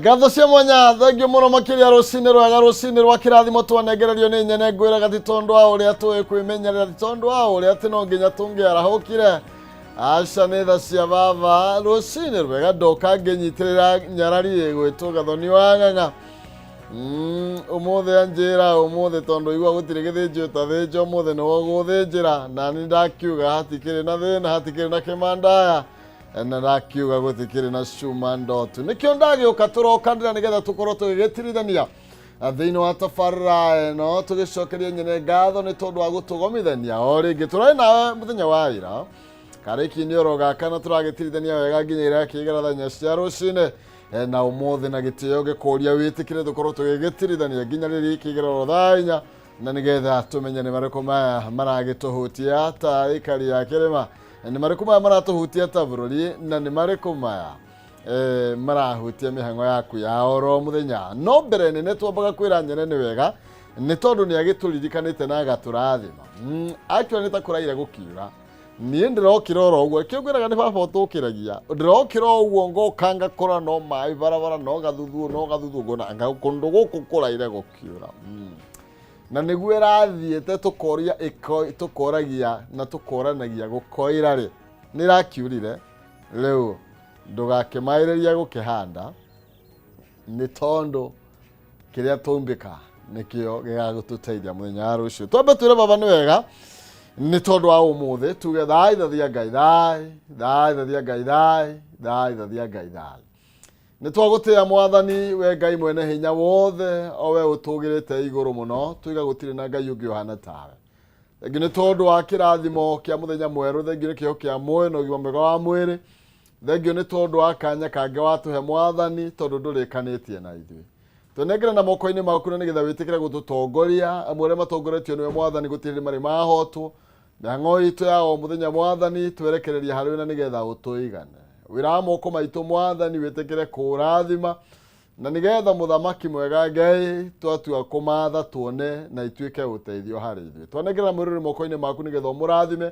gatho cia mwanya thengio muno makiria rucini rwa kirathimo twanegererio ni nyene ngwira gati tondu wa uria tui kwimenyerera tondu wa uria ati no nginya tungiarahukire aca ni tha cia baba rucini rwega ndoka nginyitirira nyarari gwitwo gathoni wa ng'ang'a umuthe anjira umuthe tondu igua gutire githinjo tathinjo umuthe no guthinjira na ni ndakiuga hatikiri na thina hatikiri na kimandaya na ndakiuga gutikiri na cuma ndotu nikio ndagiuka turoka ndira nigetha tukorwo tugigitirithania thiini wa tabarĩra ĩno tugicokeria nyene ngatho ni tondu wa gutugomithania o ringi turai nawe muthenya wa ira kariki-inĩ oro gaka na turagitirithania wega nginya ira kigera thanya cia rucini na umuthi na gitio gikuria witikire tukorwo tugigitirithania nginya riri kigera oro thanya na nigetha tumenye ni marĩkũ maya maragituhutia ta ikari ya kirima ni marĩkũ maya maratuhutia ta bururi na ni marĩkũ maya marahutia mihango yaku ya oro muthenya no mbere nene twambaga kwira nyene ni wega ni tondu ni agitulirikanite na agaturathima actually ni ta kuraire gukiura ni ndirokira oro uguo kiugiraga ni baba utukiragia ndirokira uguo ngoka ngakora no mai barabara no gathuthu ngona anga kundu guku kuraire gukiura na niguo irathiite tukoria tukoragia na tukoranagia gukoira ri nirakiurire riu ndugakemairiria gukihanda ni tondu kiria tumbika nikio gigagututeithia muthenya wa rucio twambe twire baba ni wega ni tondu wa umuthi tuge thai thathia ngai thai ni twagutia mwathani we ngai mwene hinya wothe o we utugirite iguru muno tuiga gutire na ngai ungi uhana tawe thengi ni tondu wa kirathimo kia muthenya mweru thengi ni kio kia moyo no gima mwega wa mwiri thengi ni tondu wa kanya kange watuhe mwathani tondu ndurikanitie na ithui tunengere na moko-ini maku na nigetha witikire gututongoria amwe matongoretio niwe mwathani gutire mari mahotu mihango itu ya o muthenya mwathani twerekereria harĩ na nigetha utuigane wira wa moko maitu mwathani witikire kurathima na nigetha muthamaki mwega ngai twatua kumatha tuone na ituike uteithio harĩ ithuĩ twanengera mwĩrĩ moko-ini maku nigetha umurathime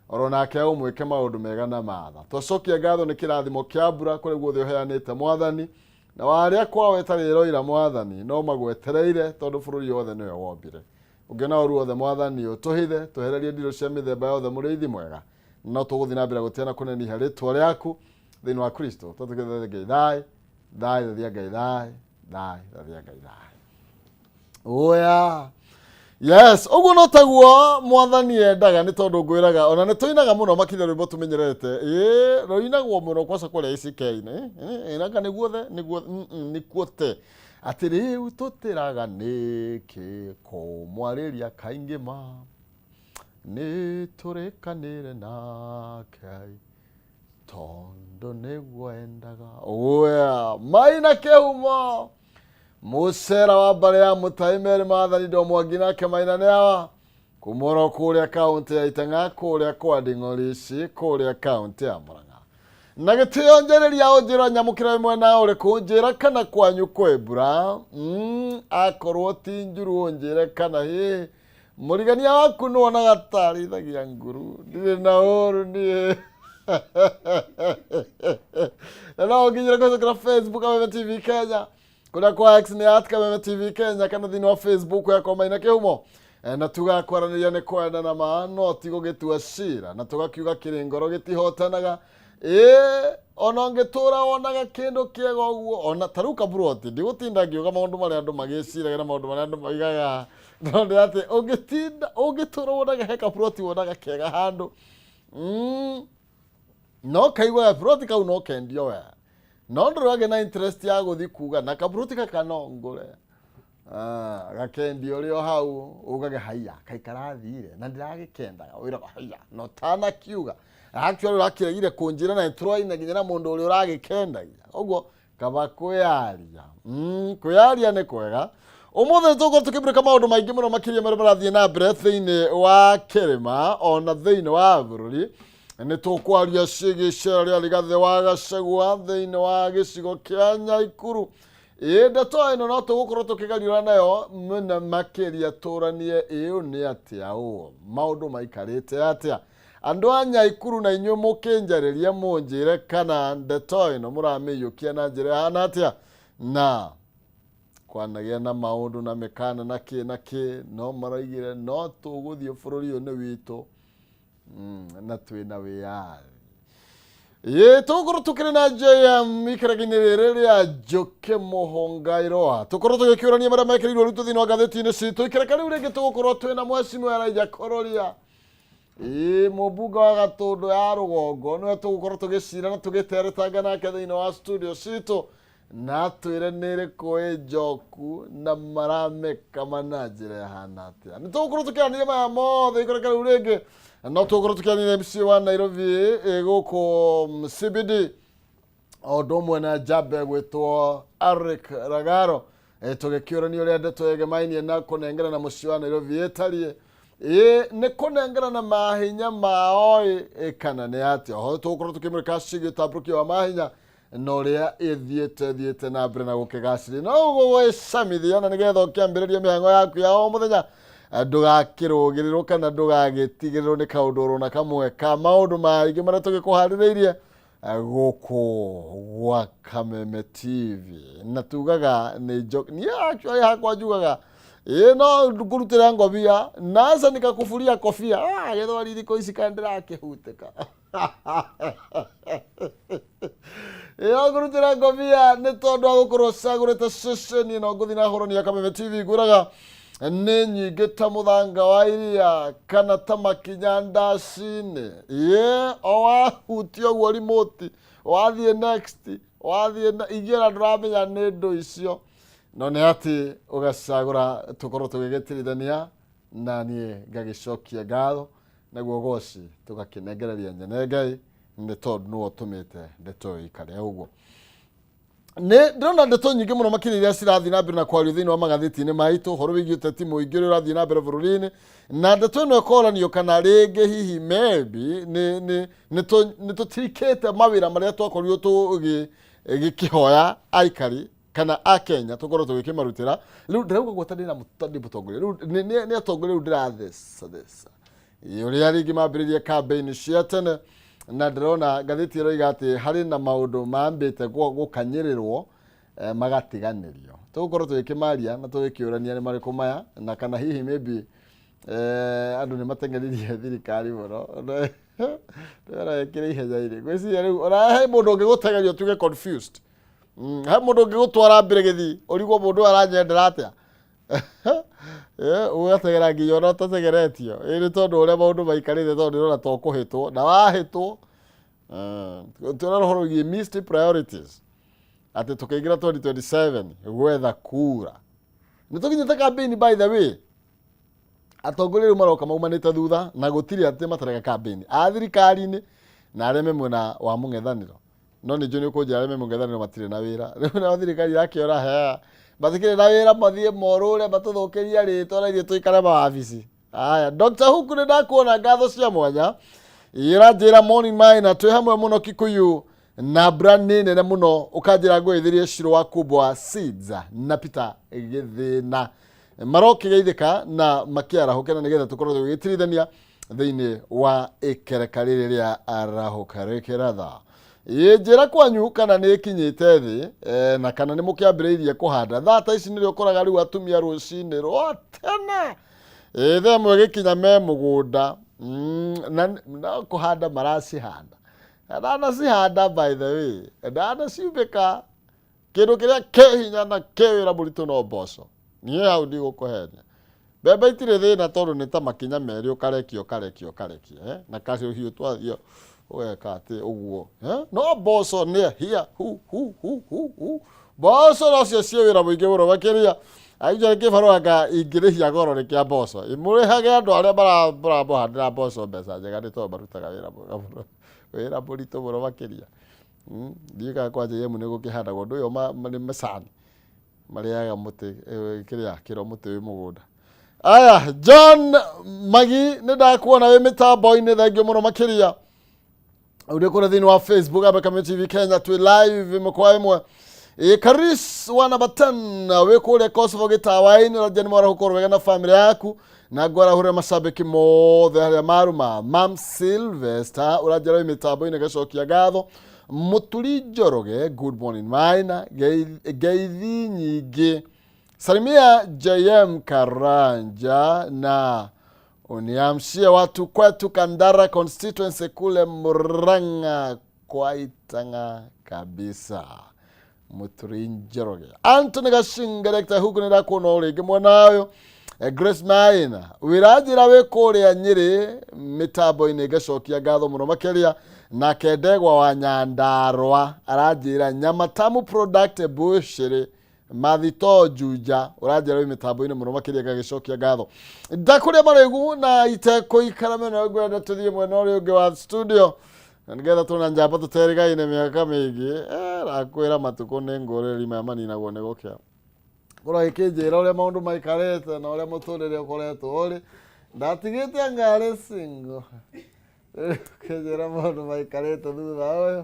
oro nake umwike maundu mega na matha twacokia ngatho ni kirathimo kia mbura kuri guothe uheanite mwathani na waria kwawe itarĩ roira mwathani no magwetereire tondu bũrũri wothe niwe wombire ungena oru wothe mwathani utuhithe tuhererie ndiro cia mithemba yothe mũrĩithi mwega no tuguthi na mbere gutiana kuneniha rĩtwa rĩaku thĩinĩ wa Kristo tũtũgĩthe ngai thai thathia ngai thathia ngai thai oya yes uguo no taguo mwathani endaga ni tondu ngwiraga ona ni tuinaga muno makire rwimbo tumenyerete roinagwo muno kwaca kuria ICK-ini inaga niguo te ati riu tutiraga niki kumwariria kaingi ma ni turikanire nake tondu niguo endaga oya maina kehumo musera wa mbare ya mutaimeri mathani ndo mwangi nake maina niawa kumoro kuria kaunti ya Itang'a kuria kwa Nding'orici kuria kaunti ya Murang'a na gitio njereria unjira nyamukira mwena uriku njira kana kwanyu kwebura akorwo ti njuru unjire kana hi murigania waku nuona gatari thagia nguru ndire na oru ni na nginyira kwa Facebook ama TV Kenya kuna kwa X ni @Kameme TV Kenya kana thini wa Facebook yako maina kihumo na tugakwaraniria ni kwenda na maano tigo gitua cira na tugakiuga kiringoro gitihotanaga ona ngitura onaga kindu kiega uguo ona taruka broti ndigutinda ngiuga maundu maria andu magiciraga na maundu maria andu maigaga nonde ati ungitura onaga heka broti onaga kiega handu no kaigwa broti kau no kendio we no ndurage na interest ya guthi kuga na kabruti kakanongore gakendio rio hau ugage haya kaikarathire na ndiragikendaga wira haya no tana kiuga actually rakiragire kunjira na introi na ginyana mundu uri uragikendagia uguo kaba kuyaria kuyaria ni kwega umuthe tuko tukibirika maundu maingi muno makiria mara marathie na mbere thiini wa kirima ona thiini wa bururi ni tukwaria cigicera ria Rigathi wa Gachagua thiini wa gicigo kia Nyaikuru ndeto ino no tugukorwo tukigariura nayo muna makiria turanie iyo ni atia maundu maikarite atia andu a Nyaikuru na inyu mukinjariria munjire kana ndeto ino muramiyukia na njira hana atia na kwanagia na maundu na mekana na ki no maraigire no tuguthie bururi ne wito na twina wiyari tukoro tukire na JM ikaraginirire ria Njoki Muhongairwa tukoro tugikiurania maria mekirirwo ritu thini wa gatheti-ini citu ikereka riu ringi tugukorwo twina mwecimu Elijah Kororia mumbunge wa Gatundu ya Rugongo niwe tugukorwo tugicira na tugiteretanga nake thini wa studio citu na twire niriko njoku na marameka manajire hana atia ni tugukorwo tukianire maya mothe ikereka riu ringi no tugukorwo tukianire MC wa Nairobi guko CBD odomwe na jabe gwitwo Eric Ragaro tugikiurania uria ndeto yegemainie na kunengera na muci wa Nairobi etarie ne kunengera na mahinya mao kana ne ati ho tugukorwo tukimurika cigitabruki wa mahinya no ria ithiete na mbere na gukigaciri no gugwicamithia na nigetha ukiambiriria mihango yaku ya o muthenya ndugakirugirirwo kana ndugagitigirirwo ni kaundu rona kamwe ka maundu maingi maria tugikuhaririirie guku gwa Kameme TV na tugaga ni Njoki ni actually hakwa njugaga no ngurutira ngobia nasa nikakufuria kofia gethwa ririko ici kandira kihuteka ngurutira ngobia ni tondu agukorwo cagurite ceceni no nguthi na horo ni Kameme TV nguraga ni nyingi ta muthanga wa iria kana ta makinya ndacini owahutio guo remote wathie next wathie igira nduramenya ni ndu icio no ni ati ugacagura tukorwo tugigitirithania na nie ngagicokia ngatho naguo goci tugakinengereria nyene Ngai ni tondu nuo tumite ndeto ikare uguo ne ndona ndeto nyingi muno makiriria cirathi na mbere na kwario thini wa magatheti-ini maitu horo wigi uteti muingi uria urathi na mbere bururi-ini na ndeto ino ikoranio kana ringi hihi maybe ni tutirikite mawira maria twakorirwo tugikihoya aikari kana a Kenya tukorwo tugikimarutira riu ndirauga gwata na mutandi mutongoria riu ni atongoria riu ndirathesa uria ringi mambiririe campaign cia tene na ndirona gatheti iroiga ati hari na maundu mambite gukanyirirwo magatiganirio tugukorwo tugikimaria na tugikiurania ni mariku maya na kana hihi maybe andu ni matengeririe thirikari muno ndera ekire ihenya iri gwiciria riu orahe mundu ngigutegerio tuge confused he mundu ngigutwara mbere githi urigwo mundu aranyendera atia ugategera nginya no tategeretio ni tondu uria maundu maikarite tondu ndirona to kuhitwo na wahitwo turona horo gi missed priorities ati tukaingira 2027 gwetha kura ni tukinyita campaign by the way atongoria riu maroka maumanite thutha na gutiri ati matareka campaign a thirikari-ini na areme mwena wa mung'ethaniro no ni joni ko jareme mung'ethaniro matire na wira riu na thirikari yakiora he bathikire na wira mathie morure batuthukiria ritwa na ithie tuikare mawabici aya Dr. Huku ni ndakuona ngatho cia mwanya iranjira morning mine twi hamwe muno Kikuyu na brand nene muno ukanjira ngwithirie Shiro wa Kubwa Seeds na Peter Githina marokigeithika na makiara hukena nigetha tukorwo tugitirithania thiini wa ikereka riri ria arahuka rikiratha njira kwanyu kana ni kinyite thi na kana ni mukiambiriirie kuhanda thata ici nirio koraga riu atumia rucini rotena themwe gikinya me mugunda na kuhanda maracihanda na cihanda by the way na ciumbika kindu kiria kehinya na kewira muritu no mboco nie hau ndigukuhenia mbembe itire thina tondu ni ta makinya meri ukarekio na kacio hiu twathio ugeka ati uguo no mboco ni hia mboco nacio cie wira muingi muno makiria aija kibarwaga ingirihia goro rikia mboco imurihage andu aria marahandira mboco mbeca njega ni tondu marutaga wira muritu muno makiria ndiga kwanja yemu ni gukihandagwo ndu uyo ni macani mariaga muti kiria kiro muti wi mugunda aya John Magi ni ndakuona wi mitambo-ini thengio muno makiria uri kura thini wa Facebook aba Kameme TV Kenya twi live mukwa imwe Karis wana batan we kule Kosovo gitawaini rajani mwara hukoru wega na family yaku na ngwarahure macambĩki mothe harĩa maruma Mam Sylvester ũranjĩra wĩ mĩtambo-inĩ gacokia gatho Mũturi Njoroge good morning Maina ngeithi nyingĩ salimia JM Karanja na uniamshie watu kwetu Kandara constituency kule Murang'a kwa Itanga kabisa. Mũturi Njoroge Anthony Gashinga director huku nĩra kuona ũrĩngĩ mwanayo Grace Maina wirajĩra wĩ kũrĩa Nyĩrĩ mĩtambo-inĩ gacokia gatho mũno makĩria na Kendegwa wa Nyandarua aranjĩra Nyamatamu product Bushiri Mathito Juja ũranjĩra wĩ mĩtambo-inĩ mũno makĩria gagĩcokia gatho ndakũrĩa marĩgu na itekũikara mena ngwenda tũthiĩ mwena ũrĩa ũngĩ wa studio na nĩgetha tũna njamba tũterigaine mĩaka mĩingĩ rakwĩra matukũ nĩ ngũrĩri maya maninagwo nĩ gũkĩa kũrwo gĩkĩnjĩra ũrĩa maũndũ maikarĩte na ũrĩa mũtũrĩre ũkoretwo ũrĩ ndatigĩte ngarĩ single kĩnjĩra maũndũ maikarĩte thutha ũyũ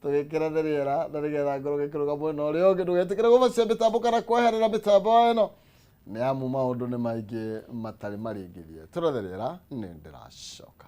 tũgĩkĩra rĩera na nĩgetha ngorwo gĩkĩrũga mwena ũrĩa ũngĩ ndũgetĩkĩre gũmacia mĩtambo kana kweherera mĩtambo ĩno nĩ amu maũndũ nĩ maingĩ matarĩ maringithie tũrothe rĩera nĩ ndĩracoka.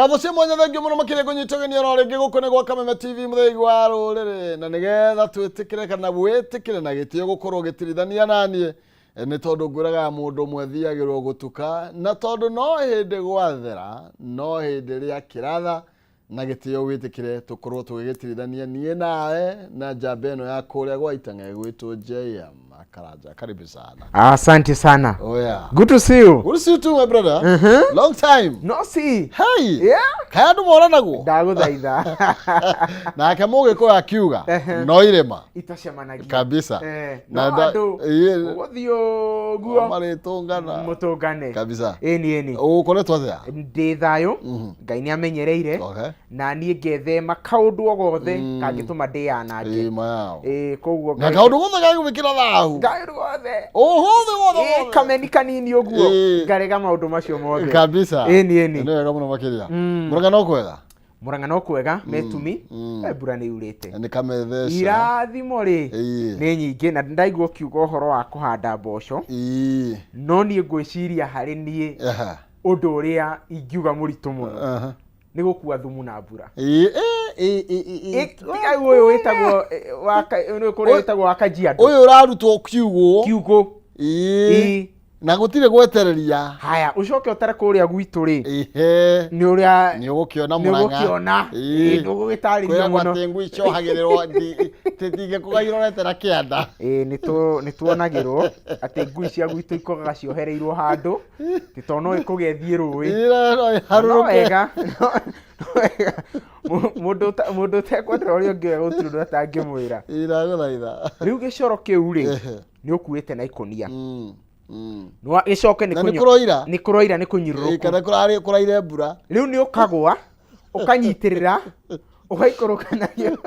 ngatho cia mwanya thengio muno makire kunyitogenia no ringi gukone gwa Kameme TV muthegi wa ruriri na nigetha twitikire kana gwitikire na gitio gukorwo gitirithania nanie ni tondu ngwiraga mundu mwethiagirwo gutuka na tondu no hindi gwathera no hindi ria kiratha na gitio witikire tukorwo tugigitirithania nie nawe na jabeno ya kuria gwa itanga gwitwo JM Karanja. Karibu sana. Asante sana. Oh yeah. Good to see you. Good to see you too, my brother. Long time. No see. Hey. Yeah. Kaya ndumora naguo. Ndaguthaitha. Na kamuge ko akiuga no irema. Itacemanagia. Kabisa. Na ndu. Uthio guo. Maritungana. Mutungane. Kabisa. Eni. Ukoretwo atia? Ndi thayo. Ngai ni amenyereire. Okay. Na nie ngethema kaundu ogothe kangituma ndiyanange. Mao. Koguo na kaundu gothe gagubikira thahu. Ngai gothe. Hothe. Kameni kanini uguo. Ngarega maundu macio mothe. Kabisa. Eni. Ni wega muno makiria. Muranga no kwega. Muranga no kwega metumi mbura ni urite. Ni kamethesha. Irathimo ri ni nyingi na ndaigwo kiugo horo wa kuhanda mboco. No ni ngwiciria hari nie. Undu uria ingiuga muritu muno. Ni gukua thumu na mbura. Tiga uyu witagwo witagwo wakajiado. Uyu urarutwo kiugo. Na gutire gwetereria. Haya ucoke utare kuria gwitu ri. Ni uria ni ugukiona Muranga. Ni ugukiona. Ndugugitariria muno. Kwa tengu icohagirwo titige kugairorete kianda. Ni tuonagirwo ati ngui cia gwitu ikogaga ciohereirwo handu titono ikugethie rui. Wega. Mundu tekwendera uria ungi guturu atangimwira. Iraguthaitha. Riu gicoro kiu ri ni ukuite na ikonia. No gicoke ni kuroira. Ni kuroira ni kunyiruruka. Kana kuraire mbura. Riu ni ukagwa ukanyitirira ugaikoroka nayo.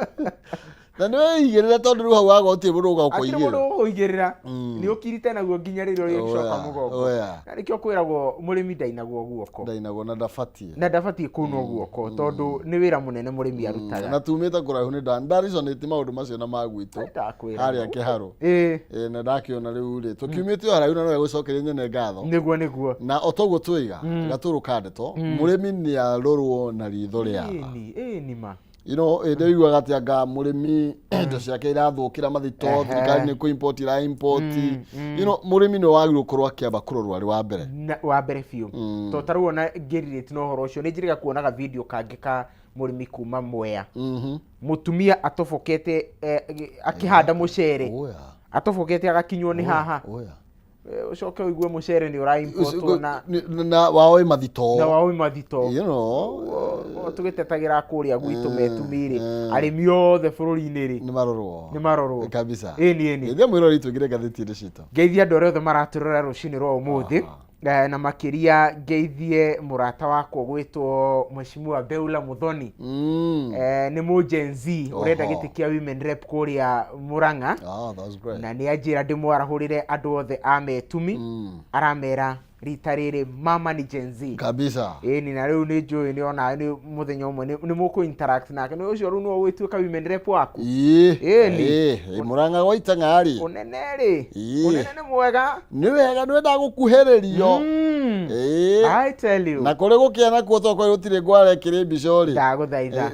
Na niwe igirira tondu ru hau wago uti mundu ugakuigirira. Ati mundu uigirira ni ukirite naguo nginya ririo ricoka mugongo. Na rikio kwiragwo murimi ndainagwo guoko. Ndainagwo na ndafatie. Na ndafatie kuno guoko tondu ni wira munene murimi arutaga. Na tumite kuraihu ni ndarizonete maundu macio na magwitu. Haria kiharo. Na ndakiona riu ri tukiumite haraihu na no gucokeria nyene ngatho. Niguo. Na otoguo twiga gaturu kandeto murimi ni arorwo na ritho ria. Ni ma. Ndio igwa anga murimi ndo ciake irathukira mathito thirikari ni ku import ira import. Murimi no wagirwo kurwa kiamba kurorwa ri wa mbere fiu. To taruona ngeririte no horo ucio ni njiriga kuonaga video kangi ka murimi kuma Mwea. Mutumia atofokete akihanda mucere. Atofokete agakinywo ni haha. Ucoke uigue mucere ni ura import na waoi mathito. Na waoi mathito. Tugitetagira kuria gwitu metumiri arimi othe bururi-ini ri ni marorwo. Ni marorwo Kabisa. Eni. Ndio mwirori twigire gatheti cito. Geithia andu othe maraturora rucini rwa umuthi. Na makiria geithie murata wakwa gwitwo Mheshimiwa Beula Muthoni. Ni mu Gen Z urenda gitikia women rep kuria Muranga. That's great. Na ni ajira ndimwarahurire andu othe ametumi aramera rita riri mama ni Gen Z. Kabisa. Ni na riu ni njui ni ona ni muthenya umwe ni muku interact nake ni ucio ru no wituika women rep waku. Muranga gwaita ngari. Unene ni mwega. Ni wega nwenda gukuheririo. I tell you. Na kore gukiana kuo toko rutire ngware kiri bicori. Ndaguthaitha.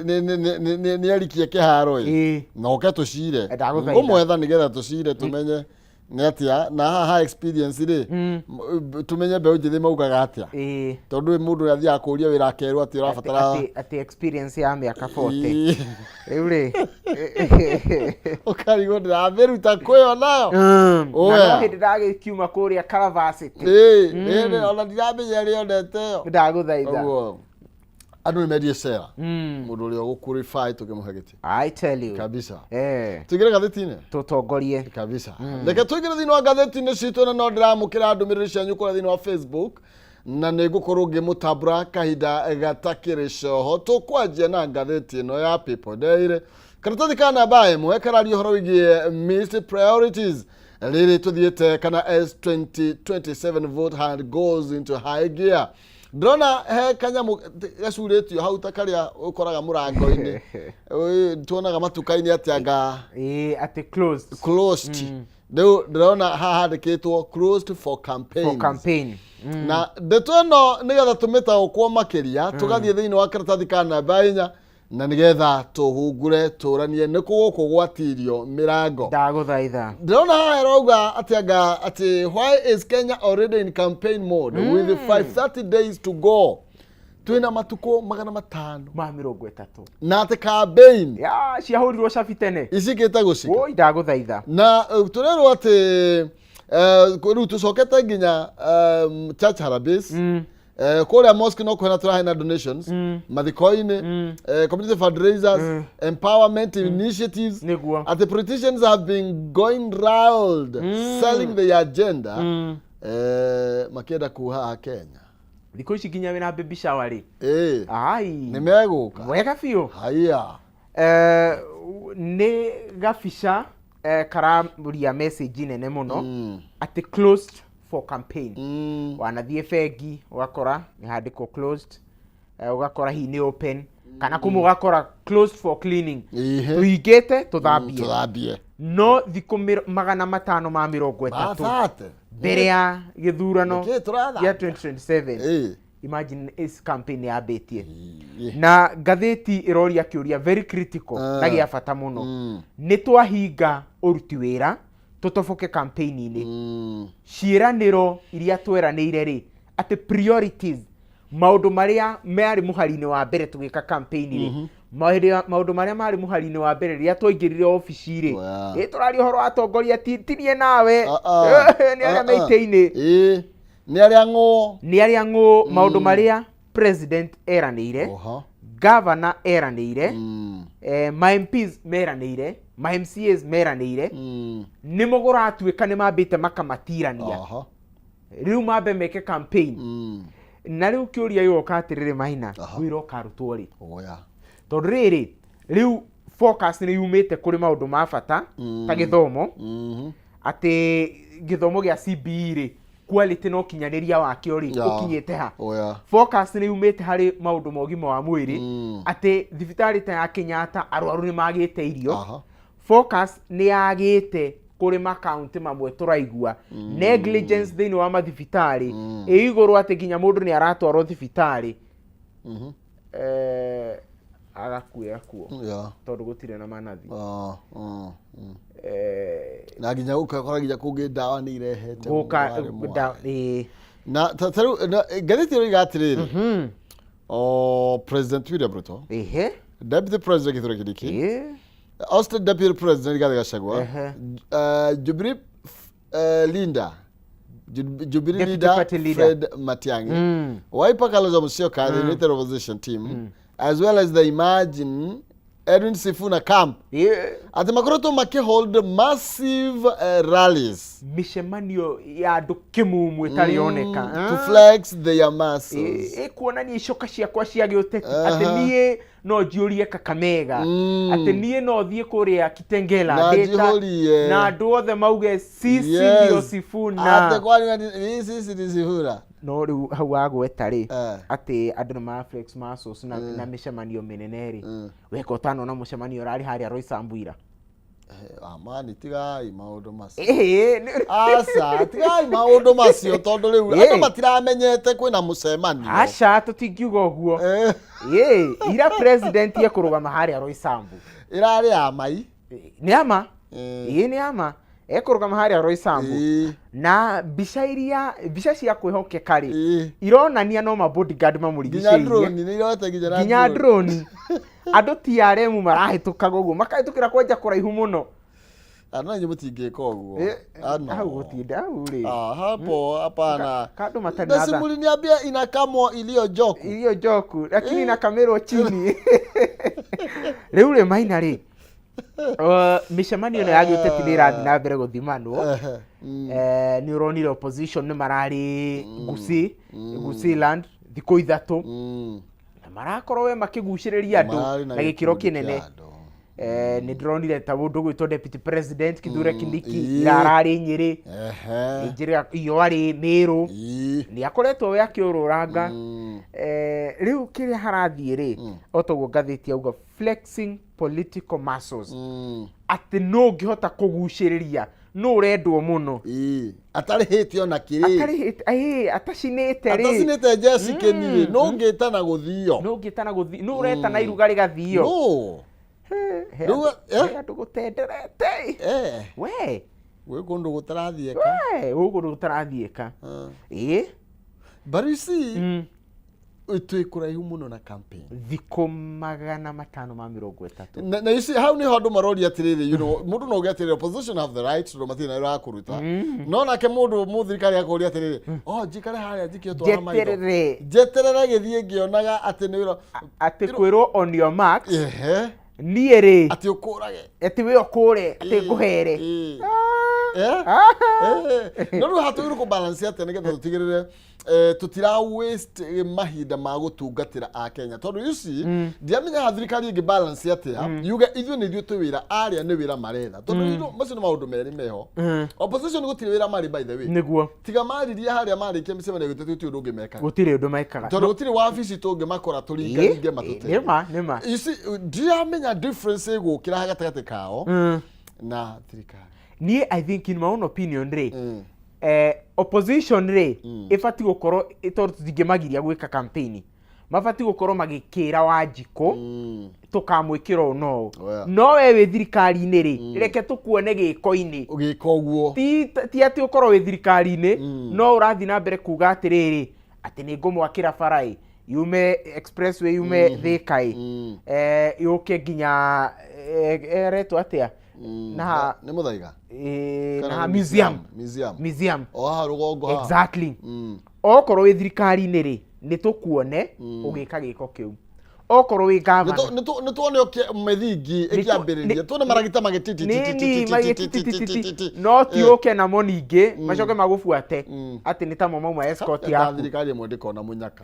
Ni arikie kiharo na oke tucire. Umwetha nigetha tucire tumenye ni atia na ha experience ri tumenye be ujithi maugaga atia. Tondu mundu athia akuria wira akeru ati urabatara ati experience ya miaka 40. Riu ri ukari gonda atheru ta kuyo nayo. Na hindi ndagikiuma kuria Kalavasiti. Ona ndiramenya ri ondete. Ndaguthaitha. Andu ni medie sera. Mundu uri gukurify tukimuhagiti. I tell you. Kabisa. Tugire gatheti-ini. Tutongorie. Kabisa. Reke twigire thini wa gatheti-ini citu no ndiramukira ndumiriri cianyu kuri thini wa Facebook. Na nigukorwo ngimutambura kahinda gatakiri coho tukwanjia na ngatheti ino ya People Daily. Karatathi kana bae mwekararia horo wigie missed priorities. Riri tuthiete kana S2027 vote hand goes into high gear. Drona he kanyamu gacuretio hau takaria ukoraga murango-ini. Tuonaga matuka-ini atianga ati closed. ndĩrona haha handĩkĩtwo closed for campaigns. For campaign. Na ndeto ĩno nĩgetha tũmĩtaũkwo makĩria tũgathiĩ thĩinĩ wa karatathi ka namba 4 na nĩgetha tũhungure tũranie nĩ gũkũ gwatirio mĩrango. Ndagũthaitha. Ndĩrona haha ĩrauga atĩ why is Kenya already in campaign mode with 530 days to go. Twina matuko 500 ma 30 na atĩ campaign ciahũrirwo cabi tene icikĩte gũcika. Oi ndagũthaitha. Na tũrerwo atĩ rĩu tũcokete nginya church harambes kũrĩa mosque no kwena tũrahe donations mathiko-inĩ community fundraisers empowerment initiatives at the politicians have been going round selling the agenda makĩenda kuha Kenya. Thikũ ici nginya wĩna baby shower rĩ. Ai nĩ megũka wega biũ. Haya nĩ gabica karamũria message nene mũno atĩ closed for campaign. Wanathiĩ bengi ũgakora nĩ handĩkwo closed, ũgakora hihi nĩ open kana kumũ ũgakora closed for cleaning. Tũhingĩte tũthambie. No thikũ 530 mbere ya gĩthurano gĩa 2027. Imagine is campaign yambĩtie. Na ngathĩti ĩroria kĩũria very critical na gĩa bata mũno. Nĩ twahinga ũruti wĩra tũtoboke campaign-inĩ. Ciĩranĩro iria tweranĩire rĩ atĩ priorities maũndũ marĩa marĩ mũhari-inĩ wa mbere tũgĩka campaign rĩ maũndũ marĩa marĩ mũhari-inĩ wa mbere rĩrĩa twaingĩrire ofici rĩ tũraria ũhoro wa atongoria tinie nawe nĩ arĩa meitĩ-inĩ nĩ arĩa ng'ũ maũndũ marĩa president eranĩire governor eranĩire ma MPs meranĩire ma MCAs meranĩire nĩmo gũratuĩka nĩ mambĩte makamatirania rĩu mambe meke campaign na rĩu kĩũria gĩgoka atĩrĩrĩ Maina wĩra ũkarutwo rĩ tondũ rĩrĩ rĩu focus nĩ yumĩte kũrĩ maũndũ ma bata ta gĩthomo atĩ gĩthomo gĩa CBE rĩ quality no kinyanĩria wakĩo rĩ ũkinyĩte ha. Focus nĩ yumĩte harĩ maũndũ ma ũgima wa mwĩrĩ atĩ thibitarĩ ta ya Kenyatta arwaru nĩ magĩte irio. Focus nĩ yagĩte kũrĩ makaunti mamwe tũraigua negligence thĩinĩ wa mathibitarĩ igũrũ atĩ nginya mũndũ nĩ aratwarwo thibitarĩ agakuĩra kuo tondũ gũtirĩ na manathi. Na nginya gũkora nginya kũngĩ ndawa nĩ irehete na tarĩu ngathĩti ĩyo igatĩrĩrĩ President William Ruto Deputy President Kithure Kindiki Austin Deputy President Rigathi Gachagua Jubilee Leader Fred Matiang'i Wiper Kalonzo Musyoka the United Opposition Team as well as the Imagine Edwin Sifuna camp ati makoretwo makihold massive rallies micemanio ya andũ kĩmumu ĩtarĩoneka to flex their masses kuonania icoka ciakwa cia gĩũteti atĩ niĩ no njũrie Kakamega atĩ niĩ no thiĩ kũrĩa Kitengela na andũ othe mauge sisi ndio Sifuna atĩ kwani sisi ndio Sifuna no rĩu hau agweta rĩ atĩ andũ nĩ ma flex muscles na mĩcemanio mĩnene rĩ weka ũtanona mũcemanio ũrarĩ harĩa Roysambu ira amani tigai maũndũ macio asa tigai maũndũ macio tondũ rĩu andũ matiramenyete kwĩna mũcemanio aca tũtingiuga ũguo ira president ekũrũgama harĩa Roysambu ĩrarĩ amai nĩ ama nĩ ama ekũrũgama harĩa Roysambu na mbica cia kwĩhokeka rĩ ironania no ma bodyguard mamũrigicĩirie nginya drone andũ TRM marahĩtũkaga ũguo makahĩtũkĩra kwanja kũraihu mũno ana nyumu tingĩka ũguo hau gũtinda hau rĩ hapo hapana kando matani nada simuli niambia inakamwo iliyo joku lakini inakamerwo chini rĩu rĩ Maina rĩ mĩcemanio ĩno ya gĩũteti nĩ ĩrathiĩ na mbere gũthimanwo nĩ ũronire opposition nĩ mararĩ Gusii land thikũ 3 na marakorwo we makĩgucĩrĩria andũ na gĩkĩro kĩnene nĩ ndĩronire ta mũndũ gwĩtwo Deputy President Kithure Kindiki irararĩ Nyĩrĩ iyo arĩ Mĩrũ nĩ akoretwo we akĩũrũranga rĩu kĩrĩa harathiĩ rĩ otoguo ngathĩti auga flexing political muscles atĩ no ngĩhota kũgucĩrĩria no urendwo muno atarihite ona kiri atacinite Jessica ni no ngitana guthio no uretana iruga rigathio no tugutenderete we kundu gutarathieka but you see itui kuraihu muno na campaign thiko 530 na you see how ni handu marori atiriri you know mundu no getiriri opposition have the right to matina ira kuruta no na ke mundu muthirikari akori atiriri jikare haria jikio twara maitho jeterere githie ngionaga ati ni wira ati kwirwo on your marks niere ati ukurage ati we okure ati nguhere no hatu ku balance ati nige tutigirire tutira waste mahinda ma gutungatira a Kenya tondu you see ndiamenya hathirikari ngi balance ati yuga ithu ni ithu wira aria ni wira maretha tondu macio ni maundu meri meho opposition gutire wira mari by the way niguo tiga mariria haria marikia micemania gutete undu ngimeka gutire undu maikaga tondu gutire wabici tungi makora turingaringe matute nima you see ndiamenya difference gukira hagatagate kao na thirikari ni I think in my own opinion opposition ifati gukoro itortu tingemagiria gwika campaign mafati gukoro magikira Wanjiku tukamwikira no we wi thirikari-ini reke tukuone giko-ini ugikoguo ti ati ukoro wi thirikari-ini no urathi na mbere kuga atiriri ati ni ngumwakira barai yume expressway yume thikai yuke nginya eretwo atia na ni muthaiga na museum ha rugongo ha exactly okorwo wi thirikari-ini ni tukuone ugika giko kiu okorwo wi governor ni tuone methingi ikiambiriria tuone maragita magititi no ti uke na moningi macoke magubuate ati ni tamo mauma escort ya thirikari imwe ndikona munyaka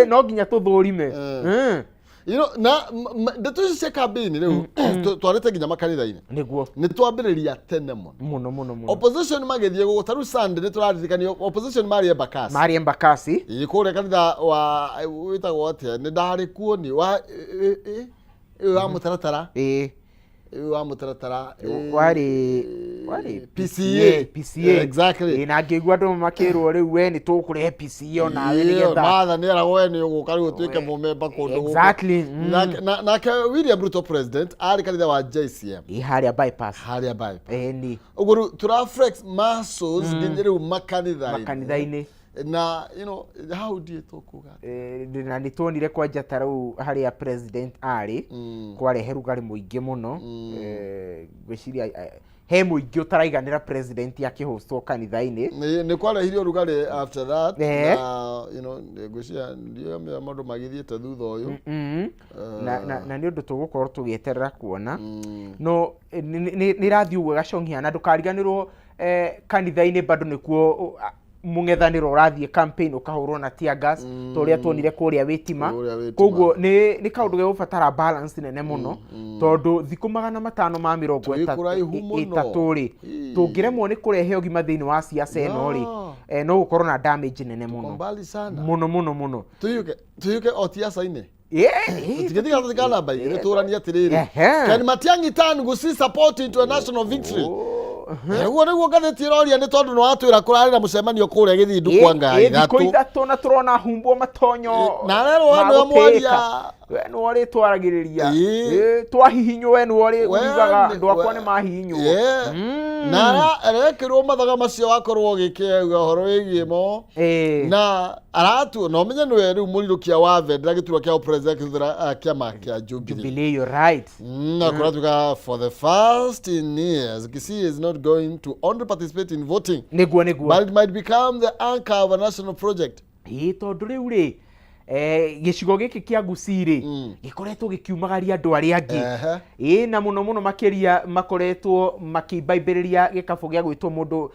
no nginya tuthurime you know na ndeto cia campaign riu twarete nginya makanitha-ini niguo ni twambiriria tene muno opposition magethie gutaru Sunday ni turaririkania opposition mari Embakasi ikure kanitha wa witagwo atia ni ndari kuo ni wa wa mutaratara wa mutaratara wari PCA exactly na ngigua andu makirwo riu we ni tukurehe PCA ona we nigetha matha ni arago we ni uguka riu tuike mumemba kundu exactly na William Ruto president ari kanitha wa JCM haria bypass ni uguru tura flex muscles nginya riu makanitha-ini na you know how do you talk kuga na ni tonire kwa njata riu haria president ari kwarehe rugari muingi muno gwiciria he muingi utaraiganira president yakihostwo kanitha-ini ni kwarehirio rugari after that na you know gwiciria ndio maundu magithiete thutha uyu na ni undu tugukorwo tugieterera kuona no ni rathi uwe gacong'ia na ndukariganirwo kanitha-ini bado nikuo mungethaniro urathie campaign ukahurwo na tear gas toria tuonire kuria witima koguo ni kaundu ge ubatara balance nene muno tondu thiku 530 ri tungiremwo ni kurehe ogima thiini wa siasa eno ri no gukorwo na damage nene muno tuyuke otiasa-ini tigethiga thikana bai ni turania atiriri kan Matiang'i tan gusi support international victory Eguo niguo ngathĩti ĩroria nĩ tondũ nĩ watwĩra kũrarĩ na mũcemanio kũrĩa Gĩthindu kwa ngai thikũ ithatũ na tũrona humbwo matonyo na rero nĩ mwaria we nĩ wari twaragĩrĩria twahihinywo we nĩ wari ugaga andũ akwa nĩ mahihinywo na arekĩrwo mathaga macio wakorwo gĩkĩuga ũhoro wĩgiĩ mo na aratu no menye nĩwe rĩu mũrirũkia wa vendera gĩturwa kĩa president kĩhũthĩra kĩama kĩa Jubilee you're right na kũratuĩka for the first in years Kisii is not going to only participate in voting niguo but it might become the anchor of a national project tondũ rĩu rĩ gĩcigo gĩkĩ kĩa Gusii rĩ gĩkoretwo gĩkiumagaria andũ arĩa angĩ na mũno makĩria makoretwo makĩimbaimbĩrĩria gĩkabũ gĩa gwĩtwo mũndũ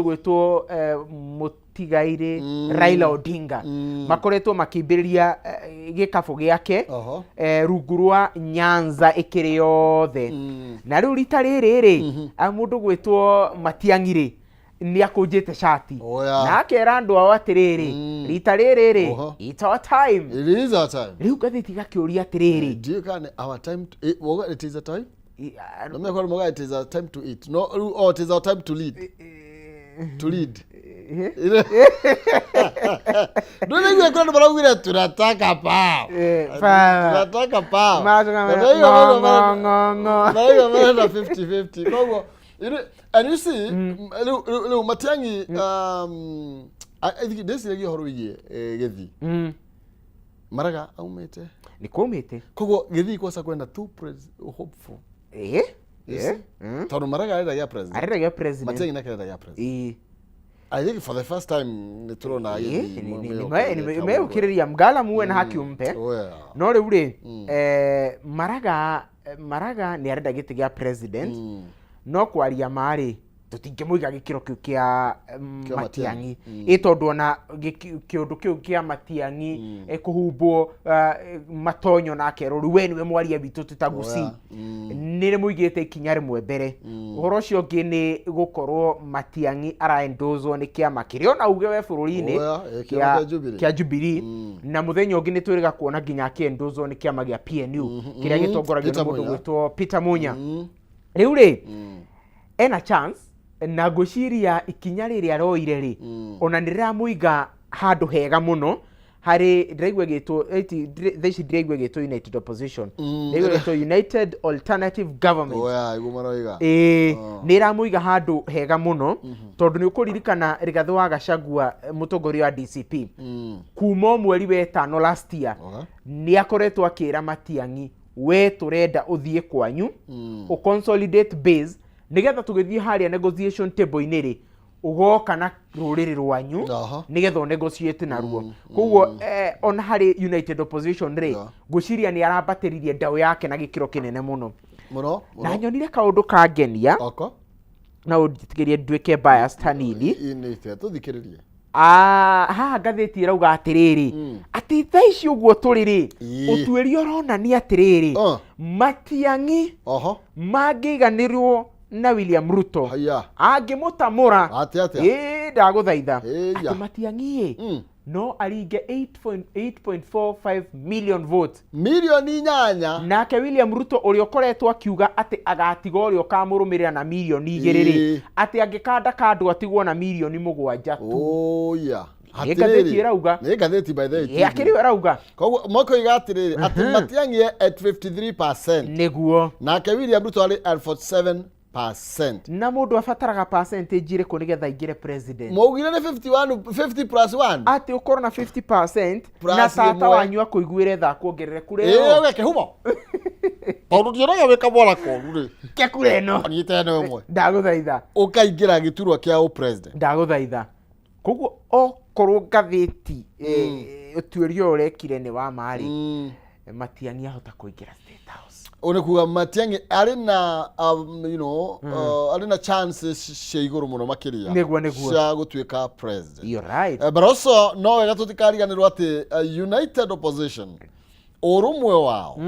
gwĩtwo mũtigairĩ Raila Odinga makoretwo makĩimbĩrĩria gĩkabũ gĩake rungu rwa Nyanza ĩkĩrĩ yothe na rĩu rita rĩrĩ rĩ mũndũ gwĩtwo Matiang'i rĩ ni akujite shati na akera andu ao atiriri rita riri it's our time it is our time riu gathiti gakiuria atiriri do you can our time it is a time no me kwa muga it is a time to eat no or it is a time to lead ndio ndio kwa ndo baraugira tunataka pao tunataka pao na 50-50 kwa and you see lu Matiang'i I think this is horo ye gethi Maraga aumete ni komete kogo gethi kwa kwenda tu hopeful Tonu Maraga arenda ya president Matiang'i nakarenda ya president I think for the first time niturona me ukiriria mgala muwe na haki umpe no riu ri Maraga ni arenda giti gya president no kwaria mari tutingemuiga gikiro kiu kia Matiang'i itondu ona kiundu kiu kia Matiang'i kuhumbo matonyo na keruru we niwe mwaria bitu tutagusi nire muigite ikinya rimwe mbere uhoro ucio ngi ni gukorwo Matiang'i araendozwo ni kiama kirio na uge we bururi-ini kia Jubilee na muthenya ungi ni twiriga kuona nginya akiendozwo ni kiama gia PNU kiria gitongoragio ni mundu gwitwo Peter Munya riu ri ena chance na ngociria ikinya riria roire ri ona niramuiga handu hega muno hari ndiraigua gitwo theci ndiraigua gitwo United Opposition ndiraigua gitwo United Alternative Government igumaroiga niramuiga handu hega muno tondu ni ukuririkana Rigathi wa Gachagua mutongoria wa DCP kuma mweri wa 5 last year ni akoretwo akira Matiang'i we turenda uthie kwanyu o consolidate base nigetha tugithie haria negotiation table iniri ugoka na ruriri rwanyu nigetha negotiate naruo koguo on hari United Opposition ri guciria ni arabatiririe ndao yake na gikiro kinene muno na nyonire kaundu kangenia na unditigirie ndwike bias tanini ini tuthikiririe haha ngatheti irauga atiriri ati thaici uguo turiri utuirio urona ni atiriri Matiang'i mangiganirwo na William Ruto angimutamura ndaguthaitha ati Matiang'i no aringe 8.45 million votes milioni 8 nake William Ruto urio koretwo akiuga ati agatiga urio kamurumirira na milioni 2 ati angikanda kandu atigwo na milioni 7 hatiriri irauga ni gatheti by the way akiri irauga koguo moko igatiriri ati Matiang'i at 53% niguo nake William Ruto ari at 47% na mundu afataraga percentage ire ko nigetha ingire president mugire ni 50 plus 1 ati ukoro na 50% na tata wanyu akuiguire tha kuongerere kure weke humo Paulo tioraga weka bora ko ri ke kure no anyite no mwe ndaguthaitha ukaingira giturwa kia o president ndaguthaitha koguo okorwo gatheti utuirio urekire ni wa mari Matiang'i ahota kuingira State House onekuga Matiang'i ari na ari na chances cia iguru muno makiria niguo cia gutuika president you're right but also no wega tutikariganirwo ati United Opposition urumwe wao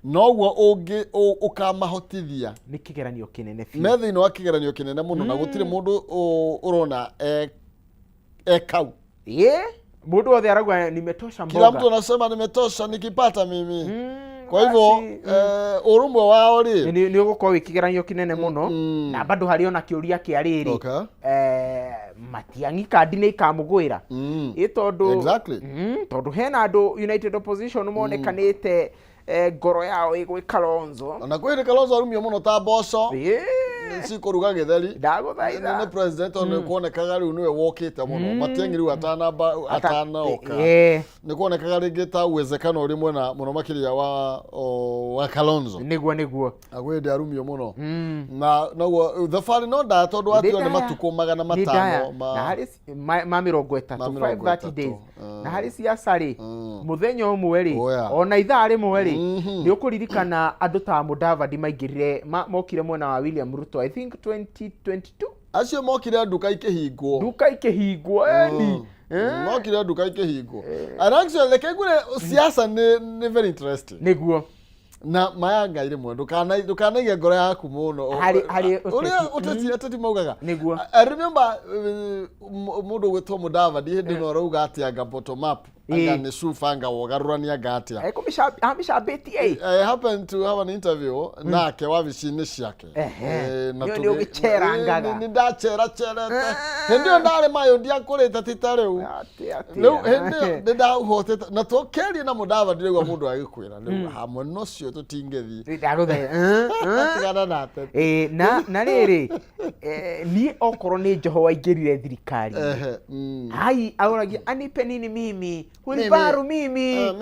noguo ungi ukamahotithia ni kigeranio kinene fi methi no akigeranio kinene muno na gutire mundu urona kau mundu othe aragwa nimetosha mboga kila mtu anasema nimetosha nikipata mimi kwa hivyo urumwe wao ri ni ugukorwo ikigeranio kinene muno na bado hari ona kiuria kia riri Matiang'i kandi ni ikamugwira itondu tondu hena andu United Opposition monekanite ngoro yao igwi Kalonzo na kwiri Kalonzo arumio muno ta boco si kuruga githeri ndaguthaitha ni president on kuonekaga riu niwe wokite muno Matiang'i riu atana oka ni kuonekaga ringi ta uwezekano uri mwena muno makiria wa Kalonzo niguo agwende arumio muno na no the far no da tondu ati oni matuko magana matano na hari ma 30 days na hari siasa ri muthenya umwe ri ona ithaa rimwe ri ni ukuririkana andu ta Mudavadi maingirire mokire mwena wa William Ruto I think 2022 acio mokire nduka ikihingwo mokire nduka ikihingwo and actually kegure siasa ni very interesting niguo na mayanga ire mwe ndukanaige ngoro yaku muno hari utati maugaga niguo I remember mundu gwitwo Mudavadi hindi no rauga ati anga bottom up anga ni sufanga wogarurania gatia amicambĩtie I happened to have an interview nake wabici-inĩ ciake nĩ ũgĩcerangaga nĩ ndacerete hĩndĩ ĩyo ndarĩ mayũ ndiakũrĩte tita rĩu hĩndĩ ĩyo ndahotete na tũkĩaria na mũndava ndirĩgua mũndũ agĩkwĩra rĩu hamwe nocio tũtingĩthiĩ tigana nate na rĩrĩ niĩ okorwo nĩ Njoho waingĩrire thirikari hai auragia anipe nini mimi Wilbaru mimi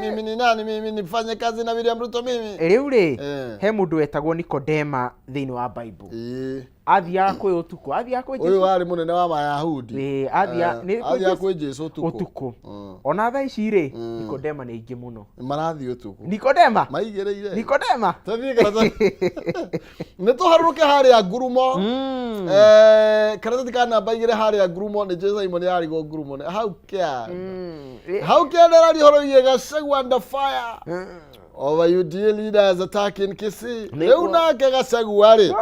mimi ni nani mimi nifanye kazi na William Ruto mimi rĩu rĩ he mũndũ wetagwo Nikodema thĩinĩ wa Bible athiaga kwĩ ũtukũ athiaga kwĩ Jesũ ũyũ warĩ mũnene wa Mayahudi athiaga kwĩ Jesũ ũtukũ ona thaa ici rĩ Nikodema nĩ aingĩ mũno marathiĩ ũtukũ Nikodema maigĩrĩire Nikodema nĩ tũharũrũke harĩa ngurumo karatathi ka namba igĩrĩ harĩa ngurumo nĩ Jesũ Simon yarigwo ngurumo hau kĩa nderari horo iye Gachagua under fire over UDA leaders attacking Kisii rĩu nake Gachagua rĩ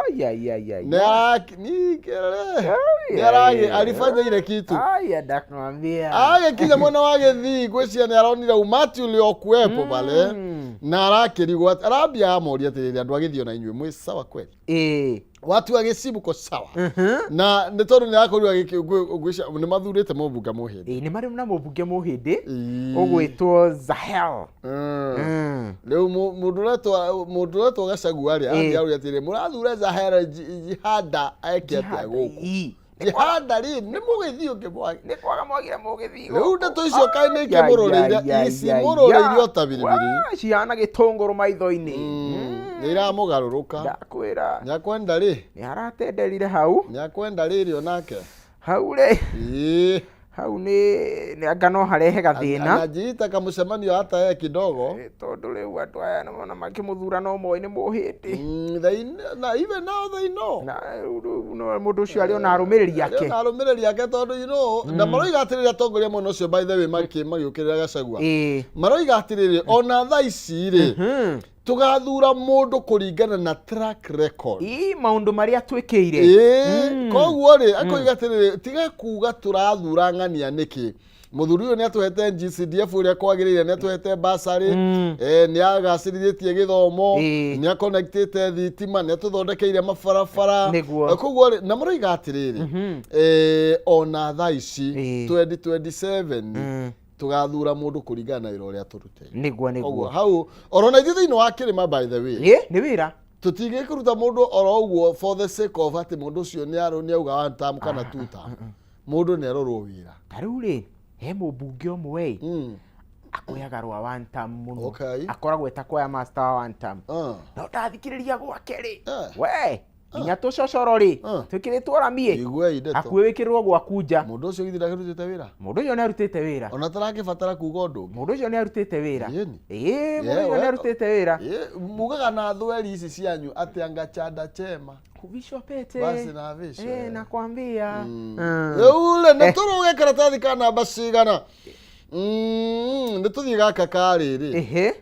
nĩaragi alifanya ile kitu ndakwambia agĩkinya mwena wa Gĩthii gwĩcia nĩaronire umati uliokuwepo pale na arakĩrigwo arambia amoria atĩrĩrĩ andũ a Gĩthii ona inyuĩ mwĩ sawa kweli watu wa Gĩcii mũko sawa na nĩ tondũ nĩakorirwo nĩ mathurĩte mũmbunge mũhĩndĩ nĩ marĩ na mũmbunge mũhĩndĩ ũgwĩtwo Zahel rĩu mũndũ ũretwo Gachagua rĩ athiaũria atĩrĩrĩ mũrathure Zahel jihada eke atĩa gũkũ jihada rĩ nĩ mũgĩthiĩ ũngĩmwage nĩ kwaga mwagire mũgĩthiĩ rĩu ndeto icio kaĩ nĩ ikĩmũrũrĩire ici mũrũrĩire o ta biribiri cihana gĩtũngũrũ maitho-inĩ nĩ iramũgarũrũka ndakwĩra nĩakwenda rĩ nĩaratenderire hau nĩakwenda rĩrĩ onake hau rĩ hau nĩ anga no harehe gathĩna anajiita kamũcemanio hata yeye kidogo tondũ rĩu andũ aya nĩmona makĩmũthura no moĩ nĩ mũhĩndĩ even now they know na mũndũ ũcio arĩ ona arũmĩrĩri ake tondũ you know na maroiga atĩrĩrĩ atongoria mwena ũcio by the way magĩũkĩrĩra Gachagua maroiga atĩrĩrĩ ona thaa ici rĩ tugathura mũndũ kũringana na track record maũndũ marĩa twĩkĩire koguo rĩ akoiga atĩrĩrĩ tiga kuga tũrathura ng'ania nĩkĩ mũthuri ũyũ nĩatũhete GCDF ũrĩa kwagĩrĩire nĩatũhete basarĩ nĩagacĩrithĩtie gĩthomo nĩakonectĩte thitima nĩatũthondekeire mabarabara koguo rĩ na maroiga atĩrĩrĩ ona thaa ici 2027 tugathura mũndũ kũringana na wĩra ũrĩa tũrutĩire nĩguo hau orona ithuĩ thĩinĩ wa kĩrĩma by the way nĩ wĩra tũtingĩkĩruta mũndũ oro ũguo for the sake of atĩ mũndũ ũcio nĩauga one term kana two term mũndũ nĩarorwo wĩra tarĩu rĩ he mũmbunge ũmwe akoyaga rwa one term mũno akoragwo etakoya master wa one term no ndathikĩrĩria gwake rĩ we nginya tũcocoro rĩ twĩkĩrĩtwo ramie hakuhĩ wĩkĩrĩrwo gwaku nja mũndũ ũcio githira kĩrutĩte wĩra mũndũ ũcio nĩarutĩte wĩra ona tarakĩbatara kuga ũndũ mũndũ ũcio nĩarutĩte wĩra mũndũ ũcio nĩarutĩte wĩra mugaga na thweri ici cianyu atĩ anga chanda chema kuvishopete basi na visho nakwambia ule nĩtũrũge karatathi ka namba cigana nĩtũthiĩ gaka karĩrĩ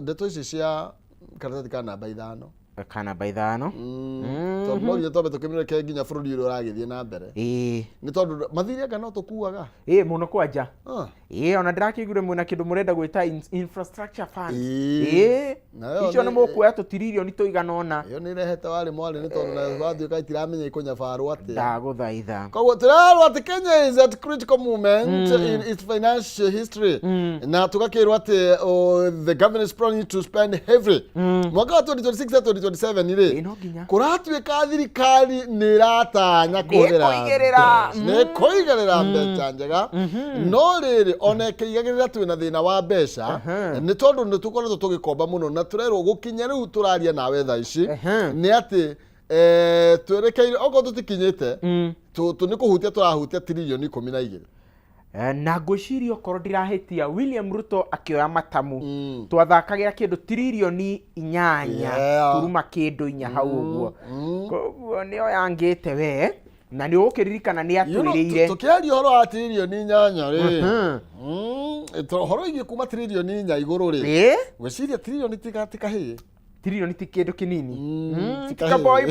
ndeto ici cia karatathi ka namba 5 kana baithano tondũ no nginya twambe tũkĩmenyeke nginya bũrũri ũrĩa ũragĩthiĩ na mbere nĩ tondũ mathiri anga no tũkuaga mũno kwanja ona ndĩrakĩiguire mwĩna kĩndũ mũrenda gwĩta infrastructure fund icio nĩ mũkuoya tũtiririoni tũigana ũna ĩyo nĩ ĩrehete warĩ mwarĩ nĩ tondũ na wathiũka itiramenya ikũnyabarwo atĩa ndagũthaitha koguo tũrerwo atĩ Kenya is at critical moment in its financial history na tũgakĩrwo atĩ the government is planning to spend heavily mwaka wa 2026 2027 rĩ kũratuĩka thirikari nĩ ratanya kũigĩrĩra mbeca njega no rĩrĩ ona ĩkĩigagĩrĩra twĩna thĩna wa mbeca nĩ tondũ nĩ tũkoretwo tũgĩkomba mũno na tũrerwo gũkinya rĩu tũraria nawe thaa ici nĩ atĩ twerekeire okorwo tũtikinyĩte nĩ kũhutia tũrahutia tiririoni 12 na ngwĩciria okorwo ndirahĩtia William Ruto akĩoya matamu twathakagĩra kĩndũ tiririoni 8 turuma kĩndũ 4 hau ũguo koguo nĩyo yangĩte we na nĩ ũgũkĩririkana nĩ atwĩrĩire tũkĩaria ũhoro wa tiririoni 8 rĩ ũhoro igiĩ kuma tiririoni 4 igũrũ rĩ gwĩciria tiririoni tikahĩĩ tiririoni ti kĩndũ kĩnini tika boy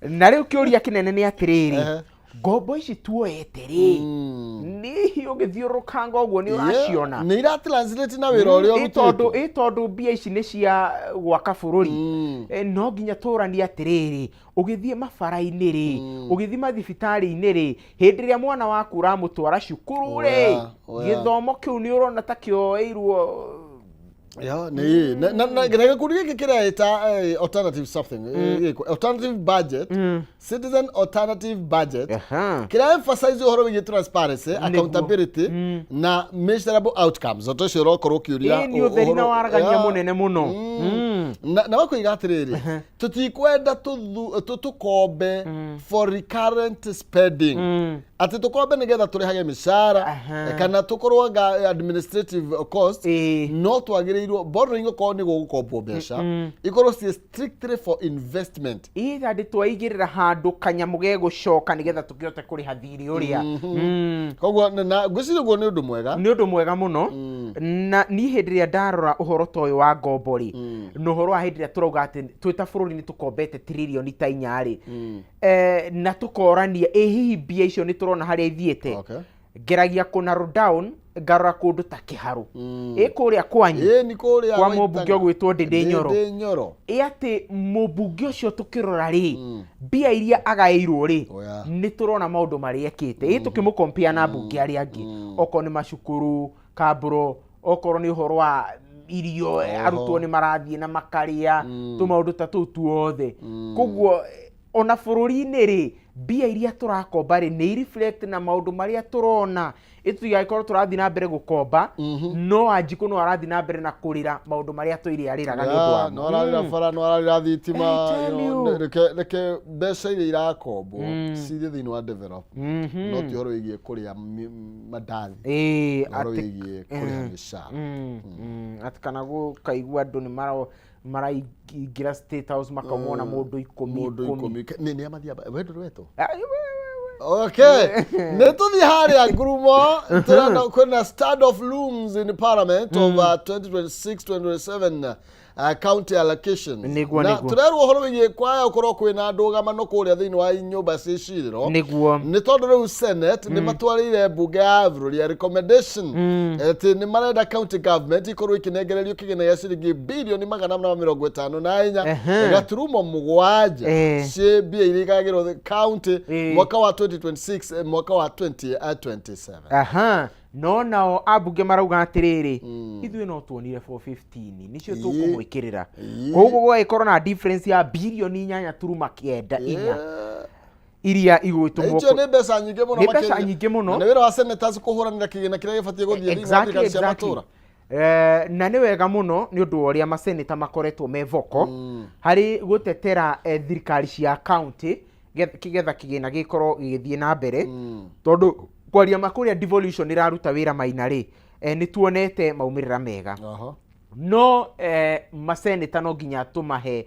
na rĩu kĩũria kĩnene nĩ atĩrĩrĩ ngombo ici tuoete rĩ nĩ ũgĩthiũrũkanga ũguo nĩ ũraciona nĩ ira translate na wĩra ũrĩa ũrutĩtwo tondũ mbia ici nĩ cia gwaka bũrũri no nginya tũranie atĩrĩrĩ ũgĩthiĩ mabara-inĩ rĩ ũgĩthiĩ mathibitarĩ-inĩ rĩ hĩndĩ ĩrĩa mwana waku ũramũtwara cukuru rĩ gĩthomo kĩu nĩ ũrona ta kĩoeirwo na gĩkundi gĩkĩ kĩreta alternative something alternative budget citizen alternative budget kĩra emphasize ũhoro wĩgiĩ transparency accountability na measurable outcomes zote cio ũrokorwo ũkĩũria nĩ ũtheri na waragania mũnene mũno na wakũiga atĩrĩrĩ tũtikwenda tũkombe for recurrent spending atĩ tũkombe nĩgetha tũrĩhage mĩcara kana tũkorwo administrative cost no twagĩrĩirwo borrowing okorwo nĩ gũgũkombwo mbeca ikorwo ci strictly for investment ĩtha ndĩ twaigĩrĩra handũ kanyamũ gegũcoka nĩgetha tũkĩhote kũrĩha thirĩ ũrĩa koguo na ngwĩciria guo nĩ ũndũ mwega mũno na niĩ hĩndĩ ĩrĩa ndarora ũhoro ta ũyũ wa ngombo rĩ na ũhoro wa hĩndĩ ĩrĩa tũrauga atĩ twĩ ta bũrũri nĩ tũkombete tiririoni ta 4 rĩ na tũkorania hihi mbia icio nĩ tũrona harĩa ithiĩte ngeragia kũ narrow down ngarora kũndũ ta Kĩharũ kũrĩa kwanyu kwa mũmbunge ũgwĩtwo Ndĩndĩ Nyoro atĩ mũmbunge ũcio tũkĩrora rĩ mbia iria agaĩirwo rĩ nĩ tũrona maũndũ marĩa ekĩte tũkĩmũkompea na mbunge arĩa angĩ okorwo nĩ macukuru kambũro okorwo nĩ ũhoro wa irio arutwo nĩ marathiĩ na makarĩa tũmaũndũ ta tũu tuothe koguo ona bũrũri-inĩ rĩ mbia iria tũrakomba rĩ nĩ reflect na maũndũ marĩa tũrona tũtigagĩkorwo tũrathiĩ na mbere gũkomba no Wanjikũ no arathiĩ na mbere na kũrĩra maũndũ marĩa tũirĩarĩraga nĩ ũndũ wa no ararĩra bara no ararĩra thitima reke mbeca iria irakombwo cirĩ thĩinĩ wa develop no ti ũhoro wĩgiĩ kũrĩa mandathi ũhoro wĩgiĩ kũrĩa mĩcara atĩ kana gũkaigua andũ nĩ maraingĩra State House makamwona mũndũ 10 nĩ amathiamba wendo rweto okay nĩtũthiĩ harĩa Ngurumo tũrenda kwĩna start of looms in parliament of 2026-2027 county allocations na tũrerwo ũhoro wĩgiĩ kwaya ũkorwo kwĩna ndũgamano kũrĩa thĩinĩ wa nyũmba cia icirĩro nĩ tondũ rĩu Senate nĩ matwarĩire mbunge ya bũrũri ya recommendation atĩ nĩ marenda county government ikorwo ikĩnengererio kĩgĩna gĩa ciringi birioni 454 gaturumo 7 ciĩ mbia iria ikagĩrwo county mwaka wa 2026 mwaka wa 2027 no nao ambunge marauga atĩrĩrĩ ithuĩ no tuonire 415 nĩcio tũkũmwĩkĩrĩra koguo gũgagĩkorwo na difference ya birioni 8.9 iria igwĩtwo icio nĩ mbeca nyingĩ mũno na wĩra wa senators kũhũranĩra kĩgĩna kĩrĩa gĩbatiĩ gũthiĩ thĩinĩ wa thirikari cia matũra na nĩ wega mũno nĩ ũndũ ũrĩa maseneta makoretwo mevoko harĩ gũtetera thirikari cia county kĩgetha kĩgĩna gĩkorwo gĩgĩthiĩ na mbere tondũ kwaria makũrĩa devolution iraruta wĩra maina rĩ nĩ tuonete maumĩrĩra mega no maseneta no nginya tũmahe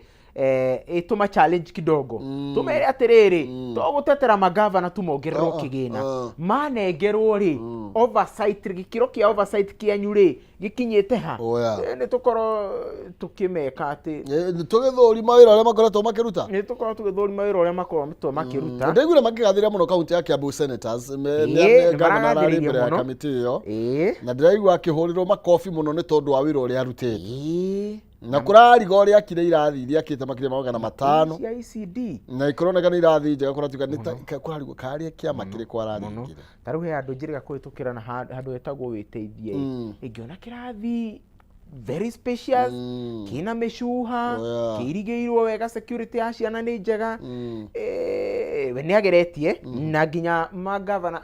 tũma challenge kidogo tumere atĩrĩrĩ tũgũtetera magavana tumongererwo kĩgĩna manengerwo rĩ oversight gĩkĩro kĩa oversight kĩanyu rĩ gĩkinyĩte ha nĩ tũkorwo tũkĩmeka atĩ tũgĩthũrima wĩra ũrĩa makoretwo makĩruta nĩ tũkorwo tũgĩthũrima wĩra ũrĩa makoretwo makĩruta ndaiguire makĩgathĩra mũno kaunti ya Kiambu senators gavana ararĩ mbere ya kamĩtĩ ĩyo na ndĩraigua akĩhũrĩrwo makobi mũno nĩ tondũ wa wĩra ũrĩa arutĩte na kũrariga ũrĩa akire irathi iria akĩte makĩria magana 5 cia ECD na ikoroneka nĩ irathi njega kũratuka nĩ kũrariga karĩa kĩama kĩrĩ kwararingire tarĩu he andũ njĩrĩga kũhĩtũkĩra na handũ hetagwo wĩteithie ingĩona kĩrathi very spacious kina mĩcuha kĩirigĩirwo wega security ya ciana nĩ njega we nĩ ageretie na nginya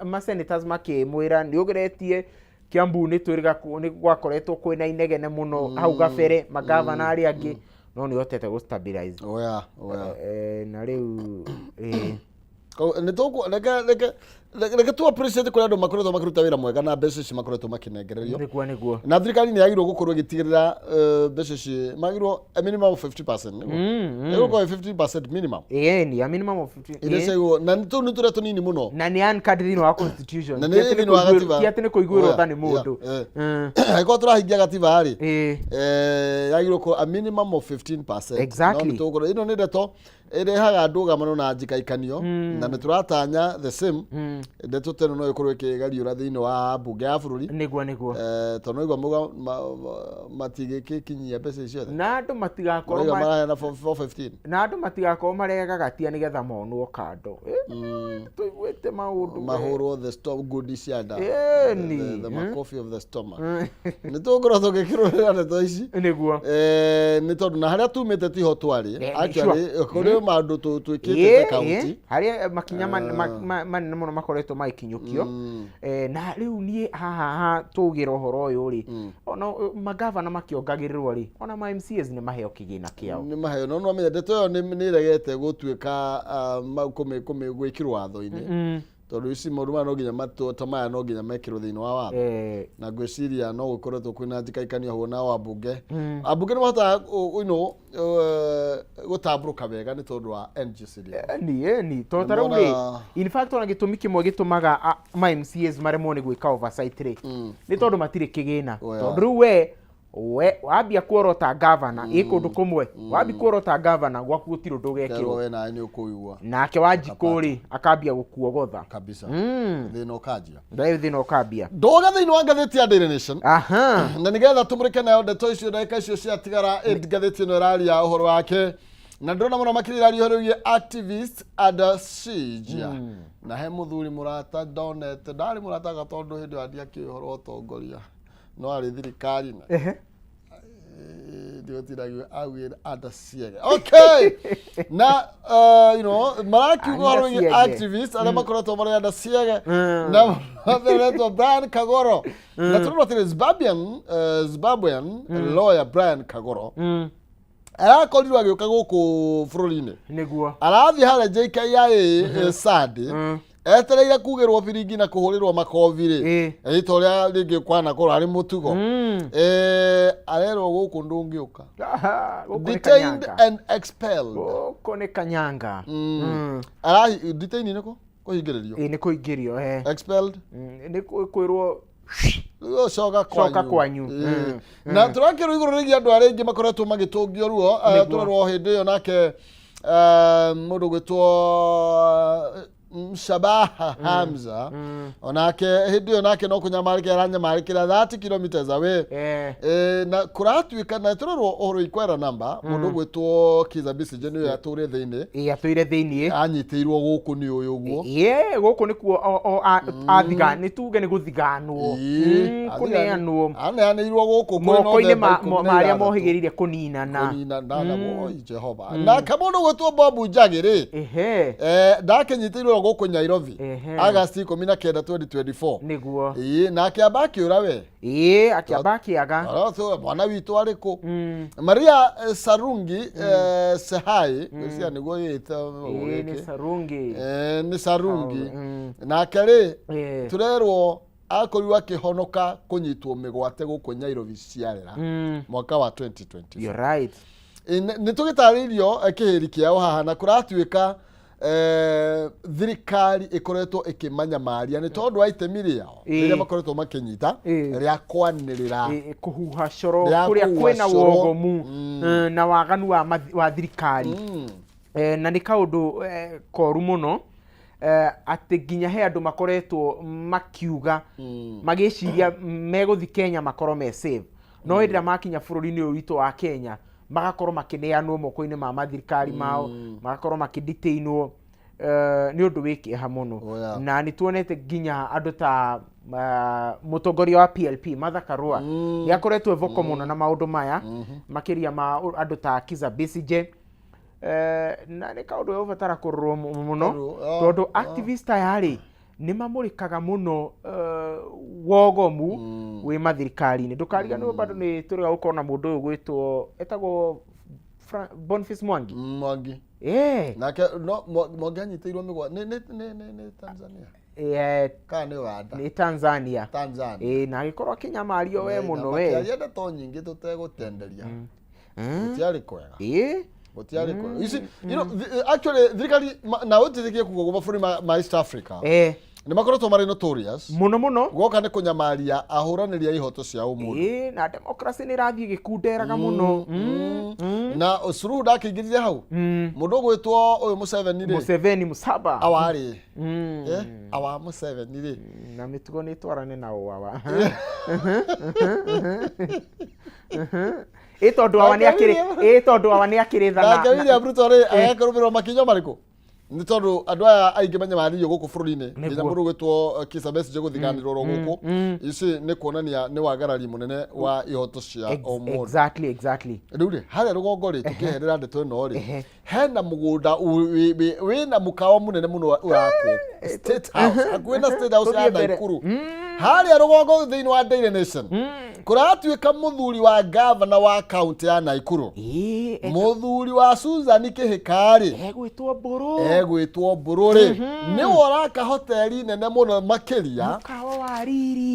masenators makĩmwĩra nĩ ũgeretie Kiambu nĩ twĩrĩga nĩ gwakoretwo kwĩna inegene mũno hau gabere magavana arĩa angĩ no nĩ hotete gũ stabilize oya na rĩu nĩ tũkũ reke reke tu appreciate kuri andu makoretwo makiruta wira mwega na mbeca ici makoretwo makinengererio niguo na thirikari ni yagirwo gukorwo gitigirira mbeca ici magirwo a minimum of 50% niguo kwa 50% minimum ni a minimum of 50 ile sego na tu ni tureto nini muno na ni an card thino wa constitution na ni thino wa gatiba ti atene kuiguirwo thani mundu ko turahingia gatiba ari yagirwo ko a minimum of 15% exactly no tugoro ino ni ndeto irehaga nduga muno na njikaikanio na nituratanya the same ndeto teno no ikorwo ikigariura thini wa bunge ya bururi niguo tono igwa muga matigike kinyia mbeca icio na andu matigakorwo na 415 na andu matigakorwo maregagatia nigetha monwo kando tuigwite maundu mahurwo the storm goodies yada the coffee of the stomach nitugoro tugikirurira ndeto ici niguo ni tondu na haria tumite tiho twari actually kuri maundu twikite kaunti haria makinya manene muno makoretwo magikinyukio na riu nie haha tugira uhoro uyu ri ona magavana makiongagirirwo ri ona ma MCAs ni maheo kigina kiao ni maheo no amenye ndeto yo ni regete gutuika kume gwikirwo watho-ini tondu ici maundu no nginya matota maya no nginya mekirwo thini wa watho na gwiciria no gukoretwo kwina njikaikanio ho na abunge abunge ni mahota gutamburuka wega ni tondu wa NGCD ni totara uri in fact ona gitumi kimwe gitumaga ma MCAs maremwo ni gwika oversight ri ni tondu matire kigina tondu riu we wabia kuorota governor ikundu kumwe wabia kuorota governor gwaku gutiro ndugekirwo we na ni ukuigwa nake wanjikuri akambia gukuogotha kabisa thina ukajia thina ukambia ndoga thini wa ngatheti ya Daily Nation na nigetha tumurike nayo ndeto icio ndeka icio cia tigara ngatheti ino iraria uhoro wake na ndona muno makirira rihoro activist Ada Siege na he muthuri murata donete ndari murata gatondu hindi andia kihoro utongoria no ari thirikari na ndio tiragio awira Ada Siege okay na marakiuga horo activist ala makoretwo mari Ada Siege na mabereto Brian Kagoro na tunaona tiri Zimbabwean lawyer Brian Kagoro arakorirwo agioka guku bururi-ini niguo arathi hara JKIA sadi etereire kugirwo biringi na kuhurirwo makovi ri ito ria ringi kwana kora ari mutugo arerwo guku ndungiuka detained and expelled guku ni kanyanga arahi detained niko kuhingiririo ni kuingirio expelled ni kwirwo shoka kwanyu na turakirwo iguru rigi andu aringi makoretwo magitungio ruo turarwo hindi yo nake mundu gwitwo Shabaha Hamza onake hindi yo nake no kunyamarikira 30 kilometers away na kuratuika na turarwo ohoro ikwera namba mundu gwitwo Kiza Besigye niyo yature thiini anyitiirwo guku ni uyu guo guku ni kuo athiga ni tuge ni guthiganwo kuneanwo aneanirwo guku moko-ini maria mohigiririe kuninana Jehova na kamundu gwitwo Bob Njagi ndakinyitiirwo guku Nairobi August 19 2024 niguo na akiamba akiura we akiamba akiaga mwana witu ariku Maria Sarungi Sehai cia niguo yita ni Sarungi na akari turerwo akorirwo akihonoka kunyitwo migwate guku Nairobi ciarera mwaka wa 2020 you're right ni tugitaririo kihiri kiao haha na kuratuika thirikari ikoretwo ikimanya maria ni tondu wa itemi riao riria makoretwo makinyita ria kwanirira kuhuha coro kuria kwina wogomu na waganu wa thirikari na ni kaundu koru muno ati ginya he andu makoretwo makiuga magiciria meguthi Kenya makoro me save no hindira makinya bururi-ini uyu witu wa Kenya magakorwo makineanwo moko-ini ma mathirikari mao magakorwo makidetainwo ni undu wikiha muno na ni tuonete ginya andu ta mutongoria wa PLP Martha Karua yakoretwo evoko muno na maundu maya makiria ma andu ta Kiza Besigye na ni kaundu ubatara kurorwo muno tondu activist ayari ni mamurikaga muno wogomu wi mathirikari-ini ndukariganirwo bado ni turiga gukorwo na mundu uyu gwitwo etagwo Boniface Mwangi nake no Mwangi anyitiirwo migwa ni Tanzania kana nĩ Uganda nĩ Tanzania na agĩkorwo akĩnyamario we mũno we makĩaria ndeto nyingĩ tũtegũtenderia gũtiarĩ kwega gũtiarĩ kwega. You see, you know, actually thirikari na ũtithĩkie kuga mabũrũri ma East Africa nĩ makoretwo marĩ notorious mũno goka nĩ kũnyamaria ahũranĩri a ihoto cia ũmũndũ na democracy nĩ ĩrathiĩ gĩkunderaga mũno na Suluhu ndakĩingĩrire hau mũndũ ũgwĩtwo ũyũ Museveni Musaba awarĩ awa Museveni rĩ na mĩtugo nĩ twarane na ũwawa tondũ awa nĩ akĩrĩ thana na William Ruto rĩ agakĩrũmĩrĩrwo makinya marĩkũ nĩ tondũ andũ aya aingĩ manyamaririo gũkũ bũrũri-inĩ nginya mũndũ ũgwĩtwo Kizza Besigye gũthiganĩrwo gũkũ ici nĩ kuonania nĩ wagarari mũnene wa ihoto cia o mũndũ exactly rĩu rĩ harĩa rũgongo rĩ tũkĩherera ndeto ĩno rĩ hena mũgũnda wĩna mũkawa mũnene mũno ũrakwo State House hakuhĩ na State House ya Naikuru harĩa rũgongo thĩinĩ wa Daily Nation kũratuĩka mũthuri wa gavana wa kaunti ya Naikuru mũthuri wa Susan Kĩhĩka egwĩtwo Mbũrũ nĩ woraka hoteli nene mũno makĩria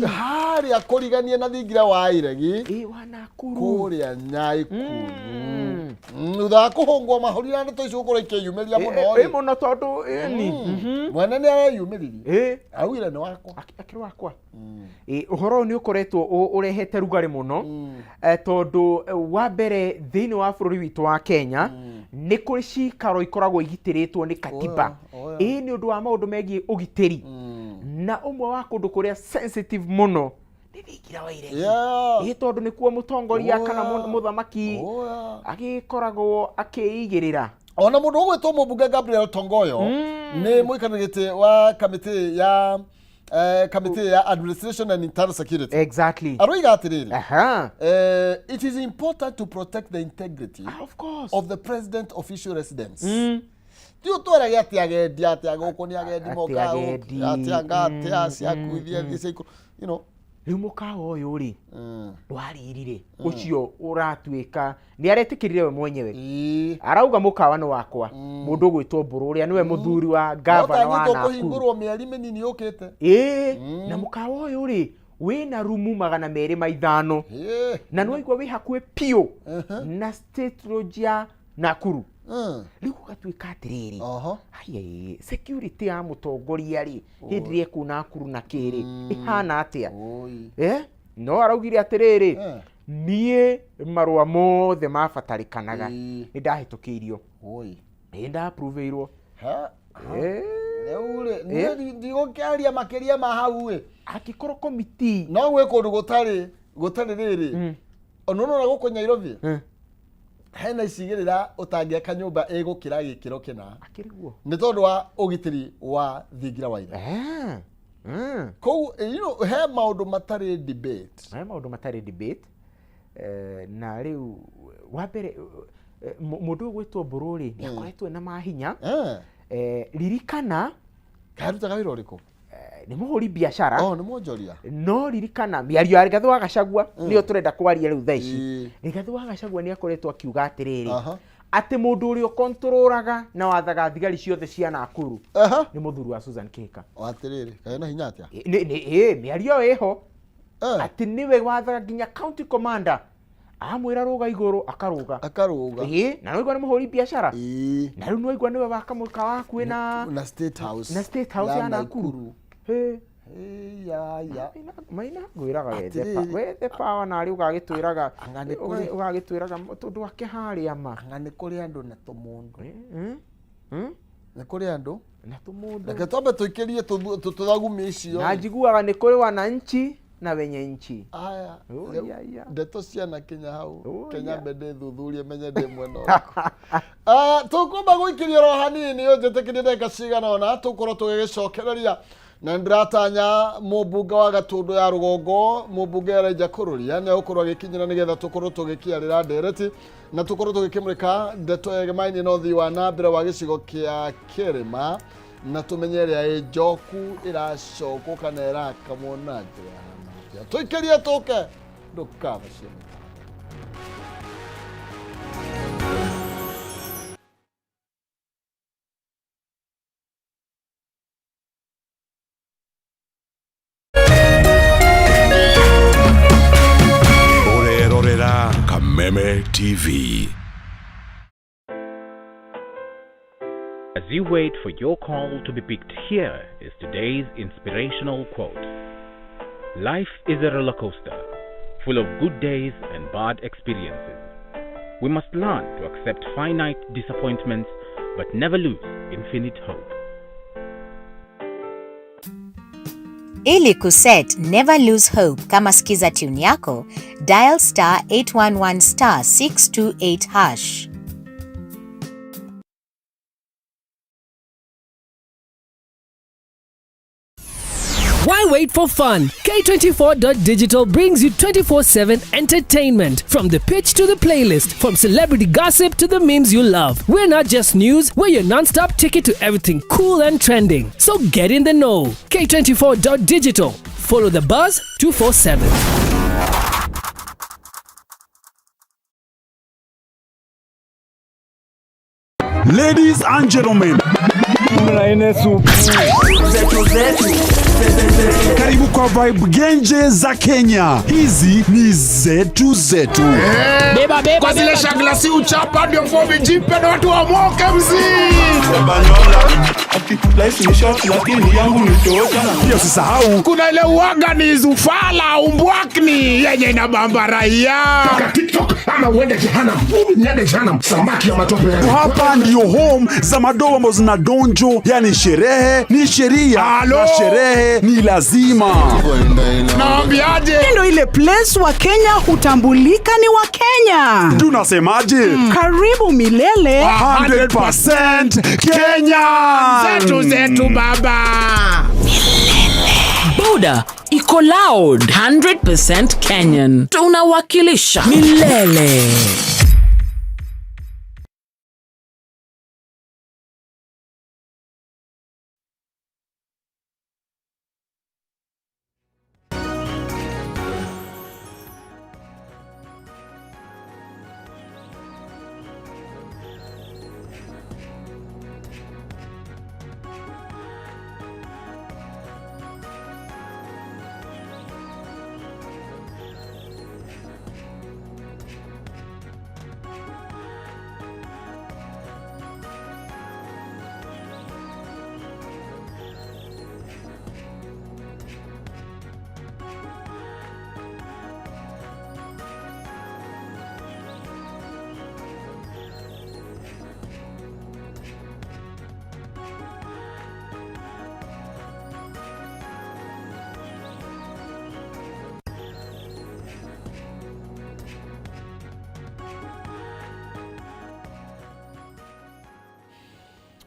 harĩa kũriganie na thingira wa Iregi kũrĩa Naikuru thutha wa kũhũngwo mahũri na ndeto icio gũkorwo ikĩyumĩria mũno tondũ mwene nĩ areyumĩririe augire nĩ wakwa akĩrĩ wakwa ũhoro nĩ ũkoretwo ũrehete rugarĩ mũno tondũ wa mbere thĩinĩ wa bũrũri witũ wa Kenya nĩ kũrĩ cikaro ikoragwo igitĩrĩtwo nĩ katiba nĩ ũndũ wa maũndũ megiĩ ũgitĩri na ũmwe wa kũndũ kũrĩa sensitive mũno nĩ thingira wa Iregi tondũ nĩkuo mũtongoria kana mũthamaki agĩkoragwo akĩigĩrĩra ona mũndũ ũgwĩtwo mũmbunge Gabriel Tongoyo nĩ mũikarĩri gĩtĩ wa committee ya administration and internal security aroiga atĩrĩrĩ it is important to protect the integrity of the president official residence tiũ twerage atĩ agendia atĩ agũkũ nĩ agendi moka atĩ angatia ciakuithia thiĩ you know rĩu mũkawa ũyũ rĩ waririre ũcio ũratuĩka nĩ aretĩkĩrire we mwenyewe arauga mũkawa nĩ wakwa mũndũ ũgwĩtwo Mbũrũ ũrĩa nĩwe mũthuri wa gavana wa Nakuru kũhingũrwo mĩeri mĩnini yũkĩte na mũkawa ũyũ rĩ wĩna rumu 250 na nĩ waigua wĩ hakuhĩ piũ na State Lodge ya Nakuru rĩu gũgatuĩka atĩrĩrĩ security ya mũtongoria rĩ hĩndĩ ĩrĩa ekũu Nakuru na kĩrĩ ĩhana atĩa no araugire atĩrĩrĩ niĩ marũa mothe mabatarĩkanaga nĩ ndahĩtũkĩirio nĩ ndaapruveirwo rĩu rĩ ndigũkĩaria makĩria ma hau angĩkorwo komiti no gwĩ kũndũ gũtarĩ rĩrĩ onona gũkũ Nairobi hena icigĩrĩra ũtangĩaka nyũmba ĩgũkĩra gĩkĩro kĩna nĩ tondũ wa ũgitĩri wa thingira wa Iregi kũu he maũndũ matarĩ debate na rĩu wa mbere mũndũ ũgwĩtwo Mbũrũ rĩ nĩ akoretwo na mahinya ririkana karutaga wĩra ũrĩkũ nĩ mũhũri biacara nĩ mwonjoria no ririkana mĩario ya Rigathĩ wa Gachagua nĩyo tũrenda kwaria rĩu thaa ici Rigathĩ wa Gachagua nĩ akoretwo akiuga atĩrĩrĩ atĩ mũndũ ũrĩa ũkontrolaga na wathaga thigari ciothe cia Nakuru nĩ mũthuri wa Susan Kĩhĩka atĩrĩrĩ kaĩ na hinya atĩa mĩario ĩho atĩ nĩwe wathaga nginya county commander amwĩra rũga igũrũ akarũga na nĩwaigua nĩ mũhũri biacara na rĩu nĩwaigua nĩwe waka mũkawa hakuhĩ na State House ya Nakuru maina ngwĩraga wethe power na arĩ ũgagĩtwĩraga tondũ ake harĩa ma nĩ kũrĩ andũ na tũmũndũ nĩ kũrĩ andũ na tũmũndũ reke twambe tũikĩrie tũthagumia icio na njiguaga nĩ kũrĩ wananchi na wenye nchi ndeto ciana Kenya hau Kenya mbende thuthurie menye ndĩ mwena ũrĩkũ tũkũmba gũikĩria ro hanini ũnjĩtĩkĩrie ndagĩka cigana ũna tũkorwo tũgĩgĩcokereria na ndĩratanya mũmbunge wa Gatũndũ ya rũgongo mũmbunge Elijah Kũrũria nĩ ũkorwo agĩkinyĩra nĩgetha tũkorwo tũgĩkiarĩra ndereti na tũkorwo tũgĩkĩmũrĩka ndeto yegemaini na ũthii wa na mbere wa gĩcigo kĩa Kĩrĩma na tũmenye ĩrĩa njoku ĩracokwo kana ĩrakamwo na njĩra tũikĩrie tũke ndũkabacie. Ememe TV. As you wait for your call to be picked, here is today's inspirational quote. Life is a roller coaster, full of good days and bad experiences. We must learn to accept finite disappointments, but never lose infinite hope. Ili kuset never lose hope kama skiza tune yako, dial star 811 star 628 hash. Why wait for fun? K24.digital brings you 24/7 entertainment. From the pitch to the playlist, from celebrity gossip to the memes you love. We're not just news, we're your non-stop ticket to everything cool and trending. So get in the know. K24.digital. Follow the buzz 247. Ladies and gentlemen, karibu kwa vibe genje za Kenya. Hizi ni zetu. Beba kwa zile shaglasi uchapa ndio fomi jipe na watu wa moke Pia usisahau kuna ile uaga ni zufala umbwakni yenye inabamba raia. Toka TikTok ama uende jehanamu. Niende jehanamu samaki ya matope. hapa ndio home za madogo ambazo zinadonjo, yani sherehe ni sheria na sherehe ni lazima. Naambiaje? Ndio ile place wa Kenya hutambulika ni wa Kenya. Tunasemaje? Karibu milele 100% Kenya. Zetu baba. Buda iko loud 100% Kenyan. Tunawakilisha milele.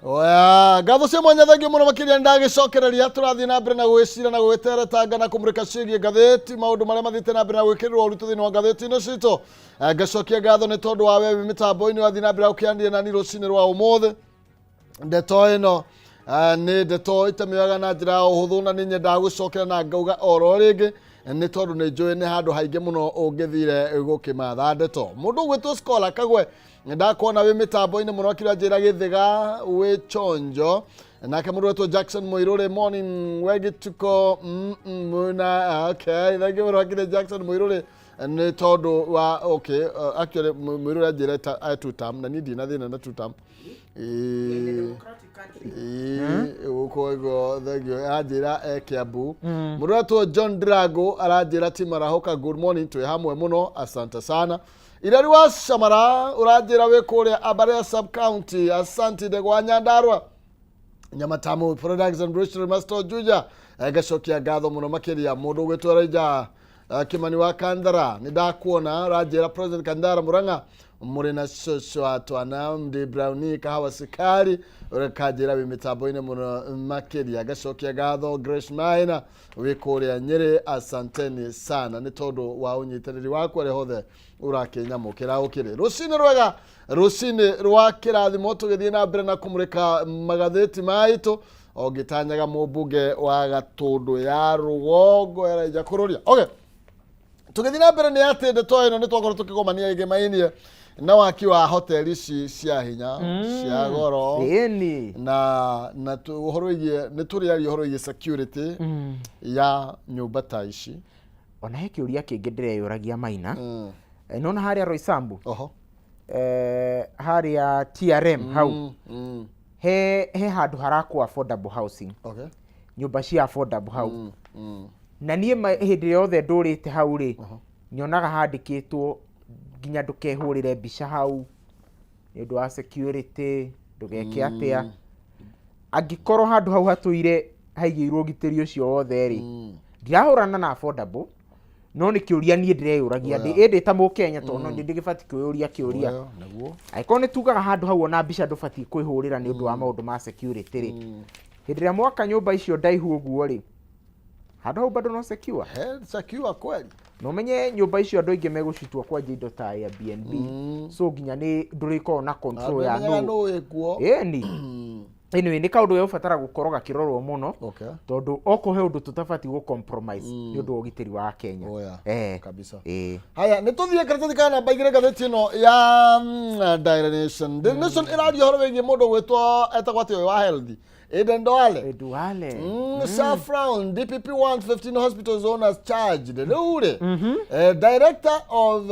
Oya, gatho cia mwanya thengio muno makiria ndagicokereria turathie na mbere na gwicira na gwetera tanga na kumurika cirie ngatheti maundu maria mathite na mbere na gwikirirwo urutu thini wa ngatheti-ini citu. Ngacokia ngatho ni tondu wa wewe mitambo-ini wathie na mbere ukiandia na ni rucini rwa umuthi. Ndeto ino ni ndeto itamioyaga na njira ya uhuthu na ni nyendaga gucokera na ngauga oro ringi ni tondu ni njui ni handu haingi muno ungithire gukimatha ndeto. Mundu gwitwo Scholar Kagwe ndakuona wi mitambo-ini muno akira njira githiga wi chonjo nake mundu wetwo Jackson Muirure morning wegituko muna okay thank you akira Jackson Muirure ni tondu wa okay actually Muirure ajira two term na nidi na thina na two term uko ego thank you ajira Kiambu mundu wetwo John Drago arajira Timarahoka good morning twi hamwe muno asante sana. Irari wa Shamara urajira we kuria Abarea sub county asante de gwa Nyandarua Nyamatamu products and grocery master Juja gacokia gatho muno makiria mundu gwetwo Raija Kimani wa Kandara ni ndakuona rajira president Kandara Muranga muri na shosho atwana mde Brownie kahawa sikari urakajira bimitambo-ini muno makiria gacokia gatho Grace Maina we kuria Nyeri asanteni sana ni tondu wa unyitaniri wako re hothe urakenya mukira ukire rucini rwega rucini rwa kirathimo tugithie na mbere na kumurika magatheti maitu ogitanyaga mumbuge wa Gatundu ya Rugongo eraija kururia. Okay, tugithie na mbere ni ati ndeto ino ni twakorwo tukigomania igimainie na waki wa hoteli cia hinya cia goro na tuhoroiye ni turiari horoiye security ya nyumba ta ici ona he kiuria kingi ndireyuragia Maina nona haria Roysambu Oho. haria TRM hau he handu haraku affordable housing. Okay. Nyumba cia affordable hau. Na niĩ hĩndĩ yothe ndũrĩte hau rĩ nyonaga handĩkĩtwo nginya ndũkehũrĩre mbica hau nĩ ũndũ wa security ndũgeke atĩa. Angĩkorwo handũ hau hatũire haigĩirwo ũgitĩri ũcio wothe rĩ ndirahũrana na affordable no nĩ kĩũria niĩ ndĩreyũragia ndĩ ta Mũkenya tondũ nĩ ndĩgĩbatiĩ kwĩyũria kĩũria. Angĩkorwo nĩ tugaga handũ hau ona mbica ndũbatiĩ kwĩhũrĩra nĩ ũndũ wa maũndũ ma security rĩ hĩndĩ ĩrĩa mwaka nyũmba icio ndaihu ũguo rĩ handũ hau bado no secure. Secure kweli. No menye nyumba icio andũ aingĩ megũcitwo kwa indo ta Airbnb. So nginya nĩ ndũrĩkorwo na control ya ni anyway nĩ kaũndũ we ũbatara gũkorwo gakĩrorwo mũno tondũ okũhe ũndũ tũtabatiĩ gũ compromise nĩ ũndũ wa ũgitĩri wa Kenya. Kabisa. Haya nĩ tũthiĩ karatathi ka namba 2 ngathĩti ĩno ya Daily Nation. The Nation ĩraria ũhoro wĩgiĩ mũndũ gwĩtwo etagwo atĩ wa health Eden Duale. Saffron, DPP wants 15 hospitals owners charged. Director of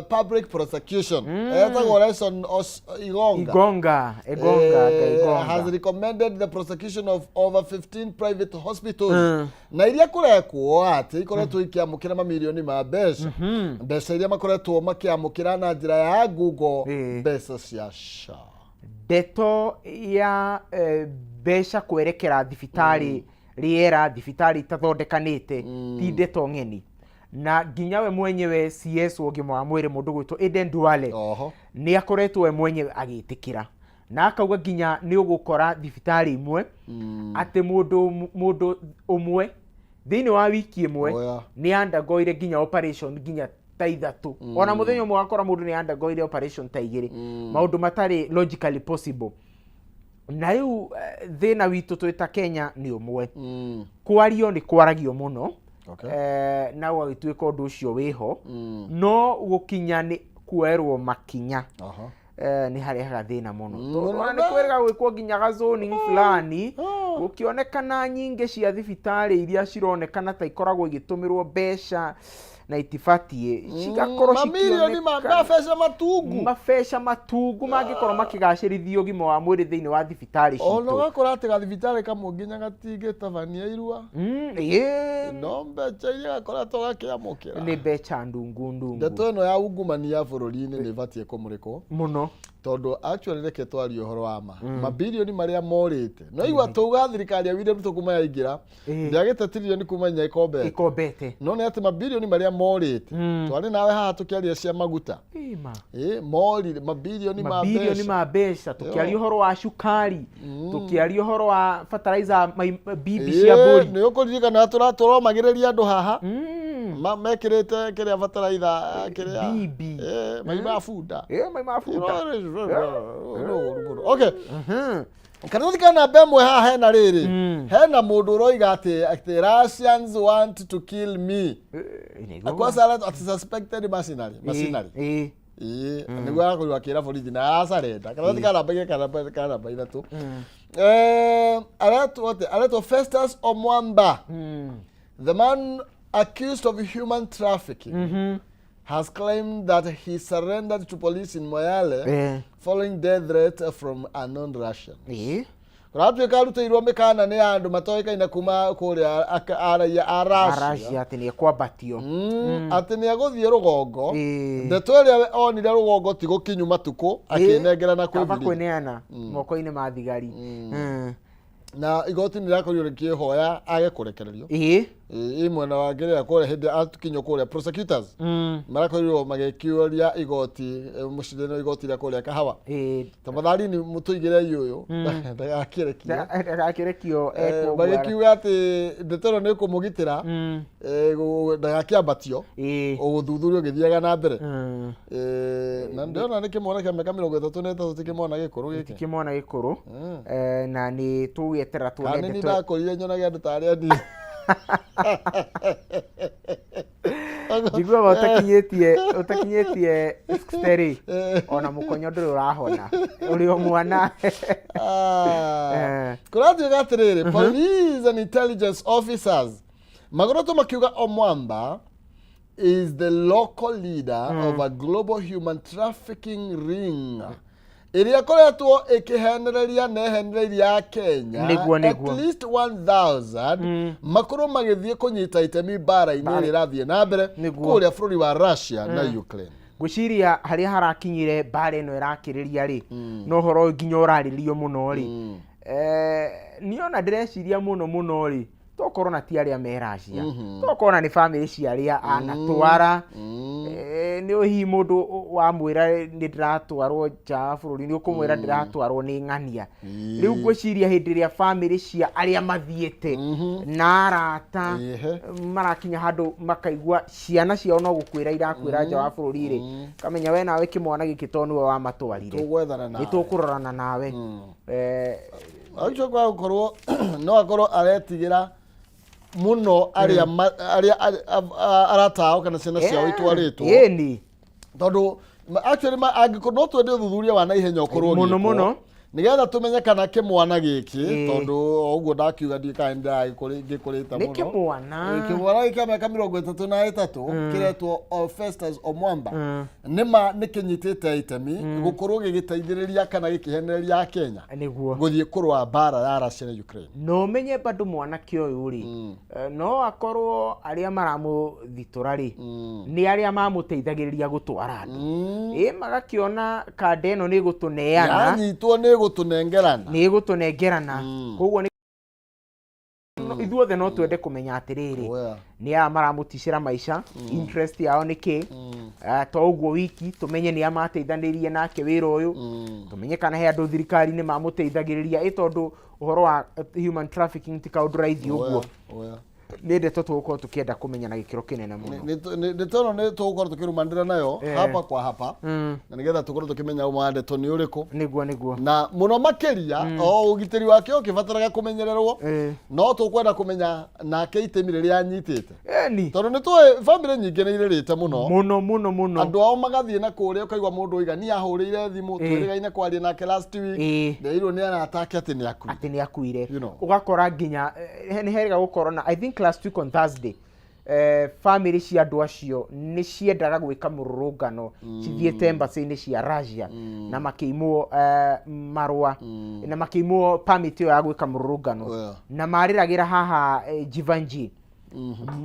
Public Prosecution, Igonga has recommended the prosecution of over 15 private hospitals. Na iria kurekwo ati ikoretwo ikiamukira mamilioni ma mbeca. Mbeca iria makoretwo makiamukira na njira ya Google mbeca cia SHA. Deto ya besha kwerekera thibitari riera thibitari itathondekanite ti ndeto ngeni na nginya we mwenyewe CS wogima wa mwiri mundu gwitwo Eden Duale ni akoretwo we mwenyewe agitikira na akauga nginya ni ugukora thibitari imwe ati mundu umwe thiini wa wiki imwe ni undergoire nginya operation nginya ta 3 ona muthenya umwe akora mundu ni undergoire operation ta 2 maundu matari logically possible. Na yu thina witu twita Kenya ni umwe kwario ni kwaragio muno na wagituika undu ucio wiho no gukinya ni kwerwo makinya ni harehaga thina muno tondũ ni kwerega gwikwo nginya gazoning fulani gukionekana nyingi cia thibitari iria cironekana ta ikoragwo igitumirwo mbeca na itifatie cigakorwo mamilioni mabesha matugu magikorwo makigacirithio gimo wa mwiri thiini wa thibitari citu ono gakora ati gathibitari kamwe nginya gatige tabania irua no mbeca iria gakora to gakiamukira ni mbeca ndungu ndeto ino ya ungumania bururi-ini ni batie kumurikwo muno tondu actually reke twario horo wa mabilioni maria morite no igwa tuga thirikari ya William Ruto kuma yaingira ndiagete trilioni kumenya ikombete no ni ati mabilioni maria morite twari nawe haha tukiaria cia maguta morire mabilioni ma mbeca tukiaria horo wa cukari tukiaria horo wa fertilizer bibi cia mburi ni ukuririkana turatoro magiriria andu haha mekirite kiria fertilizer kiria bibi mai mafunda okay Kanathi kana bemwe haha hena riri hena mundu uroiga ati Russians want to kill me akwasa at suspected mercenary niguo akuru akira borithi na asarenda kanathi kana bage kana baina tu alato Festus Omwamba the man accused of human trafficking has claimed that he surrendered to police in Moyale following death threat from unknown Russians. Ratu karutirwo mikana ni andu matoikaina kuma kuria aracia ati ni kwabatio ati ni aguthie rugongo ndeto ria onire rugongo ti gukinyu matuku akinengera na kweneana moko-ini ma thigari na igoti ni rakorio rikihoya age kurekererio mwena wa ngerea kore hindi atukinyo kore prosecutors marakorirwo magĩkiũria igoti mucindano igoti ria kore kahawa tafadhali ni mutuigire yuyu ndagakirekio magĩkiuga ati ndetero ni kumugitira ndagakiambatio ũgũthuthurio gĩthiaga na mbere na ndĩrona nĩ kĩmwana kĩa mĩaka 33 tikĩmwana gĩkũrũ gĩkĩ tikĩmwana gĩkũrũ na nĩ tũgĩetera tuonete nĩ ndakorire nyonaga andũ ta arĩa ni Jigwa utakinyetie steri ona mukonyo nduri urahona uri o mwana kurati gatirire police and intelligence officers magoroto makiuga Omwamba is the local leader of a global human trafficking ring. Iria koretwo ikihenereria nehenereria Kenya at least 1000 makuru magithie kunyita itemi bara-ini irathie na mbere kuria bururi wa Russia na Ukraine. Guciria haria harakinyire bara ino irakiriria ri no horo nginya uraririo muno ri niona ndĩreciria muno ri tokorwo na ti aria me Russia tokorwo ni family ciaria anatwara ni uhi mundu wa mwira ni ndiratwarwo ja bururi ni ukumwira ndiratwarwo ni ng'ania riu ngwiciria hindi ria family cia aria mathiete na arata marakinya handu makaigua ciana ciao no gukwira irakwira ja wa bururi ri kamenya we nawe kimwana gikitonu wa matwarire tugwethana ni tukurorana nawe acho kwa korwo no akorwo aretigira muno aria aratao kana ciana ciao itwaritwo ni tondu actually angikorwo no twende thuthuria wa naihenya ukorwo muno nigetha tumenye kana kimwana giki tondu uguo ndakiuga ndikaenda gikurita muno kimwana giki ameka 33 kiretwo Festus Omwamba nima nikinyitite itemi gukorwo gigiteithiriria kana gikihenereria Kenya guthie kurwa bara ya Russia na Ukraine. No menye bado mwana kioyu ri no akorwo aria maramuthitura ri ni aria mamuteithagiriria gutwara andu magakiona kande eno ni gutuneana yanyitwo ni gutunengerana koguo ni ithuothe no twende kumenya atiriri ni a maramutishira maisha interest yao ni ki to uguo wiki tumenye ni amateithanirie nake wira uyu tumenye kana he andu thirikari ni mamuteithagiriria itondu uhoro wa human trafficking ti kaundu raithi uguo nende tugukorwo tukienda kumenya na gikiro kinene muno ni tono ni tugukorwo tukirumandira nayo hapa kwa hapa na nigetha tukorwo tukimenya umande to ni uriku niguo na muno makiria o ugitiri wake ukibataraga kumenyererwo no tukwenda kumenya nake itemi riria anyitite tondu ni tuwe family nyingi ni iririte muno andu ao magathie na kuria ukaigwa mundu uiga ni ahurire thimu twirigaine kwaria nake last week ndeirwo ni anatake ati ni akuire ugakora nginya ni heriga gukorwo na I think last week on Thursday family cia andu acio ni ciendaga gwika mururungano cithiete embassy-ini cia Russia na makiimwo marua na makiimwo permit ya gwika mururungano na mariragira haha Jivanji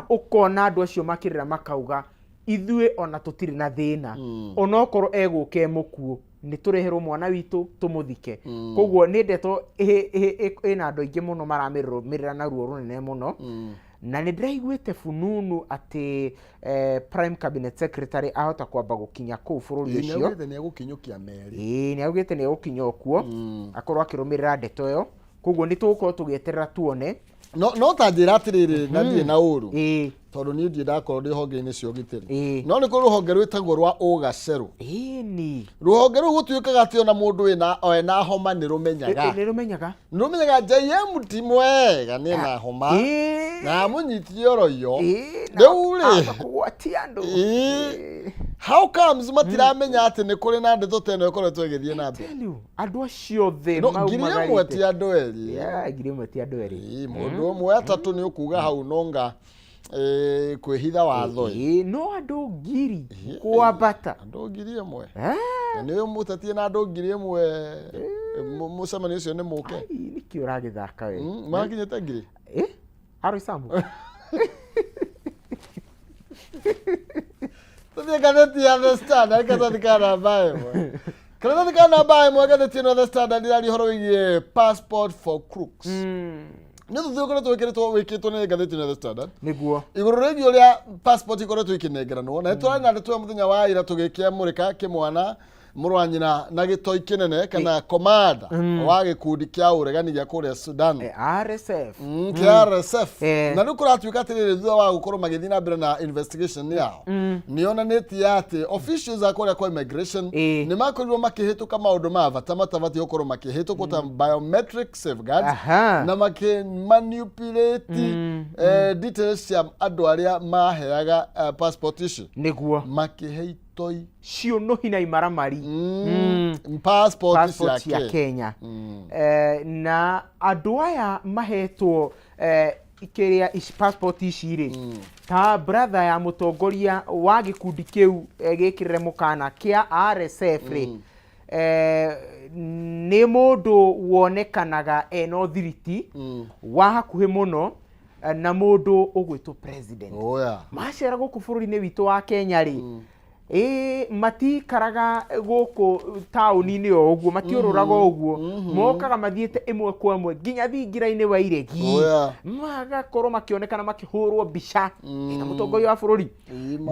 ukona andu acio makirira makauga ithue ona tutiri na thina onokorwo eguke mukuo ni tureherwo mwana witu tumuthike koguo ni ndeto ina andu aingi muno maramirira na ruo runene muno na ni ndiraiguite fununu ati prime cabinet secretary ahota kwamba gukinya ku bururi ucio ni agukinyukia meri ni augite ni agukinya okuo akorwo akirumirira ndeto yo koguo ni tugukorwo tugieterera tuone no tanjira atiriri nathie na uru tondu ni ndie ndakorwo ndi honge-ini cio gitiri no ni ko ruhonge rwitagwo rwa ugaceru ni ruhonge ru gutuikaga ati ona mundu ena homa ni rumenyaga JM ti mwega ni na homa na munyitie oroyo riu ri kugwatia andu how comes matiramenya ati ni kuri na ndeto teno ikoretwo igithie na mbere andu acio the mauma mweti andu eri mweti andu eri mundu umwe atatu ni ukuga hau nonga kwihitha watho no andu ngiri kwambata andu ngiri imwe na ni mutatie na andu ngiri imwe mucemani ucio ni muke ni kiura githaka we makinyete ngiri haro isambu tuthie gatheti ya The Standard ikathikana mbae mwe kana mbae mwe gatheti ya The Standard ira horo wigie passport for crooks ni thuthio koretwo wikitwo ni gatheti ya The Standard niguo iguru regi uria passport ikoretwo ikinengeranwo na twarana ndeto muthenya wa ira tugikia murika kimwana murwanyina na gitoi kinene kana komanda wa gikundi kia uregani gya kuria Sudan RSF RSF na nuko ratuika atiriri thutha wa gukorwo magithii na mbere na investigation yao niona neti ati officials akuria kwa immigration ni makorirwo makihituka maundu ma bata matabati gukorwo makihituka ta biometric safeguards na manipulate details cia andu aria maheaga passport icio niguo makihei toi cio no hina imaramari passport ya Kenya na andu aya mahetwo kiria passport ici ri ta brother ya mutongoria wa gikundi kiu gikirire mukana kia RSF ri ni mundu wonekanaga eno thiriti wa hakuhi muno na mundu ugwitwo president macera guku bururi-ini witu wa Kenya ri matikaraga guku tauni-ini o uguo matiururaga uguo mokaga mathiete imwe kwa imwe nginya thingira-ini wa iregi magakorwo makionekana makihurwo mbica na mutongoria wa bururi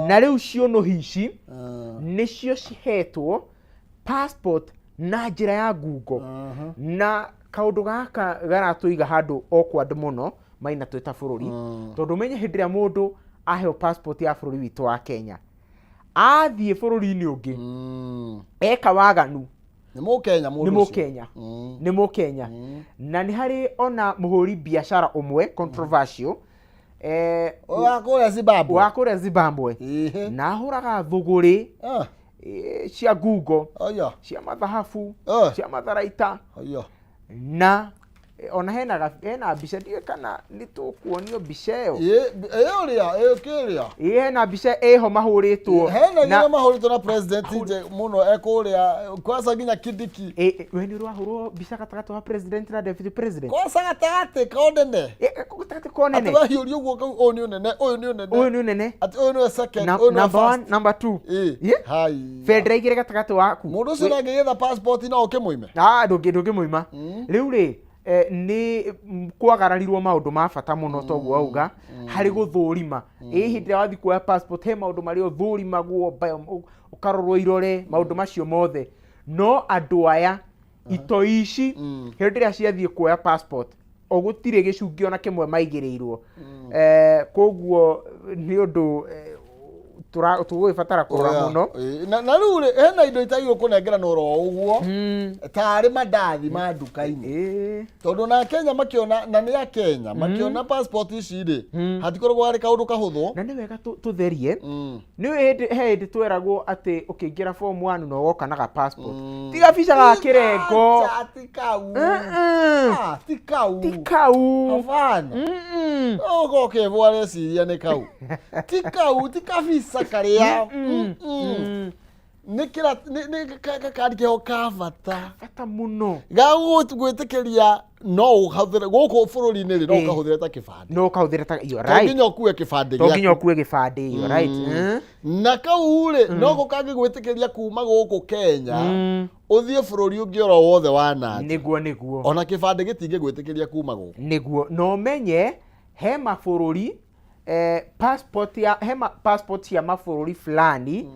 na riu ciono hici nicio cihetwo passport na njira ya ngungo na kaundu gaka garatuiga handu awkward muno maina twita bururi tondu menye hindira mundu aheo passport ya bururi witu wa Kenya athie bururi-ini ungi eka waganu ni Mukenya na ni hari ona muhuri biashara umwe controversial wa kuria Zimbabwe na huraga thuguri cia ngungo cia mathahabu cia matharaita na ona hena mbica ndiye kana nitukuonio mbica iyo hena mbica eho mahuritwo na mahuritwo na president nje muno ekuria kwasa nginya Kindiki we ni urahurwo mbica gatagati wa president na deputy president kwasa gatagati konene atibahiurio guo uyu ni unene ati uyu ni second number 1 number 2 hai fedra igire gatagati waku mundu ucio nangigitha passport na ukimuime ndungimuima riu ri ni kwagararirwo maundu ma bata muno toguo auga hari guthurima hindira wathi kuoya passport he maundu mari uthurimagwo ukarorwo irore maundu macio mothe no andu aya ito ici hindira ciathie kuoya passport ogutire gicungi ona kimwe maigirirwo koguo ni undu tuguibatara kurora muno na riu hena indo itagirwo kunengera no ro uguo tari mandathi ma nduka-ini tondu na Kenya makiona na ni ya Kenya makiona passport ici ri hatikoragwo hari kaundu kahuthu na ni wega tutherie ni hindi tweragwo ati ukiingira form 1 no woka na passport tiga bica ga kirengo tikau avana ogo ke vware siria ni kau tikau tikavisa karia nikira kandike ho kavata muno gwitikiria no uhathire guku bururi-ini ri no ukahuthire ta kibande you right nginya ukue kibande you right na kau ri no gukangi gwitikiria kuma guku Kenya uthie bururi ungi oro wothe wana niguo ona kibande gitinge gwitikiria kuma guku niguo no menye he mabururi passport ya mabururi fulani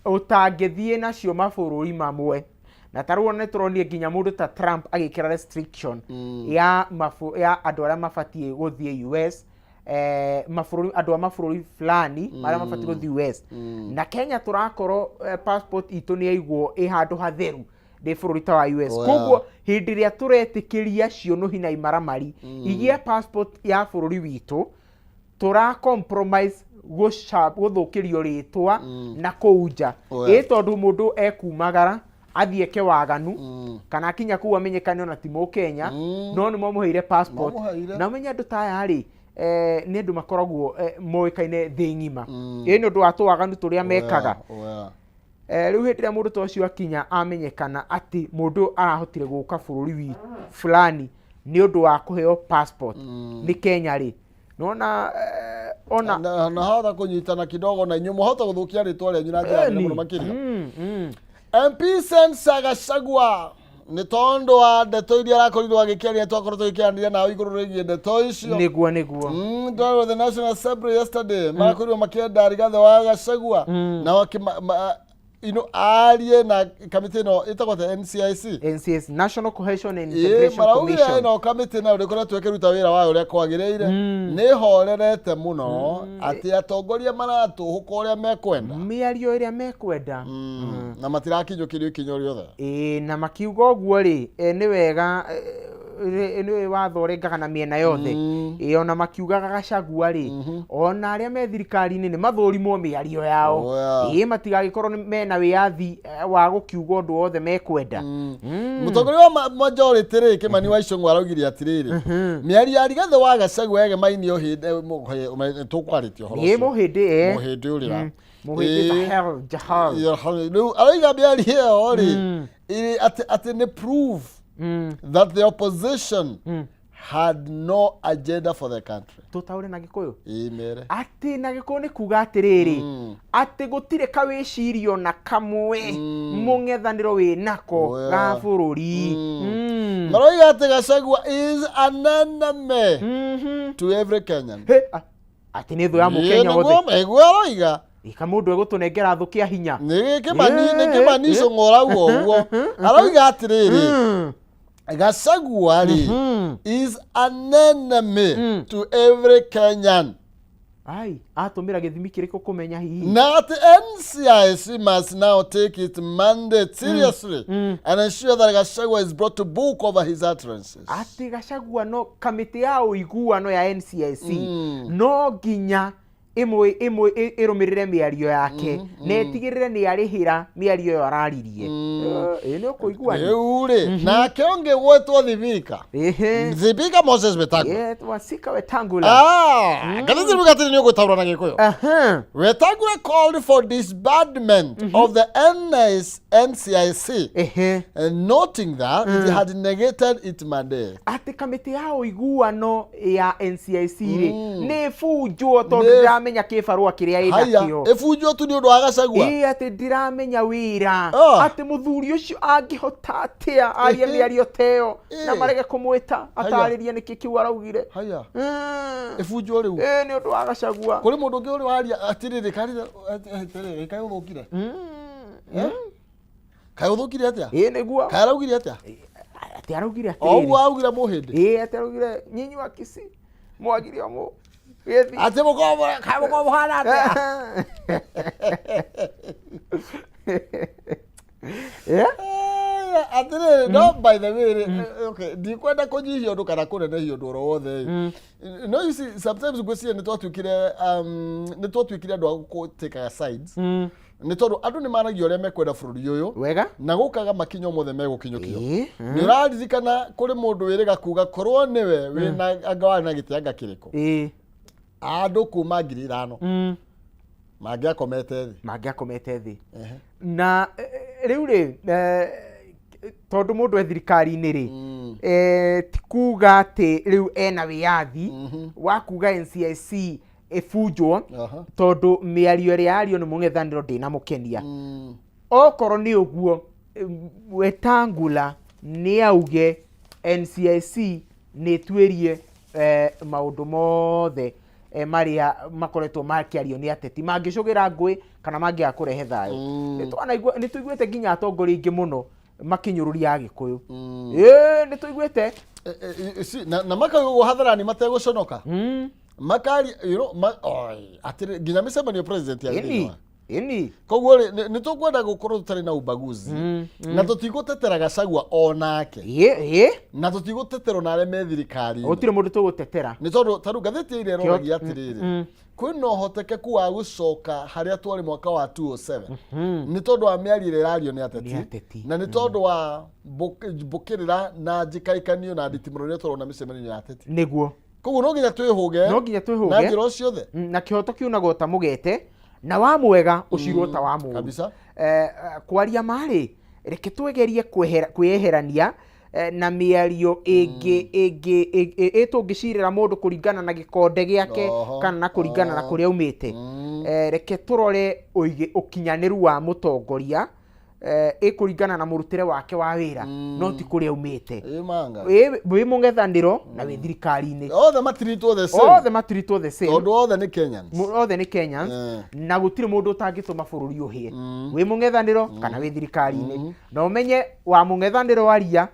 utangithie nacio mabururi mamwe na taruo ne turonie nginya mundu ta Trump agikira restriction ya andu aria mabatie guthie US mabururi andu a mabururi fulani aria mabatie guthie US na Kenya turakorwo passport itu ni yaigwo handu hatheru de bururi ta wa US koguo hindi ria turetikiria ciono hina imaramari igie passport ya bururi witu tura compromise guthukirio ritwa na kuunja tondu mundu ekumagara athie ke waganu kana kinya ku amenyekane ona timo Kenya no ni momuheire passport na menya andu taya ri ni andu makoragwo moikaine thi ngima ni andu watu waganu turia mekaga riu hindira mundu to cio akinya amenyekana ati mundu arahotire guka bururi wi fulani ni undu wa kuheo passport ni Kenya ri nona ona na hada kunyitana kidogo na nyumo hota guthukia ritwa rya nyina njira muno makiria MP Sensa Gachagua ni tondo wa ndeto iria arakorirwo agikiaria twakorwo tugikianira nawe iguru rigie ndeto icio niguo ndoro the National Assembly yesterday marakorirwo makienda Rigathi wa Gachagua na arie na committee no itakwata NCIC National Cohesion and Integration Commission no committee na urikora twekeruta wira wayo uria kwagiriire ni horerete muno ati atongoria maratuhuka uria mekwenda miario iria mekwenda na matirakinyo kirio ikinyo riothe na makiuga uguo ri ni wega nĩ watho ũrengaga na mĩena yothe ona makiugaga Gachagua rĩ ona arĩa me thirikari-inĩ nĩ mathũrimwo mĩario yao matigagĩkorwo mena wĩyathi wa gũkiuga ũndũ wothe mekwenda. Mũtongoria wa majority rĩ Kimani wa Icũng'wa araugire atĩrĩrĩ mĩario ya Rigathĩ wa Gachagua yagemainio hĩndĩ tũkwarĩtie ũhoro ũcio mũhĩndĩ ũrĩa rĩu arauga mĩario ĩyo rĩ atĩ nĩ prove that the opposition had no agenda for the country. Tutaure na Gĩkũyũ mere ati na Gĩkũyũ nĩ kuga atĩrĩrĩ ati gũtirĩ kawĩcirio na kamwe mũng'ethanĩro wĩnako ga bũrũri maroiga atĩ Gachagua is an enemy to every Kenyan. Ati nĩ thũ ya Mũkenya wothe eguo aroiga ika mũndũ egũtũnengera thũ kĩa hinya nĩ Kimani Icũng'wa arauga ũguo arauga atĩrĩrĩ Gachagua is an enemy to every Kenyan. Atumira gĩthimi kĩrĩkũ kũmenya hihi na atĩ NCIC must now take its mandate seriously and ensure that Gachagua is brought to book over his utterances. Ati Gachagua no kamĩtĩ ya ũiguano ya NCIC no nginya imwe ĩrũmĩrĩre mĩario yake na ĩtigĩrĩre nĩ arĩhĩra mĩario ĩyo araririe nĩ ũkũiguana rĩu rĩ nake ũngĩ gwĩtwo Thibika Moses Wetangula Wasika Wetangula kana Thibika atĩ nĩ ũgũtaũra na Gĩkũyũ Wetangula called for disbandment of the NCIC noting that it had negated its mandate. Ati kamĩtĩ ya ũiguano ya NCIC rĩ nĩ funjwo tondũ menya kĩbarũa kĩrĩa ĩnakĩo ĩfunjwo tu nĩ ũndũ wa Gachagua atĩ ndiramenya wĩra atĩ mũthuri ũcio angĩhota atĩa aria mĩario teo na marege kũmwĩta atarĩrie nĩkĩ kĩu araugire ĩfunjwo rĩu nĩ ũndũ wa Gachagua kũrĩ mũndũ ũngĩ ũrĩ waria atĩrĩrĩ kaĩ ũthũkire kaĩ ũthũkire atĩa nĩguo kaĩ araugire atĩa atĩ araugire atĩrĩrĩ ũguo augire mũhĩndĩ atĩ araugire nyinyi wa Kisii mwagire ọmũ ati mukobo hana atire no by the way okay ndikwenda kujihia undu kana kunenehia undu ro wothe no you see sometimes gwĩciria nĩ twatwĩkire andũ a gũtĩkaga sides nĩ tondũ andũ nĩ maragia ũrĩa mekwenda bũrũri ũyũ wega na gũkaga makinyo mothe megũkinyũkio nĩ ũraririkana kũrĩ mũndũ wĩrĩga kuga korwo nĩwe wĩna anga warĩ na gĩtĩanga kĩrĩkũ andũ kuma 5,000 mangĩakomete thĩ na rĩu rĩ tondũ mũndũ e thirikari-inĩ rĩ ti kuga atĩ rĩu ena wĩyathi wa kuga NCIC ĩfunjwo tondũ mĩario ĩrĩa yario nĩ mũng'ethanĩro ndĩnamũkenia okorwo nĩ ũguo Wetangula nĩ auge NCIC nĩ tuĩrie maũndũ mothe maria makoretwo makiario ni ateti mangĩcũgĩra ngũĩ kana mangĩaga kũrehe thayũ nĩ tũiguĩte nginya atongoria aingĩ mũno makinyũrũria Gĩkũyũ nĩ tũiguĩte na makauga hadharani mategũconoka makari atĩrĩ nginya mĩcemanio president ya koguo nĩ tũkwenda gũkorwo tũtarĩ na ubaguzi na tũtigũtetera Gachagua onake na tũtigũteterwo na arĩa me thirikari gũtirĩ mũndũ tũgũtetera nĩ tondũ tarũ gatheti ĩrĩa ĩroragia atĩrĩrĩ kwĩna ũhotekeku wa gũcoka harĩa twarĩ mwaka wa 2007 nĩ tondũ wa mĩario ĩrĩa ĩrario nĩ ateti na nĩ tondũ wa mbũkĩrĩra na njĩkaikanio na nditimũro ĩrĩa twarona mĩcemanio ya ateti nĩguo koguo no nginya twĩhũge na njĩra ciothe na kĩhoto kiunaga ta mũgete na wa mwega ucirwo ta wa mũũru kabisa kwaria marĩ reke twegerie kwĩyeherania na mĩario ĩngĩ tũngĩcirĩra mũndũ kũringana na gĩkonde gĩake kana na kũringana na kũrĩa aumĩte reke tũrore ũkinyanĩru wa mũtongoria ĩkũringana na mũrutĩre wake wa wĩra no ti kũrĩa aumĩte wĩ mũng'ethanĩro na wĩ thirikari-inĩ othe matiritwo the same tondũ othe nĩ Kenyans na gũtirĩ mũndũ ũtangĩtũma bũrũri ũhĩe wĩ mũng'ethanĩro kana wĩ thirikari-inĩ na ũmenye wa mũng'ethanĩro aria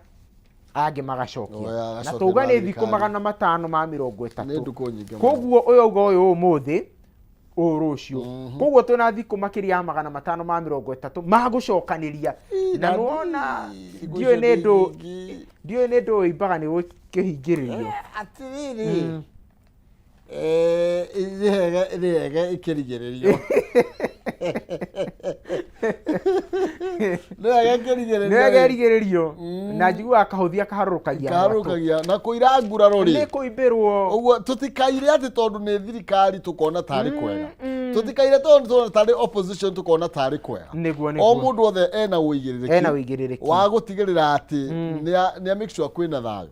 angĩ magacokia na tauga nĩ thikũ 530 koguo ũyũ auga ũyũ ũmũthĩ rũciũ koguo twĩna thikũ makĩria ya 530 magũcokanĩria na nuona Ndiyo nä ndå imbaga nä gå kä hingä rä rio atiriri rĩega ikĩrigĩrĩrio nĩwega ĩrigĩrĩrio na njiguaga kahũthia kaharũrũkagia na kũira nguraro rĩ nĩ kũimbĩrwo ũguo tũtikaire atĩ tondũ nĩ thirikari tũkona tarĩ kwega tũtikaire tondũ tarĩ opposition tũkona tarĩ kwega o mũndũ othe ena ũigĩrĩrĩki wa gũtigĩrĩra atĩ nĩ make sure kwĩna thayũ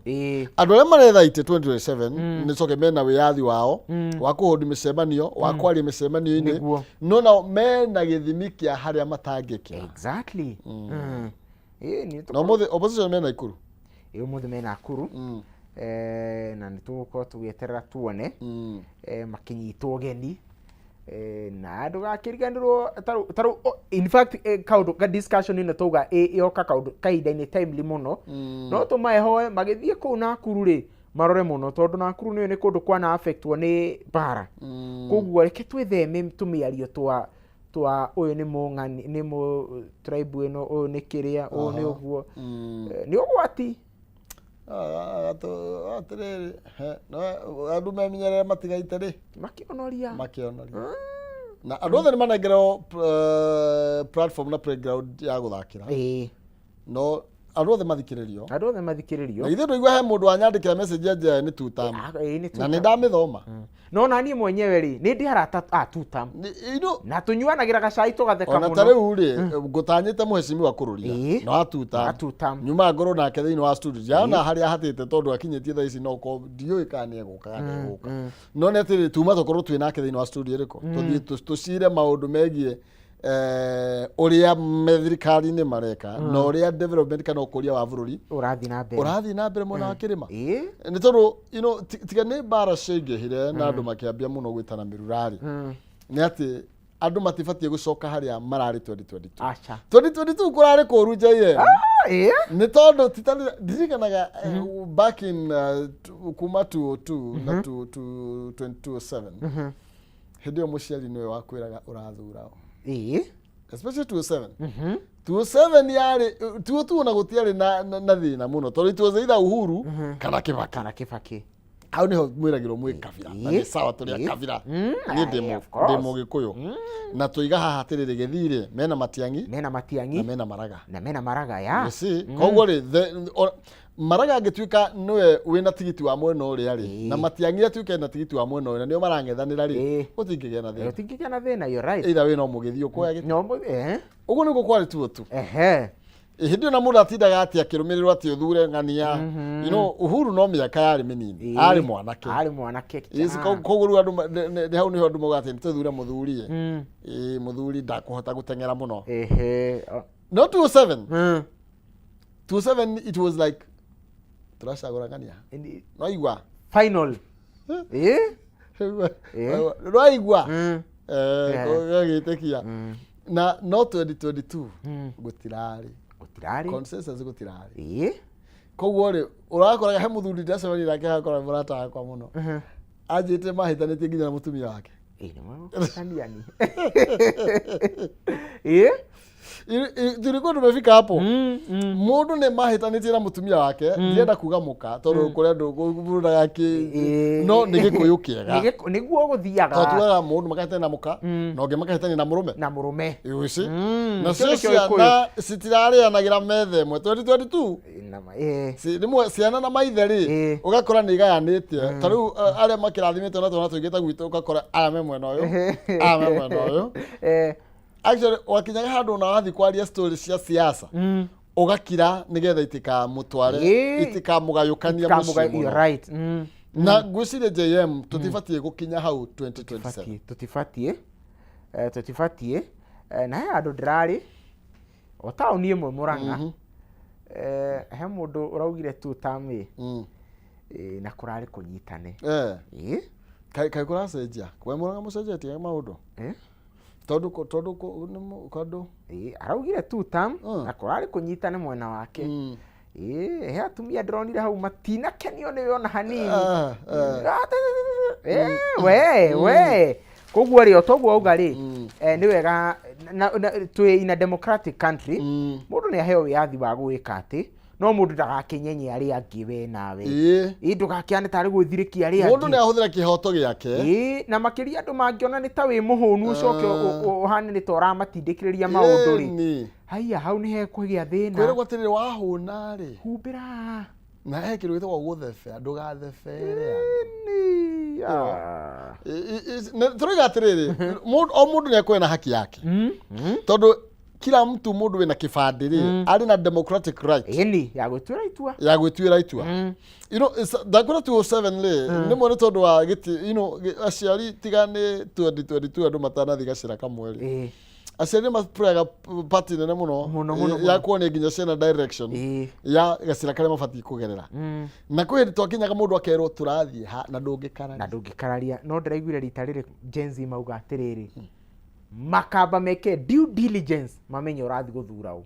andũ arĩa maretha itĩ 2027 nĩ coke mena wĩyathi wao wa kũhũndi mĩcemanio wa kwaria mĩcemanio-inĩ no nao mena gĩthimi kĩa harĩa matangĩkĩra exactly na ũmũthĩ opposition mena Ikuru ũmũthĩ mena Nakuru na nĩ tũgũkorwo tũgĩeterera tuone makĩnyitwo ũgeni na ndũgakĩriganĩrwo tarũ in fact kaũndũ discussion ĩno tauga ĩoka kaũndũ kahinda-inĩ timely mũno no tũmaehoe magĩthiĩ kũu Nakuru rĩ marore mũno tondũ Nakuru nĩ kũndũ kwana affectwo nĩ mbara koguo reke twĩtheme tũmĩario twa ũyũ nĩ mũng'ani nĩ mũ tribe ĩno ũyũ nĩ kĩrĩa ũyũ nĩ ũguo nĩ ũgwati atĩrĩrĩ andũ memenyerere matigaite rĩ makĩonoria na andũ othe nĩ manengerwo platform na playground ya gũthakĩra no andũ othe mathikĩrĩrio na ithe ndũigua he mũndũ wanyandĩkĩra message nje nĩ two term na nĩ ndamĩthoma no na niĩ mwenyewe rĩ nĩ ndĩ harata two term na tũnyuanagĩra gacai tũgatheka mũno ona ta rĩu rĩ ngũtanyĩte mũhecimiwa kũrũria no two term nyuma ngoro nake thĩinĩ wa studio jana harĩa hatĩte tondũ akinyĩtie thaa ici no ko ndiũĩ kana nĩ egũka no nĩ atĩrĩ tuma tũkorwo twĩ nake thĩinĩ wa studio ĩrĩkũ tũthiĩ tũcire maũndũ megiĩ ũrĩa thirikari-inĩ mareka na ũrĩa development kana ũkũria wa bũrũri ũrathiĩ na mbere mwena wa kĩrĩma nĩ tondũ tiga nĩ mbara ciaingĩhire na andũ makĩambia mũno gwĩtana mĩrurarĩ nĩ atĩ andũ matibatiĩ gũcoka harĩa mararĩ 2022 kũrarĩ kũru JM nĩ tondũ ndirikanaga back in kuma 2002 na 2007 hĩndĩ ĩyo mũciari nĩwe wakwĩraga ũrathura especially 27 27 yarĩ tuona gũtiarĩ na thĩna mũno tondũ ituoze itha Uhuru kana Kibaki hau nĩho mwĩragĩrwo mwĩ kabira na nĩ sawa tũrĩ kabira niĩ ndĩ Mũgĩkũyũ na tũiga haha atĩrĩrĩ Gĩthirĩ mena Matiang'i na mena Maraga ya koguo rĩ Maraga angĩtuĩka nĩwe wĩna tigiti wa mwena ũrĩa rĩ na Matiang'i atuĩke na tigiti wa mwena ũrĩa nĩo marang'ethanĩra rĩ gũtingĩgĩa na thĩna you're right either way no mũgĩthiĩ ũkuoya gĩtĩ ũguo nĩguo kwarĩ tu hĩndĩ ĩyo na mũndũ atindaga atĩ akĩrũmĩrĩrwo atĩ ũthure ng'ania you know Uhuru no mĩaka yarĩ mĩnini arĩ mwanake koguo rĩu andũ hau nĩho andũ moigaga atĩ nĩtũthure mũthuri mũthuri ndakũhota gũteng'era mũno no 27 it was like turacagũragania no igua final no igua gagĩtĩkia na no 2022 gũtirarĩ consensus gũtirarĩ koguo rĩ ũrakoraga he mũthuri ndacemania nake hakora mũrata wakwa mũno anjĩte mahĩtanĩtie nginya na mũtumia wake tulikuwa tumefika hapo mũndũ nĩ mahĩtanĩtie na mũtumia wake ndirenda kuga mũka tondũ kũrĩa andũ gũbũrũra gake no nĩ gĩkũyũ kĩega nĩguo gũthiaga tondũ tuaga mũndũ makahĩtania na mũka na ũngĩ makahĩtania na mũrũme ici na cio ciana citirarĩanagĩra metha ĩmwe 2022 rĩmwe ciana na maithe rĩ ũgakora nĩ igayanĩtie ta rĩu arĩa makĩrathimĩtwo na twana tũingĩ ta gwitũ ũgakora aya me mwena ũyũ actually wakinyaga handũ na wathi kwaria stories cia siasa ũgakira nĩgetha itikamũtware itikamũgayũkania mũciĩ right na ngwĩciria JM tũtibatiĩ gũkinya hau 2027 tũtibatiĩ na he andũ ndĩrarĩ o taũni ĩmwe Mũrang'a he mũndũ ũraugire two term na kũrarĩ kũnyitane kaĩ kũracenjia we Mũrang'a mũcenjetie maũndũ tondũ araugire two term na kũrarĩ kũnyitane mwena wake he atumia ndĩronire hau matinakenio nĩwe ona hanini we koguo ri otoguo auga ri ni wega twi in a democratic country mundu ni aheo wiathi wa gwika ati no mundu ndagakinyenye ari angi we nawe ndugakiane tari gwithirikia ari angi mundu ni ahuthira kihoto giake na makiria andu mangiona ni ta wi muhunu ucoke uhane ni tora matindikiriria maundu ri haiya hau ni hekugia thina kwire gwatirire wahuna ri humbira na hekirwe to guthefe andu gathefere turiga atiriri mundu ni akwena haki yake tondu kila mtu mundu wina kibandiri ari na democratic right ya gwituira itua you know dakora 207 le ni mone tondu wa giti you know aciari tigane 2022 andu matana thigacira kamweri aciari mapraga party nene muno ya kuone nginya ciana direction ya gacira kare mabati kugerera na kwiri twakinyaga mundu akerwo turathie ha na ndungikararia no ndiraiguire rita riri Gen mauga atiriri makamba meke due diligence mamenye urathi guthura u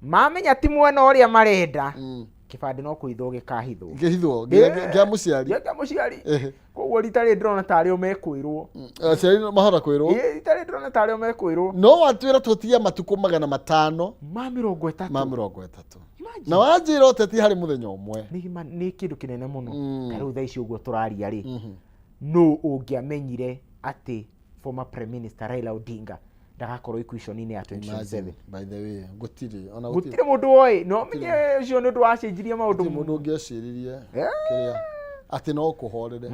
mamenya ti mwena uria marenda kibandi no kuithwo gikahithwo gya muciari koguo rita riri ndrona tari o mekwirwo aciari mahora kwirwo rita riri ndrona tari o mekwirwo no watwira tutigia matuko 500 ma 30 na wanjira oteti hari muthenya umwe ni kindu kinene muno kariu tha ici uguo turaria ri no ungiamenyire ati former prime minister Raila Odinga ndagakorwo equation ya 2027 by the way gutiri mundu oi no menye ucio ndu wacenjirie maundu mundu ungiaciririe kiria ati no kuhorere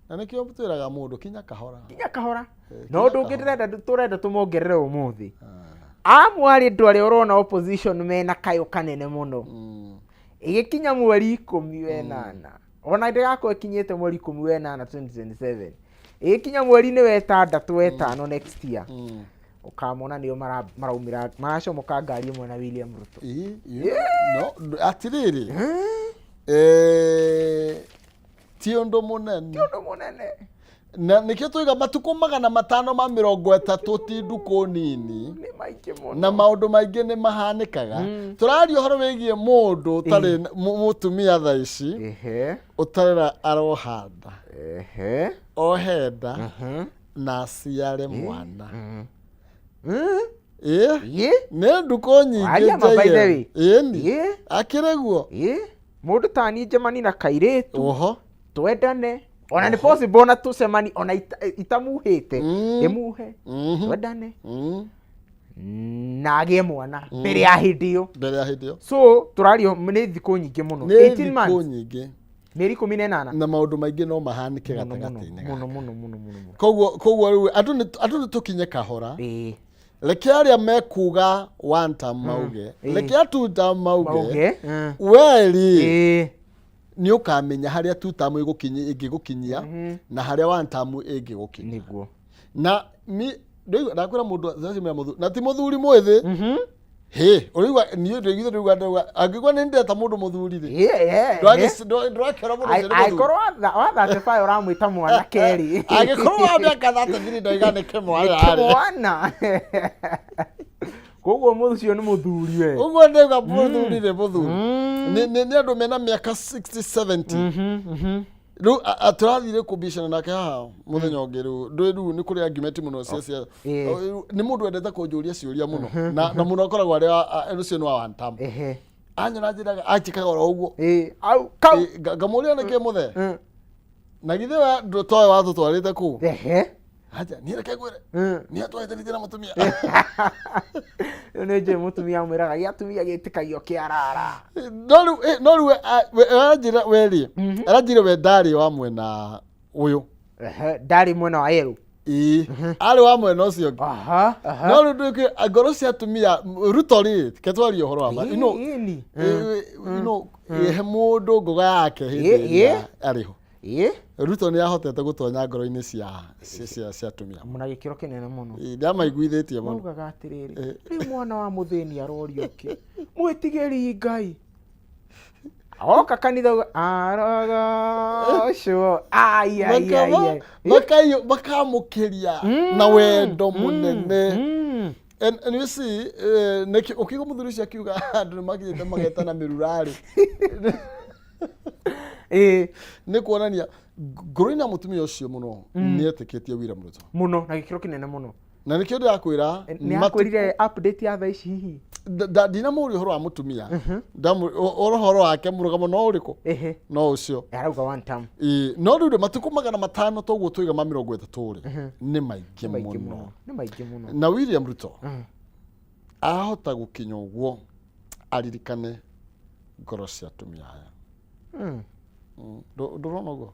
na nikio mutwiraga mundu kinya kahora no ndungirenda turenda tumongerere umuthi amwari ndwari urona opposition mena kayo kanene muno igikinya mweri 18 ona ndagakorwo kinyete mweri 18 2027 ikinya mweri ni wetandatu wetano next year ukamona niyo maraumira maracomoka ngari mwe na William Ruto no atiriri ti undu munene na nikio tuiga matuko 530 ti nduko nini ni maike muno na maundu maingi ni mahanikaga turario horo wigie mundu tari mutumia tha ici utarira arohanda ohenda na ciare mwana ne nduko nyingi akireguo mundu tani Germany na kairitu twendane ona ni possible na tucemani ona itamuhite imuhe twendane na agie mwana mbere ya hindio so turario ni thiko nyingi muno 18 months meri 18 na maundu maingi no mahanike gatagati-ini muno koguo riu andu ni tukinye kahora reke aria mekuga one time mauge reke two time mauge weri ni ukamenya haria two time igigukinyia na haria one time igigukinyia niguo na ndakwira mundu zazimira muthu na ti muthuri mwithi urigwa ni ndigithe ndigwa angigwa ni ndeta mundu muthuri ri ndrakera mundu aikorwo wa 35 uramwita mwana keri agikorwo wa miaka 33 ndoigane mwana koguo muthio ni muthuri we uguo ndega muthuri ri muthuri ni andu mena miaka 60 70 ru aturathire kubishana nake haha muthenya ungiru ndu ni kuri argument muno cia ni mundu endete kunjuria ciuria muno na muno akoragwo ari ucio ni wa one time anyona njiraga achikaga oro uguo au kau ngamuria nake muthe na githe wa ndotoe watu twarite ku aja ni reke gwire ni atwaite nitira mutumia ne je mutumia mwiraga yatumia gitikagio kiarara no ajira weri arajire we ndari wa mwena uyu ndari mwena wa yeru ari wa mwena ucio no nduke agoro cia tumia rutori ketwari uhoro wa he mundu ngoga yake hindi ariho Ruto ni ahotete gutonya ngoro-ini cia tumia muna gikiro kinene muno ndamaiguithitie muno ugaga atiriri ri mwana wa muthini arorio ki mwitigeri Ngai oka kanitha araga sho ai makamukiria na wendo munene and you see neki ukigo muthuri cia kiuga andu magite mageta na mirurari ni kuonania Ngorina mutumia ucio muno ni eteketie William Ruto muno na gikiro kinene muno na nikio ndakwira ni akwirire update ya thaa ici hihi ndina muri horo wa mutumia horo wake murugamo no uriku no ucio arauga one time no riu matuko 500 toguo tuiga 30 ni maingĩ muno ni maingĩ muno na William Ruto ahota gukinya uguo aririkane ngoro cia atumia aya ndurona uguo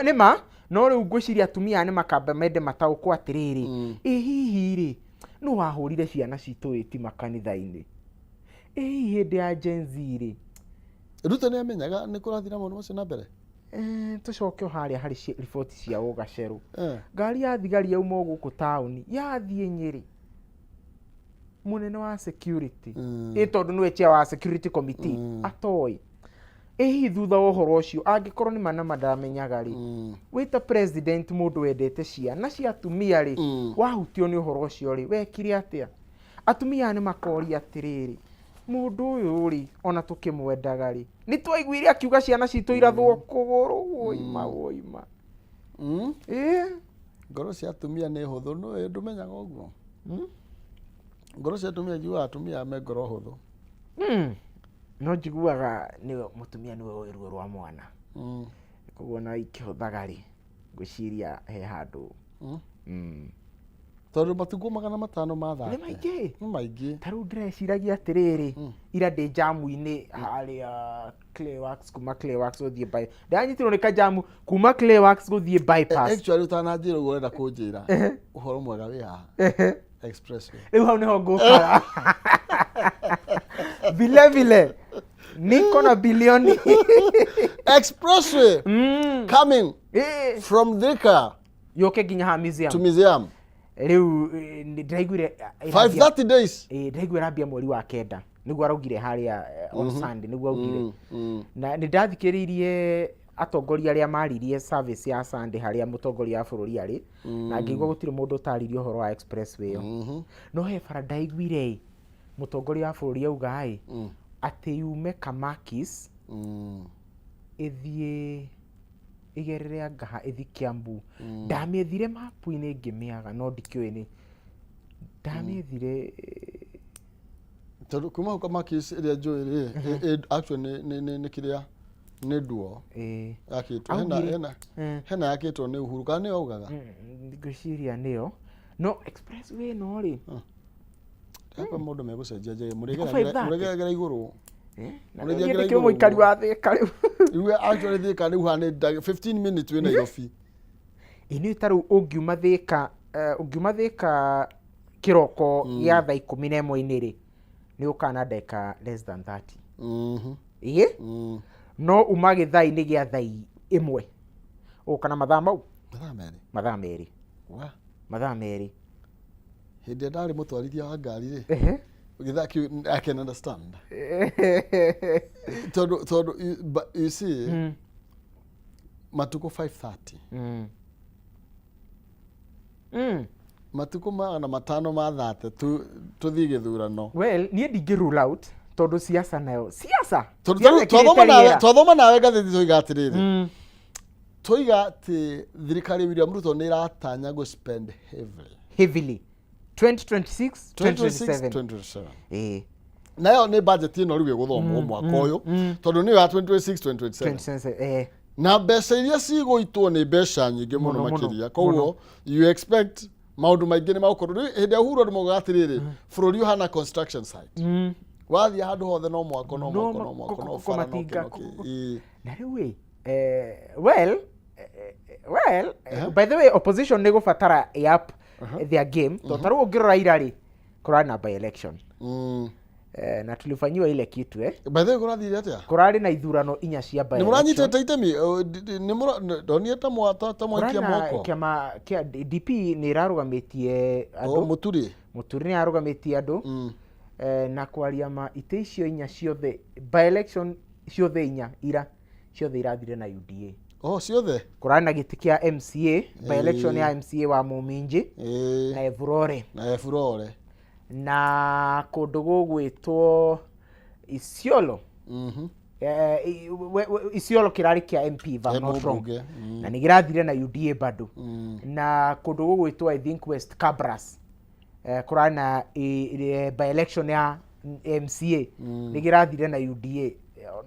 nä ma no rä u ngwiciria atumia nä makamba mende mataũkwo atĩrĩrĩ hihi rĩ nũ wahũrire ciana citũ wĩti makanitha-inĩ hihi hĩndĩ ya Gen Z rĩ Ruto nĩ amenyaga nĩ kũrathiĩ na maũndũ macio na mbere tũcoke harĩa harĩ riboti cia ũgacerũ ngari ya thigari yauma gũkũ taũni yathiĩ Nyĩrĩ munene wa security tondũ nĩwe chair wa security committee atoĩ hihi thutha wa ũhoro ũcio angĩkorwo nĩ manama ndamenyaga rĩ wĩta president mũndũ wendete ciana cia atumia rĩ wahutio nĩ ũhoro ũcio rĩ wekire atĩa atumia nĩ makoria atĩrĩrĩ mũndũ ũyũ rĩ ona tũkĩmwendaga rĩ nĩ twaiguire akiuga ciana citũ irathwo kũgũrũ woima ngoro cia atumia nĩ hũthũ no ndũmenyaga ũguo ngoro cia atumia jiwa atumia me ngoro hũthũ no njiguaga nĩ mutumia nĩwe ũĩ ruo rwa mwana koguo na ikĩhũthaga rĩ ngwĩciria he handũ tondũ matukũ 500 ma thate nĩ maingĩ ta rĩu ndĩreciragia atĩrĩrĩ ira ndĩ jamu-inĩ harĩa Clayworks kuma Clayworks gũthiĩ by ndanyitirwo nĩ kajamu kuma Clayworks gũthiĩ bypass actually utananjĩra ũguo ũrenda kũnjĩra ũhoro mwega wĩ haha expressway rĩu hau nĩho ngũkara vile niko na bilioni expressway coming from Thika yoke nginya ha museum to museum riu ndiraiguire 530 days ndiraiguire rambia mweri wa kenda niguo araugire haria on Sunday niguo augire na nindathikiririe atongoria arĩa maririe service ya Sunday haria mutongoria wa bũrũri arĩ na ngĩigua gũtirĩ mũndũ ũtaririe ũhoro wa expressway no he bara ndaiguire mutongoria wa bũrũri auga atĩ yume Kamakis ĩthiĩ igerere ngaha ithi Kiambu ndamĩethire mapu-inĩ ngĩmĩaga no ndikĩũĩ nĩ ndamĩethire tondũ kuma Kamakis ĩrĩa njũĩ actually nĩ kĩrĩa nĩ duo yakĩtwo hena yakĩtwo nĩ Uhuru kana nĩ augaga ngwĩciria nĩyo no expressway no rĩ hapa mũndũ megũcenjia njege mũregeragĩra igũrũ nĩ kĩo mũikari wa Thĩka rĩu iwe actually Thĩka rĩu hana 15 minutes wĩ Nairobi nĩ ta rĩu ũngiuma Thĩka kĩroko ya thaa 11 rĩ nĩ ũkana ndeka less than 30 no uma gĩthai-inĩ gĩa thaa 1 ũkana mathaa mau mathaa merĩ hĩndĩ ndarĩ mũtwarithia wa ngari rĩ gĩthaki I can understand tondũ you see matukũ 5:30 matukũ 500 ma thate tũthiĩ gĩthurano well niĩ ndingĩ rule out tondũ siasa nayo twathoma nawe ngathĩti tũiga atĩrĩrĩ tũiga atĩ thirikari William Ruto nĩ iratanya gũ spend heavily 2026-2027 nayo nĩ budget ĩno rĩu ĩgũthomwo mwaka ũyũ tondũ nĩyo ya 2026-2027 na mbeca iria cigũitwo nĩ mbeca nyingĩ mũno makĩria koguo you expect maũndũ maingĩ nĩ magũkorwo hĩndĩ ya Uhuru nĩ maugaga atĩrĩrĩ bũrũri ũhana construction site wathiĩ handũ hothe no mwako no bara no na rĩu well by the way opposition nĩ gũbatara yap their game tondũ ũngĩrora ira rĩ kũrarĩ na by election na tulifanyiwa ile kitu by the way kũrathire atĩa kũrarĩ na ithurano 4 cia by election nĩ mũranyitĩte itemi ndonire ta mwaikia moko kĩama kĩa DP nĩ ĩrarũgamĩtie andũ mũturi nĩ arũgamĩtie andũ na kwaria ma ite icio 4 ciothe by election ciothe 4 ira ciothe irathire na UDA ciothe kũrarĩ na gĩtĩ kĩa MCA by election ya MCA wa Mũminji na Evurore na kũndũ gũgwĩtwo Isiolo Isiolo kirari kia MP if I'm not wrong. Na nigirathire na UDA bado. Na kundu gugwitwo I think West Cabras. Kurana by election ya MCA nigirathire na UDA.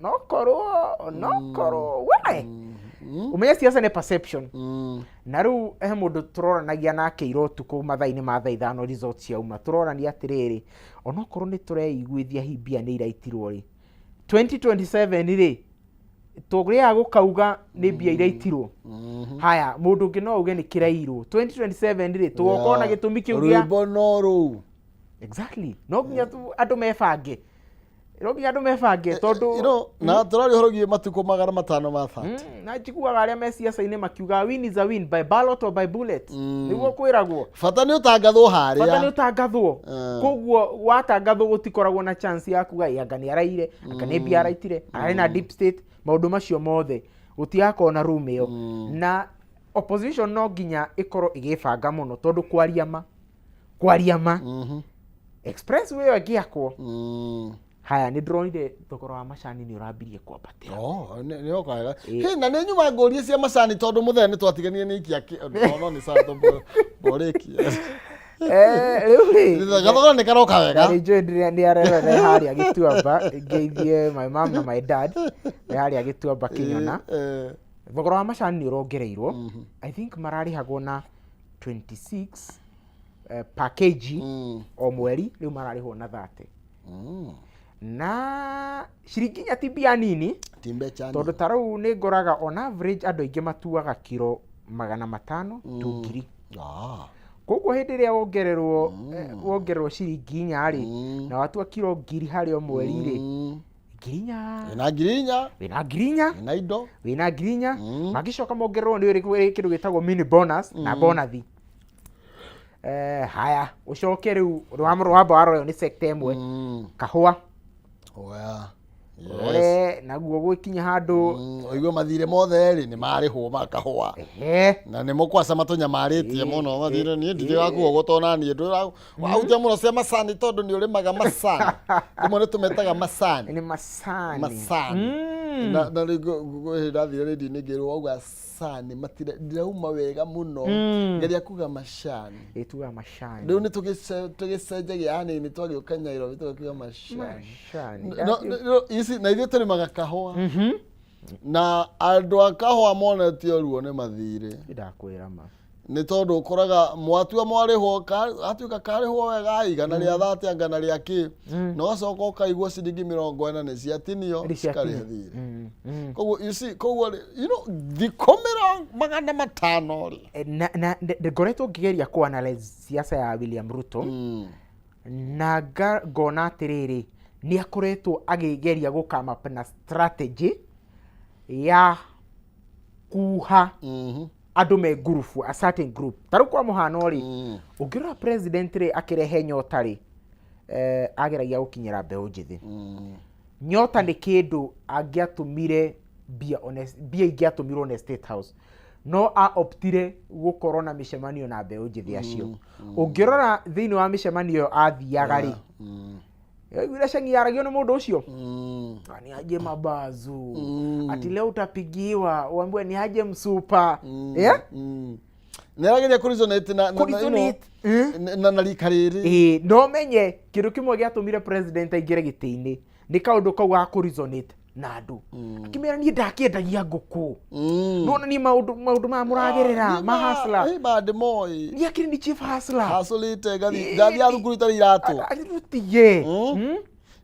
Nokoro why? Umenya siasa ne perception. Na riu mundu turoranagia nake irotu ku mathaini ma thaa 5 results ya uma turorania atiriri onokorwo ni tureiguithia himbia ni iraitirwo ri 2027 ri tugiria gukauga ni mbia iraitirwo haya mundu ngi no uge ni kirairwo 2027 ri tugoko na gitumi kiu gia Ribonoro exactly no nginya andu mefange Rogi andu mefange tondu na turari horogie matuko 500 ma 30 na njiguaga aria me siasa-ini makiuga win is a win by ballot or by bullet niguo kwiragwo fata ni utangathwo haria fata ni utangathwo koguo watangathwo gutikoragwo na chance ya kuga yanga ni araire aka ni bia araitire ari na deep state maundu macio mothe gutiako na room iyo na opposition no ginya ikoro igifanga muno tondu kwaria ma expressway agiakwo haya ni dronide thogora wa macani ni urambirie kwambatira ni okaga na ni nyuma ngorie cia macani tondu muthene ni twatiganie ni ikia no ni sato boreki riu thogora ni karoka wega ni joindire ni arere hari agituamba ngeithie my mom na my dad ni hari agituamba kinyona thogora wa macani ni urongereirwo I think mararihagwo na 26 per kg o mweri riu mararihwo na 30 na shiringi nya tibia nini timbe chani tondu tarau ni ngoraga on average andu aingi matuaga kilo 500 2 koguo hindi ria wongererwo shiringi nya ri na watua kilo 1000 hari o mweri ri ngirinya na indo wina ngirinya magicoka mongererwo ni kindu gitagwo mini bonus na bonathi haya ucoke riu rwamba waroyo ni sector imwe kahua naguo gwikinya handu oigwo mathire mothe ri ni marihwo makahua na ni mukwaca matunyamaritie muno mathire ni ndije gakuo gutona ni ndu wauja muno cia macani tondu ni urimaga macani rimwe ni tumetaga macani ni macani na ndathire redio ni ngirwo ogwa macani matire ndirauma wega muno ngeria kuga macani etuga macani riu ni tugicenjagia yani ni twagioka Nairobi tugakuga macani isi na ithuĩ tũrĩmaga kahũa na andũ a kahũa monetio ruo nĩ mathirĩ ndakwĩra ma nĩ tondũ ũkoraga mwatua mwarĩhwo atuĩka karĩhwo wega igana rĩa 30 igana rĩa kĩ na ũgacoka ũkaigua ciringi 40 nĩ ciatinio cikarĩhe thirĩ koguo thikũ 500 na ngoretwo ngĩgeria kũanalyze siasa ya William Ruto na ngona atĩrĩrĩ ni akoretwo agigeria gukama na strategy ya kuha andu me group a certain group taru kwa muhano ri ugira president ri akirehe nyota ri ageragia gukinyira mbeu njithi nyota ni kindu angiatumire bia ingiatumirwo na State House no a optire gukorwo na micemanio na mbeu njithi acio ungirora thiini wa micemanio athiaga ri Yule shangiaragio na mundu ucio ni aje mabazu ati leo utapigiwa uambiwe ni aje msupa nerageria kurizonate na likariri no menye kindu kimwe giatumire president aingire giti-ini ni kaundu kau ga kurizonate na andu akimera ni ndakiendagia nguku nona ni maundu ma muragerera mahasla bad boy ni akiri ni chief hasla hasolite gathi arukurita iratu arutiye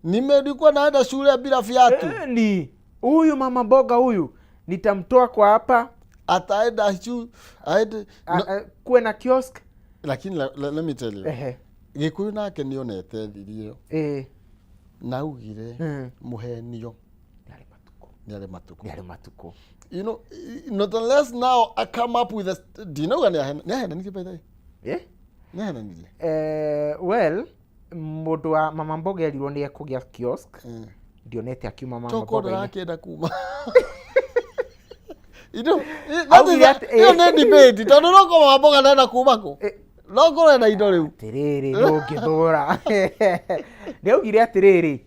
nimedikwa naenda shule bila viatu ni huyu mama mboga huyu nitamtoa kwa hapa ataenda aende kuwe na kiosk lakini let me tell you gikuyu nake nionete thirio naugire muhenio Nyale matuko. You know, not unless now I come up with a... Do you know when well, mundu wa mama mboga erirwo ni ekugia kiosk. Dionete akiuma mama mboga. Toko rakenda kuma. You know, that is a debate. Tondu no ko mama mboga nenda kuma ko. No ko na indo riu. Tiriri no ngithura. Neugire atiriri.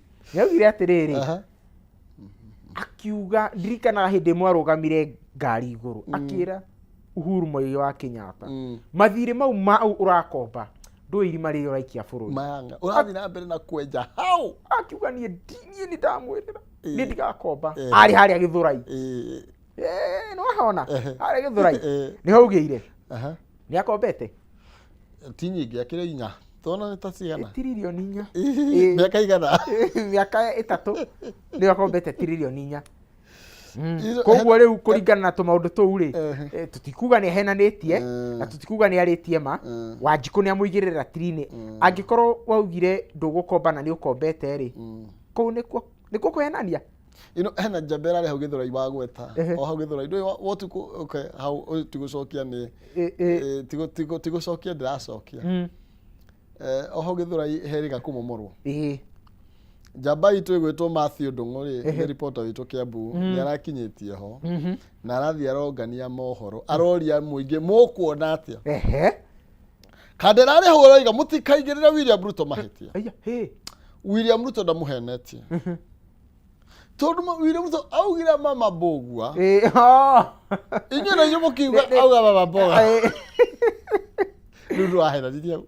akiuga ndirikana hindi mwarugamire ngari iguru akira Uhuru Muigai wa Kenyatta mathire mau urakomba ndå irima rä raikia bå mayanga urathi na mbere na kwenja hau akiuga niä ni ndamwä rä ra nä ndigakomba arä harä a gä thå rai nä wahona harä a gä thå rai nä haugä ire nä akombete ti nyingä akä rä inya tona nä ta cigana tiririoni 4 mĩaka igana mĩaka 3 nä akombete tiririoni 4 koguo rä u kå ringana na tå maå ndå tå u rä tå tikuga nä ahenanä na tå tikuga nä arä ma Wanjikå nä amå igä rä ra tirinä angä korwo waugire ndå gå komba na nä å kombete rä kå u nä kuo kwä henania hena njambera rä hau gä thå rai wa gweta o hau gä thå rai ndå wotukå hau tigå cokia nä tigå cokia ndä racokia o hau gä thå rai herä ga kå momorwo njamba itå ä gwä two Matthew Ndung'u rä nä ripota witå kä ambu nä arakinyä tie ho na arathiä arongania mohoro aroria må ingä må kuona atä a kandä rarä hå roiga må tikaingä rä ra William Ruto mahä tia William Ruto ndamå henetie tondå William Ruto augire mama mbågua inyuä na inyuä må kiuga auga mama mboga rä u wahenanirie rä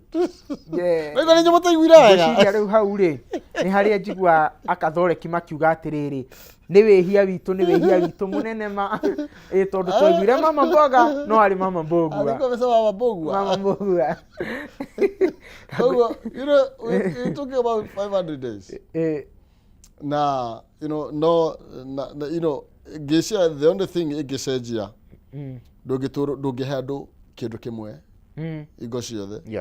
nä må taiguire wega rä u hau rä nä harä a njigua akathoreki makiuga atä rä rä nä wä hia witå nä wä hia witå må nene ma tondå twaiguire mama mboga no arä mama mbågua mama mbågua we talking about 500 days na gäcia the only thing ingäcenjia ndångä andå kä ndå kä mwe ingo ciothe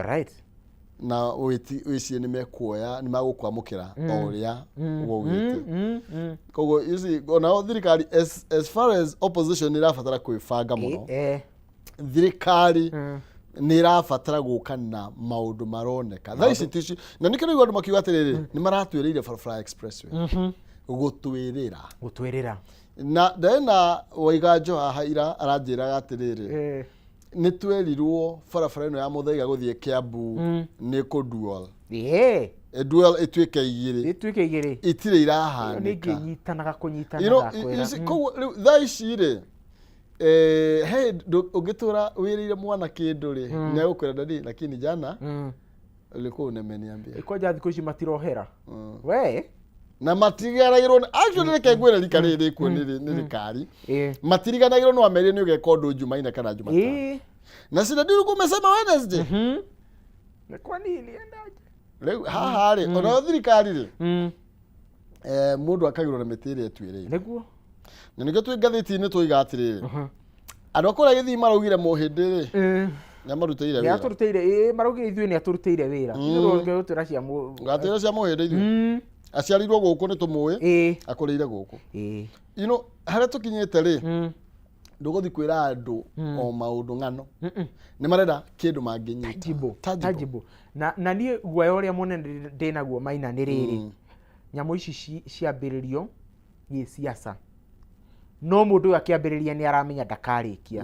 na wĩcie nĩ mekuoya nĩ magũkwamũkĩra o ũrĩa waugĩte koguo ona thirikari as far as opposition nĩ ĩrabatara kwĩbanga mũno thirikari nĩ ĩrabatara gũka na maũndũ maroneka thaa ici tici na nĩkĩo rĩu andũ makiuga atĩrĩrĩ nĩ maratuĩrĩire barabara expressway gũtwĩrĩra na ndena Waiganjo haha ira aranjĩraga atĩrĩrĩ nĩ twerirwo barabara ĩno ya Muthaiga gũthiĩ Kiambu nĩ kũ dual dual ĩtuĩke igĩrĩ itirĩ irahanĩka nĩngĩnyitanaga kũnyitanaga koguo rĩu thaa ici rĩ he ũngĩtũra wĩrĩire mwana kĩndũ rĩ nĩ agũkwĩra ndani lakini jana ulikuwa unameniambia ikoja thikũ ici matirohera we na matiganagirwo actually reke ngwĩre rika rĩrĩ kuo nĩ rikari matiriganagirwo no amerie nĩ ũgeka ũndũ Jumaine kana Jumatano na sina ndiru kumesema Wednesday na kwa nini endaje rĩu haha rĩ ona thirikari rĩ mũndũ akagirwo na mĩtĩrĩ etuĩrĩire nĩguo na nĩkĩo twĩ ngathĩti-inĩ tũiga atĩrĩrĩ andũ akũrĩa gĩthii maraugire mũhĩndĩ rĩ nĩamarutĩire wĩra nĩatũrutĩire maraugire ithuĩ nĩatũrutĩire wĩra ithuĩ gũtũra cia ngatĩra cia mũhĩndĩ ithuĩ aciarirwo gũkũ nĩ tũmũĩ akũrĩire gũkũ harĩa tũkinyĩte rĩ ndũgũthi kwĩra andũ o maũndũ ng'ano nĩ marenda kĩndũ mangĩnyita tangible na niĩ guoya ũrĩa mũnene ndĩnaguo Maina nĩ rĩrĩ nyamũ ici ciambĩrĩrio nĩ siasa no mũndũ ũyũ akĩambĩrĩria nĩ aramenya ndakarĩkia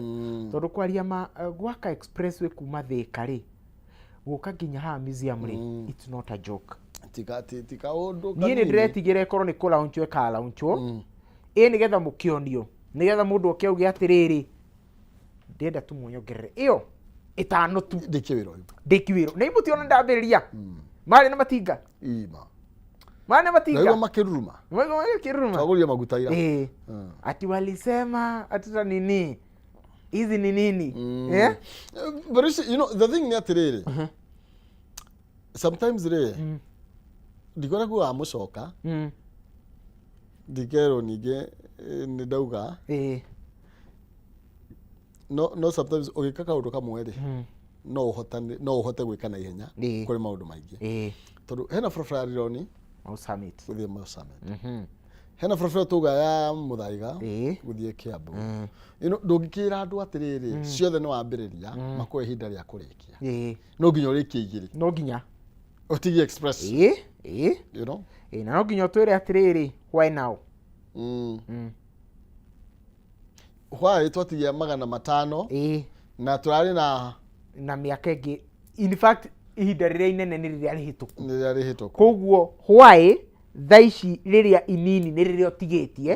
tondũ kwaria gwaka expressway kuma Thĩka rĩ gũka nginya haha museum rĩ it's not a joke tika ũndũ niĩ nĩ ndĩretigĩra ĩkorwo nĩ kũlaunchwo ĩkalaunchwo nĩgetha mũkĩonio nĩgetha mũndũ oke auge atĩrĩrĩ ndĩenda tu muongerere ĩyo ĩtano tu ndĩkiwĩrwo na imũtiona ndambĩrĩria marĩ na matinga marĩ na matinga na makĩruruma twaguria maguta ira ati walisema atuta nini hizi ni nini but you know the thing ni atĩrĩrĩ sometimes ndikora kuga mũcoka ndikerwo ningĩ nĩ ndauga no sometimes ũgĩka kaũndũ kamwe rĩ no ũhote gwĩka na ihenya kũrĩ maũndũ maingĩ tondũ hena barabara ya Rironi gũthiĩ Mau Summit hena barabara tuga ya Muthaiga gũthiĩ Kiambu ndũngĩkĩra andũ atĩrĩrĩ ciothe nĩ wambĩrĩria makuoya ihinda rĩa kũrĩkia no nginya ũrĩkie igĩrĩ no nginya ũtigie express you know na no nginya ũtwĩre atĩrĩrĩ why now why twatigia 500 na tũrarĩ na mĩaka ĩngĩ in fact ihinda rĩrĩa inene nĩ rĩrĩa rĩhĩtũku rĩrĩa rĩhĩtũku koguo why thaici riria inini ni riria otigetie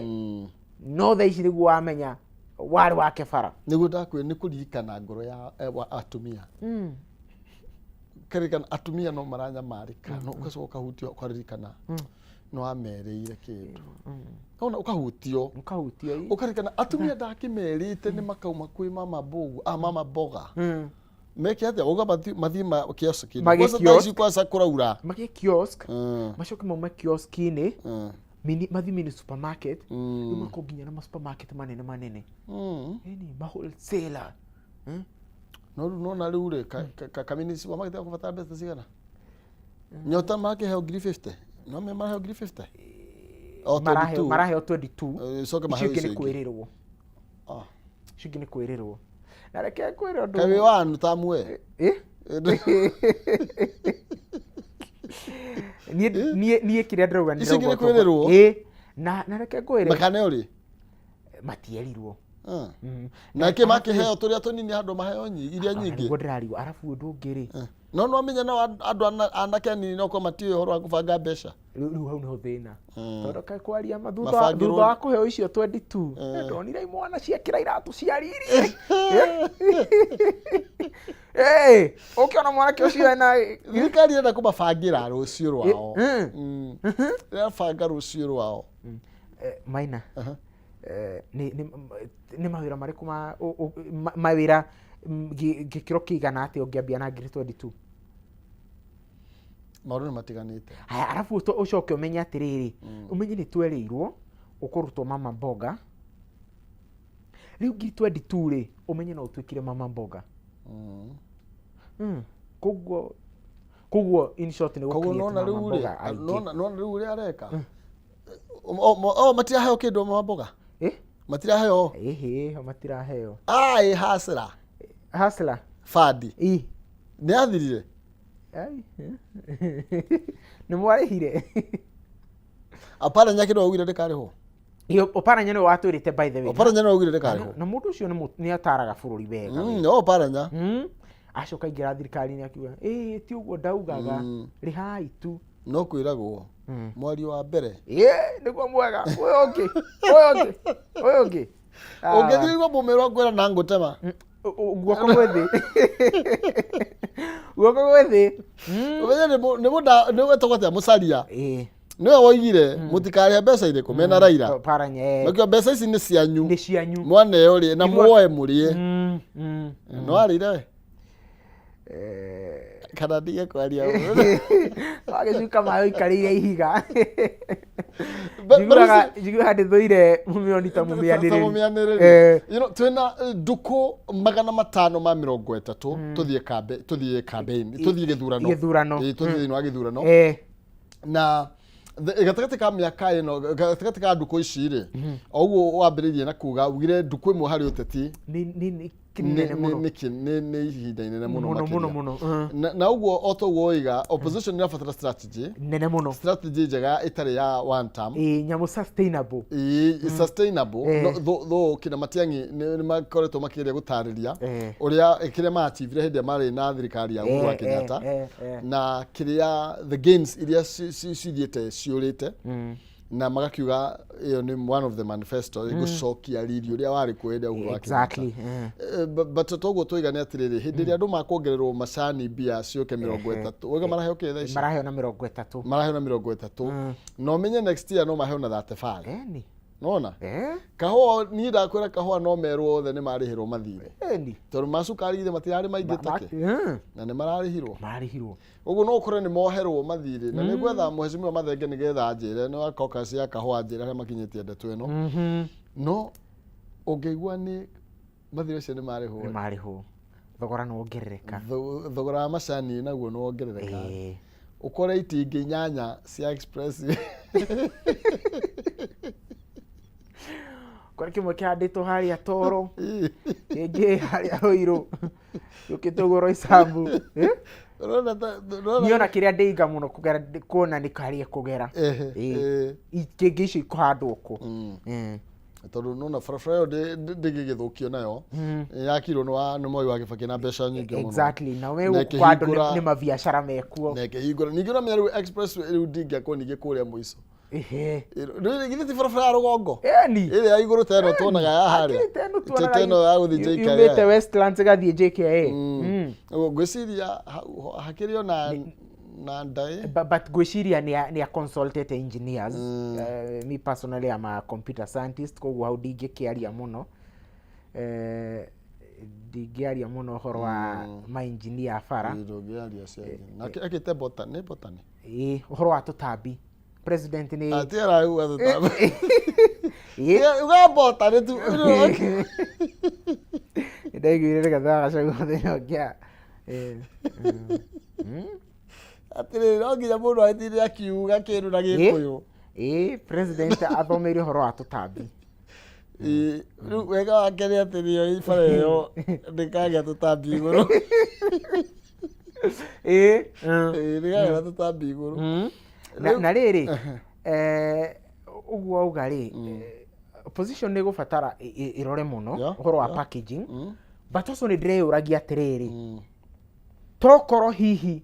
no thaici niguo wamenya wari wake bara niguo ndakwe ni kuririkana ngoro ya atumia karikana atumia no maranya marika no ugacoka hutio ukaririkana no ameriire kindu ona ukahutio ukarikana atumia ndakimerite ni makauma kwi mama bogu mama boga meke atia uga mathima kiosk kwa sakuraura magi kiosk macoke mauma kiosk-ini mini supermarket imako nginya na supermarket manene ni ma wholesaler no na riu ri kamini supermarket akubata mbeca cigana nyota make heo 50 no me maraheo 50 maraheo 22 soke maheo icyo ni kwerirwo icyo ni kwerirwo na reke kwirwo ndu kawe wanu tamwe nie kiria ndauga icyo ni kwerirwo na reke kwirwo makane uri matierirwo na ke makiheo turia tunini handu maheo iria nyingi niguo ndirariwo arabu ndungiri no amenya na andu anake nini no ko matiwe horo wa kubanga mbeca riu hau niho thina tondu ka kwaria thutha wa kuheo icio 22 ndonire imwana ciekira iratu cia riri ukiona mwanake ucio ena thirikari enda kumabangira rucio rwao banga rucio rwao Maina ni mawira mariku mawira gikiro kigana ati ungiambia na ngiri 22 mauru matiganite haya arafu ucoke umenya atiriri umenye ni twerirwo ukurutwo mama mboga riu ngiri 22 ri umenye no utwikire mama mboga kugwo in short ni ukugwo nona riu ri areka matiraheo kindu mama mboga matiraheo matiraheo hasla fadi ni athirire ni mwarihire apara nyake no ugire ndikariho iyo oparanya ni watwirite by the way oparanya no ugire ndikariho na mundu ucio ni ataraga bururi wega no oparanya acoka ingira thirikari ni akiuga ti uguo ndaugaga rihai tu no kwiragwo mwari wa mbere niguo mwega uyu ungi ungithirwo mumirwa ngwira na ngutema guoko gwethi umenye ni wetogotea mucaria niwe woigire mutikare mbeca iriku mena Raila nakio mbeca ici ni cianyu mwana uri na muoe murie no arire kana ndige kwaria wagicuka mayo ikarire ihiga jigura ndithuire mumioni ta mumianire twina nduku 530 tuthie campaign tuthie githurano tuthie no githurano na gatagati ka miaka ino gatagati ka nduku ici ri oguo wambiririe na kuga ugire nduku imwe hari uteti ni kinene muno ni ihinda inene muno na uguo otoguoiga opposition irabatara strategy nene muno strategy njega itari ya one term nyamu sustainable tho kina Matiang'i ni makoretwo makiria gutariria uria kiria ma achievire hindi mari na thirikari ya Uhuru Kenyatta na kiria the gains iria cithiete ciurite na magakiuga iyo ni one of the manifesto igucokia riri uria wari kwenda Uhuru Kenyatta but toguo tuigane atiriri hindi ria andu makongererwo macani bia cioke 30 wega maraheo ke thaici maraheo na 30 no menye next year no maheo na 35 nona kahua ni ndakwira kahua no merwo othe ni marihirwo mathire tondu macukari ithe matirari maingi take na ni mararihirwo uguo no ukore ni moherwo mathire na ni gwetha muheshimiwa mathenge ni getha njire no akoka cia kahua njire aria makinyitie ndeto ino no ungeigua ni mathire cio ni marihwo thogora no ongerereka thogora wa macani naguo no ongerereka ukore itingi 8 cia express kwa kimwe kianditwo haria Toro kingi haria Ruiru yukitugoro Isambu niona kiria ndinga muno kugera kuona ni karia kugera kingi ici kuhandwo ku tondu nona barabara yo ndigigithukio nayo yakirwo nĩ Moi wa Kibaki na mbeca nyingĩ mũno exactly na we kwando nĩ mabiacara mekuo na kĩhingũra ningĩ no menya rĩu express rĩu ndingĩakwo ningĩ kũrĩa mũico rĩu githĩ ti barabara ya rũgongo ĩrĩa ya igũrũ teno tuonaga ya harĩa teno ya gũthiĩ JKIA yumĩte Westlands ĩgathiĩ JKIA ngwĩciria hakĩrĩ na ndaĩ but gwĩciria nĩ a consulted engineers me personally am a computer scientist koguo hau ndingĩkĩaria mũno ndingĩaria mũno ũhoro wa ma engineer bara ndingĩaria ciathĩ na akĩte botany ũhoro wa tũtambi president nĩ atĩra uga tũtambi uga botany tu ndaiguire gathaga gacagu thĩna ũngĩa atĩrĩ no nginya mũndũ aitire akiuga kĩndũ na Gĩkũyũ president athomeire ũhoro wa tũtambi rĩu wega wake nĩ atĩ nĩyo bara ĩyo ndĩkagĩa tũtambi igũrũ ndĩkagĩa tũtambi igũrũ na rĩrĩ ũguo auga rĩ opposition nĩ gũbatara ĩrore mũno ũhoro wa packaging but also nĩ ndĩreyũragia atĩrĩrĩ tokorwo hihi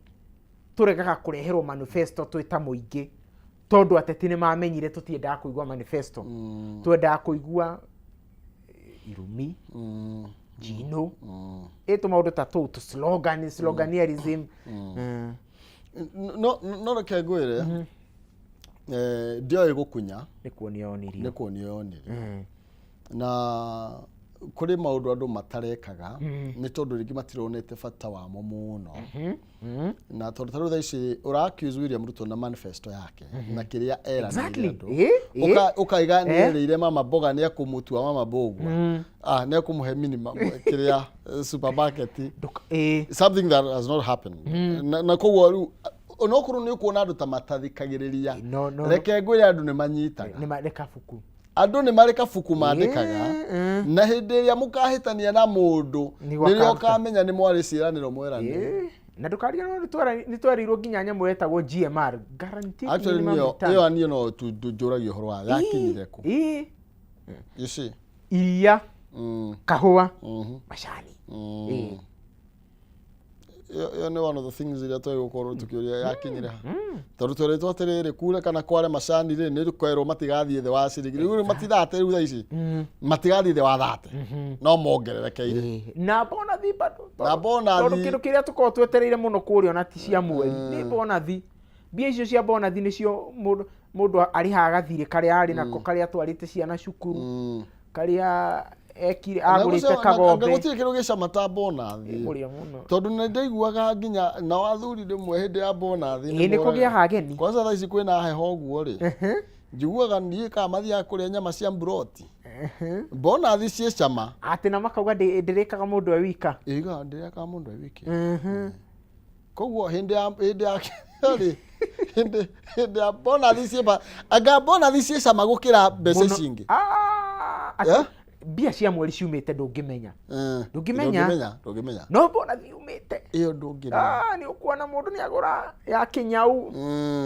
tũregaga kũreherwo manifesto twĩta mũingĩ tondu ateti nĩ mamenyire tũtiendaga kũigua manifesto twendaga kũigua irumi Gino eto maũndũ ta tũu sloganism no reke ngwĩre ndioĩ gũkunya nĩ kuonio yonirio na kuri maundu andu matarekaga ni tondu ringi matironete bata wamo muno na tondu taru thaici uraccuse William Ruto na manifesto yake na kiria era exactly ukaiga nĩrĩire mama boga ni akumutua mama bogwa ni akumuhe minimum kiria supermarket something that has not happened na koguo onokuru ni kuona andu ta matathikagiriria reke ngwire andu ni manyitaga ni mareka fuku andu ni mareka fuku mandikaga na hindi iria mukahitania na mundu nirio kamenya ni mwari ciraniro mwerani na ndukaria ni twarirwo nginya nyamu yetagwo GMR guaranteed actually niyo ani no tujuragia uhoro wa yakinyire ku you see iria kahua macani yo ni one of the things iria twa gukorwo tukiuria yakinyire ha tondu tweretwo atiriri kure kana kware macani ri ni rukwero matigathie the wa ciringi riu matithate riu thaici matigathie the wa thate no mongererekeire na bona thi bado na bona thi tondu kindu kiria tukorwo twetereire muno kurio na ti cia mweri ni bona thi mbia icio cia bona thi nicio mundu arihaga thirĩ karia ari nako karia twarite ciana cukuru karia ekire agurite kagombe ngagutire kiru gicama ta bonathi muria muno tondu nĩ ndaiguaga nginya na wathuri rimwe hindi ya bonathi nĩ kũgĩaga ageni kwanza thaici kwĩna heho guo ri njiguaga niĩ ka mathia kũrĩa nyama cia mburoti bonathi cie cama ati na makauga ndirikaga mundu wika iga ndirikaga mundu wiki koguo hindi ya ri hindi ya bonathi cie aga bonathi cie cama gukira mbeca cingi bia cia mweri ciumite ndungimenya ndungimenya no bona thiumite iyo ndungimenya ni ukuona mundu ni agura ya kinyau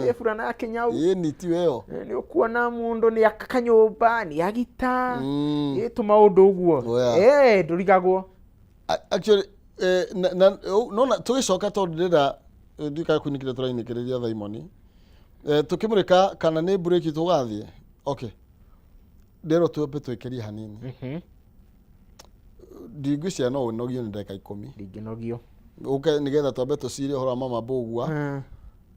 efurana ya kinyau ni ti weyo ni ukuona mundu ni akanyumba ni agita maundu uguo ndurigagwo actually no tugicoka tondu ndira ndika kunikire turainikireria thaimoni tukimurika kana ni break tugathie okay ndero tuope twekeria hanini ndigucia no unogio ni ndeka 10 ndinginogio nigetha twambe tucire hora mama bogwa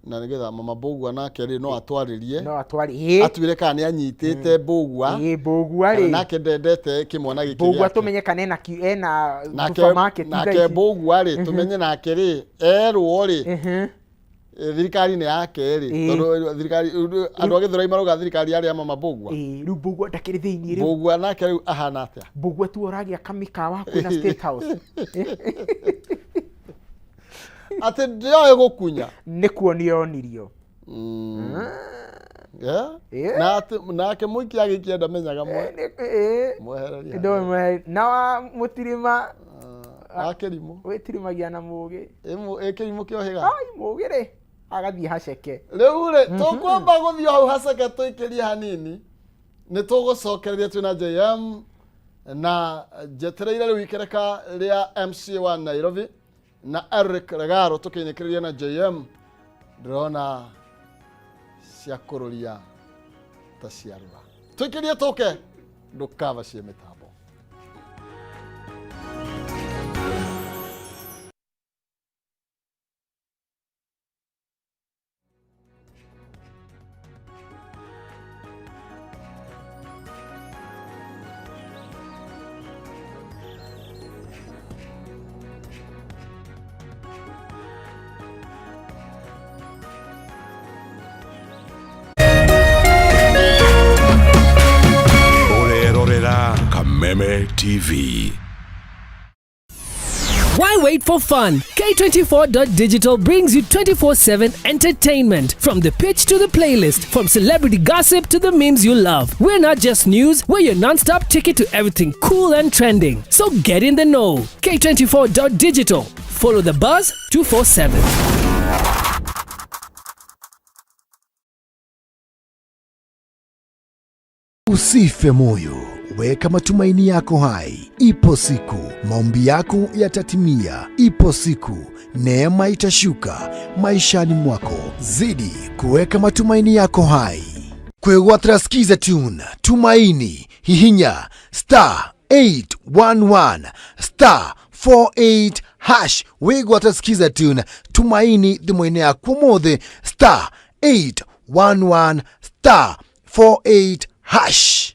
na nigetha mama bogwa nake ri no atwaririe atwire kana ni anyitite bogwa ri nake ndendete kimwana giki bogwa tumenye kana ena supermarket nake bogwa ri tumenye nake ri erwo ri thirikari ni yake ri tondu thirikari andu agithura imaruga thirikari yari ya mama bogwa riu bogwa ndakiri thiini ri bogwa nake riu ahana atia bogwa tu oragia kamika wa kwina State House ati ndio gukunya ni kuonio yonirio nake muiki agikienda menyaga mwehereria ndo na mutirima akerimu witirimagia na mugi ekerimu kiohiga ai mugi ri agathie haceke riu ri tukwamba guthio hau haceke tuikirie hanini nä tå gå cokereria twä na JM na njetereire rä u ikereka rä a MC wa Nairobi na Eric Regaro tå kä nyä kä rä ria na JM ndärona cia kå rå ria ta ciarua twä kä rie tå ke ndå kava cie mä tambo. Kameme TV. Why wait for fun? K24.digital brings you 24/7 entertainment. From the pitch to the playlist, from celebrity gossip to the memes you love. We're not just news, we're your non-stop ticket to everything cool and trending. So get in the know. K24.digital. Follow the buzz 247. Usife moyo, weka matumaini yako hai. Ipo siku maombi yako yatatimia. Ipo siku neema itashuka maishani mwako. Zidi kuweka matumaini yako hai. Kwegwatira skiza tune tumaini hihinya *811 *48# wegwatira skiza tune tumaini thimwe-ini yaku mothe *811 *48#.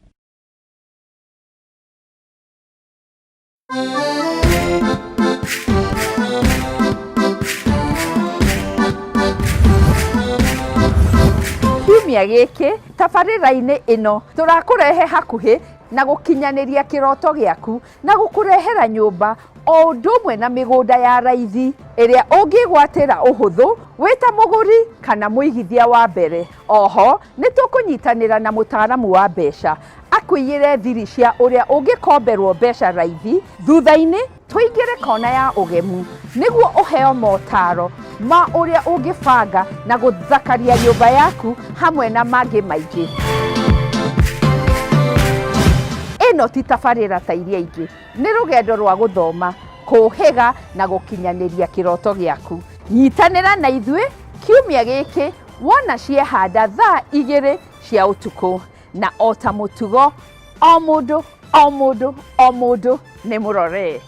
Kiumia giki tabarĩra-inĩ ĩno tũrakũrehe hakuhĩ na gũkinyanĩria kĩroto gĩaku na gũkũrehera nyũmba o ũndũ ũmwe na mĩgũnda ya raithi ĩrĩa ũngĩgwatĩra ũhũthũ wĩ ta mũgũri kana mũigithia wa mbere. Oho nĩ tũkũnyitanĩra na mũtaaramu wa mbeca akũiyĩre thiri cia ũrĩa ũngĩkomberwo mbeca raithi. Thutha-inĩ tũingĩre kona ya ũgemu nĩguo ũheo motaro ma ũrĩa ũngĩbanga na gũthakaria nyũmba yaku hamwe na mangĩ maingĩ. Ĩno ti tabarĩra ta iria ingĩ, nĩ rũgendo rwa gũthoma, kũhĩga na gũkinyanĩria kĩroto gĩaku. Nyitanĩra na ithuĩ kiumia gĩkĩ wona ciehanda thaa 2 cia ũtukũ, na o ta mũtugo o mũndũ nĩ mũrore.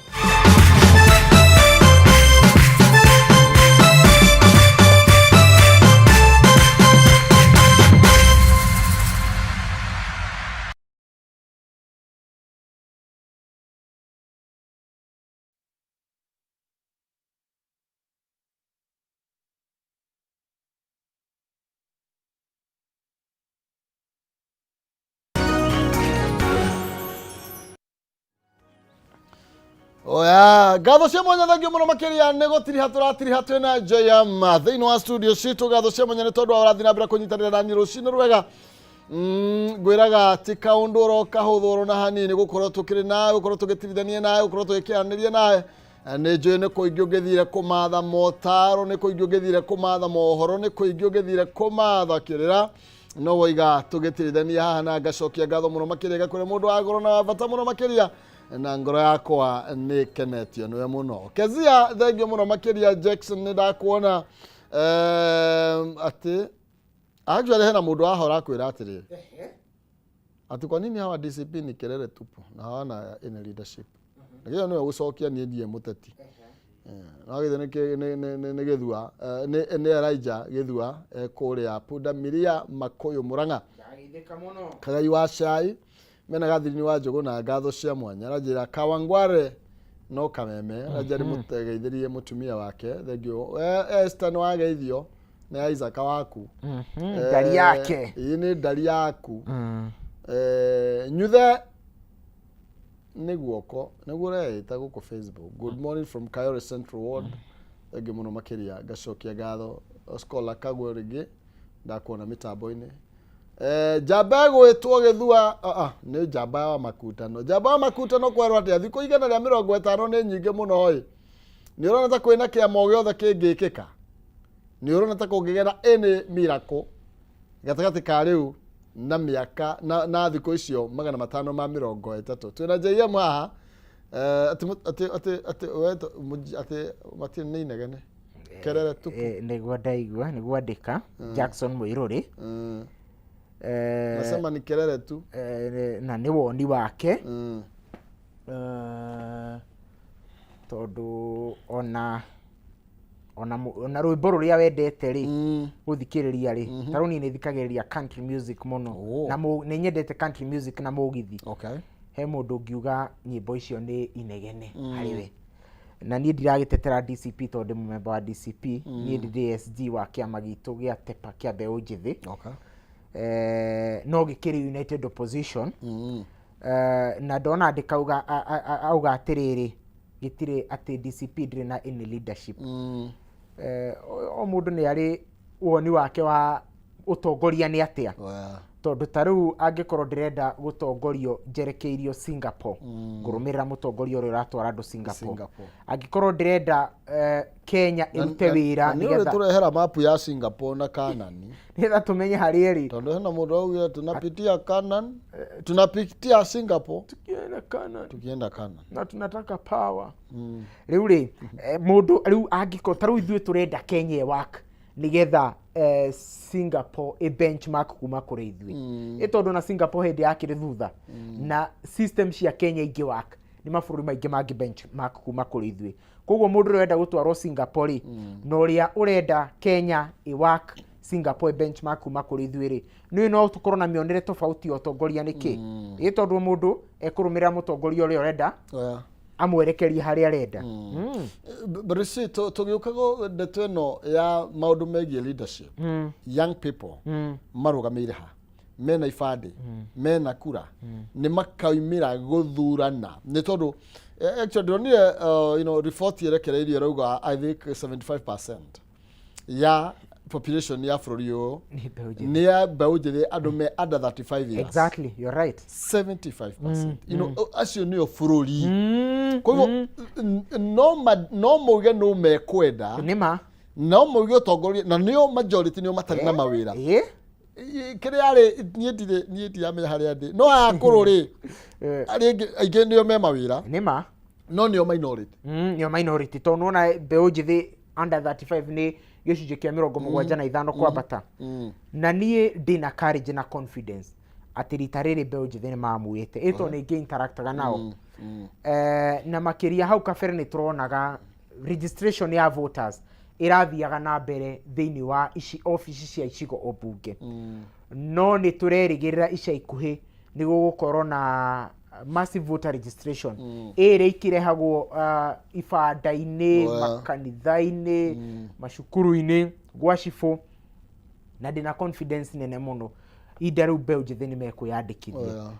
Oya, gatho cia mwanya thengio muno makiria nĩ gũtiriha tũratiriha twĩna JM thĩinĩ wa studio citũ. Gatho cia mwanya nĩ tondũ wa ũrathi na mbere kũnyitanĩra nani rũcinĩ rwega. Ngwĩraga ti kaũndũ ũroka hũthũ na hanini gũkorwo tũkĩrĩ nawe, gũkorwo tũgĩtirithania nawe, gũkorwo tũgĩkĩaranĩria nawe. Nĩ njũĩ nĩ kũingĩ ũngĩthire kũmatha motaro, nĩ kũingĩ ũngĩthire kũmatha mohoro, nĩ kũingĩ ũngĩthire kũmatha kĩrĩra. No woiga tũgĩtirithania haha na ngacokia ngatho mũno makĩria gakũrĩ mũndũ wa goro na bata mũno makĩria na ngoro yakwa nĩ kenetio nĩwe mũno. Kezia thengio mũno makĩria. Jackson nĩ ndakuona atĩ actually hena mũndũ wahora kwĩra atĩrĩ atĩ kwa nini hawa DCP ni kelele tupu na hawana in leadership. Nĩkĩo nĩwe gũcokia niĩ ndiye mũteti. Na gĩthĩ nĩ Gĩthua nĩ Elijah Gĩthua kũrĩa Pundamilia Makũyũ Mũrang'a. Kagai wa cai mena gathiri-inĩ wa Njũgũ na ngatho cia mwanya. Ranjĩra Kawangware no kameme ranjari mũtegeithĩrie mũtumia wake thengio. Esther nĩ wageithio nĩ Isaac waku. Ndari yake. Iyi nĩ ndari yaku. Nyuthe nĩ guoko nĩguo ũreĩta gũkũ Facebook. Good morning from Kayole Central Ward. Thengio mũno makĩria ngacokia ngatho. Scholar Kagwe rĩngĩ ndakuona mĩtambo-inĩ. Jamba gwĩtwo Gĩthua nĩ Jamba wa Makutano. Jamba wa Makutano kwerwo atĩ thikũ 150 nĩ nyingĩ mũno ĩ. Nĩ ũrona ta kwĩna kĩama o gĩothe kĩngĩkĩka. Nĩ ũrona ta kũngĩgera any miracle gatagatĩ ka rĩu na miaka na thiko icio 530 twina JM haha ati mati ni negene kerere tu niguo ndaigua niguo andika Jackson Muiruri nasema ni kerere tu na ni woni wake tondu ona rwimbo ruria wendete ri guthikiriria ri taru ni thikagiriria country music muno na ni nyendete country music na mugithi he mundu ngiuga nyimbo icio ni inegene hariwe na ni ndiragitetera DCP tondu mumemba wa DCP ni DSG wa kiama gitu gia tepa kia Mbeũ Njĩthĩ no gikiri United Opposition na ndona ndikauga auga atiriri gitire ati DCP ndire na in leadership o mundu ni ari woni wake wa utongoria ni atia tondu taru angikorwo ndirenda gutongorio njerekeirio Singapore ngurumirira mutongoria uri ratwara andu Singapore angikorwo ndirenda Kenya irute wira nigetha turehera map ya Singapore na Canaan nigetha tumenye hari eri tondu hena mundu augira tunapitia Canaan tunapitia Singapore tukienda Canaan na tunataka power riu ri mundu riu angikorwo taru ithuĩ turenda Kenya work nigetha Singapore benchmark kuma kuri ithuĩ tondu na Singapore hindi yakiri thutha na system cia Kenya ingi work ni mabũrũri maingĩ mangi benchmark kuma kuri ithuĩ koguo mundu urenda gutwarwo Singapore no ria urenda Kenya work Singapore benchmark kuma kuri ithuĩ ri ni no tukorwo na mionere tofauti utongoria niki tondu mundu ekurumira mutongoria uria urenda amwerekeria hari arenda but see tugiukago ndeto eno ya maundu megie leadership young people marugamire ha mena ifade mena kura ni makaimira guthurana ni tondu actually donire report yerekereirio rauga I think 75% ya population ya bũrũri ni ya Mbeũ Njĩthĩ andu me under 35 years exactly you're right 75% acio ni bũrũri koguo no muge no mekwenda nima no muge utongoria na nio majority nio matari na mawira kire ari nie ndiamenya hari andi no akuru ri ari aige nio me mawira nima no nio minority nio minority to nona Mbeũ Njĩthĩ under 35 ni gicunjĩ kia 75 kwambata na nie ndina courage na confidence ati rita riri Mbeũ Njĩthĩ ni mamuite ito ni nge interactaga nao na makiria hau kabere ni turonaga registration ya voters irathiaga na mbere thiini wa office cia icigo obunge no ni turerigirira ica ikuhi ni gugukorwo na massive voter registration ere ikirehagwo ibanda-ini makanitha-ini macukuru-ini gwacifo na ndina confidence nene muno ida riu Mbeũ Njĩthĩ ni mekwiyandikithia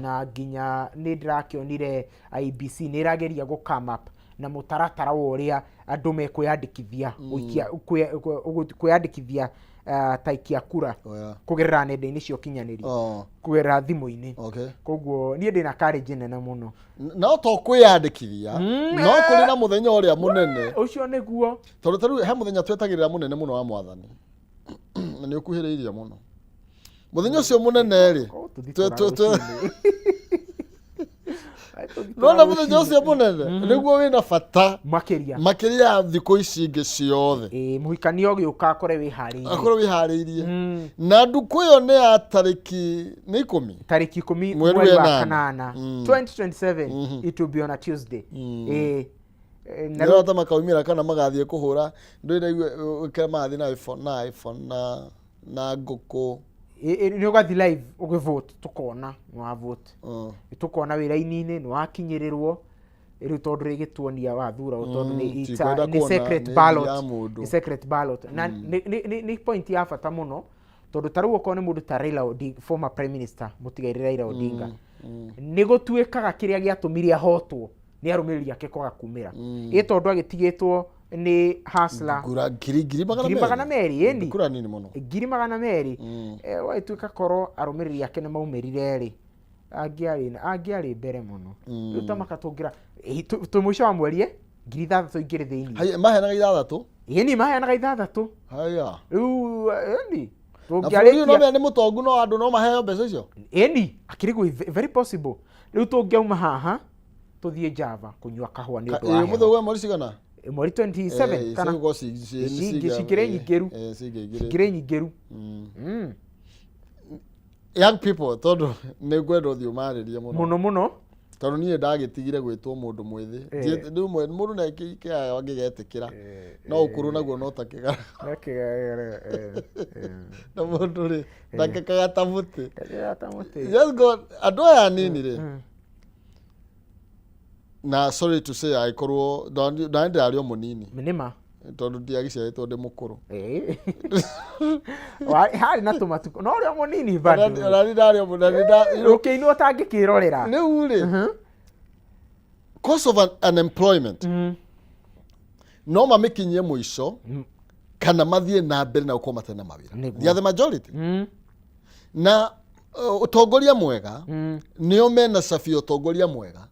na nginya ni ndirakionire IBC ni irageria go come up na mutaratara woria andu mekwiyandikithia kwiyandikithia taikia kura kugerera nenda-ini cio kinyanĩria kugerera thimu-ini koguo nie ndina courage nene muno no to kwiyandikithia no kuri na muthenya uria munene ucio niguo tondu taru he muthenya twetagirira munene muno wa mwathani na ni ukuhiriirie muno muthenya ucio munene ri no muthenya ucio munene niguo wina bata makiria thiko ici ingi ciothe muhikanio giuka akore wihariirie na nduku iyo ni ya tariki 10 mweri wa kanana 2027 it will be on a Tuesday na rota makaumira kana magathie kuhura ndire ke mathi na iPhone na nguku ni ugathi live ugivote tukona no vote tukona wira-ini ni wakinyirirwo riu tondu rigituonia wathura tondu ni secret ballot na ni point ya bata muno tondu taru ukone mundu ta Raila Odinga former prime minister mutigaire Raila Odinga ni gutuikaga kiria giatumiria hotwo ni arumiriri ake kwaga kumira tondu agitigitwo ni hasla giri magana meri eni kura nini muno giri magana meri waituika koro arumiriri yake ni maumirire ri agiari mbere muno utamaka tungira tumusha wa mweri ngiri 3 ingire thiini hai mahenaga 6 eni mahenaga 6 haya riu eni Na bũrũri no nĩ mũtongu no andũ no maheo mbeca icio. Eni akĩrigwo very possible. Rĩu tũngiauma haha tũthiĩ Java kũnyua kahũa nĩ ũndũ wa heho. Mũthũgũ mweri cigana? Mweri 27 kana cikĩrĩ nyingĩru. Young people tondũ nĩ ngwenda ũthiĩ ũmarĩrie mũno tondũ niĩ ndagĩtigire gwĩtwo mũndũ mwĩthĩ. Rĩu mũndũ na kĩaya angĩgetĩkĩra no ũkũrũ naguo no takĩgara na mũndũ rĩ ndakĩkaga ta mũtĩ. Just go andũ aya anini rĩ na sorry to say aikorwo ndarĩ o mũnini nĩma tondũ ndiagĩciarĩtwo ndĩ mũkũrũ. Harĩ na tũmatuko no ũrĩa mũnini bado ndarĩ o mũnini ũkĩinwo ũtangĩkĩrorera. Rĩu rĩ cost of unemployment no mamĩkinyie mũico kana mathiĩ na mbere na gũkorwo matarĩ na mawĩra. They are the majority. Na ũtongoria mwega nĩo mena cabi ũtongoria mwega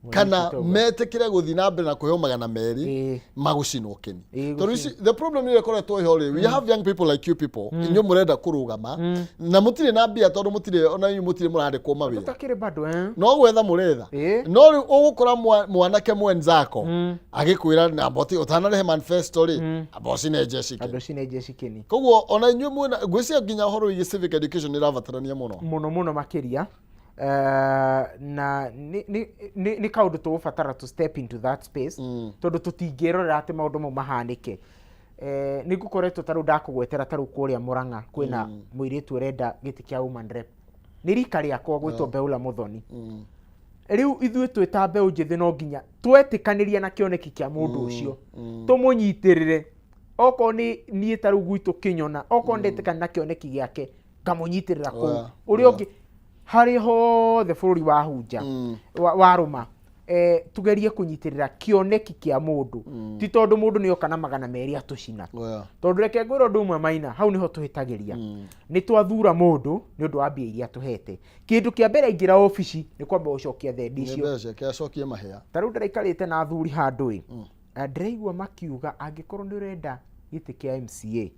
kana metĩkĩre gũthiĩ na mbere na kũheo magana merĩ magũcinwo keni. Tondũ the problem is koretwo ho rĩ, we have young people like you people inyuĩ mũrenda kũrũgama na mũtirĩ na mbia tondũ mũtirĩ ona inyuĩ mũtirĩ mũrandĩkwo mawĩra. Tutakĩrĩ bado no gwetha mũretha no rĩu ũgũkora mwanake mwenzako agĩkwĩra na boti ũtanarehe manifesto rĩ aboci nĩ jeshi keni. Koguo ona inyuĩ mwena gwĩcia nginya ũhoro wĩgiĩ civic education ĩrabatarania mũno makĩria. Na nĩ kaũndũ tũgũbatara to step into that space tondũ tũtingĩrorera atĩ maũndũ mau mahanĩke. Nĩ ngũkoretwo tarũ ndakũgwetera tarũ kũrĩa Mũrang'a kwĩna mũirĩtu ũrenda gĩtĩ kĩa woman rep. Nĩ rika rĩakwa gwĩtwo Beula Muthoni. Rĩu ithuĩ twĩta mbeũ njĩthĩ no nginya twetĩkanĩria na kĩoneki kĩa mũndũ ũcio tũmũnyitĩrĩre. Okorwo nĩ niĩ tarũ gwitũ Kĩnyona okorwo ndetĩkania na kĩoneki gĩake ngamũnyitĩrĩra kũu. Ũrĩa ũngĩ harĩ hothe bũrũri wa hunja warũma tugerie kũnyitĩrĩra kĩoneki kĩa mũndũ ti tondũ mũndũ nĩ oka na magana merĩ atũcina. Tondũ reke ngwĩre ũndũ ũmwe Maina, hau nĩho tũhĩtagĩria. Nĩ twathura mũndũ nĩ ũndũ wa mbia iria tũhete. Kĩndũ kĩa mbere ingĩra obici nĩ kwamba gũcokia thendi icio. Ta rĩu ndaraikarĩte na athuri handũ ndĩraigua makiuga angĩkorwo nĩ ũrenda gĩtĩ kĩa MCA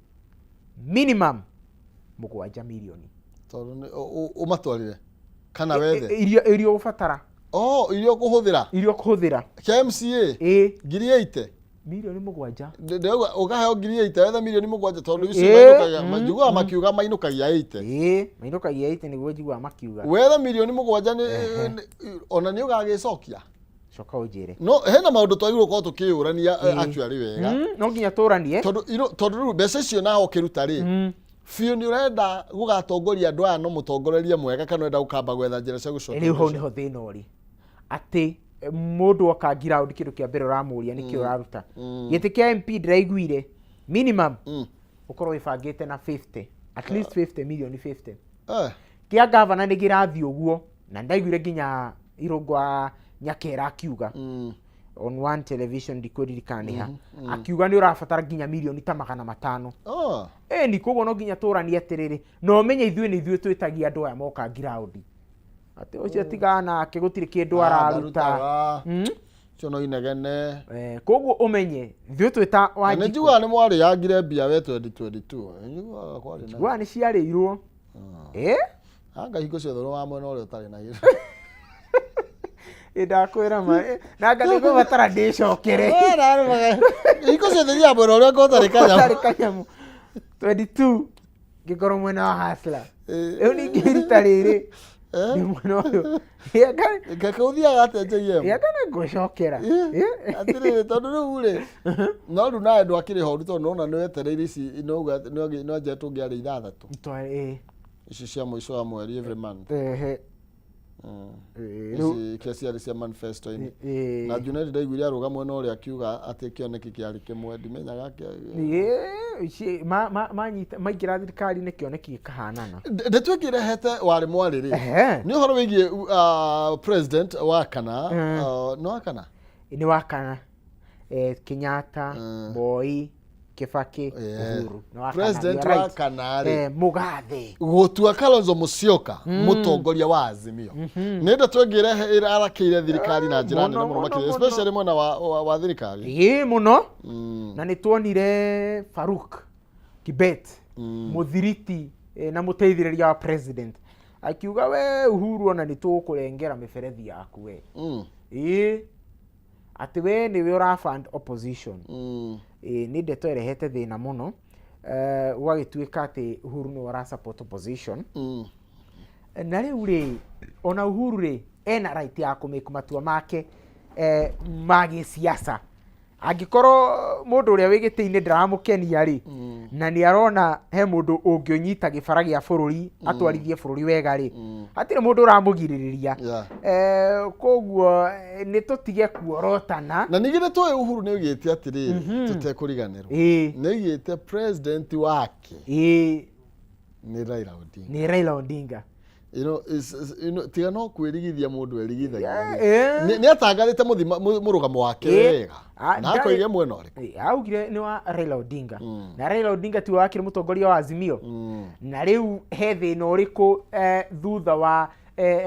minimum 7 milioni. Tondũ ũmatwarire kana wethe irio ũbatara irio kũhũthĩra kĩa MCA ngiri 8 milioni 7 ndĩrauga ũkaheo ngiri 8 wetha milioni 7 tondũ icio mainũkagia manjuga makiuga mainũkagia 8 mainũkagia 8 nĩguo njiguaga makiuga wetha milioni 7 ona nĩ ũgagĩcokia coka ũnjĩre no hena maũndũ twagĩrĩirwo gũkorwo tũkĩũrania actually wega no nginya tũranie tondũ mbeca icio naho ũkĩruta rĩ Fiu ni urenda gugatongoria andu aya no mutongorerie mwega kana urenda gukamba gwetha njira cia gucoka. Riu ho niho thina uri. Ati mundu oka ground kindu kia mbere uramuria niki uraruta. Giti kia MP ndiraiguire minimum ukorwo ibangite na 50 at least 50 million 50. Kia governor ni girathi uguo na ndaiguire nginya irungwa Nyakera akiuga. On one television ndikuririkaniha akiuga ni urabatara nginya milioni ta 500. Ni koguo no nginya turani atiriri no menye ithuĩ twĩtagia andũ aya moka ground ati ucio tigana akigutiri kindu araruta cio no inegene koguo umenye ithuĩ twĩta Wanjiku nĩ njiguaga nĩ mwari yagire mbia we 2022 njiguaga kwari na njiguaga nĩ ciarĩirwo anga hingo ciothe wa mwena ũrĩa ũtarĩ na hĩro ndakwĩra ma na ngathiĩ batara ndĩcokere hingo ciothe thia mwena ũrĩa ũtarĩ kanyamu 22 ngĩkorwo mwena wa Hasla rĩu ningĩrita rĩrĩ nĩ mwena ũyũ ngakũthiaga atĩa JM kana ngũcokera atĩrĩrĩ tondũ rĩu rĩ no rĩu nawe ndwakĩrĩ horu tondũ nona nĩ wetereire ici no nje tũngĩarĩ 6 ici cia mũico wa mweri every month kiasi cia manifesto na Junet ndaiguire aruga mwena ũrĩa akiuga atĩ kĩoneki kĩarĩ kĩmwe ndimenyaga maingĩra thirikari-inĩ kĩoneki gĩkahanana ndĩtwĩkĩrehete warĩ mwarĩ rĩ nĩ ũhoro wĩgiĩ president wa kana no wakana nĩ wakana Kenyatta Moi Kibaki Uhuru president wa Kanari Mugathe gutua Kalonzo Musyoka mutongoria wa Azimio nenda twengire irarakire thirikari na njira nene muno makiri especially mwana wa thirikari muno na nĩ tuonire Faruk Kibet muthiriti na muteithĩrĩria wa president akiuga we Uhuru ona nĩ tũkũrengera mĩberethi yaku we ati we nĩwe ũrafund opposition nĩ ndeto ĩrehete thĩna mũno gwagĩtuĩka atĩ Uhuru nĩ ũra support opposition na rĩu rĩ ona Uhuru rĩ ena right ya kũmĩka matua make magi siasa angĩkorwo mũndũ ũrĩa wĩgĩtĩ-inĩ ndaramũkenia rĩ na nĩ arona he mũndũ ũngĩonyita gĩbara gĩa bũrũri atwarithie bũrũri wega rĩ hatirĩ mũndũ ũramũgirĩrĩria koguo nĩ tũtige kuorotana na ningĩ nĩ tũĩ Uhuru nĩ oigĩte atĩrĩrĩ tũtekũriganĩrwo nĩ oigĩte president wake nĩ Raila Odinga tiga no kwĩrigithia mũndũ erigithagia nĩ atangathĩte mũrũgamo wake wega na akoige mwena ũrĩkũ augire nĩ wa Raila Odinga na Raila Odinga ti wakire mũtongoria wa Azimio na rĩu he thĩna ũrĩkũ thutha wa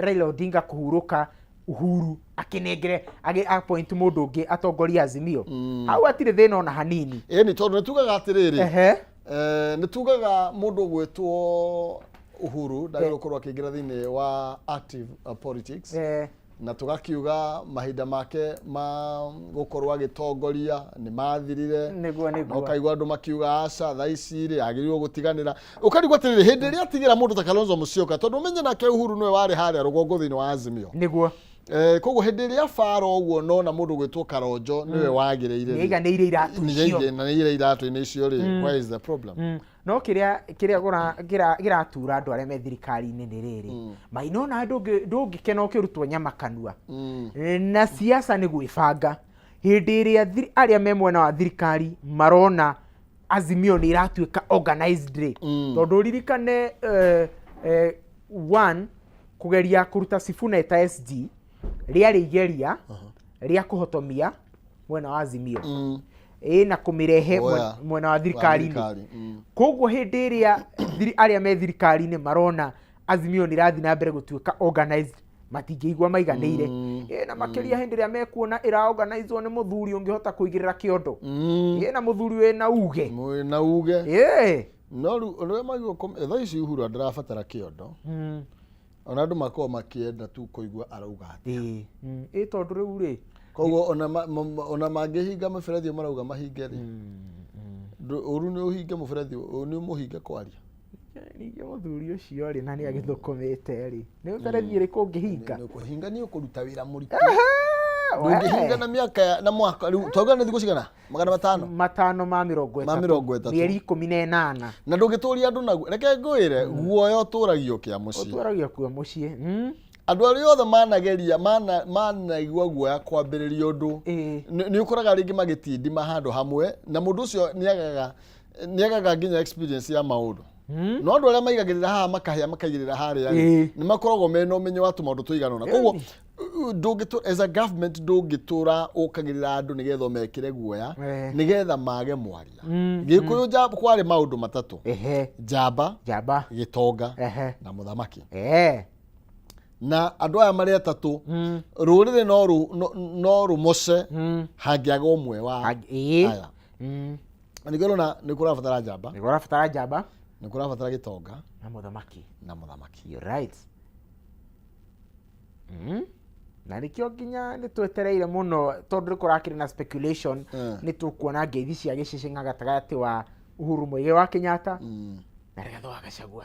Raila Odinga kũhurũka Uhuru akinengere appoint mũndũ ũngĩ atongoria Azimio hau atirĩ thĩna ona hanini nĩ tondũ nĩ tugaga atĩrĩrĩ nĩ tugaga mũndũ gwĩtwo Uhuru ndagĩrĩirwo gũkorwo akĩingĩra thĩinĩ wa active politics na tugakiuga mahinda make ma gũkorwo agĩtongoria nĩ mathirire no kaigua andũ makiuga aca thaa ici rĩ agĩrĩirwo gũtiganĩra ũkarigwo atĩrĩrĩ hĩndĩ ĩrĩa atigĩra mũndũ ta Kalonzo Musyoka tondũ ũmenye nake Uhuru nĩwe warĩ harĩa rũgongo thĩinĩ wa Azimio nĩguo koguo hĩndĩ ĩrĩa bara ũguo nona mũndũ gwĩtwo Karonjo nĩwe wagĩrĩire nĩiganĩire iratũ icio nĩiganĩire iratũ-inĩ icio rĩ where is the problem no kĩrĩa gĩratura andũ arĩa me thirikari-inĩ nĩ rĩrĩ mainona ndũngĩkena ũkĩrutwo nyama kanua na siasa nĩ gwĩbanga hĩndĩ ĩrĩa arĩa me mwena wa thirikari marona Azimio nĩ iratuĩka organized rĩ tondũ ririkane one kugeria kuruta Sifuna ta SG rĩarĩ igeria rĩa kũhotomia mwena wa Azimio na kũmĩrehe mwena wa thirikari-inĩ koguo hĩndĩ ĩrĩa arĩa me thirikari-inĩ marona Azimio nĩ ĩrathiĩ na mbere gũtuĩka organized matingĩigua maiganĩire na makĩria hĩndĩ ĩrĩa mekuona ĩra-organizwo nĩ mũthuri ũngĩhota kũigĩrĩra kĩondo na mũthuri wĩna uge no rĩu ũrĩa maigua thaa ici Uhuru ndarabatara kĩondo ona andũ makorwo makĩenda tu kũigua arauga atĩa tondũ rĩu rĩ koguo ona mangĩhinga mũberethi marauga mahinge rĩ ũru nĩ ũhinge mũberethi nĩ ũmũhinge kwaria ningĩ mũthuri ũcio rĩ na nĩ agĩthũkũmĩte rĩ nĩ mũberethi ĩrĩkũ ũngĩhinga kũhinga nĩ ũkũruta wĩra mũritũ ndũngĩhinga na mĩaka na mwaka rĩu twaga nĩ thikũ cigana 500 ma 30 mĩeri 18 na ndũngĩtũria andũ naguo reke ngwĩre guoya ũtũragio kĩa mũciĩ andũ arĩa othe manageria manaigua guoya kwambĩrĩria ũndũ nĩ ũkoraga rĩngĩ magĩtindima handũ hamwe na mũndũ ũcio nĩagaga nginya experience ya maũndũ no andũ arĩa maigagĩrĩra haha makaigĩrĩra harĩa nĩ makoragwo mena ũmenyo wa tũmaũndũ tũiganona koguo as a government ndũngĩtũra ũkagĩrĩra andũ nĩgetha mekĩre guoya nĩgetha mage mwaria gĩkũyũ kwarĩ maũndũ matatũ njamba gĩtonga na mũthamaki na andũ aya marĩ atatũ rũrĩrĩ no rũmoce hangĩaga ũmwe wa aya nĩkĩrona nĩ kũrabatara njamba nĩ kũrabatara gĩtonga na mũthamaki you're right na nĩkĩo nginya nĩ twetereire mũno tondũ nĩ kũrakĩrĩ na speculation nĩ tũkuona ngeithi cia gĩcicing'a gatagatĩ wa Uhuru Muigai wa Kenyatta na Rigathi wa Gachagua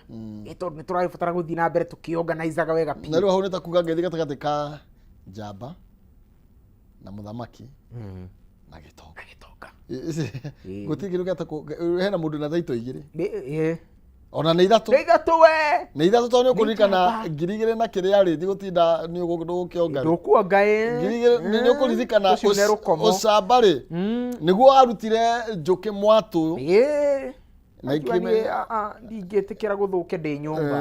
tondũ nĩ tũrabatara gũthiĩ na mbere tũkĩorganizaga wega piũ na rĩu hau nĩ ta kuga ngeithi gatagatĩ ka njamba na mũthamaki na gĩtonga gũtirĩ kĩndũ gĩata hena mũndũ na thaito igĩrĩ ona nĩ ithatũ we tondũ nĩ ũkũririkana 2000 na kĩrĩa rĩ gũtinda nĩ ũgũkĩonga ndũkuonga 2000 nĩ ũkũririkana ũcamba rĩ nĩguo arutire Njũkĩ Mwatũ na ndingĩtĩkĩra gũthũke ndĩ nyũmba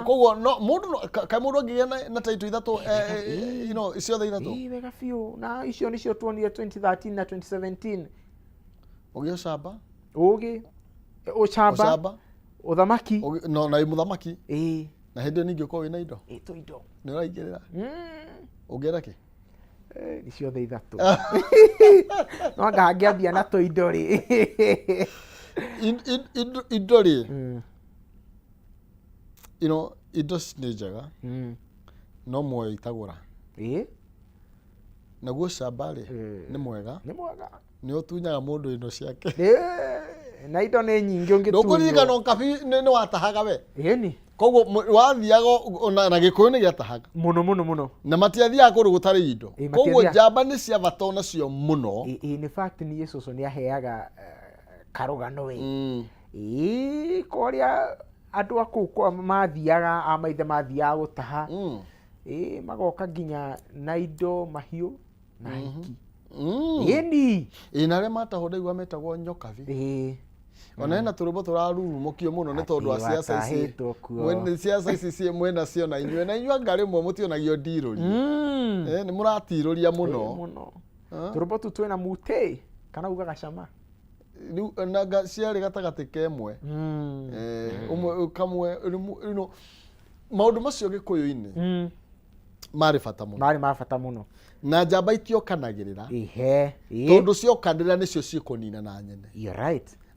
koguo mũndũ angĩgĩa na taito ithatũ ciothe ithatũ wega biũ na icio nĩcio tuonire 2013 na 2017 ũgĩ ũcamba ũcamba ũthamaki na mũthamaki na hĩndĩ ĩyo ningĩ ũkorwo wĩna indo nĩ ũraingĩrĩra ũngĩera kĩ ni ciothe ithatũ no ngangĩambia na tũindo rĩ indo rĩ indo nĩ njega no muoyo itagũra naguo camba rĩ nĩ mwega nĩ ũtunyaga mũndũ indo ciake na indo nĩ nyingĩ ũngĩtunywo ndũkũririkana kabi nĩ watahaga we koguo wathiaga na gĩkũyũ nĩ gĩatahaga mũno na matiathiaga kũndũ gũtarĩ indo koguo njamba nĩ cia bata nacio mũno in fact niĩ cũcũ nĩ aheaga karũgano kũrĩa andũ a kũu mathiaga a maithe mathiaga gũtaha magoka nginya na indo mahiũ na hiki na arĩa matahwo ndaigua metagwo nyokabi ona hena tũrũmbo tũrarurumũkio mũno nĩ tondũ wa ciaca ici mwena cio na inyuĩ anga rĩmwe mũtionagio ndirũri nĩ mũratirũria mũno tũrũmbo tũ twĩna mutĩ kana ugaga cama na ciarĩ gatagatĩ kemwe ũmwe kamwe maũndũ macio gĩkũyũ-inĩ marĩ bata mũno na njamba itiokanagĩrĩra tondũ ciokanĩrĩra nĩcio cikũnina na nyene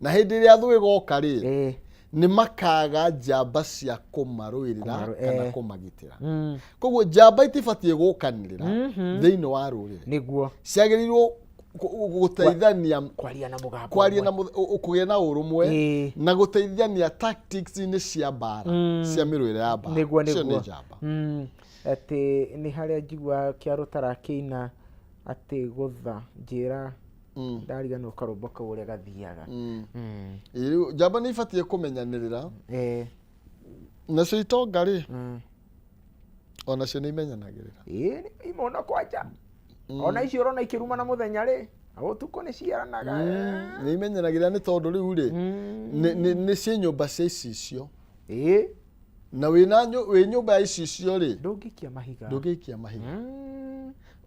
na hĩndĩ ĩrĩa thũ ĩgoka rĩ nĩ makaga njamba cia kũmarũĩrĩra kana kũmagitĩra koguo njamba itibatiĩ gũkanĩrĩra thĩinĩ wa rũrĩrĩ nĩguo ciagĩrĩirwo gũteithania kwaria na kũgĩa na ũrũmwe na gũteithania tactics-inĩ cia mbara cia mĩrũĩre ya mbara nĩguo atĩ nĩ harĩa njigua kĩaro tarakĩina atĩ gũtha njĩra ndarigana ũkarũmbo kau ũrĩa gathiaga njamba nĩ ibatiĩ kũmenyanĩrĩra nacio itonga rĩ onacio nĩ imenyanagĩrĩra imona kwanja ona icio ũrona ikĩruma na mũthenya rĩ ũtukũ nĩ ciaranaga nĩ imenyanagĩrĩra nĩ tondũ rĩu rĩ nĩ cia nyũmba cia icicio na wĩ nyũmba ya icicio rĩ ndũngĩikia mahiga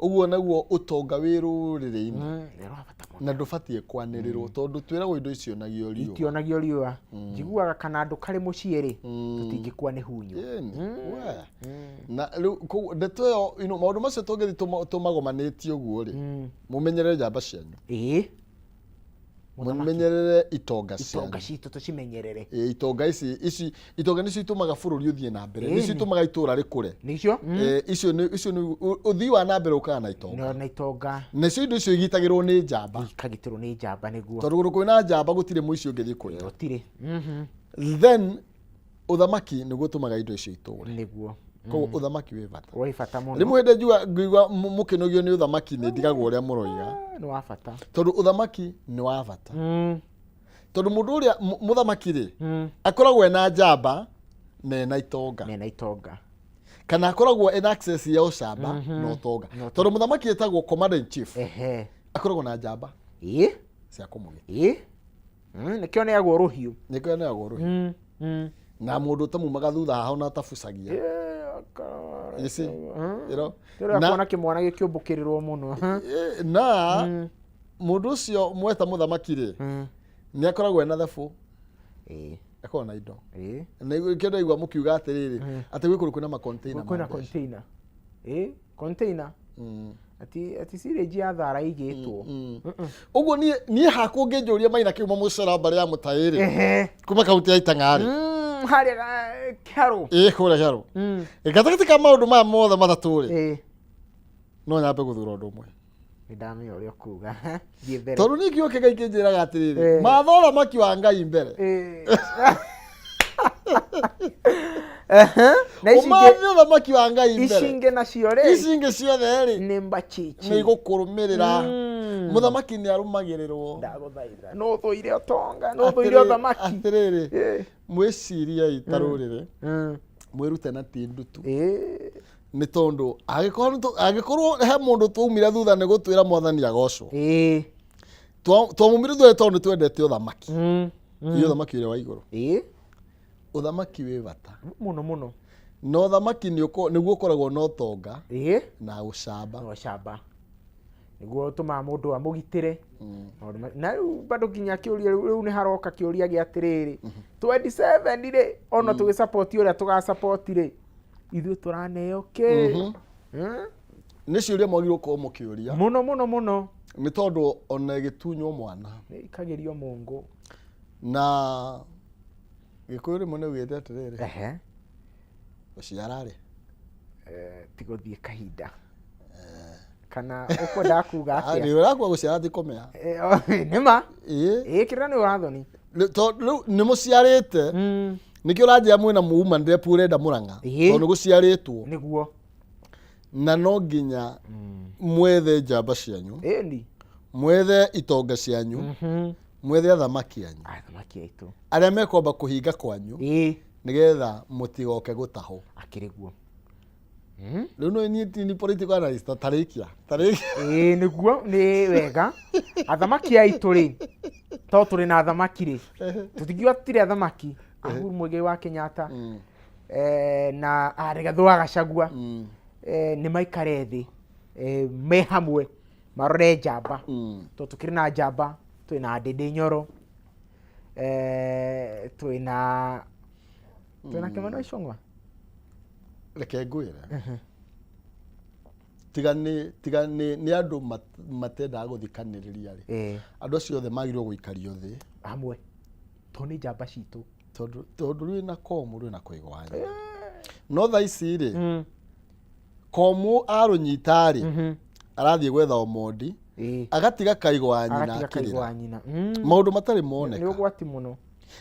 ũguo naguo ũtonga wĩ rũrĩrĩ-inĩ na ndũbatiĩ kwanĩrĩrwo tondũ twĩragwo indo itionagio riũa njiguaga kana andũ karĩ mũciĩ rĩ tũtingĩkua nĩ hunyo na rĩu ndeto ĩyo maũndũ macio tũngĩthiĩ tũmagomanĩtie ũguo rĩ mũmenyerere njamba cianyu mũmenyerere itonga citũ tũcimenyerere itonga ici itonga nĩcio itũmaga bũrũri ũthiĩ na mbere nĩcio itũmaga itũra rĩkũre nĩcio icio nĩ ũthii wa na mbere ũkaga na itonga nacio indo icio igitagĩrwo nĩ njamba nĩguo tondũ kwĩ na njamba gũtirĩ mũici ũngĩthiĩ kũiya then ũthamaki nĩguo ũtũmaga indo icio itũre nĩguo koguo ũthamaki wĩ bata mũno rĩmwe hĩndĩ ngĩigua mũkĩnogio nĩ ũthamaki nĩ ndigagwo ũrĩa mũroiga nĩ wa bata tondũ ũthamaki nĩ wa bata tondũ mũndũ ũrĩa mũthamaki rĩ akoragwo ena njamba na ena itonga kana akoragwo ena access ya ũcamba na ũtonga tondũ mũthamaki etagwo commander in chief akoragwo na njamba cia kũmũgitĩra nĩkĩo nĩagwo rũhiũ na mũndũ ũtamumaga thutha haho na tabucagia kuona kĩmwana gĩkĩũmbũkĩrĩrwo mũno na mũndũ ũcio mweta mũthamaki rĩ nĩ akoragwo ena thabũ akoragwo na indo na kĩndũ aigua mũkiuga atĩrĩrĩ atĩ gwĩ kũndũ kwĩna macontainer ati sirĩnji ya thara igĩtwo ũguo niĩ hakwa ngĩnjũria Maina kiuma mũcera mbarĩ ya mũtaĩrĩ kuma kaunti ya Itang'arĩ harĩa kĩaro kũrĩa kĩaro gatagatĩ ka maũndũ maya mothe matatũ rĩ no nyambe gũthura ũndũ ũmwe nĩndamenya ũrĩa ũkuga tondũ nĩ kiugo kĩngai kĩnjĩraga atĩrĩrĩ matha ũthamaki wa Ngai mbere ũmathe ũthamaki wa Ngai mbere icingĩ nacio rĩ icingĩ ciothe rĩ nĩ mbachichi nĩ igũkũrũmĩrĩra mũthamaki nĩ arũmagĩrĩrwo ndagũthaitha no thũire ũtonga no thũire ũthamaki atĩrĩrĩ mwĩciriai ta rũrĩrĩ mwĩrute na ti ndutu nĩ tondũ angĩkorwo he mũndũ twaumire thutha nĩ gũtwĩra mwathani agocwo twamumire thutha tondũ nĩtwendete ũthamaki ũthamaki ũrĩa wa igũrũ ũthamaki wĩ bata mũno na ũthamaki nĩguo ũkoragwo na ũtonga na ũcamba nĩguo ũtũmaga mũndũ amũgitĩre na rĩu bado nginya kĩũria rĩu nĩ haroka kĩũria gĩa atĩrĩrĩ 27 rĩ ona tũgĩsupport ũrĩa tũgasupport rĩ ithuĩ tũraneo kĩ nĩ ciũria mwagĩrĩirwo gũkorwo mũkĩũria mũno nĩ tondũ ona ĩgĩtunywo mwana ikagĩrio Mũngũ na gikuri mune ugite atiriri uciara ri tigothie kahinda kana ukwenda kuga atia ari urakwa guciara tikomea nima kirira ni urathoni to ni muciarite nikio urajia mwina muuma ndepu urenda Murang'a to ni guciaritwo niguo na no nginya mwethe njamba cianyu mwethe itonga cianyu mwethe athamaki anyu aitu aria mekomba kuhinga kwanyu nigetha mutigoke gutaho akiriguo riu no ni political analyst tarikia niguo ni wega athamaki aitu ri to turi na athamaki ri tutigiwa tire athamaki Uhuru Muigai wa Kenyatta na Rigathi wa Gachagua ni maikare thi me hamwe marore njamba to tukiri na njamba twina Ndindi Nyoro twina Kimani Ichung'wa reke ngwire tigani ni andu matenda guthikaniriria ri andu acio othe magirwo guikario thi hamwe to ni njamba citu tondu rwi na komu rwi na kuigwanya no tha ici ri komu arunyita ri arathie gwetha Omondi agatiga kaigwanya na akirira maundu matari moneka ni ugwati muno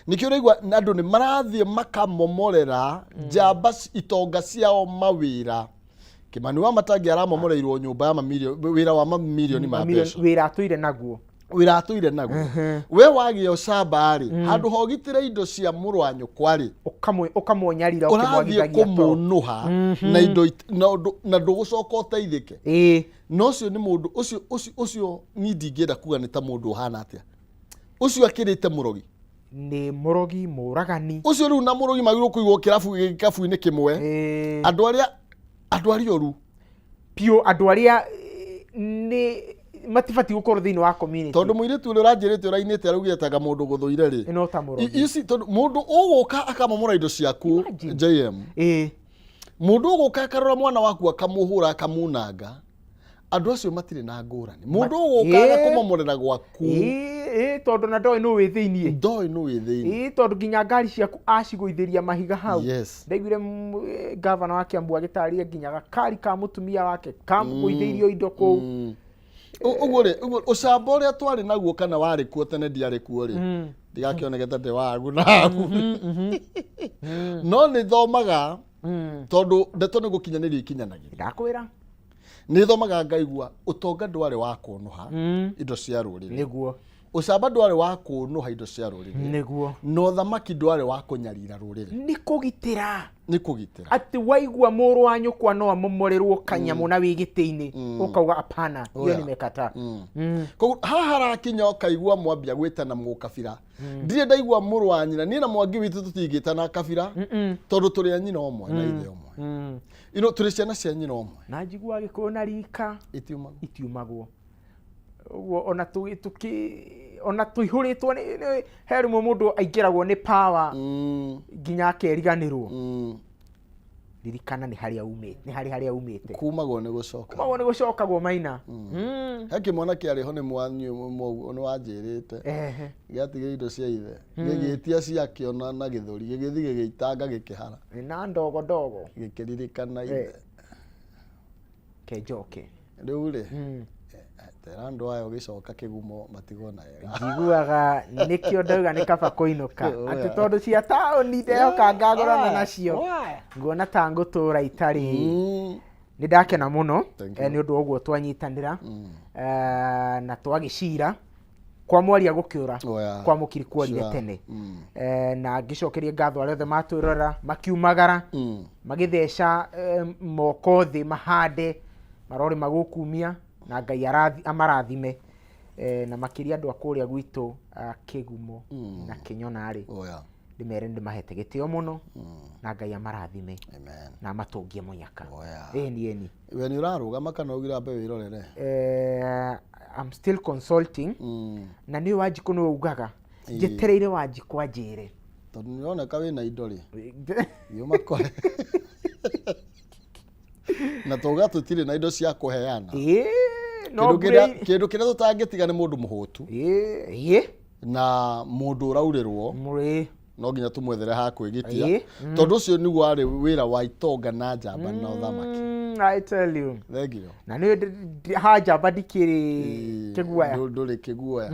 nikio rigwa andu ni marathie makamomorera njamba itonga ciao mawira Kimani wa Matangi aramomoreirwo nyumba ya mamilioni wira wa mamilioni ma mbeca wira atuire naguo we wagio camba ri handu hogitire indo cia murwanyu kwari ukamonyarira ukimwagithagia kumunuha na indo na ndugucoka uteithike no cio ni mundu ucio ni ndingienda kuga ni ta mundu hana atia ucio akirite murogi ni murogi muragani ucio riu na murogi magirwo kuigwo kirabu-ini kimwe andu aria oru pio andu aria ni matifati gukorwo thiini wa community tondu muiritu uri uranjirite urainite arugetaga mundu guthuire ri no ta murogi isi tondu mundu uguka akamomora indo ciaku JM mundu uguka akarora mwana waku akamuhura akamunanga andu acio matire na ngurani mundu uguka agakumomorera gwaku tondu na ndoi no wi thiini tondu nginya ngari ciaku aciguithiria mahiga hau ndaiguire governor wa Kiambu agitaria nginya gakari ka mutumia wake kamuguithirio indo kuu uguo ri ucamba uria twari naguo kana wari kuo tene ndiari kuo ri ndigakionegete ndi wagu nagu no ni thomaga tondu ndeto ni gukinyaniria ikinyanagira ndakwira ni thomaga ngaigua utonga ndwari wa kunuha indo cia ruriri niguo ucamba ndwari wa kunuha indo cia ruriri niguo no thamaki ndwari wa kunyarira ruriri ni kugitira ati waigua muru wa nyukwa no amomorerwo kanyamu na wigiti-ini ukauga apana hiyo nimekata koguo haha rakinya kaigua mwambia gwitana mukabira ndire ndaigua muru wa nyina ni na mwangi witu tutingitana kabira tondu turi a nyina omwe na ithe omwe turi ciana cia nyina omwe na njigua gikuyu na rika itiumagwo uguo ona tuihuritwo ni herimwe mundu aingiragwo ni power nginya akeriganirwo ririkana ni haria umite kumagwo ni gucokagwo maina haki mwana kiariho ni mwanyu ni wanjirite giatige indo cia ithe gigitia ciakiona na githuri gigithi gigitanga gikihara na ndogo gikiririkana ithe kejoke riu ri andu ayo gicoka kigumo matigona njiguaga nikio ndauga ni kaba kuinuka ati tondu cia taoni ndehoka ngagorana nacio nguona ta ngutura itari ni ndakena muno ni undu oguo twanyitanira na twagicira kwa mwaria gukiura kwa mukiri kwaria tene na ngicokeria ngatho aria othe matwirora makiumagara magitheca moko thi mahande marori magukumia na Ngai amarathime na makiria andu akuria gwitu Kigumo na Kinyona ri ndimere ndimahete gitio muno na Ngai amarathime na matungie munyaka eni we ni urarugama kana ugira mbe wirorere I'm still consulting na ni Wanjiku no ugaga njetereire Wanjiku anjire tondu nioneka wina indo ri yo makore na toga tutire na indo cia kuheana no kindu kiria tutangitiga ni mundu muhutu na mundu uraurĩrwo no nginya tumwethere ha kwĩgitia tondu ucio niguo ari wira wa itonga na njamba na uthamaki. I tell you. Thank you. Na nĩ ha njamba ndikĩrĩ kĩguoya. Ndũrĩ kĩguoya.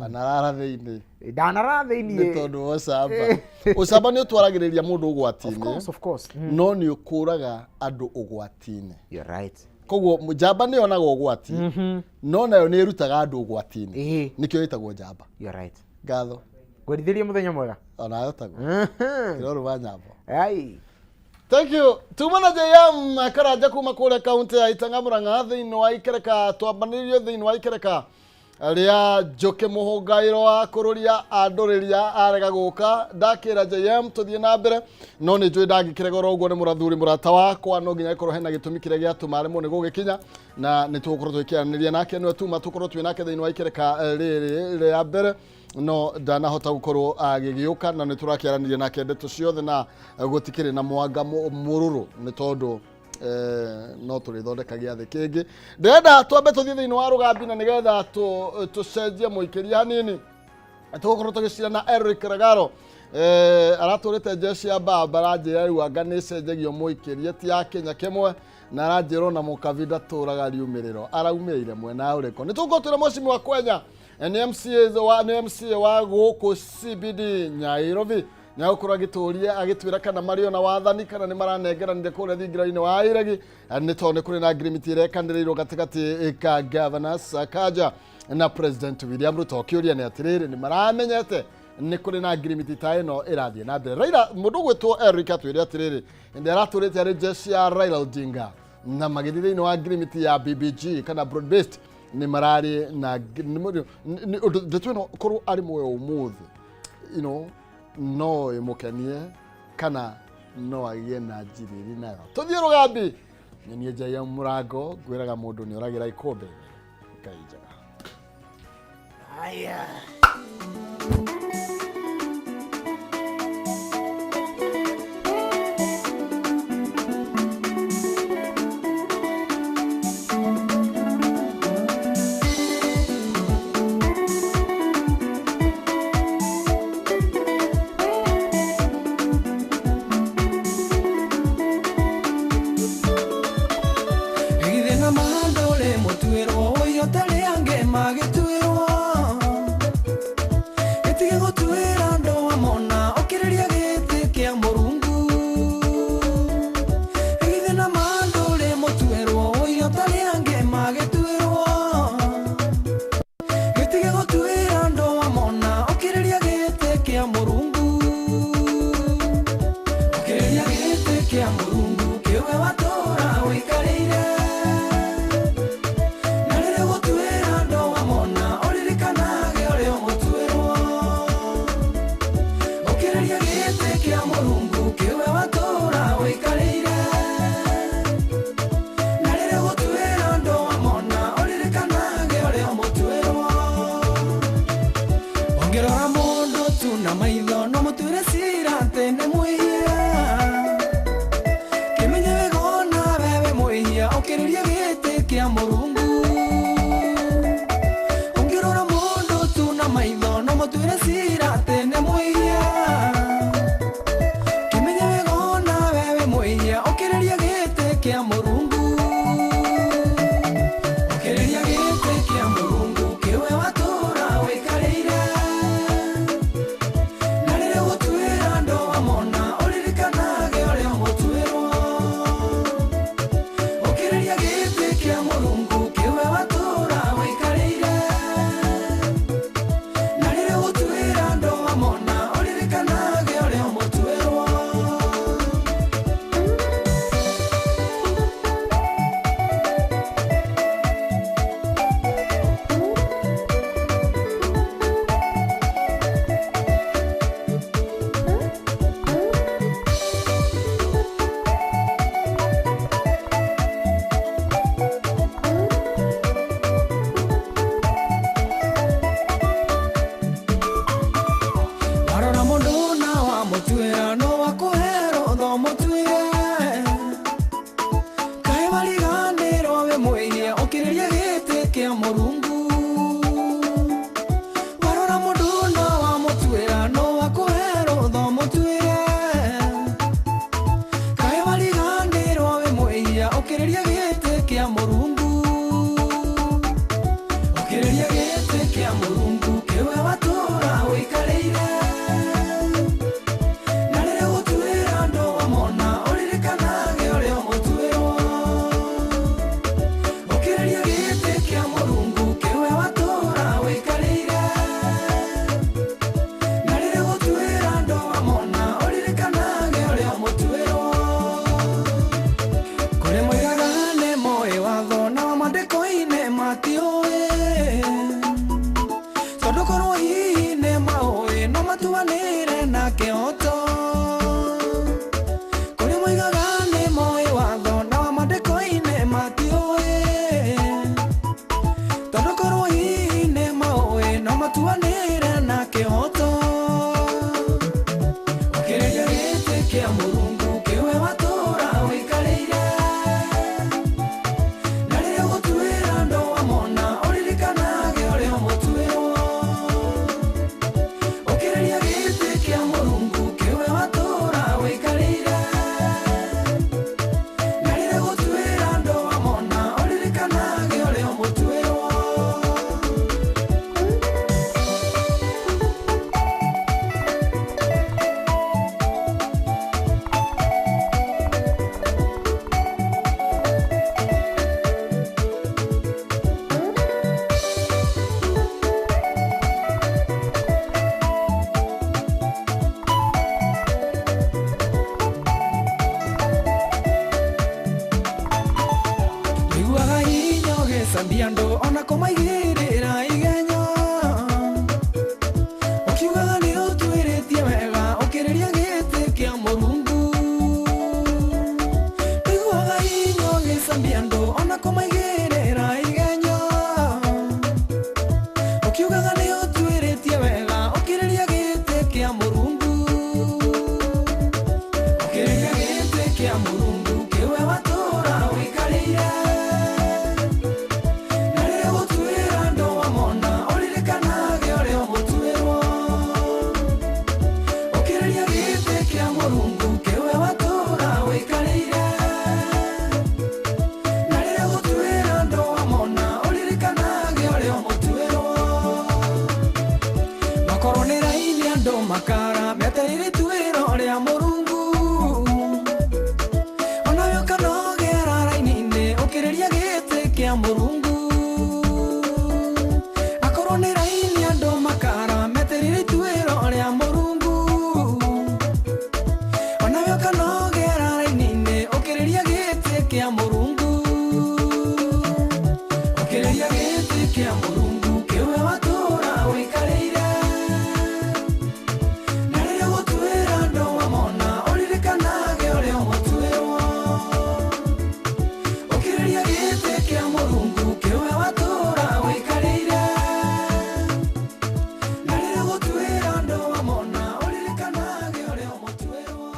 Wanarara thĩinĩ. Ndanara thĩinĩ. Nĩ tondu ũcamba. Ũcamba nĩ ũtwaragĩrĩria mũndũ ũgwati-inĩ. Of course. No nĩ ũkũraga andũ ũgwati-inĩ. You're right. Koguo njamba nĩ yonaga ũgwati. No nayo nĩ ĩrutaga andũ ũgwati-inĩ. Nĩkĩo ĩtagwo njamba. You're right. Ngatho. Ngũrithĩrie mũthenya mwega. Ona yotagwo. Kĩroro wa nyambo. Ai. Thank you. Tumana JM karanja kuma kũrĩa kaunti ya Itanga Mũrang'a thĩinĩ wa Ikereka twambanĩrio thĩinĩ wa Ikereka rĩa Njoke mũhũngaĩro wa kũrũria andũrĩria arega gũka ndakĩra JM tũthiĩ na mbere no nĩ njũĩ ndangĩkĩrega ũguo nĩ mũrathuri mũrata wakwa no nginya ĩkorwo hena gĩtũmi kĩrĩa gĩatũma aremwo nĩ gũgĩkinya na nĩ tũgũkorwo twĩkĩranĩria nake nĩwe tuma tũkorwo twĩ nake thĩinĩ wa Ikereka rĩrĩ rĩa mbere no ndanahota gukorwo agĩgĩũka na nĩ tũrakĩaranĩria nake ndeto ciothe na gũtikĩrĩ na mwanga mũrũrũ nĩ tondũ no tũrĩthondeka gĩathĩ kĩngĩ ndĩrenda twambe tũthiĩ thĩinĩ wa rũgambi na nĩgetha tũcenjie mũikĩria hanini tũgũkorwo tũgĩcira na Eric Regaro aratũrĩte jeshi ya mbamba aranjĩra rĩu anga nĩ cenjagio mũikĩria ti ya Kenya kĩmwe na aranjĩrwo na Mũkabi ndatũraga riumĩrĩro araumĩrĩire mwena ũrĩkũ nĩ tũgũkorwo twĩna Mwecimu wa Kwenya NMCA wa gũkũ CBD Nyairobi na gũkorwo agĩtwĩra kana marĩ ona wathani kana nĩ maranengeranire kũrĩa thingira-inĩ wa iregi nĩ tondũ nĩ kũrĩ na agreement ĩrekanĩrĩirwo gatagatĩ ka Governor Sakaja na President William Ruto kĩũria nĩ atĩrĩrĩ nĩ maramenyete nĩ kũrĩ na agreement ta ĩno ĩrathiĩ na mbere Raila mũndũ gwĩtwo Eric atwĩre atĩrĩrĩ nĩ aratũrĩte arĩ jeshi ya Raila Odinga na magĩthiĩ thĩinĩ wa agreement ya BBG kana broad based nĩ mararĩ na ndetwĩno korwo arĩ muoyo ũmũthĩ no ĩmũkenie kana no agĩe na njirĩri nayo tũthiĩ rũgambi nyonie njai ya mũrango ngwĩraga mũndũ nĩ oragĩra ikũmbe Ngai njega. Aya Warora mundu ukiriria gite kia Murungu, ukiriria gite kia Murungu kiwe watura wikarire na rire gutuira andu wamona uririkanage uria mutuirwo, ukiriria gite kia Murungu kiwe watura wikarire na rire gutuira andu wamona uririkanage uria mutuirwo, kuri mwigagane moe watho na wamandiko-ine matiũĩ, tondu korwo hihi nĩ maũĩ no matuanĩre na kĩhoto, kuri mwigagane moe watho na wamandiko-ine matiũĩ, tondu korwo hihi nĩ maũĩ no matuanĩre na kĩhoto, ukiriria gĩtĩ kĩa Mũrungu kiwe watura wikarĩire na rĩrĩa gũtuĩra andũ wamona ũririkanage ũrĩa mũtuĩrwo, ukiriria gĩtĩ kĩa Mũrungu kiwe watura wikarĩire na rĩrĩa gũtuĩra andũ wamona ũririkanage ũrĩa mũtuĩrwo. Iguaga hinya ũgĩcambia andũ ona kũmaigĩrĩra igenyo, ũkiugaga nĩ ũtuĩrĩtie wega ũkĩrĩria gĩtĩ kĩa Mũrungu. Iguaga hinya ũgĩcambia andũ ona kũmaigĩrĩra igenyo, ũkiugaga nĩ ũtuĩrĩtie wega ũkĩrĩria gĩtĩ kĩa Mũrungu, ũkĩrĩria gĩtĩ kĩa Mũrungu kiwe watura wikarĩire na rĩrĩa gũtuĩra andũ wamona ũririkanage ũrĩa mũtuĩrwo, ũkĩrĩria gĩtĩ kĩa Mũrungu kiwe watura wikarĩire na rĩrĩa gũtuĩra andũ wamona ũririkanage ũrĩa mũtuĩrwo, makorwo nĩ raini andũ makara metereire ituĩro rĩa Mũrungu, onawe ũkanogera raini-inĩ ũkĩrĩria gĩtĩ kĩa Mũrungu, akorwo nĩ raini andũ makara metereire ituĩro rĩa Mũrungu, onawe ũkanogera raini-inĩ ũkĩrĩria gĩtĩ kĩa Mũrungu, ũkĩrĩria gĩtĩ kĩa Mũrungu kiwe watura wikarĩire na rĩrĩa gũtuĩra andũ wamona ũririkanage ũrĩa mũtuĩrwo, ũkĩrĩria gĩtĩ kĩa Mũrungu kiwe watura wikarĩire na rĩrĩa gũtuĩra andũ wamona ũririkanage ũrĩa mũtuĩrwo.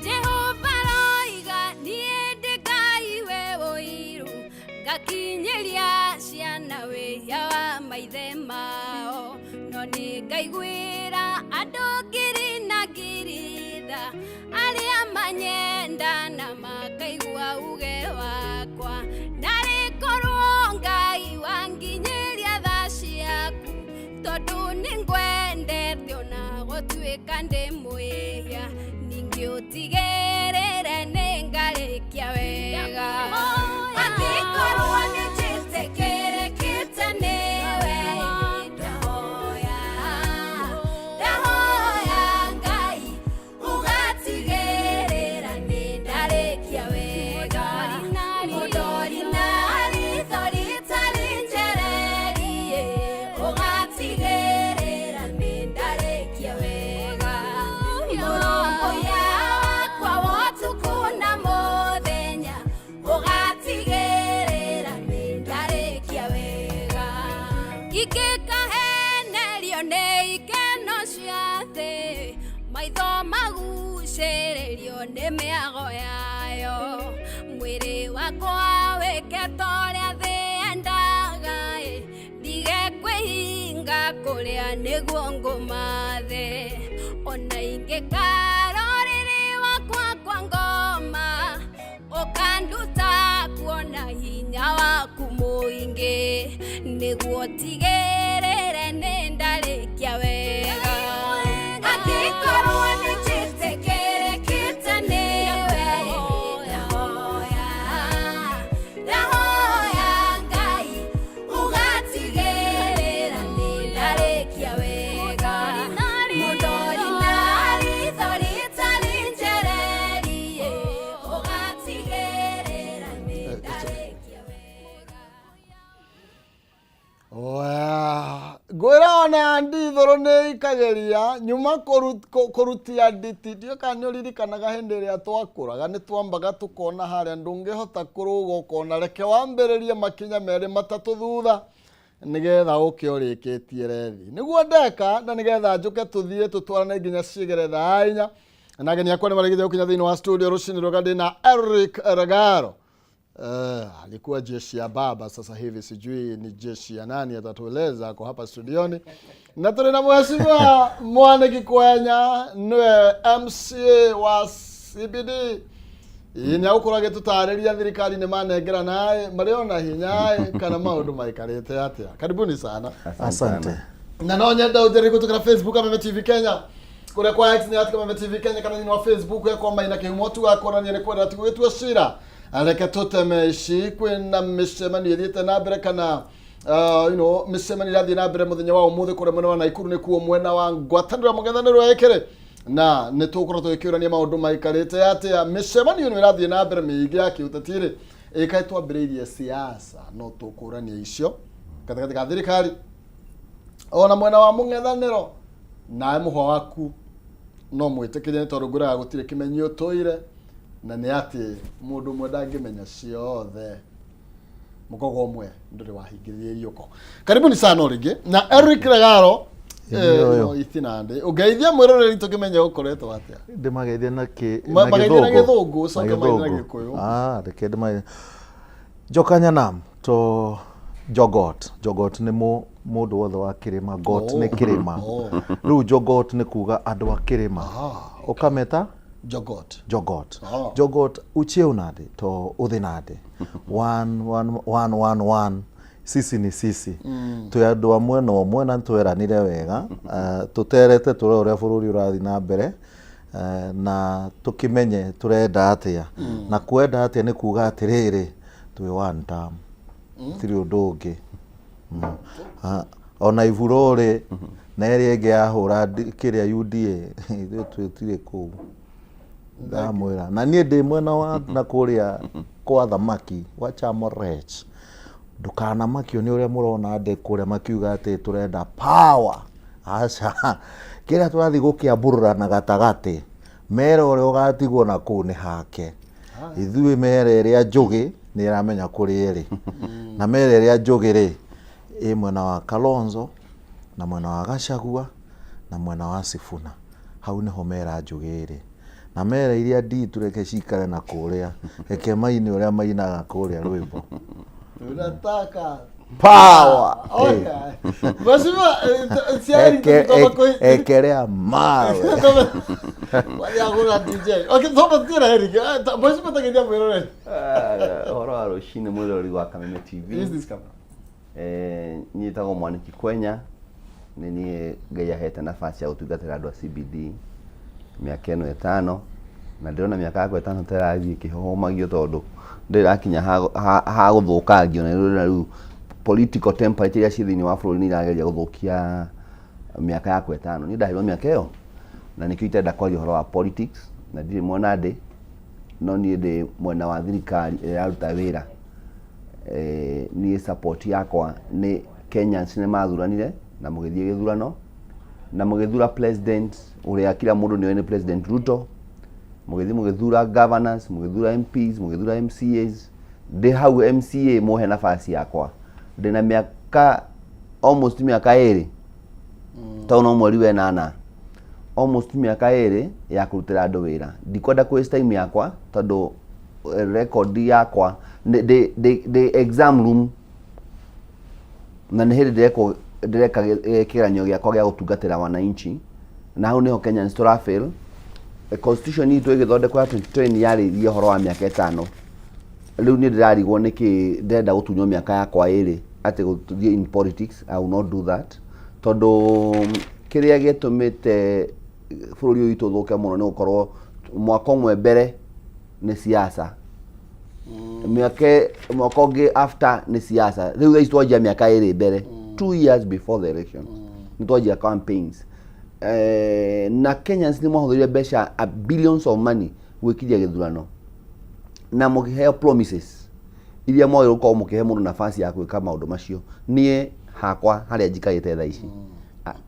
Jehova roiga niĩ ndĩ Ngai we ũiru, ngakinyĩria ciana wĩhia wa maithe mao, no nĩ ngaiguĩra andũ ngiri na ngiri tha, arĩa manyenda na makaigua uge wakwa, narĩ korwo Ngai wanginyĩria tha ciaku, tondũ nĩ ngwendete ona gũtuĩka ndĩ mwĩhia, ningĩ ũtigĩrĩre nĩ ngarĩkia wega, angĩkorwo nĩ njĩtĩkĩrĩkĩte nĩwe, ndahoya Ngai ũgatigĩrĩra nĩ ndarĩkia wega, mũndori na ritho rĩtarĩ njererie, ũgatigĩrĩra nĩ ndarĩkia wega, mũrũmbũiya wakwa wa ũtukũ na mũthenya, ũgatigĩrĩra nĩ ndarĩkia wega, ingĩkahenerio nĩ ikeno cia thĩ, maitho magucĩrĩrio nĩ mĩago yayo mwĩrĩ wakwa wĩkĩtwo ũrĩa thĩ yendaga ndige kwĩhinga kũrĩa nĩguo ngũmathe ona ingĩkara ũrĩrĩ wakwa kwa ngoma ũkanduta kuona hinya waku mũingĩ nĩguo tigĩrĩre nĩ ndarĩkia wega angĩkorwo nĩ njĩtĩkĩrĩkĩte nĩwe ndahoya Ngai ũgatigĩrĩra nĩ ndarĩkia wega mũndori na ritho rĩtarĩ njererie ũgatigĩrĩra nĩ ndarĩkia ngwĩra ona ndithoro nĩ ikageria nyuma kũrutia nditi ndio kana ũririkanaga hĩndĩ ĩrĩa twakũraga nĩ twambaga tukona harĩa ndũngĩhota kũrũga ũkona reke wambĩrĩrie makinya merĩ matatũ thutha nĩgetha ũke ũrĩkĩtie rethi nĩguo ndeka na nĩgetha njũke tũthiĩ tũtwarane nginya ciĩgere thaa 4 na ageni akwa nĩ marĩgĩte gũkinya thĩinĩ wa studio rũcinĩ rũga ndĩna Eric Regaro. Alikuwa jeshi ya baba, sasa hivi sijui ni jeshi ya nani, atatueleza ako hapa studioni. Na tuli na mheshimiwa Mwaniki Kwenya niwe MCA wa CBD. Ini aukorage tutarĩria thirikari nĩ manengera naye mariona hinyae kana maundu maikarĩte atia. Karibuni sana. Asante. Na no nyenda ũtheri kutoka Facebook ama TV Kenya. Kule kwa X ni kama TV Kenya kana ni wa Facebook ya kwa maina kimotu akora ni kwenda tuwetu shira. Aleke tuteme ici kwina micemani thiete na mbere kana micemani irathi na mbere muthenya wa umuthi kure mwena wa Naikuru ni kuo mwena wa ngwatanĩro mũngethanĩro ekere na nĩ tũkorwo tũgĩkĩũrania maũndũ maikarĩte atĩa micemani ĩno ĩrathiĩ na mbere mĩingĩ ya kĩũteti-rĩ ĩkaĩ twambĩrĩirie siasa no tũkũrania icio gatagatĩ ga thirikari ona mwena wa mũngethanĩro nawe mũhwa waku no mwĩtĩkĩrie tondũ ngũraga gũtirĩ kĩmenyio tũire na nĩ atĩ mũndũ ũmwe ndangĩmenya ciothe mũgogo ũmwe ndũrĩ wahingĩrĩria iyũko. Karibuni sana rĩngĩ na Eric Regaro itinande ũgeithia mwĩroreri tũkĩmenya ũkoretwo atĩa. Ndĩmageithia na gĩthũngũ coka maithia na gĩkũyũ. Reke ndĩmageithia Jokanyanam to Jogot nĩ mũndũ wothe wa kĩrĩma, got nĩ kĩrĩma. Rĩu Jogot nĩ kuga andũ a kĩrĩma. Ũkameta Jogot uchie nade to uthi nade 1 sisi ni sisi tu andũ amwe no mwena tweranire wega tuterete tũre ũrĩa bũrũri ũrathi na mbere na tukimenye turenda atia na kwenda atia nĩ kuga atĩrĩrĩ twĩ one term tiri ũndũ ũngĩ ona ivurore na ĩrĩa ĩngĩ yahũra kĩrĩa UDA twĩtire kũu ndamwĩra na niĩ ndĩ mwena wa na kũrĩa kwa thamaki wa Chamorech ndũkanamakio nĩ ũrĩa mũrona ndĩ kũrĩa makiuga atĩ tũrenda power aca kĩrĩa tũrathiĩ gũkĩambũrũra na gatagatĩ mera ũrĩa ũgatigwo na kũu nĩ hake ithuĩ mera ĩrĩa njũgĩ nĩ ĩramenya kũrĩ ĩrĩ na mera ĩrĩa njũgĩ-rĩ ĩ mwena wa Kalonzo na mwena wa Gachagua na mwena wa Sifuna hau nĩho mera njũgĩ-rĩ na mera iria tureke cikare na kũrĩa reke maini ũrĩa mainaga kũrĩa rwĩmbo unataka power Mheshimiwa ekerea mawe waliagura DJ okay thoba tira Eric Mheshimiwa tageithia mwĩroreri horo wa rũcinĩ mwĩroreri wa Kameme TV nyitagwo Mwaniki Kwenya nĩ niĩ Ngai ahete nafasi ya gũtungatĩra andũ a CBD miaka ĩno 5 na ndĩrona miaka yakwa 5 terathi kĩhomagio tondũ ndĩrakinya ha gũthũkangio na rĩu political temperature iria ciĩ thĩinĩ wa bũrũri nĩ irageria gũthũkia miaka yakwa 5 niĩ ndahĩrwo miaka ĩyo na nĩkĩo itenda kwaria ũhoro wa politics na ndirĩ mwena ndĩ no niĩ ndĩ mwena wa thirikari ĩrĩa ĩraruta wĩra niĩ support yakwa nĩ Kenyans nĩ mathuranire na mũgĩthiĩ gĩthurano na mũgĩthura president ũrĩa kila mũndũ nĩoĩ nĩ President Ruto mũgĩthura governors mũgĩthura MPs mũgĩthura MCAs ndĩ hau MCA mohe nafasi yakwa ndĩna mĩaka almost mĩaka 2 tondũ no mweri wa 8 almost miaka 2 ya kurutira andu wira ndikwenda waste time yakwa tondu record yakwa the exam room na nä hä ndä ndäreka kiranyo giakwa gia gutungatira wananchi na hau niho Kenyans turafail. Constitution itũ ĩgĩthondekwo ya 2010 yarĩirie ũhoro wa mĩaka 5. Rĩu nĩ ndĩrarigwo nĩkĩ ndĩrenda gũtunywo mĩaka yakwa 2 atĩ gũthiĩ in politics. I will not do that tondũ kĩrĩa gĩtũmĩte bũrũri ũyũ witũ ũthũke mũno nĩ gũkorwo mwaka ũmwe mbere nĩ siasa, mwaka ũngĩ after nĩ siasa. Rĩu thaa twanjia mĩaka 2 mbere, 2 years before the election nĩ twanjia campaigns. Na Kenyans ni mahũthĩrire mbeca billions of money gwĩkiria gĩthurano na mũkĩheo promises iria mwagĩrĩirwo gũkorwo mũkĩhe mũndũ nafasi ya gwĩka maũndũ macio. Niĩ hakwa harĩa njikarĩte thaa ici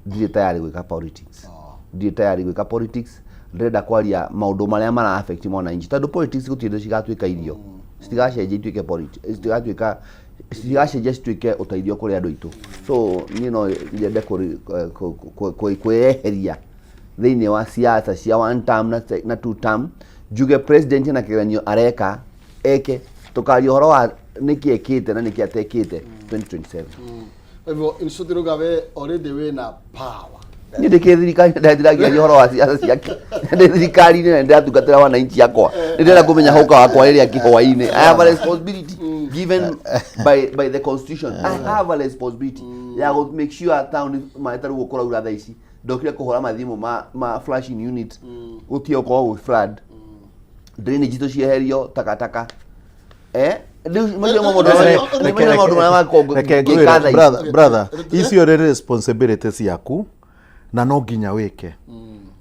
ndirĩ tayari gwĩka politics, ndirĩ tayari gwĩka politics. Ndĩrenda kwaria maũndũ marĩa mara affect mwananchi tondũ politics gũtirĩ cigatuĩka irio, citigacenjia ituĩke politics, citigacenjia cituĩke ũteithio kũrĩ andũ aitũ. So niĩ no nyende kwĩyeheria thĩinĩ wa siasa cia 1 term na 2 term. Njuge president na kĩgeranio areka eke tũkaria ũhoro wa nĩkĩ ekĩte na nĩkĩ atekĩte 2027. Hivyo insutiruga we already wina power. Ni ndikithirikari ndiragia ũhoro wa siasa ciake. Ndithirikari nĩ ndiratungatĩra wananchi akwa. Ndĩrenda kũmenya hauka wakwa rĩrĩa kĩhwainĩ. I have a responsibility given by the constitution. I have a responsibility ya go make sure town maita rĩu gũkũraura thaa ici ndokire kũhũra mathimũ ma flashing unit gũtio kwa with flood drainage to cieherio takataka brother icio nĩ responsibilities yaku na no nginya wĩke.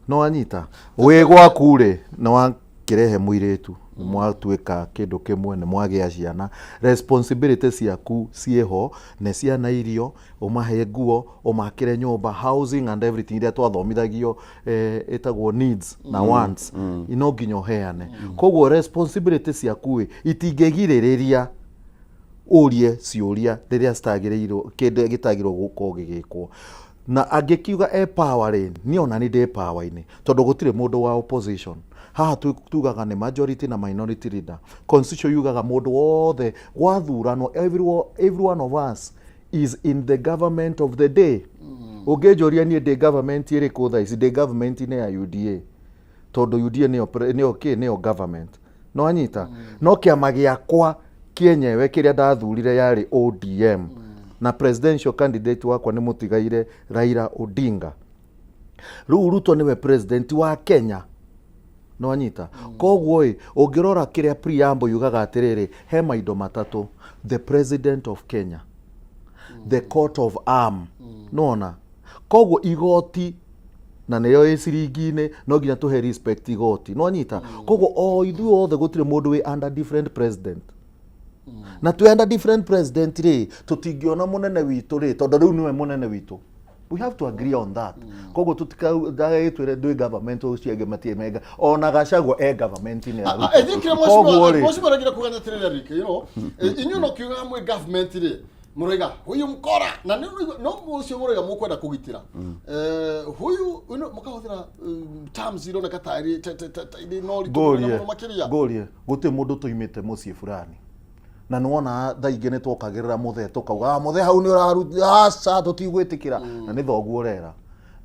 No anyita wĩ gwaku rĩ no wakĩrehe mũirĩtu mwatuĩka kĩndũ kĩmwe nĩ mwagĩa ciana, responsibilities yaku ciĩho nĩ ciana irio, ũmahe nguo, ũmakĩre nyũmba, housing and everything iria twathomithagio ĩtagwo needs na wants no nginya ũheane. Koguo responsibilities yaku itingĩgirĩrĩria ũrie ciũria rĩrĩa citagĩrĩirwo kĩndũ gĩtagĩrwo gũkorwo gĩgĩkwo. Na angĩkiuga power rĩ niĩ ona nĩ ndĩ power-inĩ tondũ gũtirĩ mũndũ wa opposition haha tugaga nĩ majority na minority leader. Constitution yugaga mũndũ wothe gwathuranwo, every one of us is in the government of the day. Ũngĩnjũria niĩ ndĩ government ĩrĩkũ thaa ici, ndĩ government -inĩ ya UDA tondũ UDA nĩyo government. No anyita no kĩama gĩakwa kĩenyewe kĩrĩa ndathurire yarĩ ODM na presidential candidate wakwa nĩ mũtigaire Raila Odinga. Rĩu Ruto nĩwe president wa Kenya. No anyita koguo ũngĩrora kĩrĩa preamble yugaga atĩrĩrĩ he maindo matatũ: the president of Kenya, the court of arm, nona koguo igoti na nĩyo ciringi-inĩ no nginya tũhe respect igoti. No anyita koguo o ithuĩ othe gũtirĩ mũndũ wĩ under different president na twĩ under different president rĩ tũtingĩona mũnene witũ rĩ tondũ rĩu nĩwe mũnene witũ. We have to agree on that. Koguo tutikagĩtwĩre ndwĩ government ũciage matie mega ona Gachagua government-inĩ ya Ruto. I think mheshimiwa anagira kuganya tirira rike, you know. Inyu no kiuga mwe government rĩ mũrega huyu mkora na no mũcio mũrega mũkwenda kũgitĩra. Huyu mũkahũthĩra terms iro na katari no ritũ makĩria. Gorie gũtĩ mũndũ tũimĩte mũciĩ fulani na nĩwona thaa ingĩ nĩ twokagĩrĩra mũthee tũkauga mũthee hau nĩ ũraruta aca tũtigwĩtĩkĩra na nĩ thoguo rera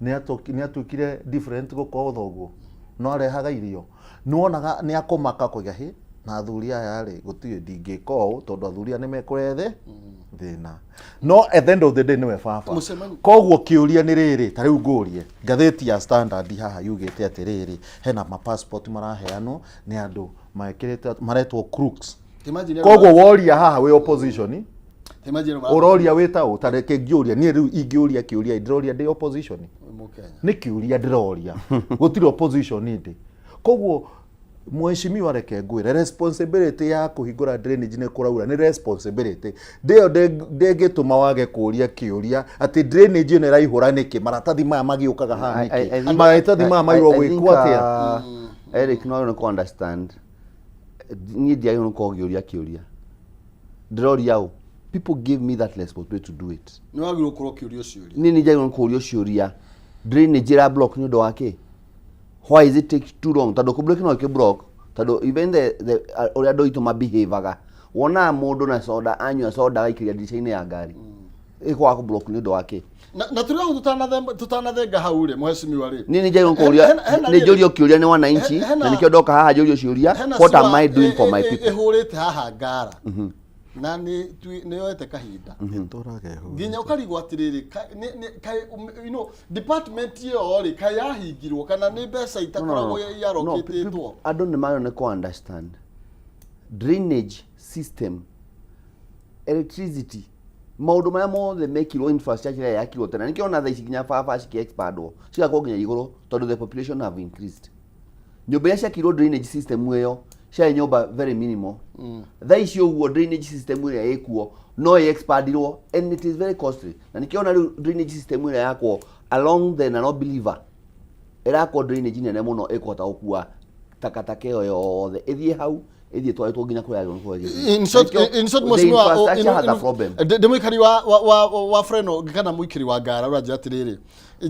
nĩ atuĩkire different gũkorwo thoguo no arehaga irio nĩwonaga nĩ akũmaka kũiga hĩ na athuri aya rĩ gũtirĩ ndingĩka ũũ tondũ athuri nĩ mekũrethe thĩna. No at the end of the day nĩwe baba. Koguo kĩũria nĩ rĩrĩ ta rĩu ngũrie ngathĩti ya Standard haha yugĩte atĩrĩrĩ hena ma passport maraheanwo nĩ andũ mekĩrĩte maretwo crooks. Koguo woria haha we opposition uroria wita utareke ngĩũria niĩ rĩu ingĩũria kĩũria ndĩroria ndĩ opposition nĩ kĩũria ndĩroria gũtirĩ opposition ndĩ. Koguo mheshimiwa reke ngwĩre responsibility ya kũhingũra drainage nĩ kũraura nĩ responsibility ndĩyo ndĩngĩtũma wage kũũria kĩũria atĩ drainage ĩno ĩraihũra nĩkĩ maratathi maya magĩũkaga haha nĩkĩ maratathi maya mairwo gwĩkwo atĩa. Eric no understand ni dia yo ko gyoria kyoria ndroria o people give me that responsibility to do it. Ni wagiro kuro kyoria cioria ni dia yo ko kyoria drainage ra block ni ndo wake why is it take too long tado ku block no ke block tado even the oria do itu mabehavior wona mundu na soda anywa soda aikiria dirisha-ini ya ngari iko aku block ni ndo wake na turiho tutanathenga hau ri mheshimiwa ri ni njego kuria ni jorio kiuria ni wananchi na nikio ndoka haha jorio ciuria what am I doing for my people ihurite haha ngara na ni yoete kahinda nginya ukarigwo atiriri you know department yo ri kai yahingirwo kana ni mbeca itakoragwo yarokititwo andu ni mayone ko understand drainage system electricity maundu maya mothe mekirwo infrastructure yakirwo tena nikio na thaa ici nginya baba ciki-expandwo cigakorwo nginya iguru tondu the population have increased nyumba iria ciakirwo drainage system iyo cia nyumba very minimal thaa ici uguo drainage system iria ikuo no expandirwo and it is very costly na nikio na drainage system iria yakwo along the Nairobi River irakwo drainage nene muno ikota gukua takataka iyo yothe ithie hau ithie twaitwo nginya kuya in short mheshimiwa ndimwikari wa freno kana mwikiri wa ngara uraje atiriri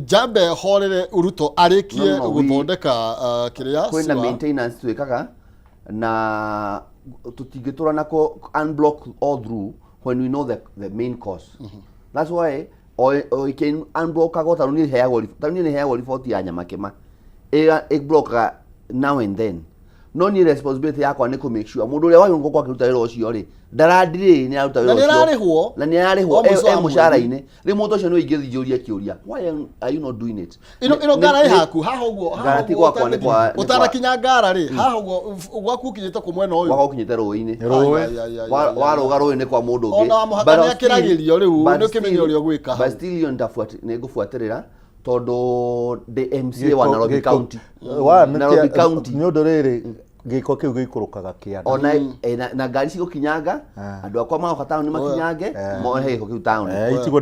jambe horere uruto arikie guthondeka kiria kwina maintenance twikaga na tutingitura nako unblock all through when we know the main cause that's why we can unblock agota ni heagwo report ya nyamakema block now and then no ni responsibility yakwa ni ku make sure mundu uria wayo ngoko akiruta wira ucio ri ndarandire ni aruta wira ucio na ni ararihwo mushara-ini ri mundu ucio no ingithijuria kiuria why are you not doing it ino ngara ihaku haha uguo garati gwakwa ni kwa utarakinya ngara ri haha uguo gwaku kinyite ku mwena uyu wako kinyite ruini waruga ruini kwa mundu ungi ona muhakania kiragirio riu ni kimenyo rio gwika but still you ni ngufuatirira tondu the MCA wa Nairobi County Nairobi County ni undu riri giko kiu gikurukaga kianda ona na ngari cigukinyanga andu akwa magoka town ni makinyange mohe giko kiu town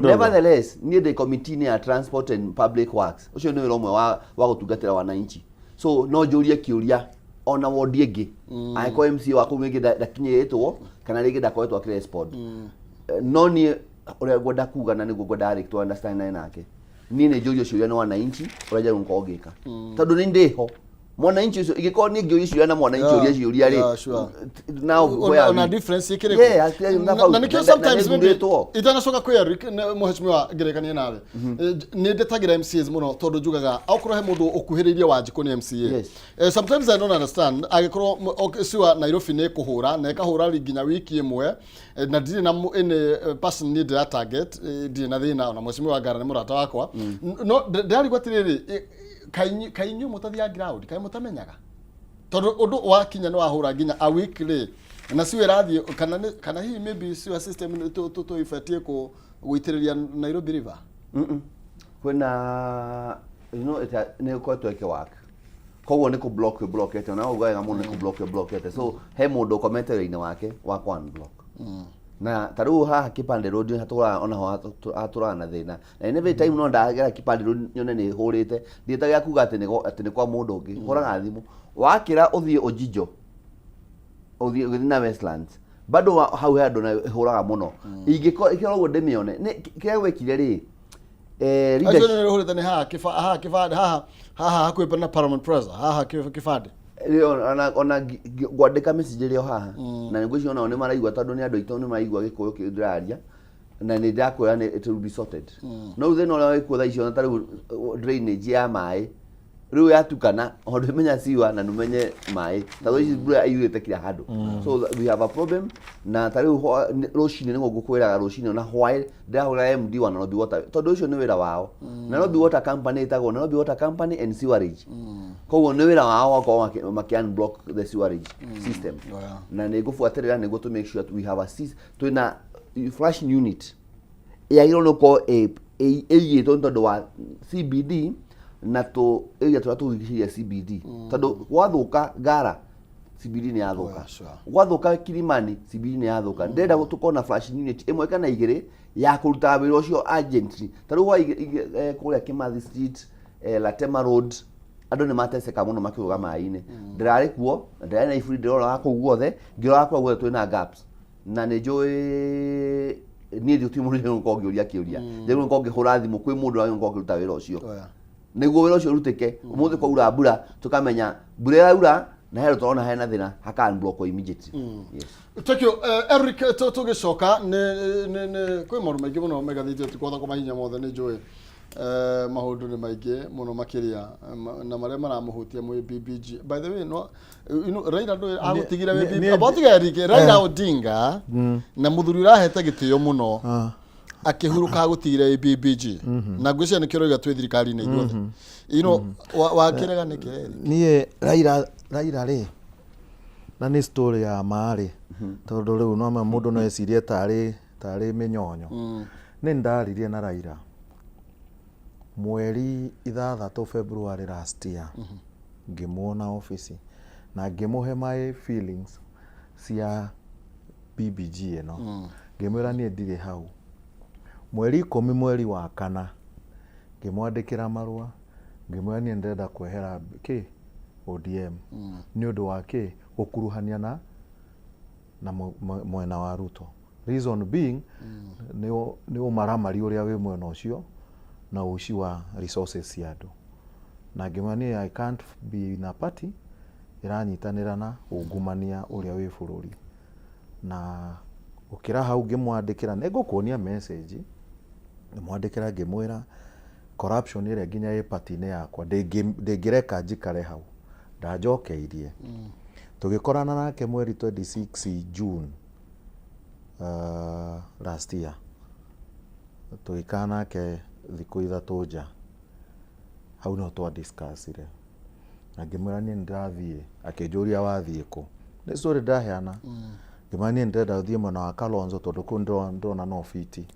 nevertheless ni the committee ya transport and public works ucio ni wira umwe wa gutungatira wananchi so no njurie kiuria ona wodi ingi aiko MCA wa kumwingi ndakinyitwo kana ringi ndakoetwo akirespond no ni uria gwenda kuga na niguo gwenda ari to understand nake ni ne njurio ciuria na wananchi uraja ngogika tondu ni ndiho mwananchi ucio igiko ni ngiuria ciuria na mwananchi uria ciuria ri now ona difference ikiriko na nikio sometimes maybe itanacoka kwi mheshimiwa ngerekania nawe ni ndetagira MCAs muno tondu njugaga akorwo he mundu ukuhiririe wanjiko ni MCA sometimes I don't understand agikorwo siwa Nairobi ni kuhura na ikahura nginya wiki imwe na ndiri na ene person need that target ndiri na thina na mheshimiwa Ngara ni murata wakwa no ndari gwatiriri kainyu mutathia ground kai mutamenyaga tondu undu wa kinya no ahura nginya a weekly na siwe rathi kana hii maybe siwe system to ifatie ku guitiriria Nairobi River kwena you know it ne ko to ke work koguo ni ku block ete na ugaga muno ni ku block ete so he mundu commentator-ini wake wa one block na taru haha kipande road hatura ona hatura na thina na every time no ndagera kipande road nyone ni hurite ndietaga kuga ati ni kwa mundu ungi horaga thimu wakira uthie Ojijo uthie na Westlands bado hau hado na huraga muno ingikoro ndemione ni kire wekire ri leadership ni hurite ni haha kifande haha hakuipa na Parliament Plaza haha kifande ona gwandika message rio haha na nigucio ona ni maraigwa tondu ni andu itu ni maraigwa gikuyu kindiraria na ni ndakwira ni it will be sorted no then ola wikuo thaicio na tari drainage ya mai riu yatukana ondu menya siwa na numenye mai tado ici bura ayuite kila handu so we have a problem na tari rucini ni ngukwiraga rucini na why ndahura MD wa Nairobi Water tondu ucio ni wira wao Nairobi Water Company itago Nairobi Water Company and Sewerage koguo ni wira wao kwa makian block the sewerage system na ni ngufuatirira ni to make sure that we have a twina flushing unit ya iro no ko tondu wa CBD na to area turatugishia CBD tondu wathuka Ngara CBD ni yathuka wathuka Kilimani CBD ni yathuka ndenda tukona flash unit imwe kana igiri ya kuruta wira ucio urgently taru wa kuria Kimathi Street Latema Road andu ni mateseka muno makiruga mai-ini ndirari kuo ndirari na ifuri ndirora ku guothe ngirora ku guothe twina gaps na ni njui ni ndio timu ni ngo ngiuria kiuria ndio ngo ngihura thimu kwi mundu ayo ngo ngiruta wira ucio niguo wira ucio rutike umuthi kwaura mbura tukamenya mbura iraura na hero tona hena thina hakan block immediately. Yes. Thank you. Eric tugicoka ne kwi maru maingi muno megathithio tikwatha kwa mahinya mothe ni njui mahundu ni maingi muno makiria na maria maramuhutia mwe BBG. By the way, no Raila ndo agutigira we BBG abotiga Eric Raila Odinga na muthuri urahete gitio muno akihuruka gutigire BBG na ngwicia ni kiro gatwe thirikari ni ithuothe wakirega niki nie Raila ri na ni story ya maari tondu riu no mundu no ecirie tari minyonyo ni ndaririe na Raila mweri 6 February last year ngimuona office na ngimuhe my feelings cia BBG eno ngimwira nie ndire hau mweri 10 mweri wa kana ngimwandikira marua ngimwira nie ndenda kwehera ODM ni undu wake gukuruhania na mwena wa Ruto. Reason being ni umaramari uria wi mwena ucio na uci wa resources cia andu na ngimani I can't be in a party iranyitanira na ungumania uria wi bururi na ukira hau ngimwandikira nigukuonia message ngimwandikira ngimwira corruption ire nginya ye party ne yakwa ndingireka njikare hau ndajokeirie tugikorana nake mweri 26 June last year tugikana ke thiku ithatu nja hau no twa discussire na ngimwira ni ndathie akinjuria wathie ku ni story ndaheana ngimani ndenda thie mwana wa Kalonzo tondu ku ndona no fiti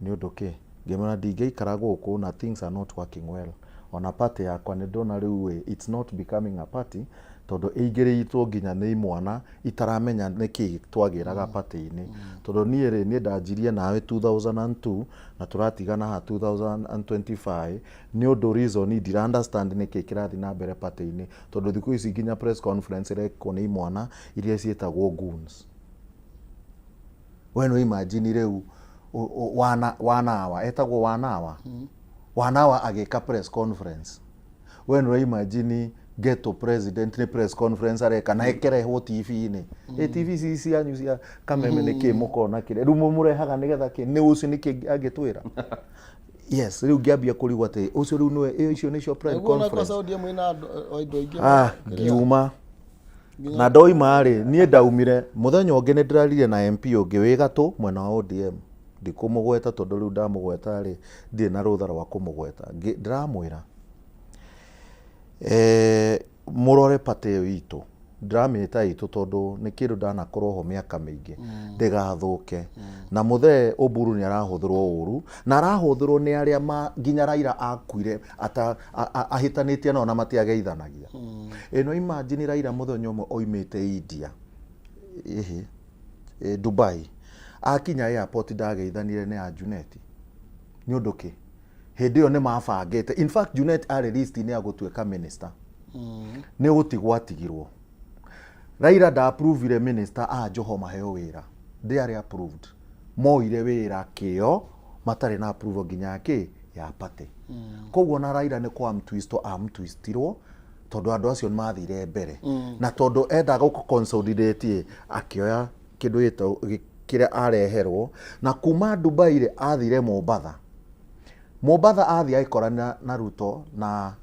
ni undu ki ngimwira ndingeikara guku na things are not working well on a party yakwa ni ndona riu it's not becoming a party tondu igiriitwo nginya ni mwana itaramenya niki twagiraga party-ini tondu nie ndajirie nawe 2002 na turatigana ha 2025 ni undu reason ndira understand niki kirathi na mbere party-ini tondu thiku ici nginya press conference rekwo ni mwana iria cietagwo goons weno imagine riu wanawa etagwo wanawa agika press conference weno imagine geto president ni press conference areka na ekerehwo TV-ini TV cici anyu cia kameme niki mukona kire riu murehaga nigetha ki ni ucio niki agitwira yes riu ngiambia kurigwa te ucio riu niwe icio nicio press conference ngiuma na ndoima ri nie ndaumire muthenya ungi ni ndirarire na MP ungi wi gatu mwena wa ODM ndikumugweta tondu riu ndamugweta ri ndi na rutha rwa kumugweta ndiramwira murore pate itu ndramita itu tondu ni kindu ndanakorwo ho miaka mingi ndigathuke na muthe Oburu ni arahuthirwo uru na arahuthirwo ni aria nginya Raila akuire ahitanitie no na matiageithanagia eno imagine Raila muthenya umwe oimite India Dubai akinya airport ndageithanire ni a Junet ni undu ki hindi yo ni mabangite in fact Junet are list ni agutweka minister ni gutigwa atigirwo Raila da approve minister Joho maheo wira they are approved moire wira kio matari na approve nginya ki ya pate koguo na Raila ni kwa mtwisto amtwistirwo tondu andu acio mathire mbere na tondu endaga ku consolidate akioya kindu gito kiria areherwo na kuma Dubai ire athire Mombasa athia ikorana na Ruto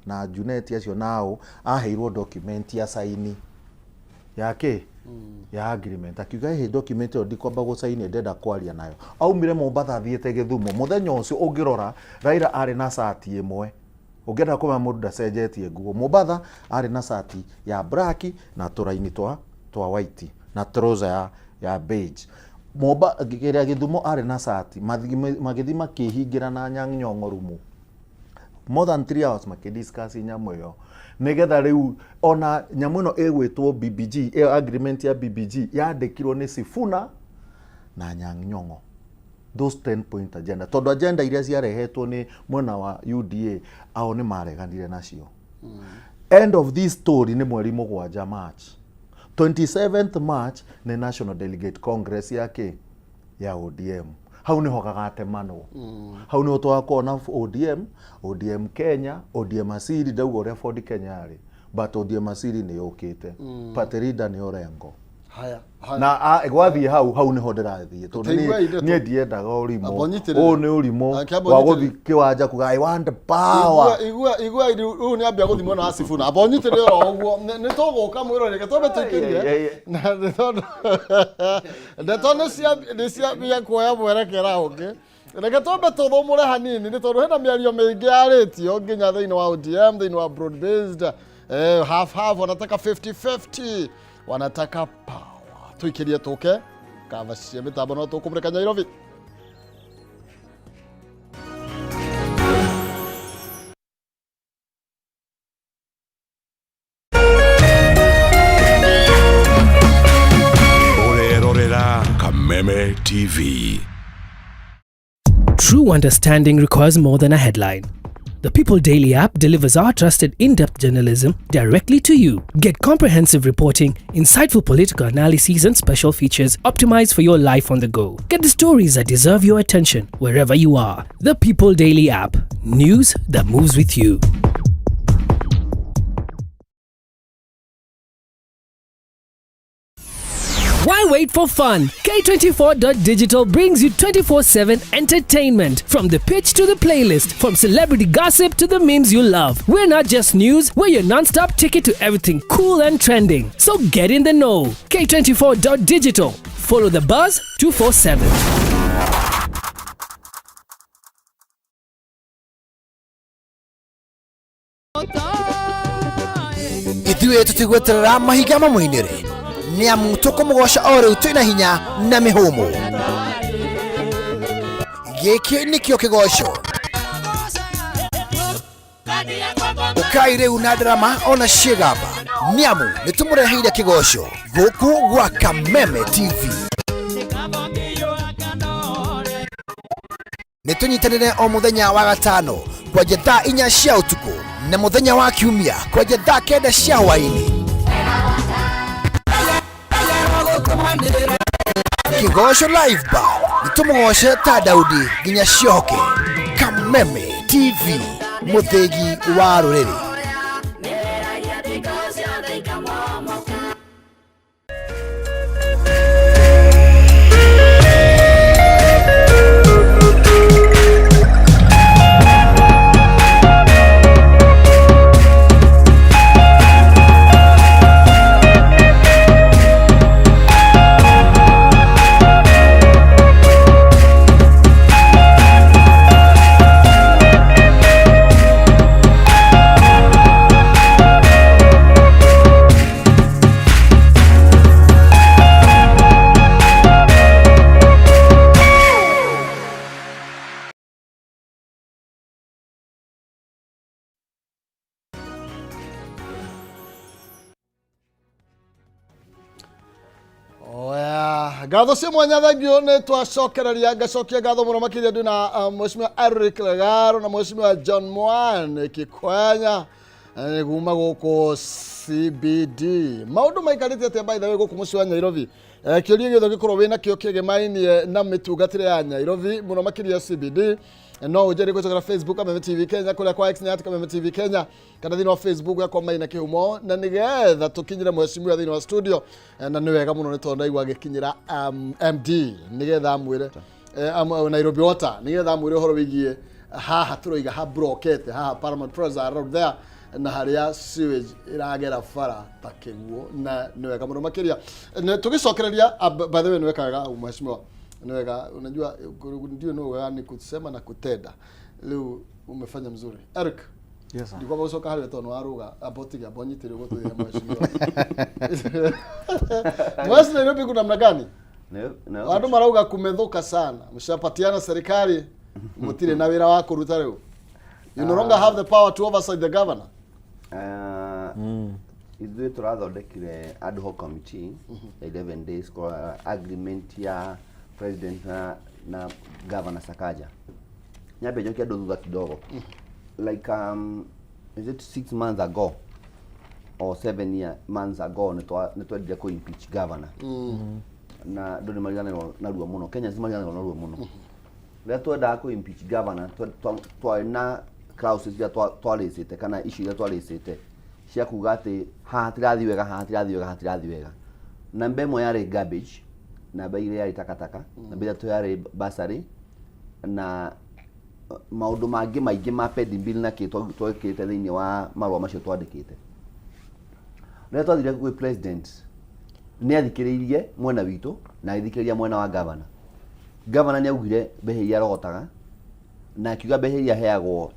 na Junet acio nao aheirwo document ya saini yake ya agreement akiuga he document yo ndikwamba go saini ndenda kwaria nayo aumire Mombasa athiete Githumo muthenya ucio ungirora Raila ari na sati imwe ungenda kuma mundu ndacenjetie nguo Mombasa ari na sati ya black na turaini twa white na trouser ya beige kiria Githumo ari na sati magithi makihingira na Anyang' Nyong'o rumu more than 3 hours makidiscuss nyamu yo nigetha riu ona nyamu no egwitwo BBG agreement ya BBG yandikirwo ni Sifuna na Anyang' Nyong'o those 10 point agenda tondu agenda iria ciarehetwo ni mwena wa UDA ao ni mareganire nacio end of this story ni mweri 7 March 27th March ni National Delegate Congress yake ya ODM hau niho gagatemanwo hau niho twakona ODM Kenya ODM Asili ndauga uria Ford Kenya ari but ODM Asili ni yukite Patrida ni Orengo haya na gwathie hau niho ndirathie tondu nie ndiendaga urimo ni urimo wa guthi kiwanja kuga I want power igua ru ni ambia guthimo na asifu na abonyitire ro uguo ni toguka mwiro reke tobe tukirie na ndeto cia bia kuoya mwerekera ungi reke tobe tuthumure hanini ni tondu hena miario mingi aritio nginya thiini wa ODM thiini wa broad based half wanataka 50-50 wanataka power tuikirie tuke kava cia mitambo no tukumurika Nairobi. Orerorera Kameme TV. True understanding requires more than a headline. The People Daily app delivers our trusted in-depth journalism directly to you. Get comprehensive reporting, insightful political analyses and special features optimized for your life on the go. Get the stories that deserve your attention wherever you are. The People Daily app. News that moves with you. Why wait for fun? K24.digital brings you 24/7 entertainment. From the pitch to the playlist, from celebrity gossip to the memes you love. We're not just news, we're your non-stop ticket to everything cool and trending. So get in the know. K24.digital. Follow the buzz 247. Ithuĩ tũtigweterera mahiga mamũinĩre nĩ amu tũkũmũgoca o rĩu twĩna hinya na mĩhũmũ. Gĩkĩ nĩkĩo kĩgoco ũkai rĩu na ndarama ona ciĩgamba nĩ amu nĩ tũmũreheire kĩgoco gũkũ gwa Kameme TV. Nĩ tũnyitanĩre o mũthenya wa gatano kwanjia thaa 4 cia ũtukũ na mũthenya wa kiumia kwanjia thaa 9 cia hwaĩ-inĩ. Kigosho live bar nitumugoshe ta Daudi nginya cioke. Kameme TV muthegi wa ruriri. Gatho cia mwanya thengio nĩ twacokereria ngacokia gatho mũno makĩria ndĩ na Mheshimiwa Eric Legaro na Mheshimiwa John Mwane Kikwenya kuma gũkũ CBD. Maũndũ maikarĩte atĩa by the way gũkũ mũciĩ wa Nairobi? Kĩũria gĩothe gĩkorwo wĩna kĩo kĩgemainie na mĩtungatĩre ya Nairobi mũno makĩria CBD. No ujeri kutoka Facebook Kameme TV Kenya, kule kwa X ni Kameme TV Kenya, kana thini wa Facebook yakwa maina kihumo na nigetha tukinyire mheshimiwa thini wa studio na ni wega muno ni tonda igwa gikinyira MD nigetha amwire Nairobi Water nigetha amwire horo wigie haha turoiga ha blockete haha Paramount Plaza road there na haria sewage iragera bara takiguo na ni wega muno makiria tugicokereria by the way ni wekaga mheshimiwa niwega unajua ndio no ni kusema na kutenda leo umefanya mzuri Eric. Yes sir. Ndiko gucoka hari tono waruga abotiga bonyitire gututhia mheshimiwa mwasi Nairobi kuna namna gani? Watu marauga kumethuka sana mshapatiana serikali mutire na wira wa kuruta leo you no longer have the power to oversight the governor. Ithuĩ tũrathondekire ad hoc committee 11 days kwa agreement ya president na governor Sakaja. Nyabe nyokia thutha kidogo. Like is it 6 months ago or 7 months ago nitwaje ko impeach governor. Na ndo nimalizana na ruo muno. Kenya zimalizana na ruo muno. rä twendaga kå impeach governor twarä na clauses iria twarĩcĩte kana issue iria twarĩcĩte cia kuga atä haha hatirathiĩ wega haha hatirathiĩ wega. Namba ĩmwe yarĩ garbage, namba igĩrĩ yarĩ takataka, namba ithatũ yarĩ bursary na maũndũ mangĩ maingĩ ma pending bill na kä twĩkĩte thĩinĩ wa marũa macio twandĩkĩte. Rĩrĩa twathire gwĩ president nĩ athikĩrĩirie mwena witũ na agĩthikĩrĩria mwena wa governor. Governor nĩ augire mbeca iria arogotaga na akiuga mbeca iria aheagwo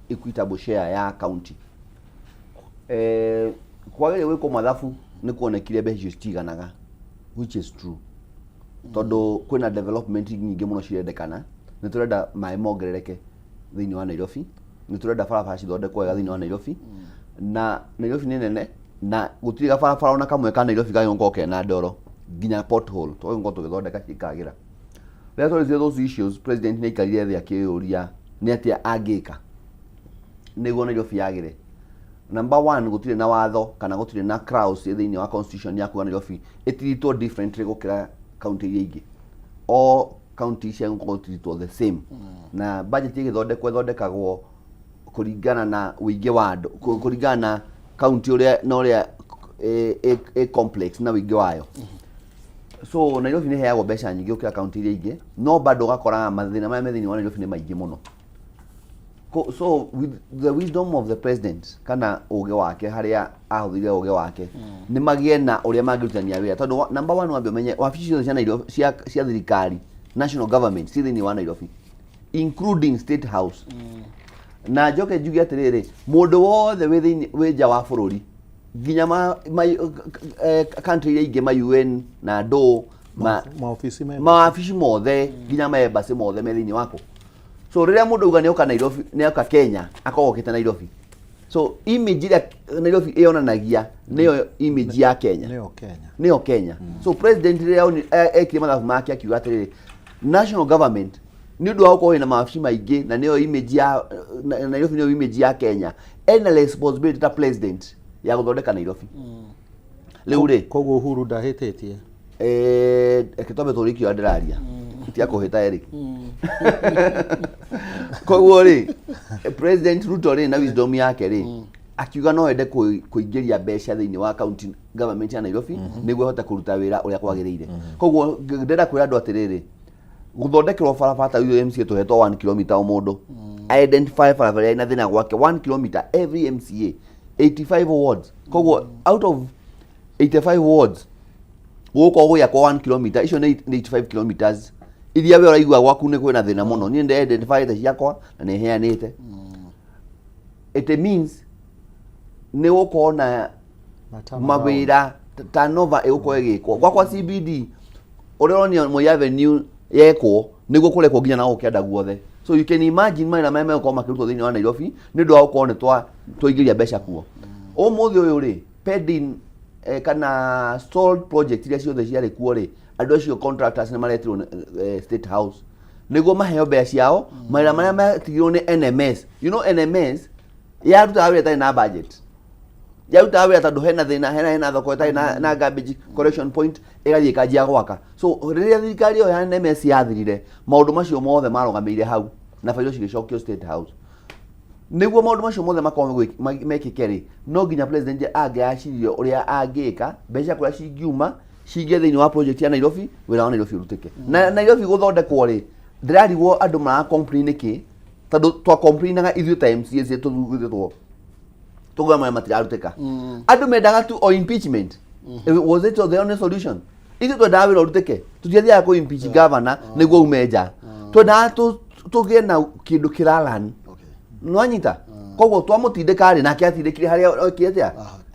equitable share ya county. Kwagĩrĩire gwĩkwo mathabu nĩ kuonekire mbeca icio citiganaga, which is true. Tondũ kwĩna development nyingĩ mũno cirendekana, nĩ tũrenda maĩ mongerereke thĩinĩ wa Nairobi, nĩ tũrenda barabara cithondekwo wega thĩinĩ wa Nairobi, na Nairobi nĩ nene na gũtirĩ gabarabara ona kamwe ka Nairobi gagĩkorwo kena ndoro nginya pothole tũgĩkorwo tũgĩthondeka cikagĩra. Rĩrĩa twarĩtie those issues, president nĩ aikarire thĩ akĩũria nĩ atĩa angĩka nĩguo Nairobi yagĩre. Number one, gũtirĩ na watho kana gũtirĩ na clause thĩinĩ wa constitution ya kuga Nairobi ĩtiritwo differently gũkĩra county iria ingĩ. All county cia gũkorwo the same. Na budget ĩgĩthondekagwo kũringana na ũingĩ wa andũ, kũringana na county ũrĩa na ũrĩa complex na ũingĩ wayo. So Nairobi nĩ heagwo mbeca nyingĩ gũkĩra county iria ingĩ, no bado ũgakora mathĩna marĩa me thĩinĩ wa Nairobi nĩ maingĩ mũno. So with the wisdom of the president kana ũgĩ wake harĩa ahũthĩrire ũgĩ wake nĩ magĩe na ũrĩa mangĩrutania wĩra. Tondũ number one wambe ũmenye wabici ciothe cia Nairobi cia thirikari, national government ci thĩinĩ wa Nairobi including state house. Na njoke njuge atĩrĩrĩ, mũndũ wothe wĩ nja wa bũrũri nginya country iria ingĩ ma UN na ndũ mawabici mothe nginya maembassy mothe me thĩinĩ wako. So rĩrĩa mũndũ auga nĩ oka Nairobi, nĩ oka Kenya, akogokĩte Nairobi. So image ĩrĩa Nairobi ĩonanagia nĩyo image ya Kenya. Nĩyo Kenya. So president rĩrĩa ekire mathabu make akiuga atĩrĩrĩ, national government nĩ ũndũ wa gũkorwo ĩna mawabici maingĩ na nĩyo image ya Nairobi, nĩyo image ya Kenya, ena responsibility ta president ya gũthondeka Nairobi. Rĩu rĩ, koguo Uhuru ndahĩtĩtie ekĩtombe tũrĩkio ndĩraria tia kũhĩta Eric. Koguo rĩ, president Ruto rĩ na wisdom yake rĩ akiuga no ende kũingĩria mbeca thĩinĩ wa county government ya Nairobi nĩguo ahote kũruta wĩra ũrĩa kwagĩrĩire. Koguo ndĩrenda kwĩra andũ atĩrĩrĩ, gũthondekerwo barabara ta MCA tũhetwo 1 km o mũndũ, identify barabara ina thĩna gwake 1 km every MCA 85 wards. Koguo out of 85 wards gũkũ gwĩakwo 1 km, icio nĩ 85 kilometers iria we ũraigua gwaku nĩ kwĩna thĩna mũno. Niĩ ndĩ identify the ciakwa na nĩ heanĩte. It means nĩ gũkorwo na mawĩra turnover ĩgũkorwo ĩgĩkwo gwakwa CBD ũrĩa ũronia Moi Avenue yekwo nĩguo kũrekwo nginya na gũkĩanda guothe. So you can imagine maĩra marĩa megũkorwo makĩrutwo thĩinĩ wa Nairobi nĩ ũndũ wa gũkorwo nĩ twaingĩria mbeca kuo. Ũmũthĩ ũyũ rĩ, pending kana stalled project iria ciothe ciarĩ kuo rĩ, andũ acio contractors nĩ maretirwo state house nĩguo maheo mbeca ciao. Maĩra marĩa matigirwo nĩ NMS, you know NMS yarutaga wĩra ĩtarĩ na budget, yarutaga wĩra tondũ hena thoko ĩtarĩ na garbage collection point ĩgathiĩ ĩkanjia gwaka. So rĩrĩa thirikari ĩyo ya NMS yathirire, maũndũ macio mothe marũgamĩire hau na bairo cigĩcokio state house. Nĩguo maũndũ macio mothe makorwo mekĩke rĩ, no nginya president angĩacirio ũrĩa angĩka mbeca kũrĩa cingiuma cinge thĩinĩ wa project ya Nairobi, wĩra wa Nairobi ũrutĩke. Na Nairobi gũthondekwo rĩ, ndĩrarigwo andũ mara complain nĩkĩ, tondũ twa complainaga ithuĩ ta MCA tũthugithĩtwo tuga marĩa matirarutĩka. Andũ mendaga tu o impeachment. Was it the only solution? Ithuĩ twendaga wĩra ũrutĩke, tũtiathiaga kũ impeach governor nĩguo ume nja. Twendaga tũgĩe na kĩndũ kĩrarani. Nwanyita. Koguo twamũtindĩka rĩ nake atindĩkire harĩa okĩte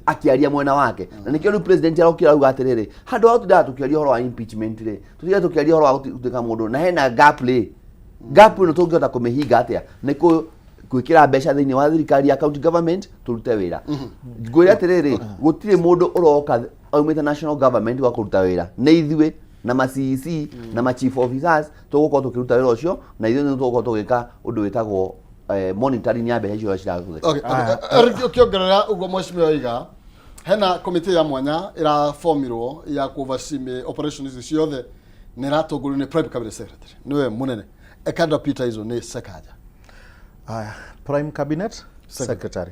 akiaria mwena wake. Na nĩkĩo rĩu president arokĩra auga atĩrĩrĩ, handũ ha tũndaga tũkĩaria ũhoro wa impeachment rĩ, tũtiga tũkĩaria ũhoro wa gũtuĩka mũndũ na hena gap rĩ. Gap ĩno tũngĩhota kũmĩhinga atĩa nĩ gwĩkĩra mbeca thĩinĩ wa thirikari ya county government tũrute wĩra. Ngwĩra atĩrĩrĩ, gũtirĩ mũndũ ũroka aumĩte national government wa kũruta wĩra. Nĩ ithuĩ na ma CEC na ma chief officers tũgũkorwo tũkĩruta wĩra ũcio, na ithuĩ nĩ tũgũkorwo tũgĩka ũndũ wĩtagwo monitoring ya mbeca icio cirahũthĩka. Ũkĩongerera ũguo mheshimiwa oiga, hena komite ya mwanya ĩraformirwo ya oversee operations ici ciothe nĩ ĩratongorio nĩ private cabinet secretary, niwe munene. ekanda Peter hizo ni sekaja Prime Cabinet Secretary.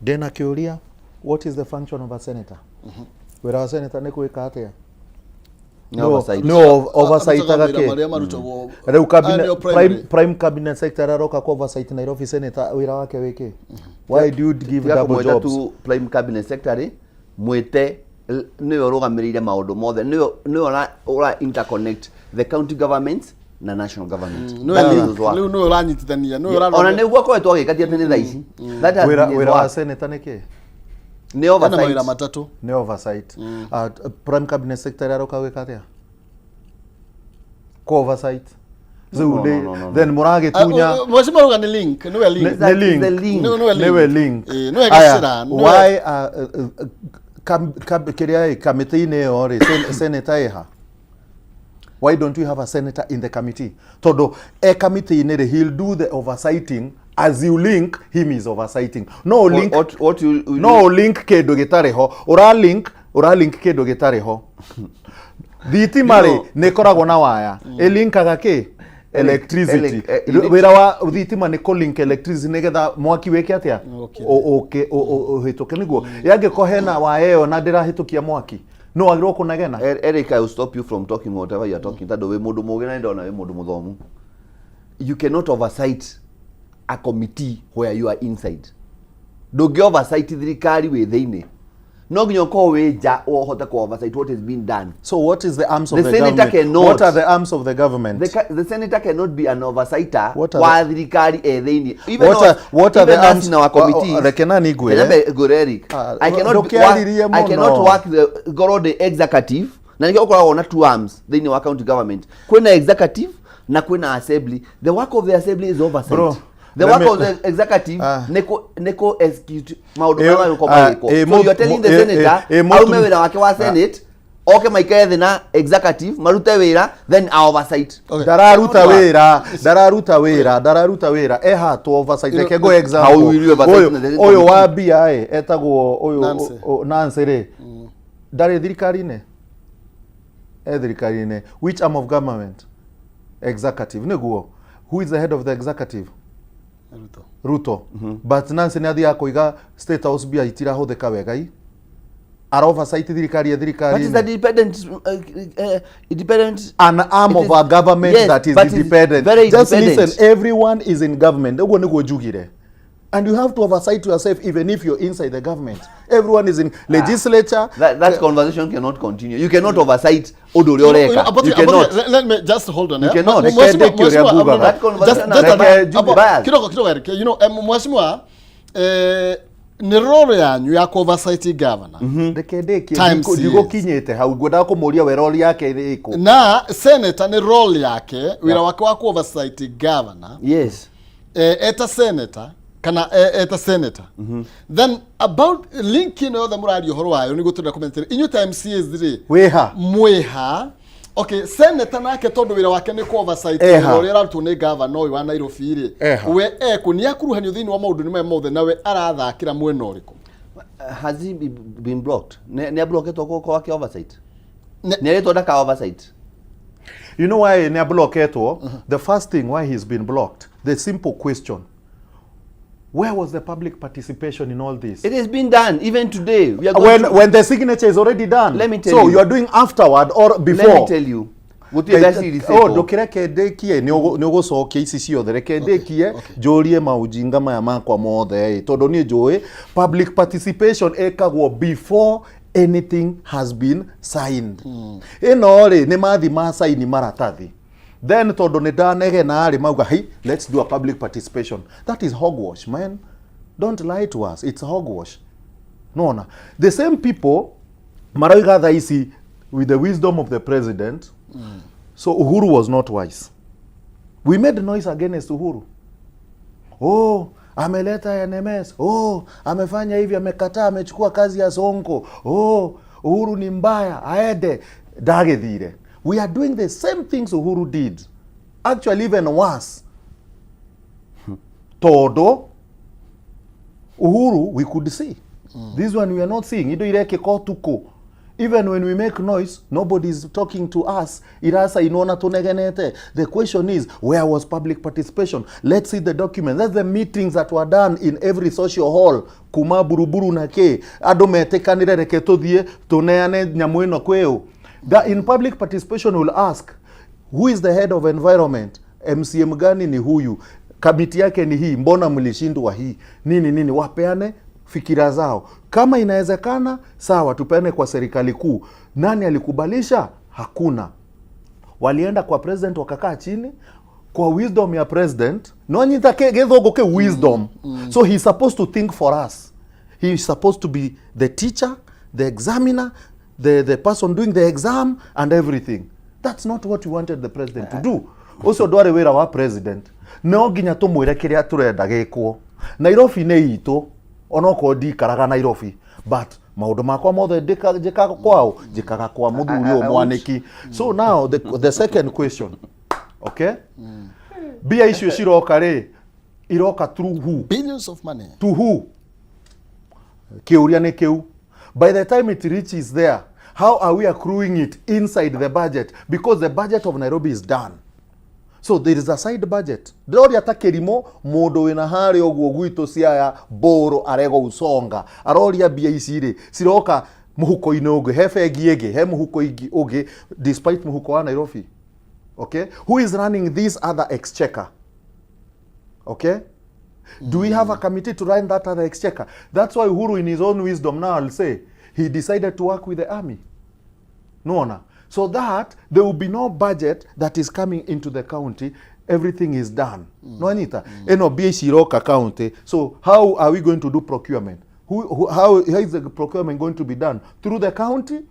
Dena kiuria, what is the function of a senator? Wera senator ne kuika atia? No oversight agake. Reu cabinet prime cabinet secretary aroka kwa oversight Nairobi senator wira wake wiki. Why do you give double jobs to prime cabinet secretary mwete niyo rogamirire maundu mothe niyo ora interconnect the county governments na national government. No ranyitithania no ora ona niguo koetwo agikatia tene thaici. That has wira wa senator neke ni oversight matatu ni oversight. Prime cabinet secretary aroka wika atia? Ko oversight. Then murage tunya mwashima roga ni link no link the link no link no extra why kiria committee ne ore senator eha? Why don't we have a senator in the committee? Todo committee ne he'll do the oversighting as you link him is oversighting. No link what you no link kedo gitareho ora link kedo gitareho. Thitimari ne koragwo na waya elinkaga ki electricity wira wa thitima ni ko link electricity nigetha mwaki weke atia hituke niguo yange ko hena waya yo na ndira hitukia mwaki no agirwo kunegena. Eric, I will stop you from talking whatever you are talking. Tado we mundu mugena ndona we mundu muthomu. You cannot oversight a committee where you are inside. Dogi oversight thirikari we thiini. No nginya ko we ja ohota ko oversight what is being done. So what is the arms of the government? Cannot, what are the arms of the government? The senator cannot be an oversighter wa thirikari thiini. What are the arms in our committee? Rekenani gwe. I cannot work the executive. Na ningeko kwa na two arms thiini wa county government. Kwena executive na kwena assembly. The work of the assembly is oversight. Bro, the work of the executive neko execute maudu mama yuko maiko. So you are telling the senator aume wira wake wa senate okay maikae thina executive marute wira then oversight. Dararuta wira eha to oversight kego example oyo wa BI etagwo oyo Nancy re dare thirikari ne thirikari ne which arm of government? Executive niguo. Who is the head of the executive? Ruto. But Nancy nathi akoiga state house bia itira hotheka wega i are oversight thirikari What is the independent an arm of a government that is independent. Just listen, everyone is in government. Ugo nigo jugire. And you have to oversight yourself even if you're inside the government. Everyone is in legislature. That conversation cannot continue. You cannot oversight Odori Oreka. You cannot. Let me just hold on. You cannot. That conversation you know, mwashimwa ni role yanyu ya oversight governor. Digo kinyete hau goda ko moria weroli yake iko. Na senator ni role yake wira wake wa oversight governor. Yes. Eta senator kana eta senator. Then about linking other muradi horo wayo ni gutura commentary inyo time CS3 mweha okay senator nake tondu wira wake ni oversight uri ratu ni governor wa Nairobi ri we ni akuruhanio thini wa maundu ni mothe nawe arathakira mwena uriku. Has he been blocked? Ne blocked to ko wake oversight ne to daka oversight. You know why ne blocked to? The first thing why he's been blocked, the simple question, where was the public participation in all this? It has been done even today. We are when the signature is already done. Let me tell you. So you are doing afterward or before? Let me tell you. Dokirekedekie niogo soke isi ciothe rekedekie jorie maujinga maya makwa mothe tondu ni njui public participation ekagwo before anything has been signed. Ino ri ni mathi ma sign maratathi. Then tondu ni ndanegena ri mauga hey, let's do a public participation. That is hogwash, man. Don't lie to us. It's hogwash. No. The same people marauga thaisi with the wisdom of the president. So Uhuru was not wise. We made noise against Uhuru. Oh, ameleta NMS. Oh, amefanya hivi, amekataa, amechukua kazi ya Sonko. Oh, Uhuru ni mbaya, aende dagethire. We are doing the same things Uhuru did. Actually even worse. Todo Uhuru we could see. This one we are not seeing. Ido ireke ko tuko. Even when we make noise, nobody is talking to us. Irasa inona tunegenete. The question is, where was public participation? Let's see the document. That's the meetings that were done in every social hall. Kuma buruburu na ke. Ado metekanire reke tuthie tuneane nyamu ino kweu. That in public participation will ask, who is the head of environment? MCM gani ni huyu? Kamiti yake ni hii. Mbona mlishindwa hii? Nini wapeane fikira zao. Kama inawezekana, sawa, tupeane kwa serikali kuu. Nani alikubalisha? Hakuna. Walienda kwa president wakakaa chini, kwa wisdom ya president, nonyita gethogo ke wisdom. So he's supposed to think for us. He's supposed to be the teacher, the examiner, the person doing the exam and everything. That's not what we wanted the president to do. Also dware wera wa president. No ginya tumwire kiria turenda gekwo. Nairobi ne itu onoko di karaga Nairobi, but maundu makwa mothe njikaga kwao njikaga kwa muthuri o mwaniki. So now the second question, okay, bia icio ciroka ri iroka through who? Billions of money. To who? Kiuria ne kiu. By the time it reaches there, how are we accruing it inside the budget? Because the budget of Nairobi is done. So there is a side budget. Ndori atakerimo mundu wina hari ogwo gwito Siaya Boro arego usonga. Aroria bia ici ri ciroka muhuko ine ugi he bengi igi he muhuko ingi ugi despite muhuko wa Nairobi. Okay? Who is running this other exchequer? Okay? Do we have a committee to run that other exchequer? That's why Uhuru in his own wisdom now will say he decided to work with the army. No. So that there will be no budget that is coming into the county. Everything is done. No, Anita. Eno BC Roka County. So how are we going to do procurement? How is the procurement going to be done? Through the county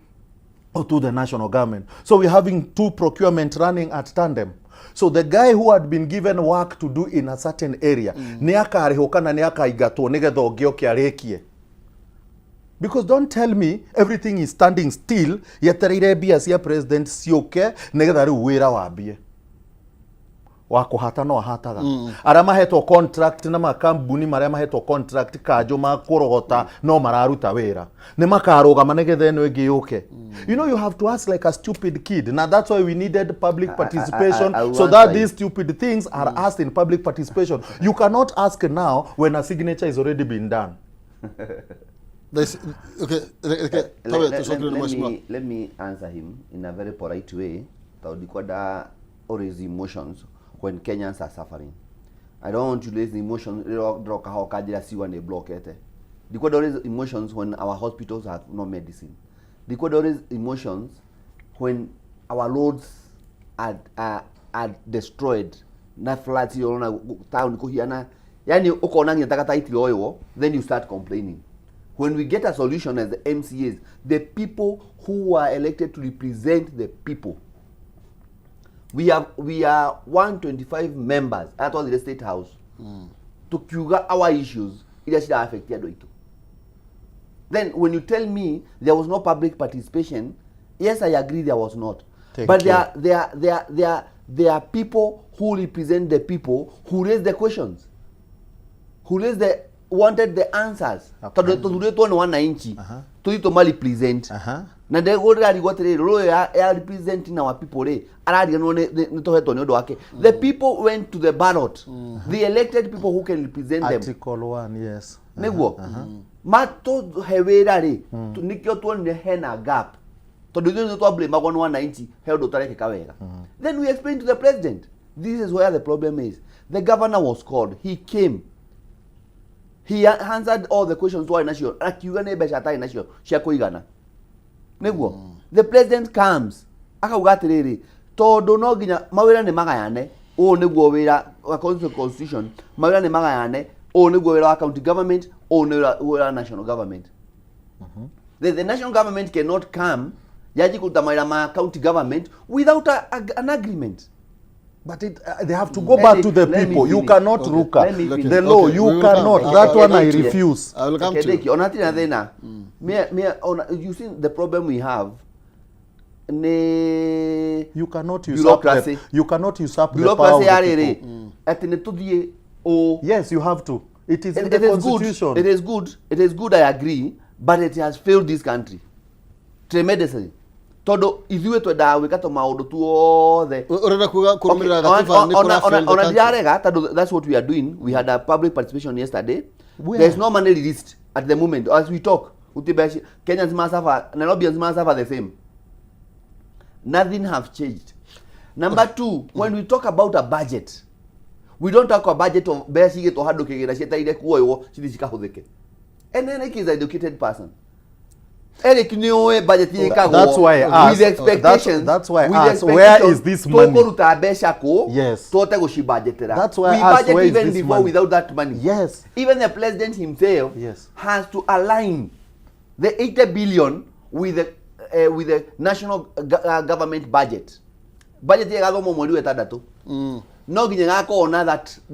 or through the national government? So we're having two procurement running at tandem. So the guy who had been given work to do in a certain area, niaka arihokana niaka igato nigetho ogioke arekie. Because don't tell me everything is standing still, yetereire bia cia president cioke nigetha riu wira wambie. Wako hata no hataga. Ara mahetwo contract na makambuni maria mahetwo contract kajo makorogota no mararuta wira. Ni makarugama nigetha eno ingi yuke. You know, you have to ask like a stupid kid. Now that's why we needed public participation so that these stupid things are asked in public participation. You cannot ask now when a signature is already been done. Okay. Let me answer him in a very polite way. Taudikoda always emotions when Kenyans are suffering. I don't want to raise the emotions. Because there is emotions when our hospitals have no medicine. Because there is emotions when our roads are destroyed. Na flats yona town kuhiana. Yani ukona ngitaka title oyo, then you start complaining. When we get a solution as the MCAs, the people who are elected to represent the people, we are 125 members at all the state house to cure our issues. It should affect you. Then when you tell me there was no public participation, yes, I agree there was not. But there are people who represent the people who raise the questions, who wanted the answers. Tuduletwa ni wananchi. Tuito mali present. Na ndego rari gotere ro ya representing our people re. Arari no ne toheto ni odo wake. The people went to the ballot. The elected people who can represent them. Article 1, yes. Nego. Mato hewera re. Nikyo to ne hena gap. Tuduletwa to blame mago no wananchi held otareke kawega. Then we explained to the president. This is where the problem is. The governor was called. He came. He answered all the questions to our nation. The president comes. Akaugatiriri. Todo no ginya mawira ne magayane. O negwo wira according to the constitution. Mawira ne magayane. O negwo wira county government. O negwo wira national government. The national government cannot come. Yaji kutamira ma county government without an agreement. But they have to go back to the people. You cannot ruka the law. You cannot. That one I refuse. I will come to you. You see the problem we have. You cannot usurp bureaucracy. You cannot usurp the power of the people. Yes, you have to. It is in the constitution. It is good. It is good. I agree. But it has failed this country. tremendously todo ithuĩ twendaga gwĩka tũmaũndũ tuothe urenda kuga kurumirira gatiba ni ona ndirarega tondũ that's what we are doing. We had a public participation yesterday. There's no money released at the moment as we talk. Kenyans must suffer, Nairobians must suffer the same. Nothing have changed. Number two, when we talk about a budget, we don't talk about budget of basic to hard kigera citaire kuoyo cithicikahuthike. And then is an educated person. Eric knew budget that's why I asked, with expectations. That's why I asked, where is this money? Yes. That's why we I asked, budget where is even this before money? without that money. Yes. Even the president himself has to align the 80 billion with the national government budget. Budget ya gathomo mweri wetandatu. No nginya gakona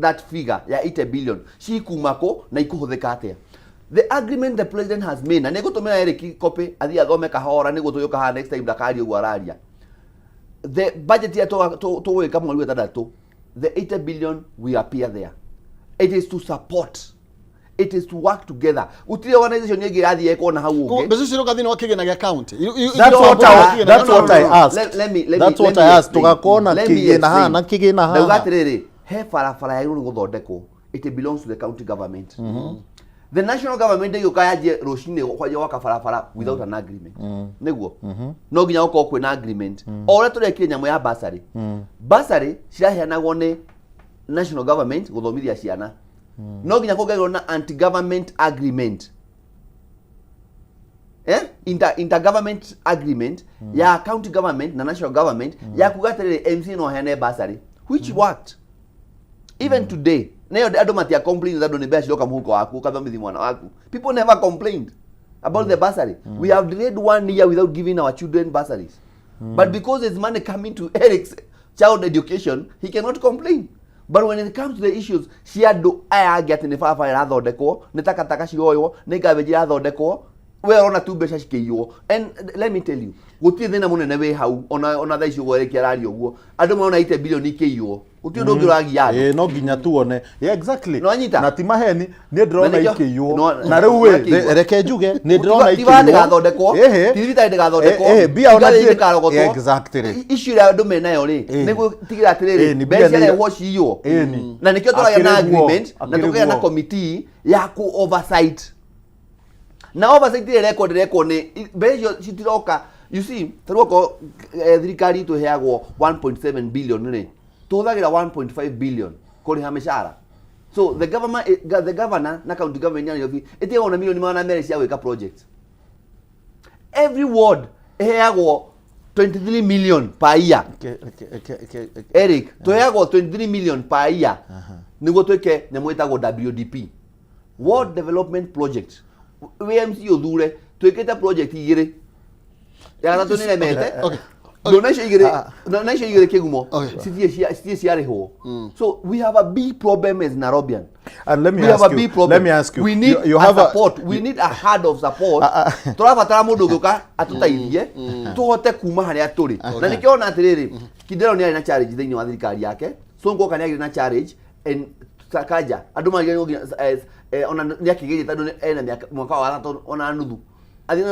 that figure ya 80 billion. Ci kumako na ikuhuthika atia. The agreement the president has made, na nigutumira Eric copy athi athome kahora nigu tuyuka ha next time ndakari ugu araria. The budget ya to weka mweri wetandatu, the 80 billion we appear there. It is to support. It is to work together. Utile organization yegi athi ekona hau unge. Bezo shiro kathini wakige na account. That's what I asked. That's what I asked. Tugakona kige na ha na kige na ha. Ndagatire he farafara ya iru guthondeko. It belongs to the county government. The national government yukayaje roshine kwaje waka farafara without an agreement. Neguo. No nginya uko kwina agreement. Ore turekire nyamo ya basari. Basari ciraheanagwo ni national government guthomithia ciana. No nginya kugerwo na anti-government agreement. Intergovernment agreement ya county government na national government ya kugaterere MC no hene basari, which worked. Even today, nayo ado matia complain that don't be shiloka muhuko waku kathomithi mwana waku. People never complained about the bursary. We have delayed 1 year without giving our children bursaries. But because there's money coming to Eric's child education, he cannot complain. But when it comes to the issues, ciando aya gete ni fafa ira thondekwo, ni takataka cioyo, ni garbage ira thondekwo, we ona tu mbeca cikiyo. And let me tell you, gutie thina munene we hau ona thaici ugo Eric arario uguo. Andu maona 80 billion ikiyo. Utie ndu ngiragia. No nginya tuone. Yeah, exactly. No anyita. Na ti maheni ni ndrona ikiyo. Na riu we reke njuge ni ndrona ikiyo. Tiba ndigathondekwo. Tivita ndigathondekwo. Bia ona ti exactly. Issue ya andu menayo ri niguo tigira atiriri mbeca ya woshiyo. Na nikio turagia na agreement na tukagia na committee ya ku oversight. Na oversight ile record ni mbeca citiroka. You see, taroko thirikari tu heagwo 1.7 billion ri. Tuthagira 1.5 billion kuri ha mishara. So the governor na county government yani yofi ite ona milioni mana mere cia weka project. Every ward heagwo 23 million per year. Eric, tuheagwo 23 million per year. Niguo tweke nyamũ ĩtagwo WDP. Ward Development Project. WMC uthure twikite project igire. Ya gatatũ nĩ remete. Donation igire kigumo. Sitie ciarĩhwo. So we have a big problem as Nairobian. And let me ask you. We need support. We need a hand of support. Turabatara mundu ũgĩũka atũteithie tuhote kuma harĩa tũrĩ. Na nĩkĩo ona atĩrĩrĩ, Kidero nĩ arĩ na challenge thĩinĩ wa thirikari yake. Sonko kana agire na challenge and Sakaja. Andũ magire ona nĩ akĩgeria tondũ ena mwaka wa gatatũ ona nuthu. We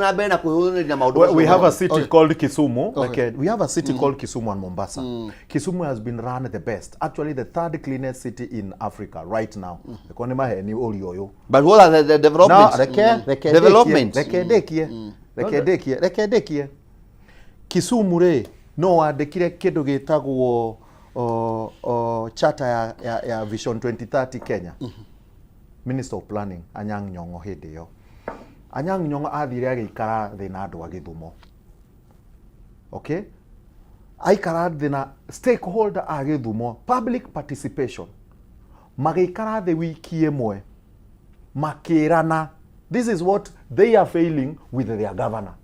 have a city called Kisumu. We have a city called Kisumu and Mombasa. Kisumu has been run the best. Actually, the third cleanest city in Africa right now. But what are the developments? Rekedekie. Kisumu re no andikire kindu gitagwo charter ya Vision 2030 Kenya. Minister of Planning Anyang' Nyong'o hindi yo. Anyang' Nyong'o athire agikara thi na andu a Githumo. Okay? Aikara thi na stakeholder a Githumo, public participation. Magikara thi wiki imwe. Makirana. This is what they are failing with their governor.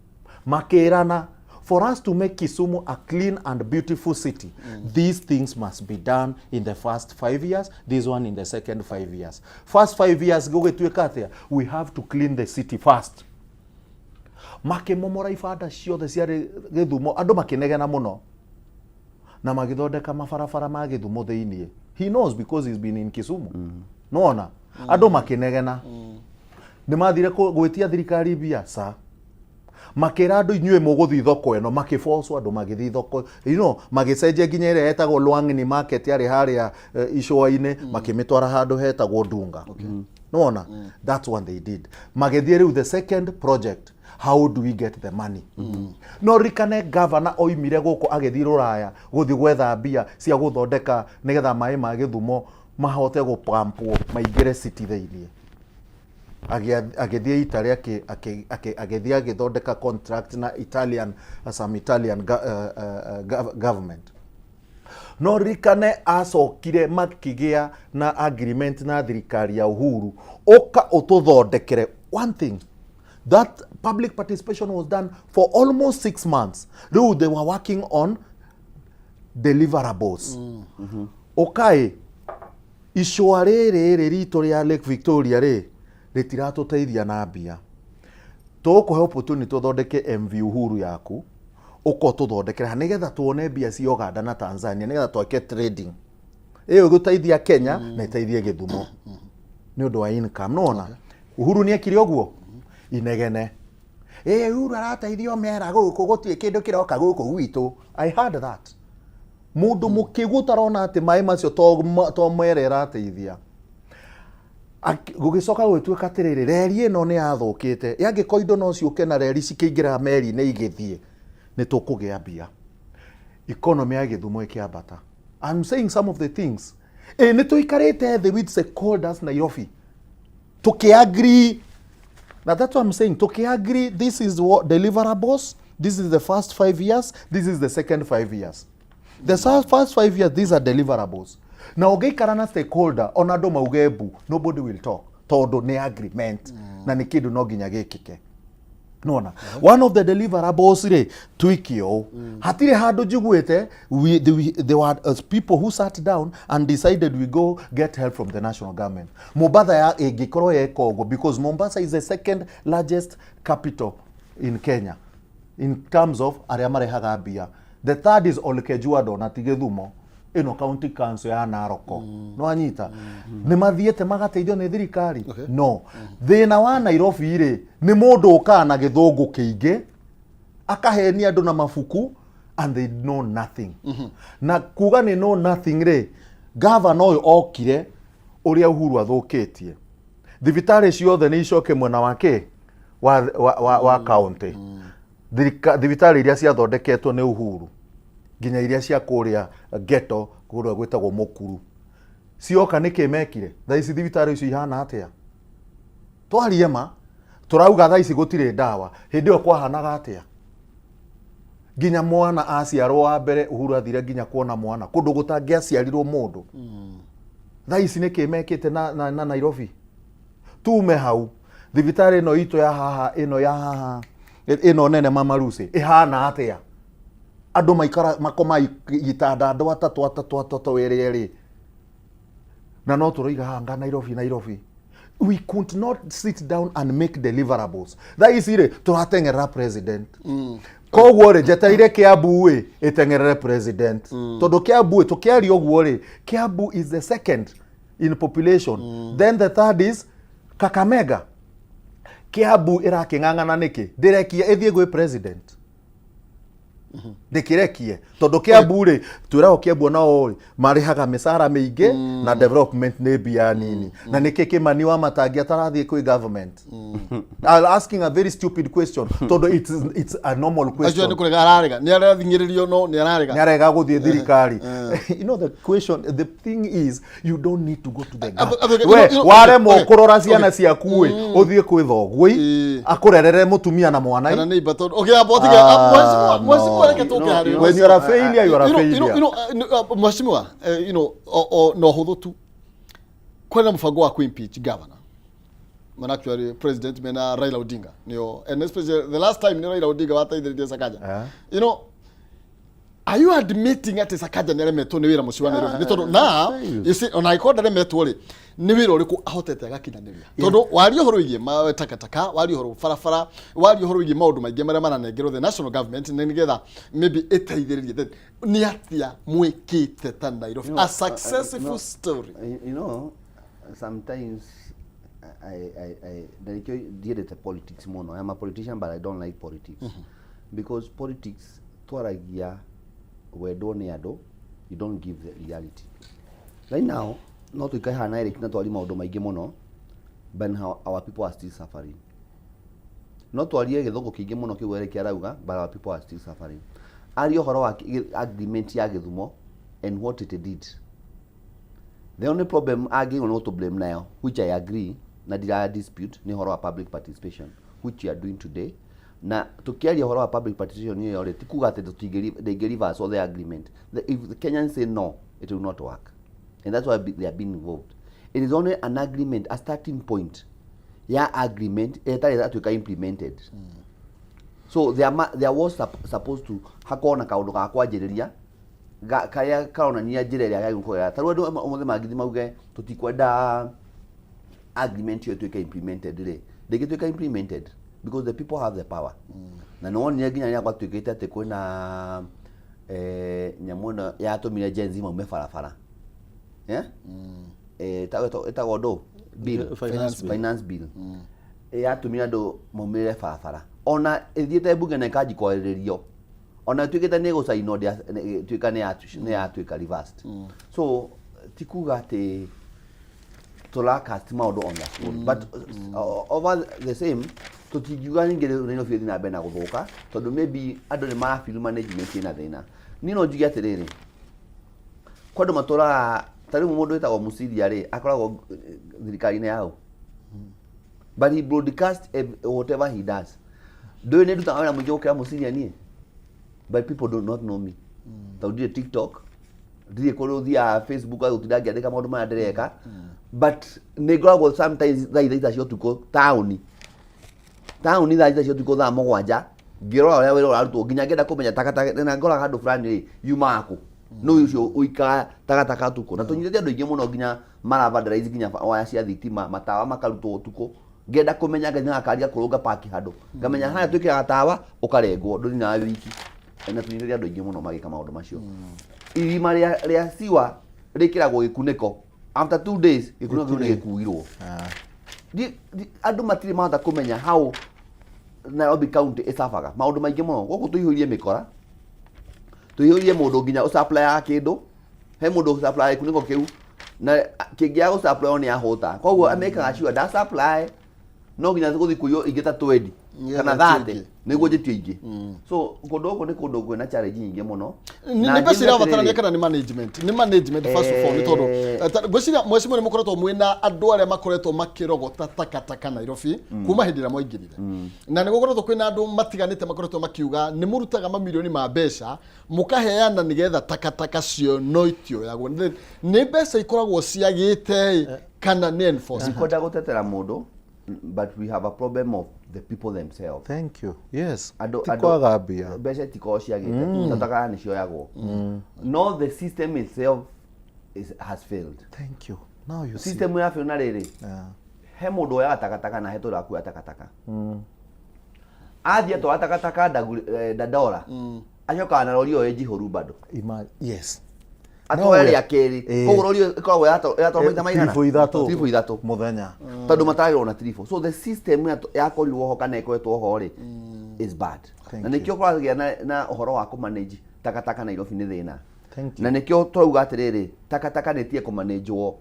Makirana. For us to make Kisumu a clean and beautiful city, these things must be done in the first 5 years, this one in the second 5 years. First 5 years, we have to clean the city first. Make momora ifada ciothe ciarĩ Githumo, andũ makinegena mũno. Na magithondeka mabarabara ma Githumo thĩinĩ. He knows because he's been in Kisumu. Nona, andũ makinegena. Nĩ mathire gwĩtia thirikari mbia sa. makira andu inyue muguthi thoko eno makiforce andu magithi thoko magicenjia nginya ire hetagwo Lwang'ni market yari haria icua-ini makimitwara handu hetagwo Dunga. Nona that's what they did. Magithie riu the second project, how do we get the money? No rikane governor oimire guku agithi Ruraya guthi gwetha mbia cia guthondeka nigetha mai ma Githumo mahote gupampwo maingire city theinie. Agithie Italy agithie agithondeka contract na some Italian government. No rikane acokire makigia na agreement na thirikari ya Uhuru oka ututhondekere. One thing, that public participation was done for almost 6 months. They were working on deliverables. Okay, icua riri rito ria Lake Victoria ritirateithia na mbia. Tukuhe opportunity tuthondeke MV Uhuru yaku uko tuthondekera nigetha tuone mbia cia Uganda na Tanzania nigetha twake trading. Iyo guteithia Kenya na iteithie Githumo ni undu wa income. Nona Uhuru ni ekire oguo inegene. Uhuru arateithio mera guku gutie kindu kiroka guku gwitu. I heard that. Mundu mukigu tarona ati mai macio to mwerera ateithia. Gugicoka gwituika atiriri reri ino ni yathukite. Yangiko indo no ciuke na reri cikiingira meri ni igithie. Ni tukugia mbia. Economy ya Githumo ikiambata. I'm saying some of the things. Ni tuikarite the with stakeholders Nairobi. Tukiagree. Now that's what I'm saying. Tukiagree, this is what deliverables. This is the first 5 years. This is the second 5 years. The first 5 years, these are deliverables. Now, karana stakeholder, onado maugebu, nobody will talk. Todo ne agreement. Na nikidu no ginya gekike. Nona. One of the deliverables twikio. Hatire hado jiguete, there were people who sat down and decided we go get help from the national government. Mombasa ya gikoro ya Kongo, because Mombasa is the second largest capital in Kenya in terms of ariamare hagabia. The third is Olkejuado na Githumo ino county council ya Naroko. No anyita. Ni mathiete magateithio ni thirikari. No. Thina wa Nairobi ri ni mundu uka na githungu kiingi akahenia andu na mafuku and they know nothing. Na kuga ni know nothing ri governor oyo okire uria Uhuru athukitie. Thibitari ciothe ni icoke mwena wake wa county. Thibitari iria ciathondeketwo ni Uhuru nginya iria cia kuria ghetto kuria gwetagwo Mukuru cioka nikimekire thaa ici thibitari icio ihana atia twarie ma turauga thaa ici gutire ndawa hindi o kwahanaga atia nginya mwana aciarwo wa mbere Uhuru athire nginya kuona mwana kundu gutangiaciarirwo mundu thaa ici nikimekite na Nairobi tume hau thibitari no ito ya haha ino ya haha ino nene Mama Lucy ihana atia andu maikara makoma itanda andu atatu eri na no turoiga hanga Nairobi. We could not sit down and make deliverables. That is it. Turatengerera president. Koguo ri jeterire Kiambu itengerere president. Todo Kiambu tukiari oguo ri Kiambu is the second in population. Then the third is Kakamega. Kiambu iraking'ang'ana niki ndirekia ithie gwe president. Ndikirekie tondu Kiambu ri twiraho Kiambu nao marihaga misara miingi na development ne bia nini na niki Kimani wa Matangi atarathie kwi government. I'm asking a very stupid question tondu it's a normal question. Acio ni kurega ararega ni arathingiririo no ni ararega ni arega guthie thirikari. You know the question, the thing is you don't need to go to the government. Ware mo kurora ciana ciaku uthie kwi thogui akurerere mutumia na mwana. Kana neighbor tondu okay mwezi when you are a failure, you are a failure. Mheshimiwa, no huthu tu kwenda mfango wa impeach governor. Actually president mena Raila Odinga nio, and especially the last time Raila Odinga wataithiririe Sakaja. Are you admitting at Sakaja nere meto ni wira muci wa Nairobi? Tondu na you see ona ikonda re meto ri ni wira uriku ahotete agakinaniria. Tondu wari uhoro igie ma takataka, wari uhoro farafara, wari uhoro igie maundu maingi maria mananengerwo the national government nigetha maybe etaithiririe that ni atia mwikite ta Nairobi. A successful story. You know, sometimes ndiendete politics muno. I'm a politician but I don't like politics. Because politics twaragia wendo ni andu, you don't give the reality. Right now no tuikae hana Eric na twari maundu maingi muno, but how our people are still suffering. No twarie githungu kingi muno kiu Eric arauga, but our people are still suffering. Ari ohoro wa agreement ya Githumo and what it did. The only problem arguing on what to blame now, which I agree, na dira dispute, ni horo wa public participation, which you are doing today. Na tukiaria horo wa public participation ni yore tikuga ate they give us all the agreement. If the Kenyans say no, it will not work. And that's why they are being involved. It is only an agreement, a starting point. Ya agreement, that we can implemented. So there was supposed to hakona kaundu ga kwanjiriria kaya kaona ni njira ria ya gukorera taru andu omothe magithi mauge tutikwenda agreement yo tuika implemented ri ndigituika implemented because the people have the power. Na no ni nginya ya gwatuikite ati kwina nyamuna ya tumire genzi maume farafara. Etago do bill, finance bill. Ya tumire andu maumire farafara. Ona ithiete bunge na kaji kwaririo. Ona tuikite ni go sign on tuika ni ya tuika reversed. So tikuga ati tolaka maundu on that one. But over the same tutijuga ngire no feel na bena guthuka tondu maybe andu ni mara feel management ina thina. Ni no njugi atiriri. Kwandu matora tari mundu etagwo Musiria ri akoragwo thirikari-ini yao. But he broadcast whatever he does. Do you need to tell me okay Musiria ni? But people do not know me. Taudi TikTok, ndi ko thia Facebook au tidagia ndeka maundu maya ndireka. But negoragwo sometimes thaitha cio tuko town thaitha cio tuko thaa mugwanja ngirora uria wira urarutwo nginya ngenda kumenya takataka na ngora handu fulani yuma aku no ucio uika takataka tuko na tunyite andu ingi muno nginya maravandalize nginya waya cia thitima matawa makarutwo tuko ngenda kumenya nginya akaria kurunga paki handu ngamenya haya twikira tawa ukarengwo nduri na wiki na tunyite andu ingi muno magika maundu macio irima ria siwa rikiragwo gikuniko after 2 days gikuniko ni gikuirwo andu matire mahota kumenya how Nairobi County isafaga maundu maingi muno guku tuihurie mikora tuihurie mundu nginya supply ya kindu he mundu supply kuniko kiu na kingia go supply ni ahota koguo ameka sure da supply no nginya guthi kuyo ingita 20 kana 30 niguo jitie ingi so kundu guku ni kundu kwina challenge nyingi muno ni basira batarania kana ni management first of all ni tondu gwiciria mwecimu ni mukoretwo mwina andu aria makoretwo makirogota takataka Nairobi kuma hindira moingirire na ni gukoretwo kwina andu matiganite makoretwo makiuga ni murutaga mamilioni ma mbeca mukaheana nigetha takataka cio no itio yagwo ni mbeca ikoragwo ciagite kana ni enforcement kwenda gutetera mundu. But we have a problem of the people themselves. Thank you. Yes. Tikogabia. Bese tikoshia gite. Tataka ni cio yagwo. No, the system itself has failed. Thank you. Now you see. System ya failed na riri. He mundu ya takataka na heto raku ya takataka. Athia to takataka dadora. Acoka na rorio eji horu bado. Yes. Atwari akeri kogurorio ikoragwo yato maita maigana tribo ithatu muthenya tondu matagirwo na tribo. So the system yakorirwo ho kana ikoretwo ho ri is bad na nikio kwagia na uhoro wa kumanage takataka Nairobi ni thina na nikio twauga atiriri takataka netie kumanageo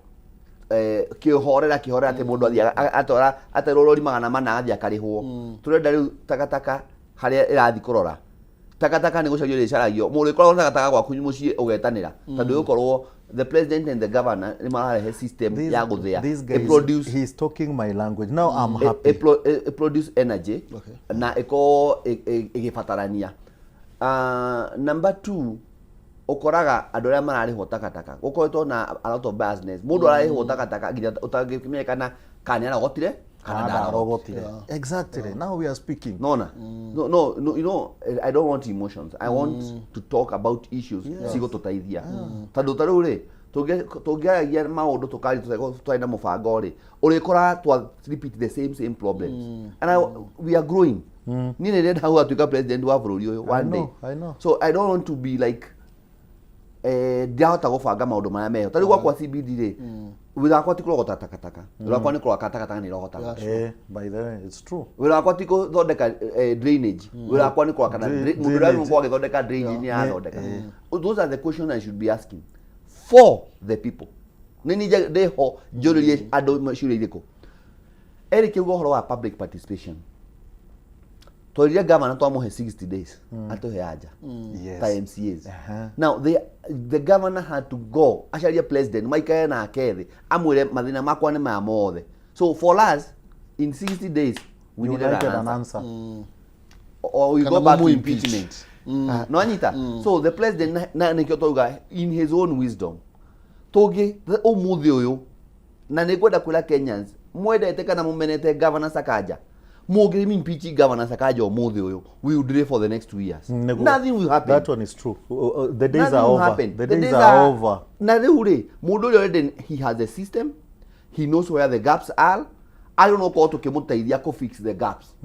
kihorera ati mundu athia atora atarorori magana mana athia karihwo turenda riu takataka haria irathi kurora takataka ni gucario ricaragio mundu ikorwo takataka gwaku mucii ugetanira tondu ukorwo the president and the governor ni mararehe system ya guthia produce. He is talking my language now. I'm happy. Produce energy na iko igifatarania. Number 2 ukoraga andu aria mararihwo takataka gukoretwo na a lot of business mundu ararihwo takataka nginya utangimenya kana aragotire Exactly. Now we are speaking. No, you know, I don't want emotions. I want to talk about issues. Sigo tutaithia. Tondu taru ri tugiagia maundu tukari twaina mubango ri urikora twa repeat the same problems. And we are growing. Ni ne ndenda hau atuika president wa bururi uyu one day. I know. So I don't want to be like ndiahota gubanga maundu maya meho. Tari gwa CBD ri wira wakwa ti kurogota takataka wira wakwa ni kurogota takataka ni rogota by the way it's true wira wakwa ti kuthondeka drainage wira wakwa ni kurogota mundu ria mko agithondeka drainage ni athondeka those are the questions I should be asking for the people nini ndeho njuririe andu maciuria iriko Eric ugo horo wa public participation Toriria governor twamuhe 60 days atuhe aja ta MCAs now the governor had to go asharia president maikae na akere amwire mathina makwa ni ma mothe so for us in 60 days we need an answer or we go back to impeachment no anyita so the president na nikyo toga in his own wisdom toge umuthi uyu na nikwenda kwira Kenyans mwendete kana mumenete governor Sakaja Mogiri impeach governor Sakaja umuthi uyu we will delay for the next 2 years nothing will happen that one is true the days are over the days are over na riure mundu already he has a system he knows where the gaps are I don't know how to kemutaithia ko fix the gaps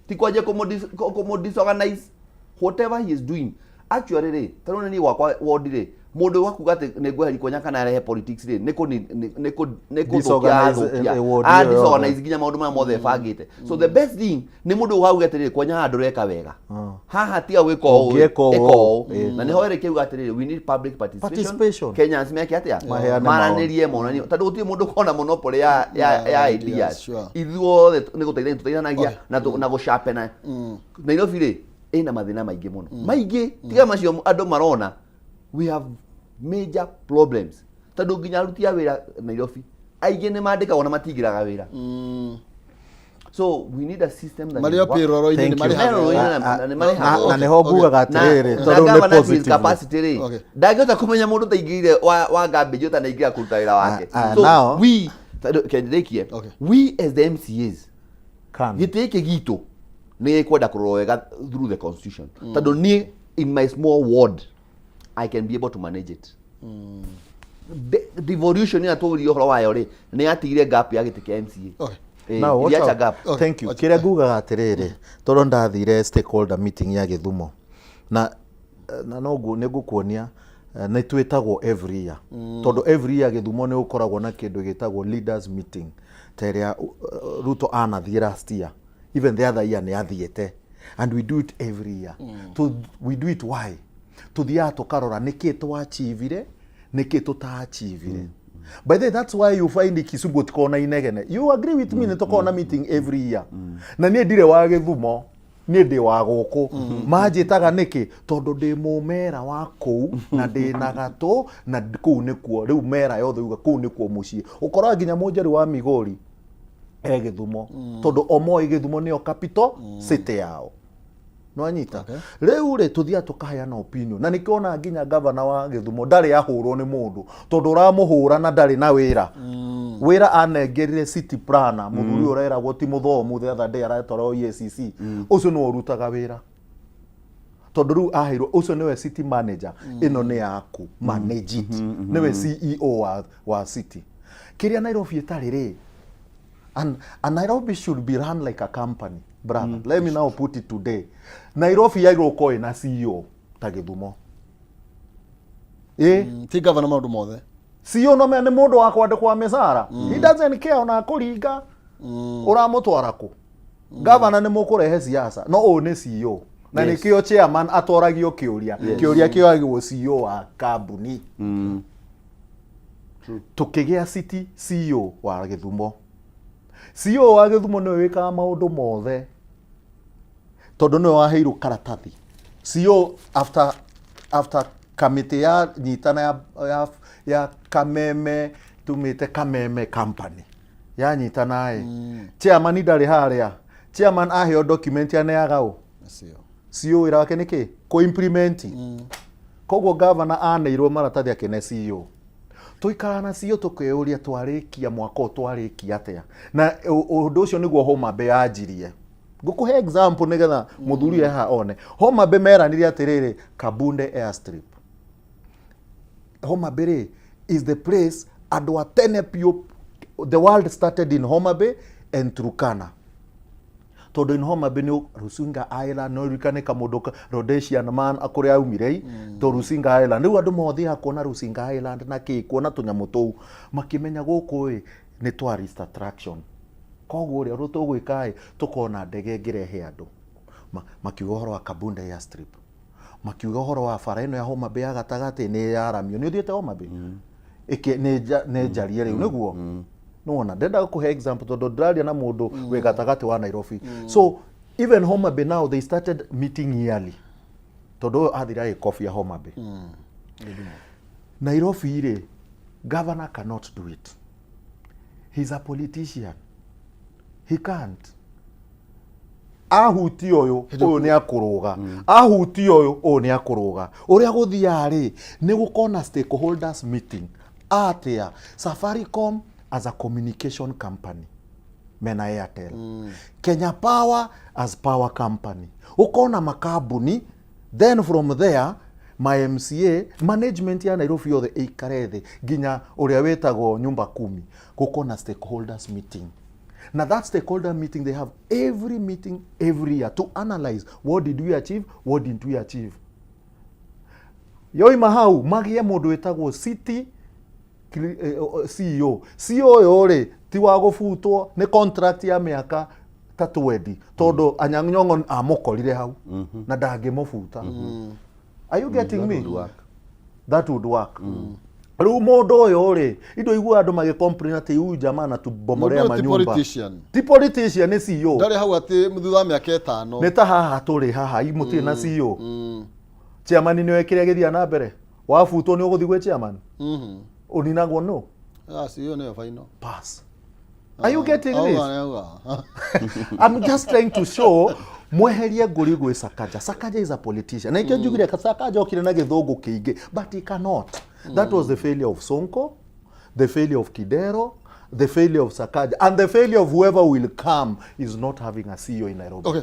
tikwaje ko disorganize whatever he is doing actually tarona ni wakwa wodire mundu waku gate negwe konya kana rehe politics ri neko disorganize ginya maundu ma mothe fagite so the best thing ni mundu hau gate konya andu reka wega haha tia wiko eko na ni hoere kiu gate we need public participation Kenyans meke atia maranirie monani tondu uti mundu kona monopoly ya ideas ithuo ni guteithanagia na go sharpena Nairobi ri ina mathina maingi muno maingi tiga macio andu marona we have major problems tondu nginya aruti a wira Nairobi aige ni mandika ona matigiraga wira so we need a system that Mario Piroro ni mari na neho mbugaga atiriri tondu ni positive capacity ri ndagĩota kumenya mundu taingire wa garbage ta naingira kuruta wira wake so we kendekie we as the MCAs gitike gitu ni kwenda kurowega through the constitution tondu ni in my small ward I can be able to manage it devolution ni aturi horo wayo ri ni atigire gap ya gitike MCA now what gap thank you kire ngugaga atiriri tondu ndathire stakeholder meeting ya Githumo na nogu ni ngukuonia ni twetagwo every year tondu every year Githumo ni ukoragwo na kindu gitagwo leaders meeting teria Ruto anathie last year even the other year ni athiete and we do it every year we do it why tuthia tukarora niki twachievire niki tutachievire by the way, that's why you find Kisumu tukona inegene you agree with me ni tukona meeting every year na nie ndire wa Githumo nie ndi wa guku manjitaga niki tondu ndi mumera wa kou na ndi na gato na kou nikuo riu mera yothe uga kou nikuo mucii ukora nginya munjari wa Migori Githumo tondu omoi Githumo nio capital city yao no anyita riu ri tuthia tukaheana opinion na nikiona nginya governor wa Githumo ndari ahurwo ni mundu tondu uramuhura na ndari na wira wira anengerire city planner muthuri urera gwo ti muthomu the other day aratoro EACC ucio no urutaga wira tondu riu ahirwo ucio niwe city manager ino ni yaku manage it niwe CEO wa city kiria Nairobi itari ri and Nairobi should be run like a company brother let me now put it today Nairobi yairo koi na CEO ta Githumo ti governor maundu mothe CEO no mene mundu wa kwandikwa mesara he doesn't care ona kuringa uramutwara ku governor ni mukurehe siasa no o ni CEO na nikio chairman atoragio kiuria kioragio CEO wa kambuni tukigia city CEO wa Githumo CEO wa Githumo no wika maundu mothe tondu no waheirwo karatathi CEO after committee ya nyitana ya Kameme tumite Kameme company ya nyitana chairman ndari haria chairman aheo document ya neagao CEO ira wake niki ko implement kogo governor aneirwo maratathi akene CEO tuikara na CEO tukeuria twarikia mwako twarikia atia na undu ucio niguo Homa Bay anjirie ngukuhe example nigetha muthuri eha one Homa Bay meranirie atiriri Kabunde airstrip Homa Bay is the place adwa tenepio the world started in Homa Bay and Turkana tondu in Homa Bay ni Rusinga Island no rikane kamundu Rhodesian man akuri aumire to Rusinga Island riu andu mothi akona Rusinga Island na kuona tunyamu tou makimenya guku ni tourist attraction koguo ria rutugwika tukona ndege ngirehe andu makiuga uhoro wa Kabunda Airstrip makiuga uhoro wa bara ino ya Homa Bay ya gatagati ni yaramio ni uthiete Homa Bay iki ne jarie riu niguo nona ndenda kuhe example tondu ndaria na mundu we gatagati wa Nairobi so even Homa Bay now they started meeting yearly tondu athira coffee ya Homa Bay Nairobi ire governor cannot do it. He's a politician. He can't. Ahuti oyo ni akuruga. Ahuti oyo ni akuruga. Uria guthia ri ni gukona stakeholders meeting. Atia Safaricom as a communication company. Mena Airtel. Kenya Power as power company. Ukona makabuni then from there my MCA management ya Nairobi yothe ikarethe ginya uria wetagwo nyumba 10 gukona stakeholders meeting. Now that stakeholder meeting, they have every meeting every year to analyze what did we achieve, what didn't we achieve. Yoi mahau magie mundu wetagwo city CEO. CEO yore ti wa gufutwo ni contract ya miaka 3 tondu Anyang' Nyong'o amukorire hau na ndangimufuta. Are you getting me? That would work. Riu mundu uyu ri indo igua andu magicomplain ati uyu jamaa na tubomorea manyumba. Ti politician ni CEO. Ndari hau ati muthu wa miaka 5. Ni ta haha turi haha imuti na CEO. Chairman ni wekire githia na mbere. Wafutwo ni uguthi gwe chairman. Uninagwo no. CEO ni final. Pass. Are you getting this? I'm just trying to show mweherie nguri gwe Sakaja. Sakaja is a politician. Na ikyo njugire Sakaja okire na githungu kiingi but he cannot. That was the failure of Sonko, the failure of Kidero, the failure of Sakaja, and the failure of whoever will come is not having a CEO in Nairobi. Okay.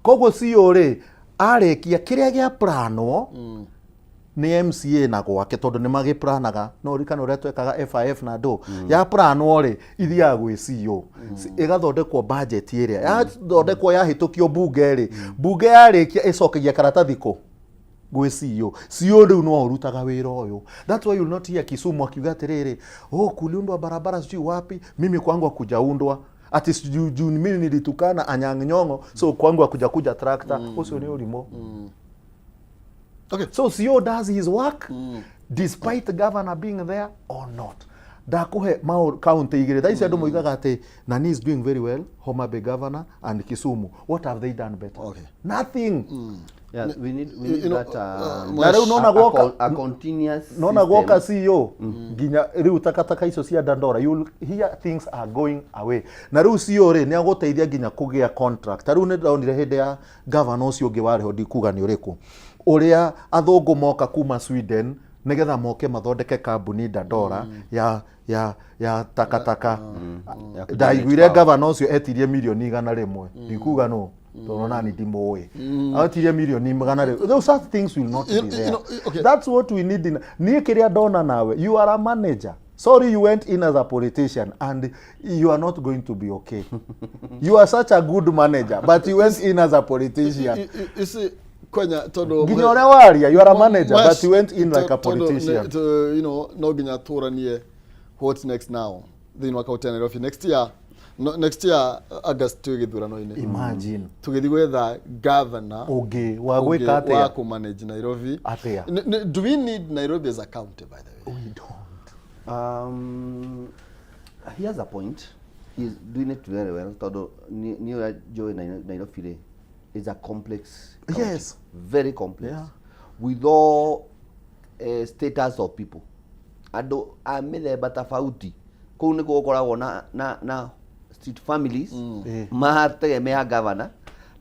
Kogo CEO re arekia kiria gia plano ni MCA na gwake tondu ni magiplanaga no rikano ria twekaga FIF na do ya plano re ithia gwe CEO igathondekwo budget area ya thondekwo ya hitukio bunge ri bunge yarekia icokagia karatathi ko gwe CEO CEO riu no urutaga wira uyu. That's why you'll not hear Kisumu akiuga atiriri kuliundwa barabara sijui wapi mimi kwangu akujaundwa ati sijui mimi nilitukana Anyang' Nyong'o so kwangu akuja tractor ucio ni urimo. Okay, so CEO does his work despite the governor being there or not. Dakuhe mau county igire thaisi andu moigaga ati Nani is doing very well, Homa Bay governor and Kisumu. What have they done better? Okay. Nothing. Yeah, we need that a continuous nona gwoka CEO ginya riu takataka icio cia Dandora you'll hear things are going away na riu CEO ri ni aguteithia ginya kugia contract riu ni ndaonire hinde ya governor ucio ungi wari ho ndikuga ni uriku uria athungu moka kuma Sweden nigetha moke mathondeke kambuni Dandora ya takataka ndaiguire governor ucio etirie milioni 100 ndikuga no tonona ni ndimoi atirie milioni 100 those things will not be there. Okay. That's what we need in ni kiria dona nawe you are a manager. Sorry you went in as a politician and you are not going to be okay. You are such a good manager but you went in as a politician. You see Kwenya todo ginyore waria you are a manager but you went in like a politician. You know no ginya turanie what's next now then wakautana Nairobi next year August tugithurano ine. Imagine tugithi gwetha governor wa gwika atia wa ku manage Nairobi atia. Do we need Nairobi as a county by the way? We don't. He has a point. He's doing it very well. Todo new joy Nairobi is a complex county. Yes, very complex. Yeah. With all status of people. Ado amithemba tofauti. Kou ni gukoragwo na street families mategemea governor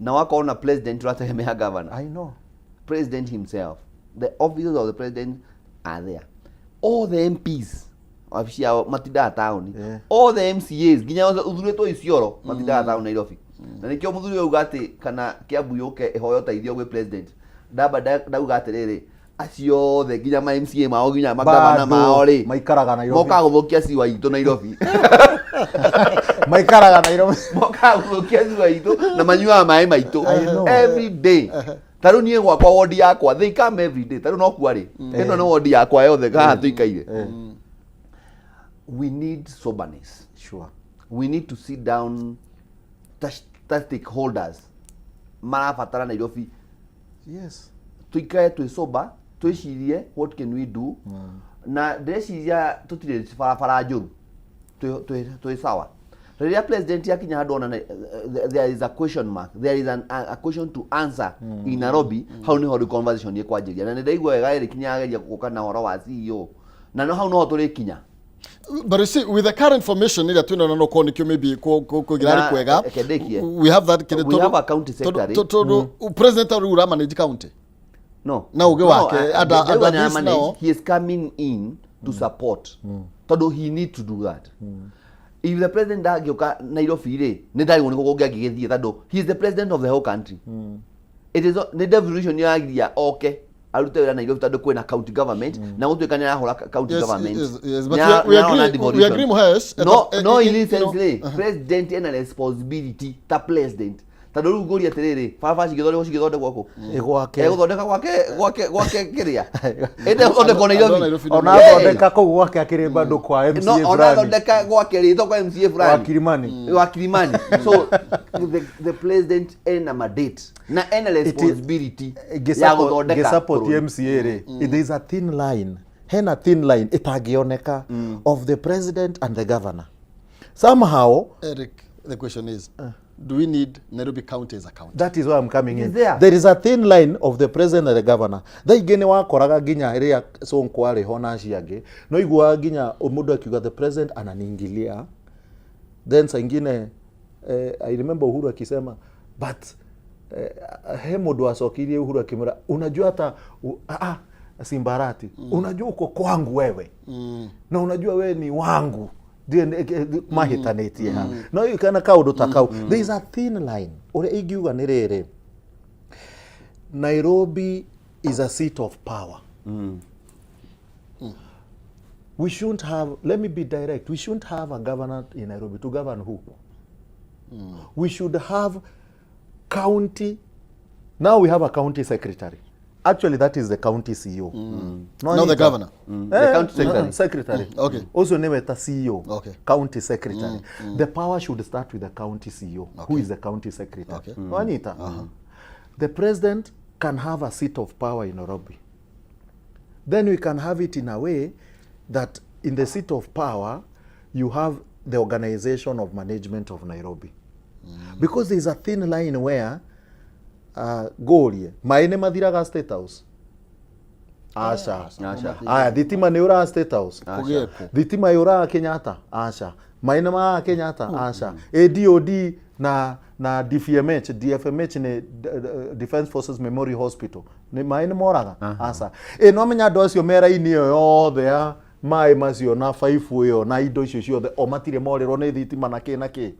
na wako na president rategemea governor. I know. President himself, the officers of the president are there. All the MPs official matida town, all the MCAs ginya uthuretwo Isiolo matida town Nairobi. Na nikio muthuri uga ati kana Kiambu yoke ehoyo taithio gwe president ndamba ndauga atiriri acio the ginya ma MCA mao ginya magavana mao ri maikaraga Nairobi moka guthukia ciwa itu Nairobi maikaraga Nairobi moka gukia thua itu na manyua mai maitu every day. Taru nie gwakwa ward yakwa they come every day. Taru no kuari eno no ward yakwa yothe ka tuikaire. We need soberness. Sure. We need to sit down stakeholders marabatara Nairobi. Yes. Tuikae twi sober, twicirie what can we do. Na ndeciria tutire barabara njuru twi sawa. Riria president yakinya handu ona there is a question mark, there is a question to answer in Nairobi. How ni the conversation ye kwanjiria na ndaigua wega iri kinyageria guka na horo wa CEO na no how no turi kinya. But you see, with the current formation, maybe we have that. We have a county secretary. President Arura manage county. No. Now now he is coming in to support. Todo he need to do that. If the president agioka Nairobi re, nedai woni ko gagigethie tado. He is the president of the whole country. It is the devolution ya okay. Arute wera Nairobi tado kwena county government na gutweka ni ahora county government. Yes, but we agree Mohes. No, in this sense, president and responsibility ta president. Tado rugori atiriri, fafa cigithode gwako. Gwake Gwake kiria. Ende thondeka Nairobi. Ona thondeka kuu gwake akiri bado kwa MCA fulani. No, ona thondeka gwake ri thoko MCA fulani. Wa Kilimani. So the president ena mandate na ena responsibility ya guthondeka support MCA ri. There is a thin line. Hena thin line itagioneka of the president and the governor. Somehow, Eric, the question is do we need Nairobi County as a county? That is why I'm coming in. There is a thin line of the president and the governor. They gene wakoraga ginya iria Sonko ari hona ciage. No igua ginya umudu akiuga the president ananingilia. Then sangine I remember Uhuru akisema but he mudu asokirie Uhuru akimura unajua hata Simbarati unajua uko kwangu wewe. Na unajua wewe ni wangu. Mahitanetie ha no you kana kaudo takau. There is a thin line ore igiuga ni rere Nairobi is a seat of power. We shouldn't have, let me be direct, we shouldn't have a governor in Nairobi to govern who. We should have county. Now we have a county secretary. Actually, that is the county CEO. Not the governor. The county secretary. Secretary. Okay. Also named the CEO. Okay. County secretary. The power should start with the county CEO, who is the county secretary. Okay. Anita. The president can have a seat of power in Nairobi. Then we can have it in a way that in the seat of power, you have the organization of management of Nairobi. Because there is a thin line where Gorie, maine mathiraga State House. Asha. Aya, thitima ni ura State House. Thitima yura Kenyatta. Asha. Maine ma Kenyatta. Asha. ADOD na DFMH ni Defense Forces Memorial Hospital. Ni maine moraga. Asha. No menya docio mera ini yothe ya mai macio na faifu yo na indo icio ciothe o matire morero ni thitima na ki.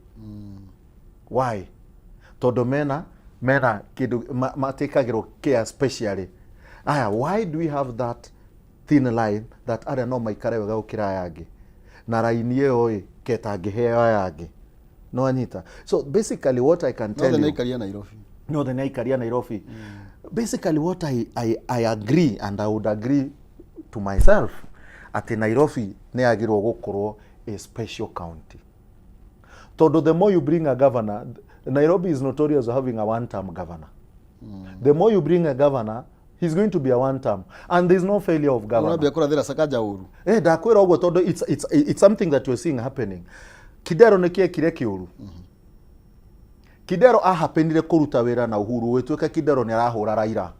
Why? Todo mena kidu matekagiro care especially. Why do we have that thin line that are no maikare wega ukira yage na raini yo ketangiheo yage no Anita? So basically what I can tell you the Nairobi. Basically what I agree, and I would agree to myself, at Nairobi ne agirwo gukorwo a special county. Todo the more you bring a governor, Nairobi is notorious for having a one-term governor. The more you bring a governor, he's going to be a one-term, and there's no failure of governor. It's something that we're seeing happening. Kidero nekie kire kiuru. Kidero ahapenire kuruta wera na Uhuru wetweka Kidero ni arahura Raila.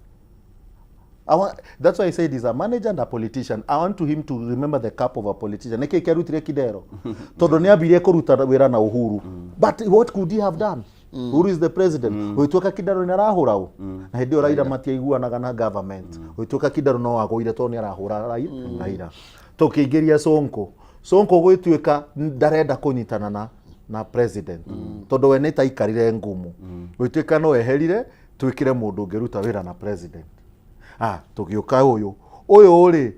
That's why I said he's a manager and a politician. I want him to remember the cap of a politician. Neke kerutire Kidero. Todo ne abire kuruta wera na Uhuru. But what could he have done? Uhuru is the president. Wetweka Kidero ni arahura u. Na hedio Raila matiaiguanaga na government. Wetweka Kidero no agoire to ni arahura Raila. Tokigeria Sonko gwitweka ndarenda kunyitana na president. Todo we neta ikarire ngumu. Wetweka no eherire twikire mundu ngeruta wira na president. Tugioka uyu uri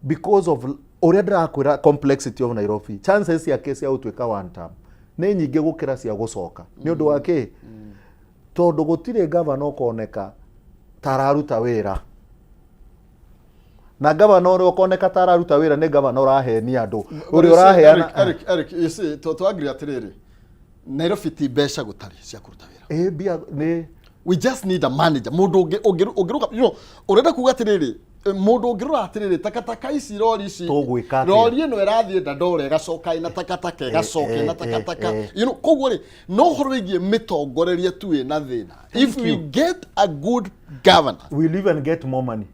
because of already akwira complexity of Nairobi, chances ya kesi ya utweka one term nĩ nyingĩ gũkĩra cia gũcoka nĩ ũndũ wa kĩ tondũ gũtirĩ gavana ũkoneka tararuta wĩra na gavana ũrĩa ũkoneka tararuta wĩra nĩ gavana ũrahenia andũ ũrĩa ũraheana Eric you see to agree atiriri Nairobi ti mbeca gũtarĩ cia kũruta wĩra bia nĩ we just need a manager mundu ungiruka you know urenda kuga atiriri mundu ungirura atiriri takataka ici rori ici rori ino irathie ndandore gacoka ina takataka gacoka ina takataka you know koguo ri no horoigie mitongoreria tu ina thina if we get a good governor we'll even get more money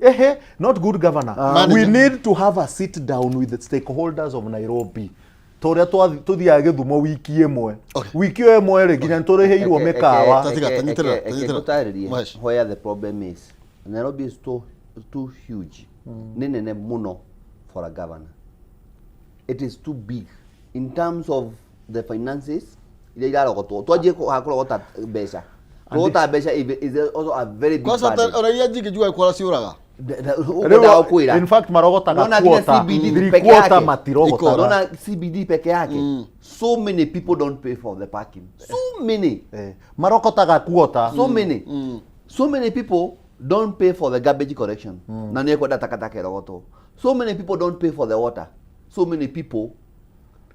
not good governor we need to have a sit down with the stakeholders of Nairobi toria tuthiaga Githumo wiki imwe wiki imwe ri nginya turiheirwo mikawa where the problem is Nairobi is too huge nene muno for a governor. It is too big in terms of the finances. Ile irarogotwo twaje hakurogota mbeca rogota mbeca is also a very big burden. Because oria jingijua kwara ciuraga in fact marogotaga quota 3/4 matirogota dona CBD peke yake so many people don't pay for the parking so many marogotaga quota so many people don't pay for the garbage collection na ni kwenda takataka rogoto so many people don't pay for the water so many people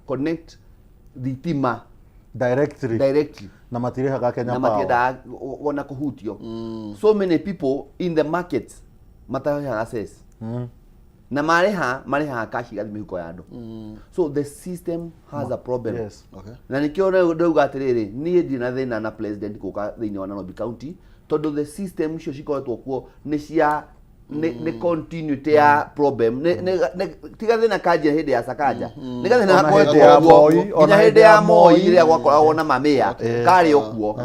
connect the tima directly na matirehaga Kenya na matienda wana kuhutio so many people in the markets mataha access na mareha kashi gathi mihiko ya andu so the system has a problem na nikio ndauga atiriri ni ndina thina na president kuka thini wa Nairobi County todo the system cio cikoretwo kuo ni cia ni continuity ya problem ne tiga thina kaje hindi ya Sakaja ni gathi na koetwo hindi ya Moi ile gwakoragwo na mamia kari okuo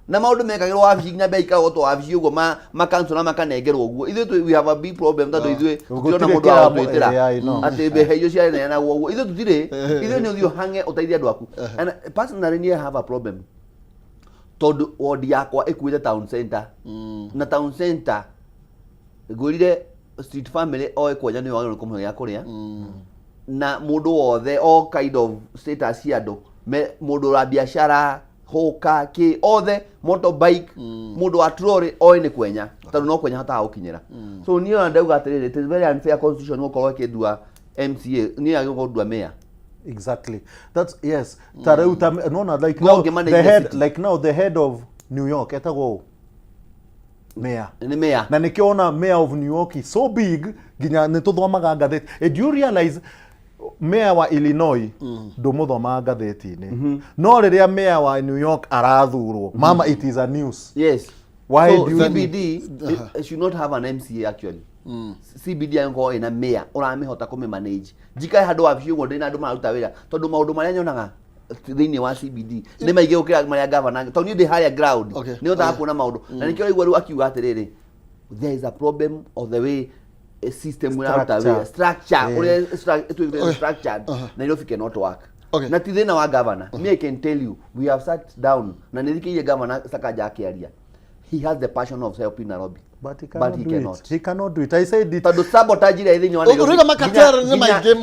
na maundu mekagirwo wabici nginya bei kagotwo wabici uguo ma council na makanengerwo uguo ithuĩ we have a big problem tondũ ithuĩ tutirona mũndũ wa gũtwĩtĩra atĩ mbeca icio cianeanagwo uguo ithuĩ tutirĩ ithuĩ nĩ ũthiĩ ũhange ũteithie andũ aku and personally I have a problem tondũ ward yakwa ĩkuĩte town center na town center ngũrire street family oe kwenya nĩ wagĩrĩirwo kũmũhe gĩa kũrĩa na mũndũ wothe all kind of status cia andũ mũndũ wa biashara hoka ki othe motorbike mundu wa trolley oe ni kwenya tondu no kwenya hata ukinyira so niyo ndauga atiriri it is very unfair constitution gukorwo kidua MCA ni agikondua mayor exactly that's yes tarauta no like now the head of New York etagwo mayor ni mayor na nikiona mayor of New York is so big ginya nituthomaga ngatheti do you realize mayor wa Illinois ndumuthoma ngatheti-ini no riria mayor wa New York arathurwo mama it is a news why so do you CBD should not have an MCA actually CBD yango ina mayor uramihota kume manage jika handu wa biu ngode na andu maruta wira tondu maundu maria nyonaga thini wa CBD ni maige ukira maria governor tondu the higher ground ni utaga kuona maundu na nikio igwa ru akiuga atiriri there is a problem of the way a system structure structured Nairobi cannot work na ti thina wa governor me I can tell you we have sat down na nithikirie governor Sakaja akiaria he has the passion of helping Nairobi but he cannot do it I said it tadu sabotage ile thini wa Nairobi uriga makatera ni maige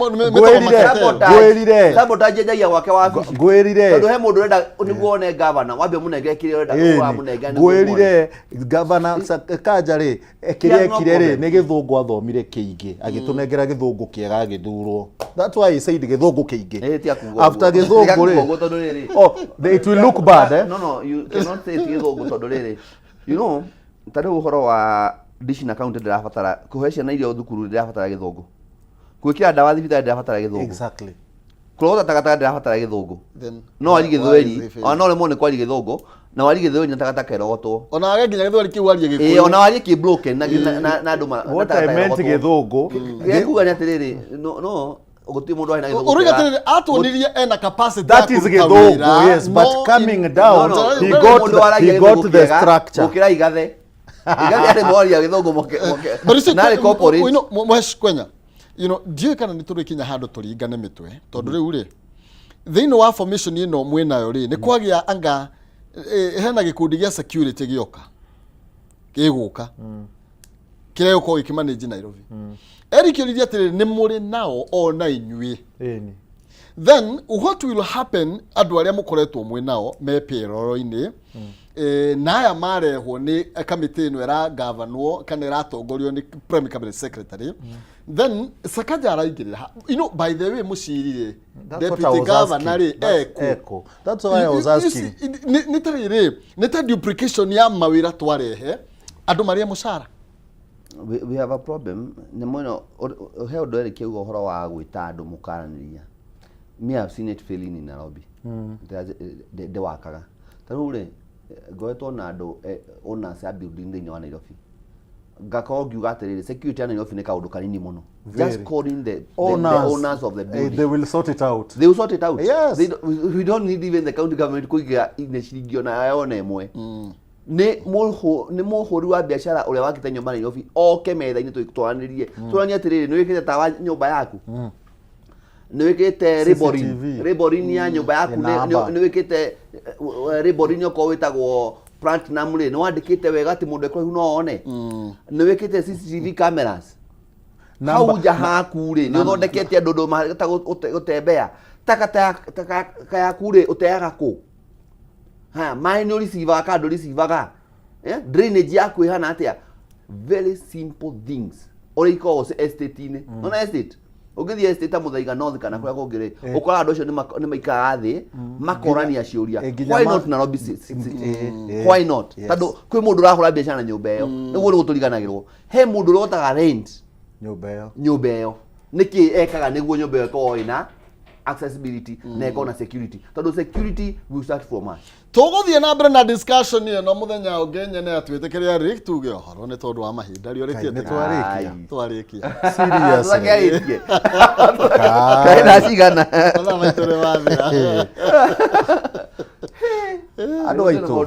gwirire sabotage jagia wake wa office gwirire tadu he mundu renda niguo one governor wambe munenge kire renda kwa munenge gwirire governor Sakaja ri kire ri ni githungu athomire kiingi agitunengera githungu kiega agithurwo that's why he said githungu kiingi after githungu ri it will look bad no you cannot say githungu tondu riri you know tadu uhoro wa dish na county ndirabatara kuhesha na irio thukuru ndirabatara githungu gwikira ndawa thibitari ndirabatara githungu exactly kurota takataka ndirabatara githungu no ari githweri ona le mone kwari githungu na wari githweri na takataka irogotwo ona age nginya githweri kiu wari gikuyu ona wari ki broken na andu what I meant githungu ngekuga ni atiriri no guti mundu aina githungu uriga atiriri atonirie ena capacity that is githungu yes but coming down he got the structure ukira igathe igathe ari moria githungu moke na le corporate we know mwesh kwenya you know ndiye kana nituri kinya handu turingane mitwe tondu riu ri thini wa formation ino mwinayo ri ni kwagia anga hena gikundi gia security gioka giguka kireo ko ikimanage Nairobi Eric yuridia atiriri ni muri nao ona inyui then what will happen andu aria mukoretwo mwe nao me piroro-ini na aya marehwo ni kamiti ino era governor kana iratongorio ni Prime Cabinet Secretary then Sakaja araingirira by the way mucirire deputy governor eko that's why I was asking nita duplication ya mawira twarehe andu maria mushara. We have a problem na mono he undu eri kiugo horo wa gwita andu mukaraniria me have seen it failing in Nairobi de wakaga tarure goetwo na andu ona cia building thini wa Nairobi ngako ngiuga atiriri security ya Nairobi ni kaundu kanini muno just calling the owners of the building they will sort it out. Yes. We don't need even the county government kuiga ineshirigio na ayone mwe ni muhuri wa biashara uria wakite nyumba Nairobi oke metha-ini twanirie turania atiriri ni wikite tawa nyumba yaku ni wikite riborini ya nyumba yaku ni wikite riborini oko witagwo plant namure ni wandikite wega ati mundu ekoro no one ni wikite CCTV cameras hau jahaku ri ni uthondekete andu gutembea taka yaku ri uteaga ku mai no receiver ka do receiver drainage yaku ihana atia very simple things ori ko estate ni no na estate ugithi estate muthaiga north kana kuria kungire ukora andu acio ni maikara thi makorania ciuria why not Nairobi why not tando kwi mundu urahura biashara nyumba iyo niguo ni guturiganagirwo he mundu urotaga rent nyumba iyo niki ekaga niguo nyumba iyo to ina accessibility na iko na security tando security will start from us tuguthie na mbere na discussion ino muthenya ungenye ne atwitikiria Rick tuge horo ni tondu wa mahinda rio ritie twarikia serious kaina cigana ona maitore wathira andu aitu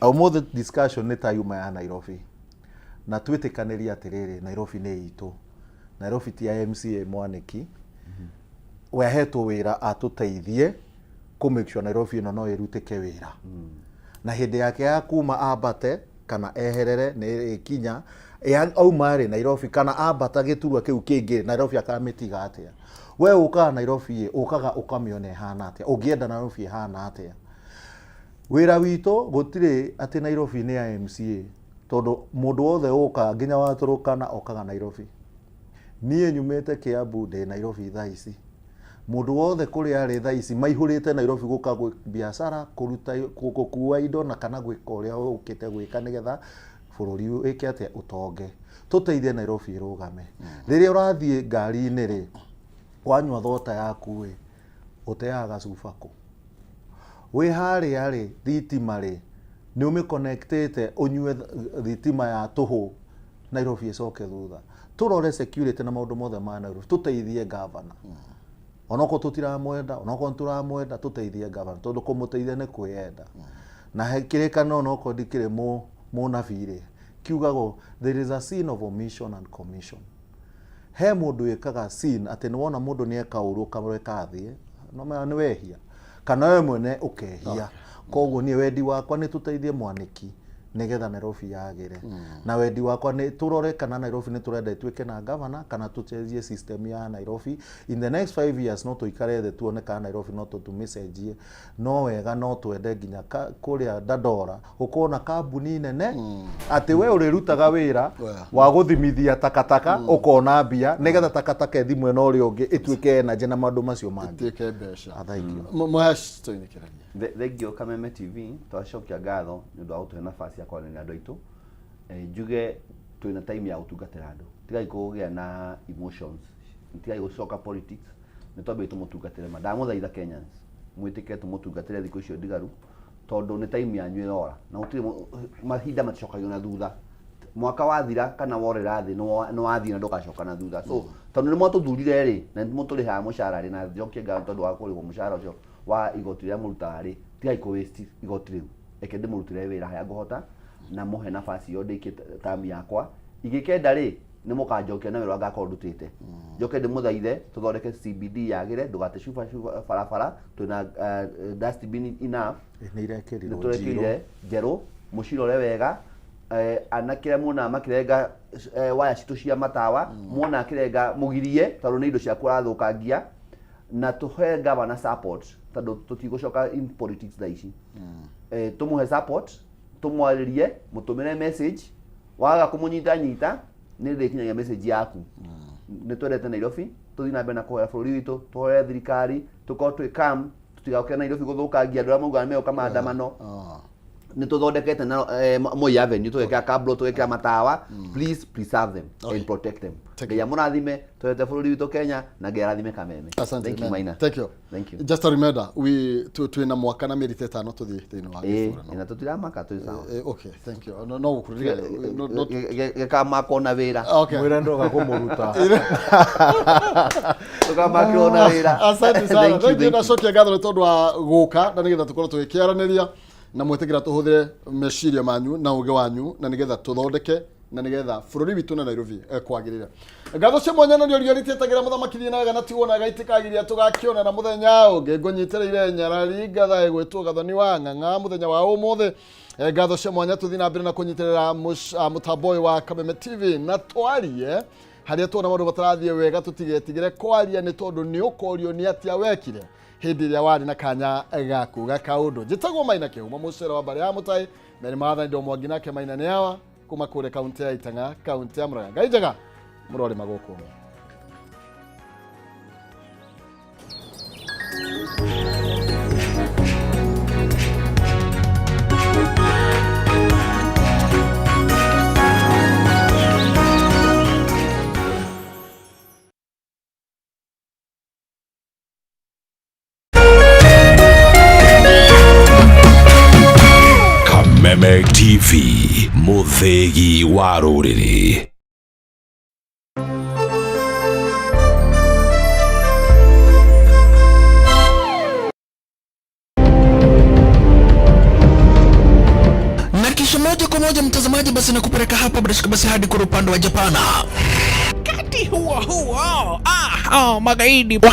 umuthi discussion ni ta yuma ya Nairobi na twitikaniria atiriri Nairobi ni itu Nairobi ti MCA Mwaniki wehetwo wira atuteithie ku make sure Nairobi no irutike wira na hindi yake ya kuma abate kana eherere ni ikinya au mari Nairobi kana abata giturwa kiu kingi Nairobi akamitiga atia we uka Nairobi ukaga ukamione hana atia ungienda Nairobi hana atia wira wito gutire ati Nairobi ni ya MCA tondu mundu wothe uka nginya waturukana okaga Nairobi nie nyumete Kiambu de Nairobi thaa ici mundu wothe kuri ari thaa ici maihurite Nairobi guka gwi biashara kuruta gukua indo na kana gwika uria ukite gwika nigetha bururi wike atia utonge tuteithie Nairobi irugame riria urathie ngari-ini ri wanywa thota yaku ri uteaga cubaku wi hari ari thitima ri ni umiconnectete unywe thitima ya tuhu Nairobi icoke thutha turore security na maundu mothe ma Nairobi tuteithie governor onoko tutiramwenda onoko turamwenda tuteithie governor tondu kumuteithia ni kwiyenda na hekirikano onoko ndikire mu navire kiugago there is a scene of omission and commission he mundu wikaga scene ati ni wona mundu ni eka uru kamureka thie no ni wehia kana we mwene ukehia koguo ni wendi wakwa ni tuteithie Mwaniki nigetha Nairobi yagire na wendi wakwa ni turore kana Nairobi ni turenda itwike na governor kana tuchezie system ya Nairobi in the next 5 years no tuikare the tuone kana Nairobi no tu message no wega no twende nginya kuria Dandora ukona kambuni nene ati we urirutaga wira wa guthimithia takataka ukona mbia nigetha takataka thimwe no ri ungi itwike na jena mandu macio mangi itwike mbeca thaikio mwash toinikirania thegio Kameme TV twacokia ngatho ni undu wa gutuhe nafasi ya kwaranĩria andu aitu njuge twina time ya gutungatĩra andu tigai kugia na emotions tigai gucoka politics ni twambe tumutungatĩre ndamuthaitha Kenyans mwitike tumutungatĩre thikũ icio ndigaru tondu ni time yanyu irora na gutire mahinda macokagio na thutha mwaka wathira kana worera thi no wathi na ndugacoka na thutha so tondu ni mwatuthurire ri na muturiha mushara ri na njokie ngatho tondu wa kurĩhwo mushara ucio wa igoti rĩa mũrutaga ri tigai ku waste igoti riu eke ndimurutire wira haya nguhota na muhe nafasi yo ndike tami yakwa igikenda ri ni mukanjokia na wira ngakorwo ndutite njoke ndimuthaithe tuthondeke CBD yagire ndugate shufa farafara twina dustbin enough ni irekerirwo turekire njeru mucirore wega anakire muna makirenga waya citu cia matawa muna akirenga mugirie tondu ni indo cia kurathukangia na tuhe governor support tondũ tũtigũcoka in politics thaa ici. Tũmũhe support, tũmwarĩrie, mũtũmĩre message, waga kũmũnyita nĩ ndĩkinyagia message yaku. Nĩ twendete Nairobi, tũthiĩ na mbere na kũhoya bũrũri witũ, tũhoye thirikari, tũkorwo twĩ calm, tũtigaũke Nairobi gũthũkangia andũ arĩa maugaga nĩmeoka maandamano. Nĩ tũthondekete na Moi Avenue, tũgekĩra kablo, tũgekĩra matawa. Please preserve them and protect them. Ngai amũrathime, twendete bũrũri witũ Kenya, na Ngai arathime Kameme. Thank you, Maina. Thank you. Just a reminder, twĩna mwaka na mĩeri 5 tũthiĩ thĩinĩ wa gĩbũrano. Na tũtiramaka twĩ sawa. Okay, thank you. No gũkũrĩria gĩkamako na wĩra. Mwĩra ndoga kũmũruta. Tũkamako na wĩra. Asante sana. Thank you na cokia ngatho nĩ tondũ wa gũka na nĩgetha tũkorwo tũgĩkĩaranĩria na mwĩtĩkĩra tũhũthĩre meciria manyu na ũgĩ wanyu na nĩgetha tũthondeke na nĩgetha bũrũri witũ na Nairobi kwagĩrĩra. Ngatho cia mwanya na rĩorio rĩtetagĩra mũthamaki thiĩ na wega na tigwona gaitikagĩria tũgakiona na mũthenya ũngĩ ngũnyitĩrĩire nyarari gatha gwĩtwo gathoni wa ng'ang'a mũthenya wa ũmũthĩ. Ngatho cia mwanya tũthiĩ na mbere na kũnyitĩrĩra mũtambo ũyũ wa Kameme TV na twarie harĩa tuona maũndũ matarathiĩ wega tũtigetigĩre kwaria nĩ tondũ nĩ ũkorio nĩ atĩa wekire hĩndĩ ĩrĩa warĩ na kanya gaku gakaũndũ. Njĩtagwo Maina Kĩhuma mũcere wa mbarĩ ya Mũtai, Mary Maathani ndo Mwangi nake Maina nĩ awa kuma kũrĩa kaunti ya Itang'a, kaunti ya Murang'a. Ngai njega mũrore magũkũ. Kameme TV, mũthĩgi wa rũrĩrĩ. Na kisha moja kwa moja mtazamaji, basi nakupeleka hapa basi hadi kwa upande wa Japana. Kati huo magaidi